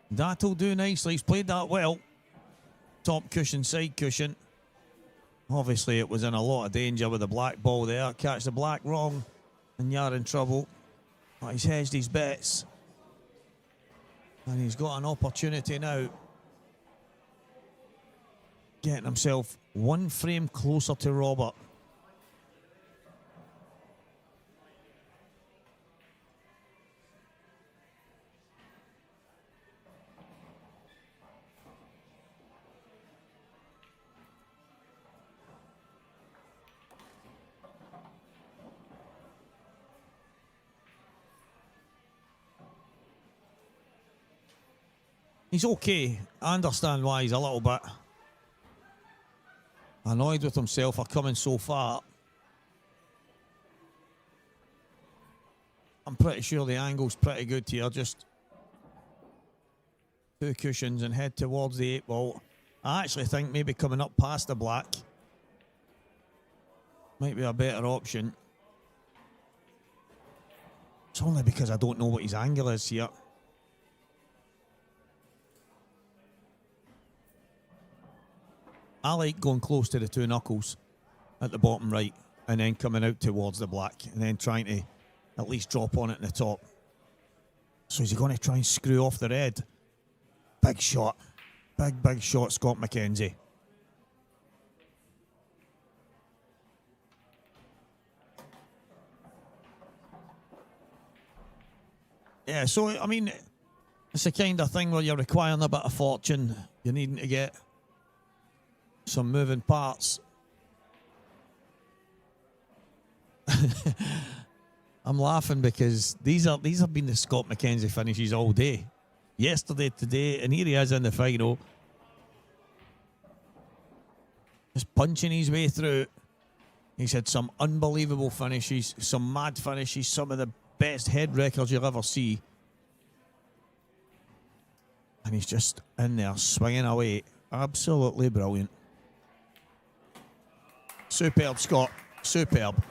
That'll do nicely. He's played that well. Top cushion, side cushion. Obviously, it was in a lot of danger with the black ball there. Catch the black wrong, and you're in trouble. But he's hedged his bets. And he's got an opportunity now. Getting himself one frame closer to Robert. He's okay. I understand why he's a little bit annoyed with himself for coming so far. I'm pretty sure the angle's pretty good here. Just 2 cushions and head towards the 8 ball. I actually think maybe coming up past the black might be a better option. It's only because I don't know what his angle is here. I like going close to the two knuckles at the bottom right and then coming out towards the black and then trying to at least drop on it in the top. So is he going to try and screw off the red? Big shot. Big shot, Scott McKenzie. Yeah, so, I mean, it's the kind of thing where you're requiring a bit of fortune. You're needing to get some moving parts. I'm laughing because these have been the Scott McKenzie finishes all day. Yesterday, today, and here he is in the final. Just punching his way through. He's had some unbelievable finishes, some mad finishes, some of the best head records you'll ever see. And he's just in there swinging away. Absolutely brilliant. Superb, Scott. Superb.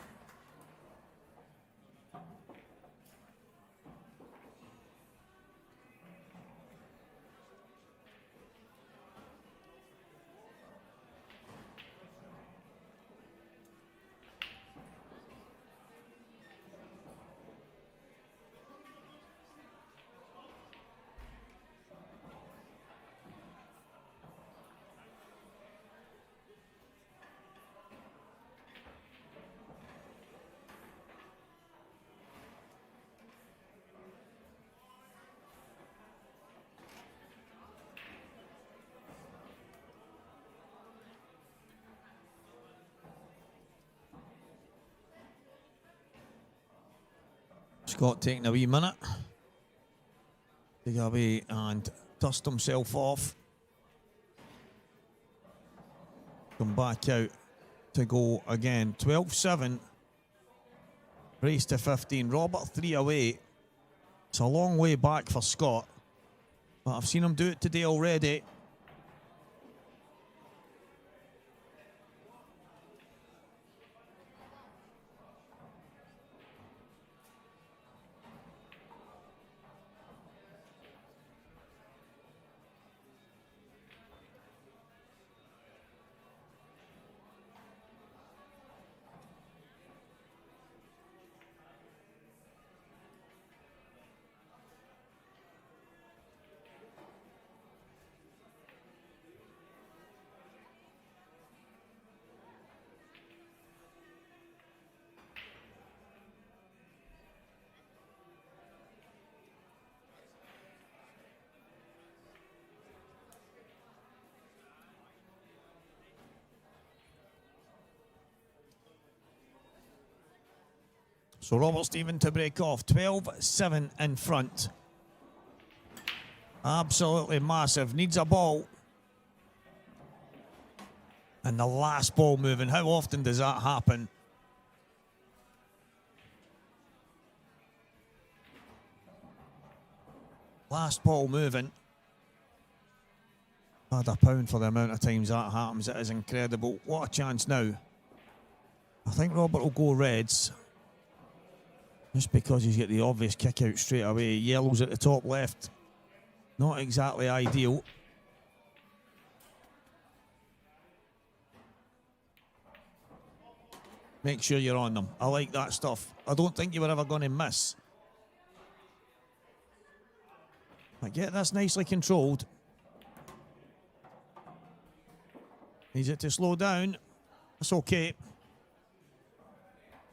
Scott taking a wee minute to go away and dust himself off. Come back out to go again. 12-7. Race to 15. Robert 3 away. It's a long way back for Scott, but I've seen him do it today already. So Robert Stephen to break off. 12-7 in front. Absolutely massive. Needs a ball. And the last ball moving. How often does that happen? Last ball moving. Had a pound for the amount of times that happens. It is incredible. What a chance now. I think Robert will go reds. Just because he's got the obvious kick out straight away. Yellows at the top left. Not exactly ideal. Make sure you're on them. I like that stuff. I don't think you were ever going to miss. But get this nicely controlled. Needs it to slow down. That's okay.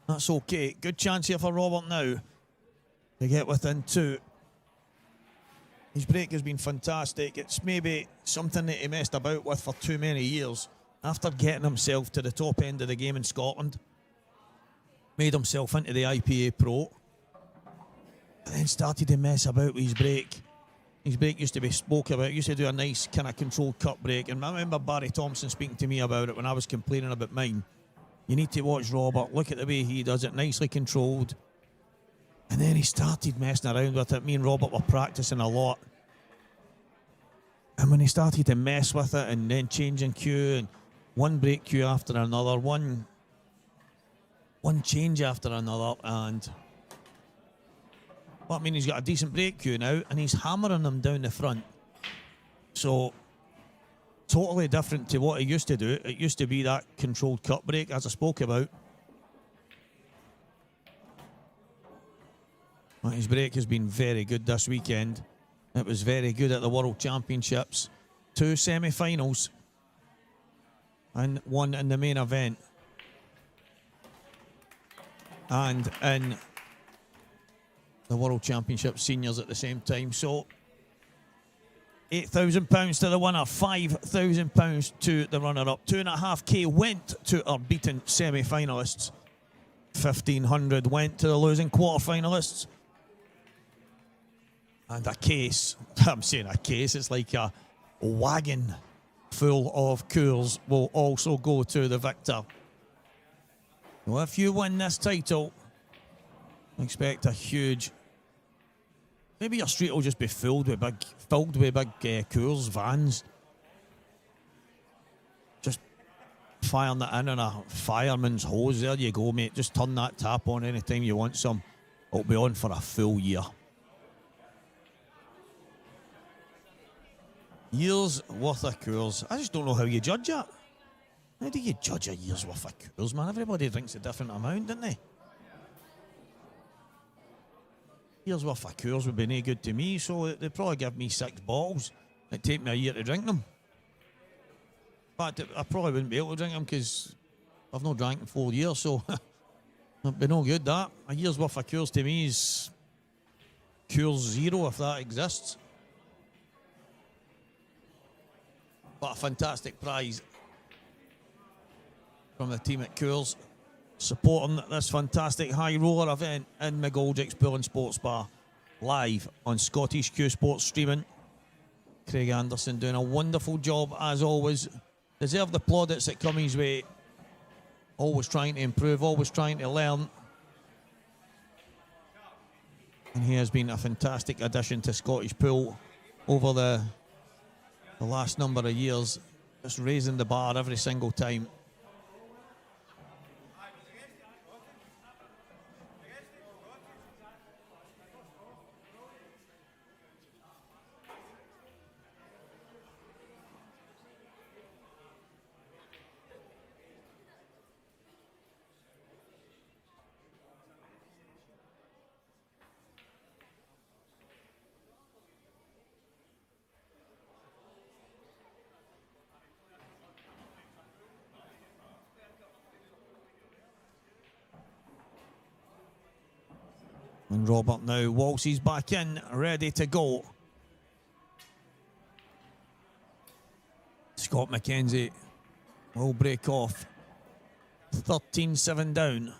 That's okay. Good chance here for Robert now to get within two. His break has been fantastic. It's maybe something that he messed about with for too many years. After getting himself to the top end of the game in Scotland, made himself into the IPA Pro, and then started to mess about with his break. His break used to be spoke about. Used to do a nice kind of controlled cut break. And I remember Barry Thompson speaking to me about it when I was complaining about mine. You need to watch Robert. Look at the way he does it. Nicely controlled. And then he started messing around with it. Me and Robert were practicing a lot. And when he started to mess with it and then changing cue and one break cue after another, one one change after another, and well, I mean, he's got a decent break cue now, and he's hammering them down the front. So, totally different to what he used to do. It used to be that controlled cut break, as I spoke about. Well, his break has been very good this weekend. It was very good at the World Championships. 2 semi-finals and 1 in the main event. And in the World Championship Seniors at the same time. So, £8,000 to the winner, £5,000 to the runner-up. 2.5k went to our beaten semi-finalists. 1,500 went to the losing quarter-finalists. And a case, I'm saying a case, it's like a wagon full of Coors will also go to the victor. Well, if you win this title, expect a huge... Maybe your street will just be filled with big Coors vans. Just firing that in on a fireman's hose. There you go, mate. Just turn that tap on anytime you want some. It'll be on for a full year. Years worth of Coors. I just don't know how you judge that. How do you judge a year's worth of Coors, man? Everybody drinks a different amount, don't they? Year's worth of Coors would be no good to me, so they'd probably give me 6 bottles. It'd take me a year to drink them. But I probably wouldn't be able to drink them because I've not drank in 4 years, so it'd be no good, that. A year's worth of Coors to me is Coors Zero, if that exists. But a fantastic prize from the team at Coors, supporting this fantastic high roller event in McGoldrick's Pool and Sports Bar, live on Scottish Q Sports streaming. Craig Anderson doing a wonderful job as always. Deserve the plaudits that come his way. Always trying to improve, always trying to learn. And he has been a fantastic addition to Scottish Pool over the last number of years, just raising the bar every single time. And Robert now waltzes back in, ready to go. Scott McKenzie will break off. 13-7 down.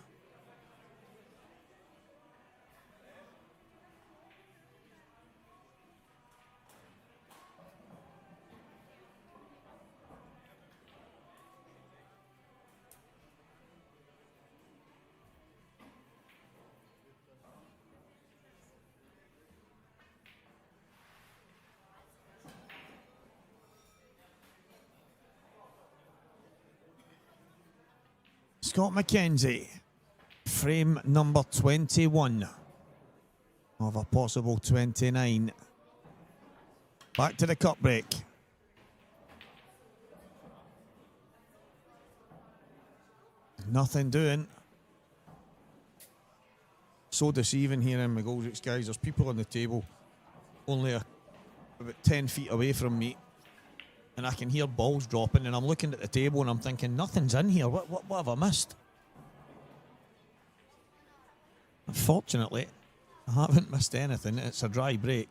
Scott McKenzie, frame number 21 of a possible 29. Back to the cut break. Nothing doing. So deceiving here in McGoldrick's, guys. There's people on the table only about 10 feet away from me. And I can hear balls dropping, and I'm looking at the table and I'm thinking, nothing's in here. What have I missed? Unfortunately, I haven't missed anything. It's a dry break.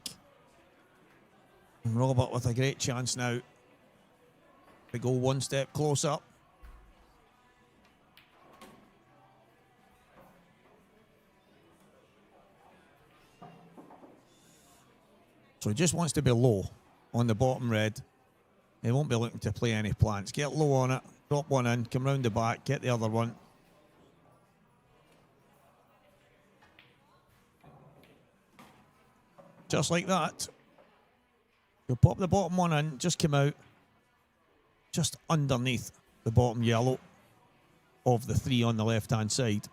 And Robert with a great chance now to go one step closer. So he just wants to be low on the bottom red. He won't be looking to play any plants. Get low on it, drop one in, come round the back, get the other one. Just like that. You'll pop the bottom one in, just come out, just underneath the bottom yellow of the 3 on the left-hand side.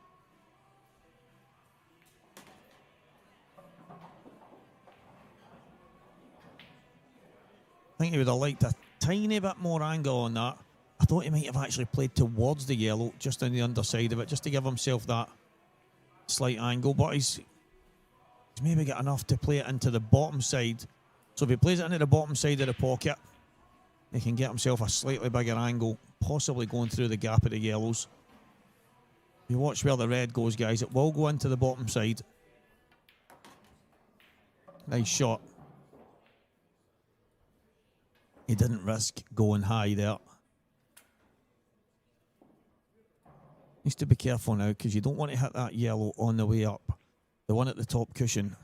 think he would have liked a tiny bit more angle on that. I thought he might have actually played towards the yellow, just on the underside of it, just to give himself that slight angle. But he's maybe got enough to play it into the bottom side. So if he plays it into the bottom side of the pocket, he can get himself a slightly bigger angle, possibly going through the gap of the yellows. You watch where the red goes, guys. It will go into the bottom side. Nice shot. He didn't risk going high there. Needs to be careful now because you don't want to hit that yellow on the way up. The one at the top cushion.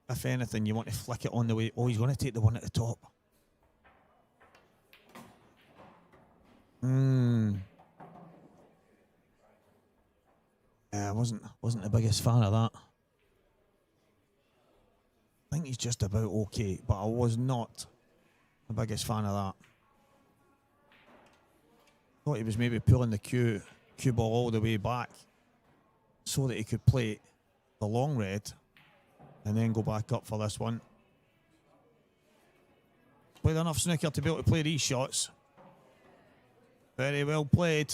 If anything, you want to flick it on the way. Oh, he's going to take the one at the top. Yeah, I wasn't the biggest fan of that. I think he's just about okay, but I was not the biggest fan of that. Thought he was maybe pulling the cue ball all the way back so that he could play the long red and then go back up for this one. Played enough snooker to be able to play these shots. Very well played.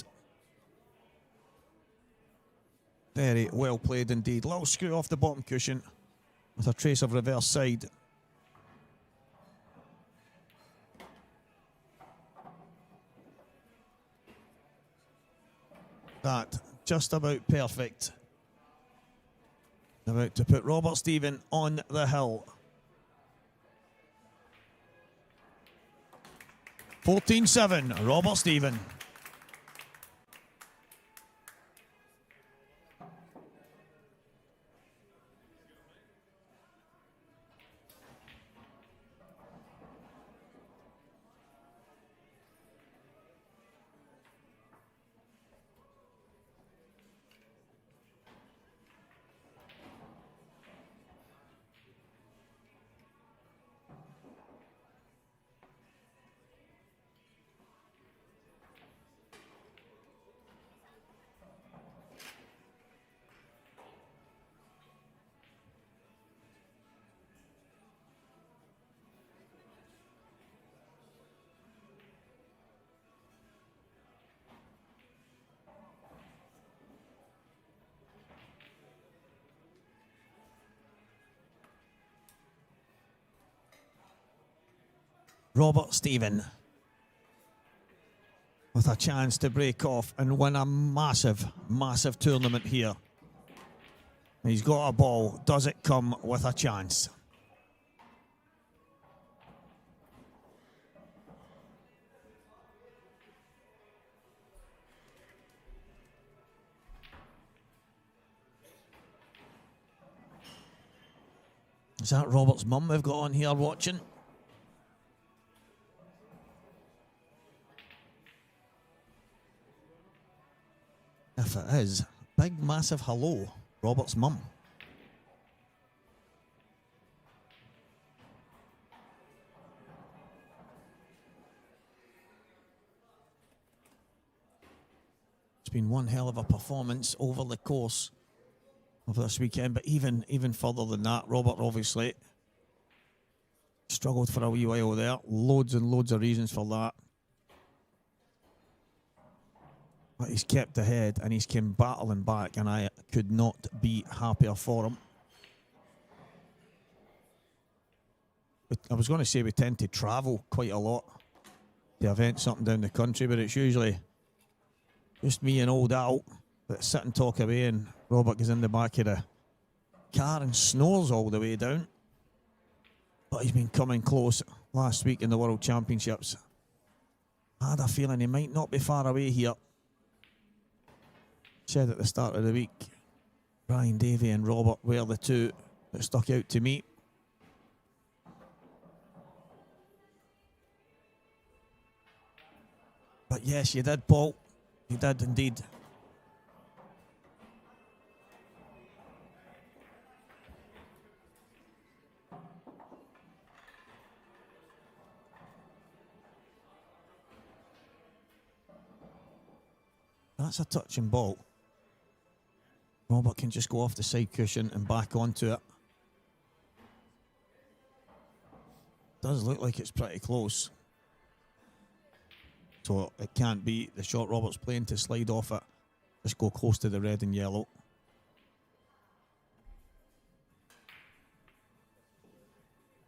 Very well played indeed. Little screw off the bottom cushion with a trace of reverse side. That just about perfect. About to put Robert Stephen on the hill. 14-7, Robert Stephen. Robert Stephen with a chance to break off and win a massive, massive tournament here. He's got a ball. Does it come with a chance? Is that Robert's mum we've got on here watching? If it is, big massive hello, Robert's mum. It's been one hell of a performance over the course of this weekend, but even further than that, Robert obviously struggled for a wee while there. Loads and loads of reasons for that. But he's kept ahead and he's came battling back, and I could not be happier for him. But I was going to say we tend to travel quite a lot to events up and down the country, but it's usually just me and old Al that sit and talk away, and Robert goes in the back of the car and snores all the way down. But he's been coming close last week in the World Championships. I had a feeling he might not be far away here. Said at the start of the week, Brian Davey and Robert were the two that stuck out to me. But yes, you did, Paul. You did indeed. That's a touching ball. Robert can just go off the side cushion and back onto it. Does look like it's pretty close. So it can't be the shot Robert's playing to slide off it. Just go close to the red and yellow.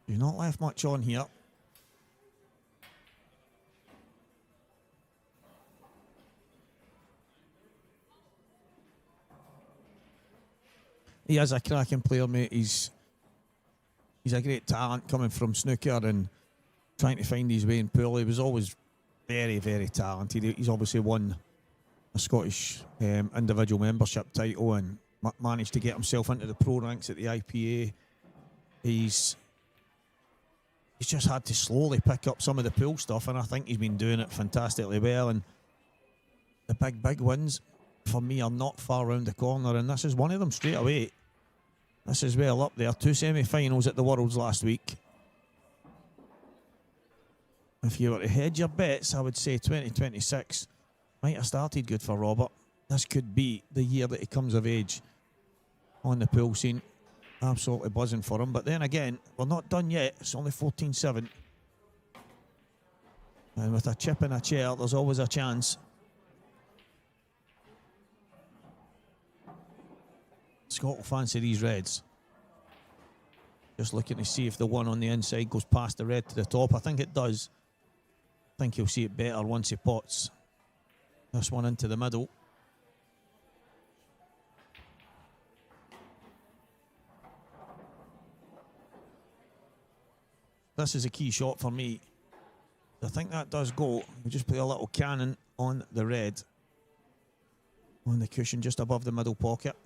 You're not left much on here. He is a cracking player, mate. He's a great talent coming from snooker and trying to find his way in pool. He was always very, very talented. He's obviously won a Scottish individual membership title and managed to get himself into the pro ranks at the IPA. He's just had to slowly pick up some of the pool stuff, and I think he's been doing it fantastically well. And the big wins for me are not far round the corner, and this is one of them straight away. This is well up there. 2 semi-finals at the Worlds last week. If you were to hedge your bets, I would say 2026 might have started good for Robert. This could be the year that he comes of age on the pool scene. Absolutely buzzing for him. But then again, we're not done yet. It's only 14-7. And with a chip in a chair, there's always a chance. Scott will fancy these reds. Just looking to see if the one on the inside goes past the red to the top. I think it does. I think he'll see it better once he pots this one into the middle. This is a key shot for me. I think that does go. We just play a little cannon on the red. On the cushion just above the middle pocket.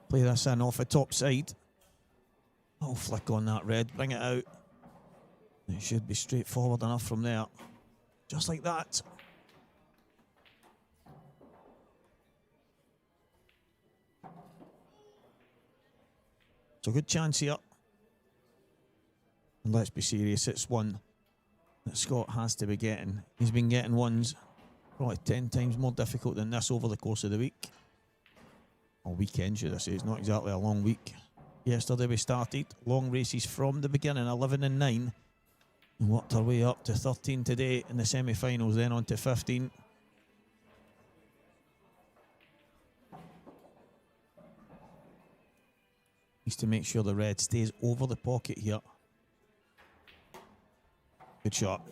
Play this in off the top side. Little flick on that red. Bring it out. It should be straightforward enough from there. Just like that. It's a good chance here. And let's be serious, it's one that Scott has to be getting. He's been getting ones probably 10 times more difficult than this over the course of the week. Or weekend, should I say. It's not exactly a long week. Yesterday we started long races from the beginning, 11 and 9. And worked our way up to 13 today in the semi-finals, then on to 15. Needs to make sure the red stays over the pocket here. Good shot.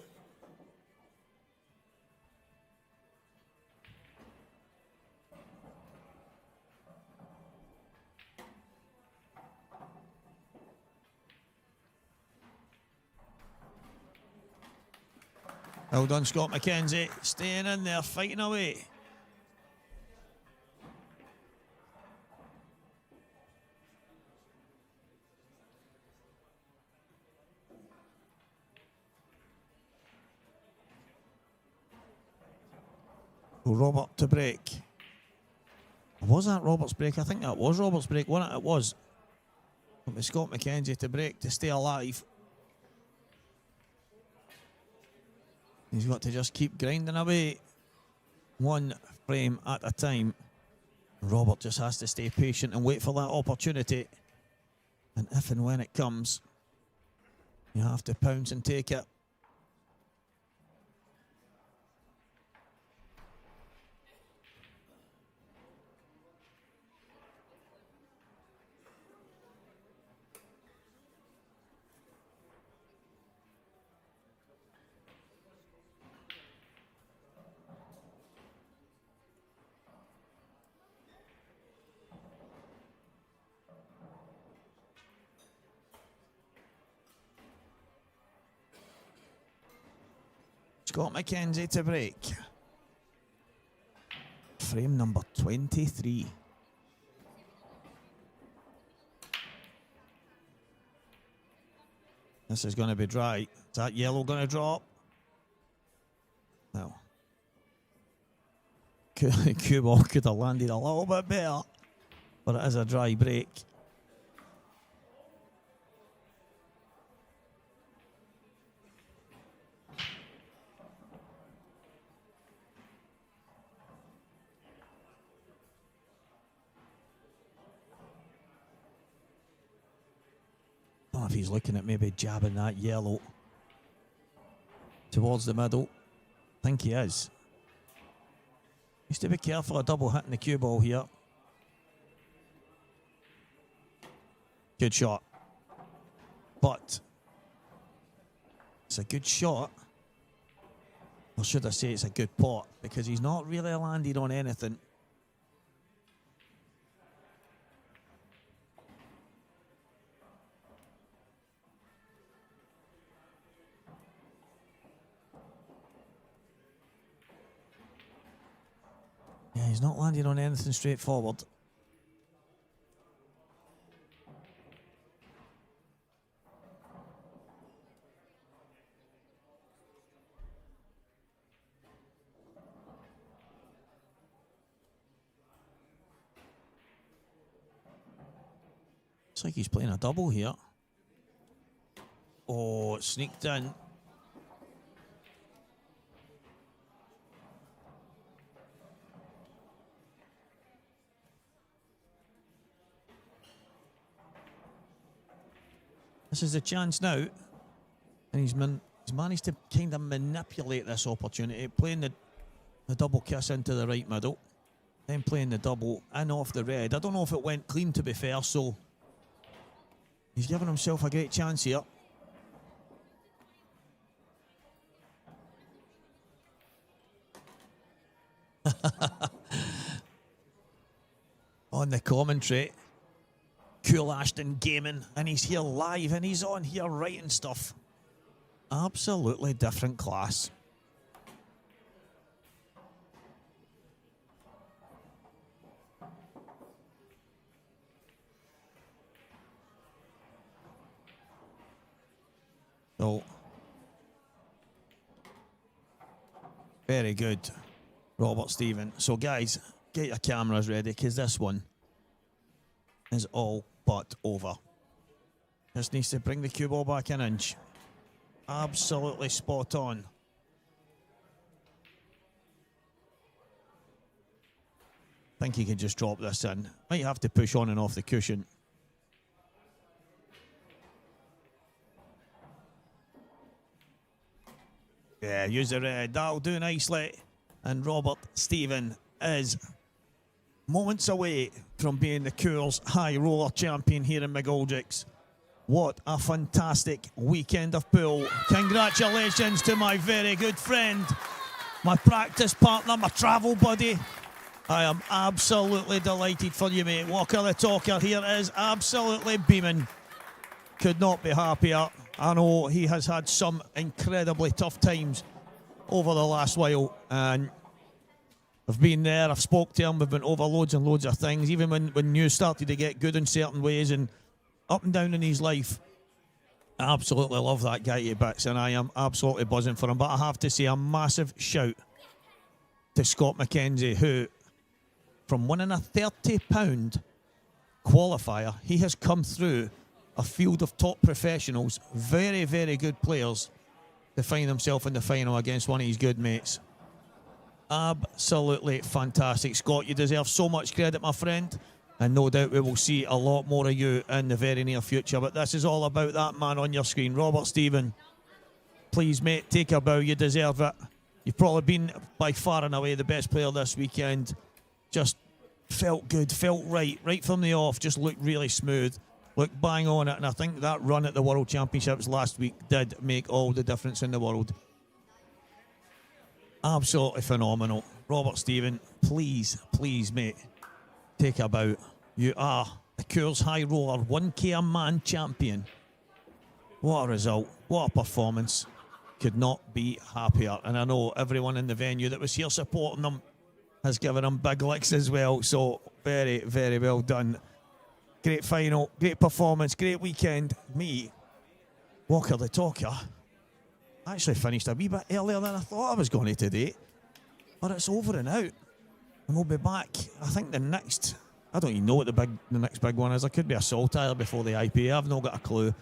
Well done, Scott McKenzie. Staying in there, fighting away. Robert to break. Was that Robert's break? I think that was Robert's break, wasn't it? It was. But Scott McKenzie to break to stay alive. He's got to just keep grinding away. One frame at a time. Robert just has to stay patient and wait for that opportunity. And if and when it comes, you have to pounce and take it. Scott McKenzie to break. Frame number 23. This is going to be dry. Is that yellow going to drop? No. Cue ball could have landed a little bit better, but it is a dry break. If he's looking at maybe jabbing that yellow towards the middle. I think he is. Needs to be careful of double hitting the cue ball here. Good shot. But it's a good shot. Or should I say it's a good pot? Because he's not really landed on anything. Yeah, he's not landed on anything straightforward. Looks like he's playing a double here. Oh, it sneaked in. This is a chance now, and he's managed to kind of manipulate this opportunity, playing the double kiss into the right middle, then playing the double in off the red. I don't know if it went clean, to be fair, so he's given himself a great chance here. On the commentary, Cool Ashton Gaming, and he's here live, and he's on here writing stuff. Absolutely different class. So, very good, Robert Stephen. So guys, get your cameras ready, because this one is all but over. Just needs to bring the cue ball back an inch. Absolutely spot on. Think he can just drop this in. Might have to push on and off the cushion. Yeah, use the red. That'll do nicely. And Robert Stephen is moments away from being the Coors High Roller champion here in McGoldrick's. What a fantastic weekend of pool. Congratulations to my very good friend, my practice partner, my travel buddy. I am absolutely delighted for you, mate. Walker the Talker here is absolutely beaming. Could not be happier. I know he has had some incredibly tough times over the last while, and I've been there, I've spoke to him, we've been over loads and loads of things, even when news started to get good in certain ways and up and down in his life. I absolutely love that guy to bits, and I am absolutely buzzing for him. But I have to say a massive shout to Scott McKenzie, who, from winning a £30 qualifier, he has come through a field of top professionals, very, very good players, to find himself in the final against one of his good mates. Absolutely fantastic. Scott, you deserve so much credit, my friend, and no doubt we will see a lot more of you in the very near future. But this is all about that man on your screen, Robert Stephen. Please, mate, take a bow. You deserve it. You've probably been by far and away the best player this weekend. Just felt good, felt right from the off, just looked really smooth, looked bang on it, and I think that run at the World Championships last week did make all the difference in the world. Absolutely phenomenal. Robert Stephen, please, mate, take a bow. You are the Coors High Roller 1K a man champion. What a result. What a performance. Could not be happier. And I know everyone in the venue that was here supporting them has given them big licks as well. So very, very well done. Great final, great performance, great weekend. Me, Walker the Talker, actually finished a wee bit earlier than I thought I was going to today. But it's over and out. And we'll be back, I think the next, I don't even know what the next big one is. There could be a Saltire before the IPA. I've not got a clue.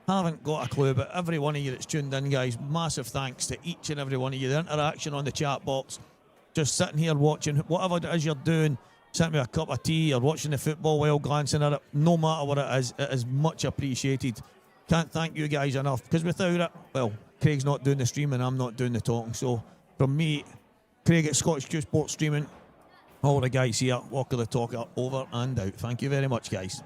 I haven't got a clue, but every one of you that's tuned in, guys, massive thanks to each and every one of you. The interaction on the chat box, just sitting here watching, whatever it is you're doing, sitting with a cup of tea or watching the football while glancing at it, no matter what it is much appreciated. Can't thank you guys enough, because without it, well, Craig's not doing the streaming, I'm not doing the talking. So from me, Craig at Scottish Q Sports streaming, all the guys here, Walker the Talker, over and out. Thank you very much, guys.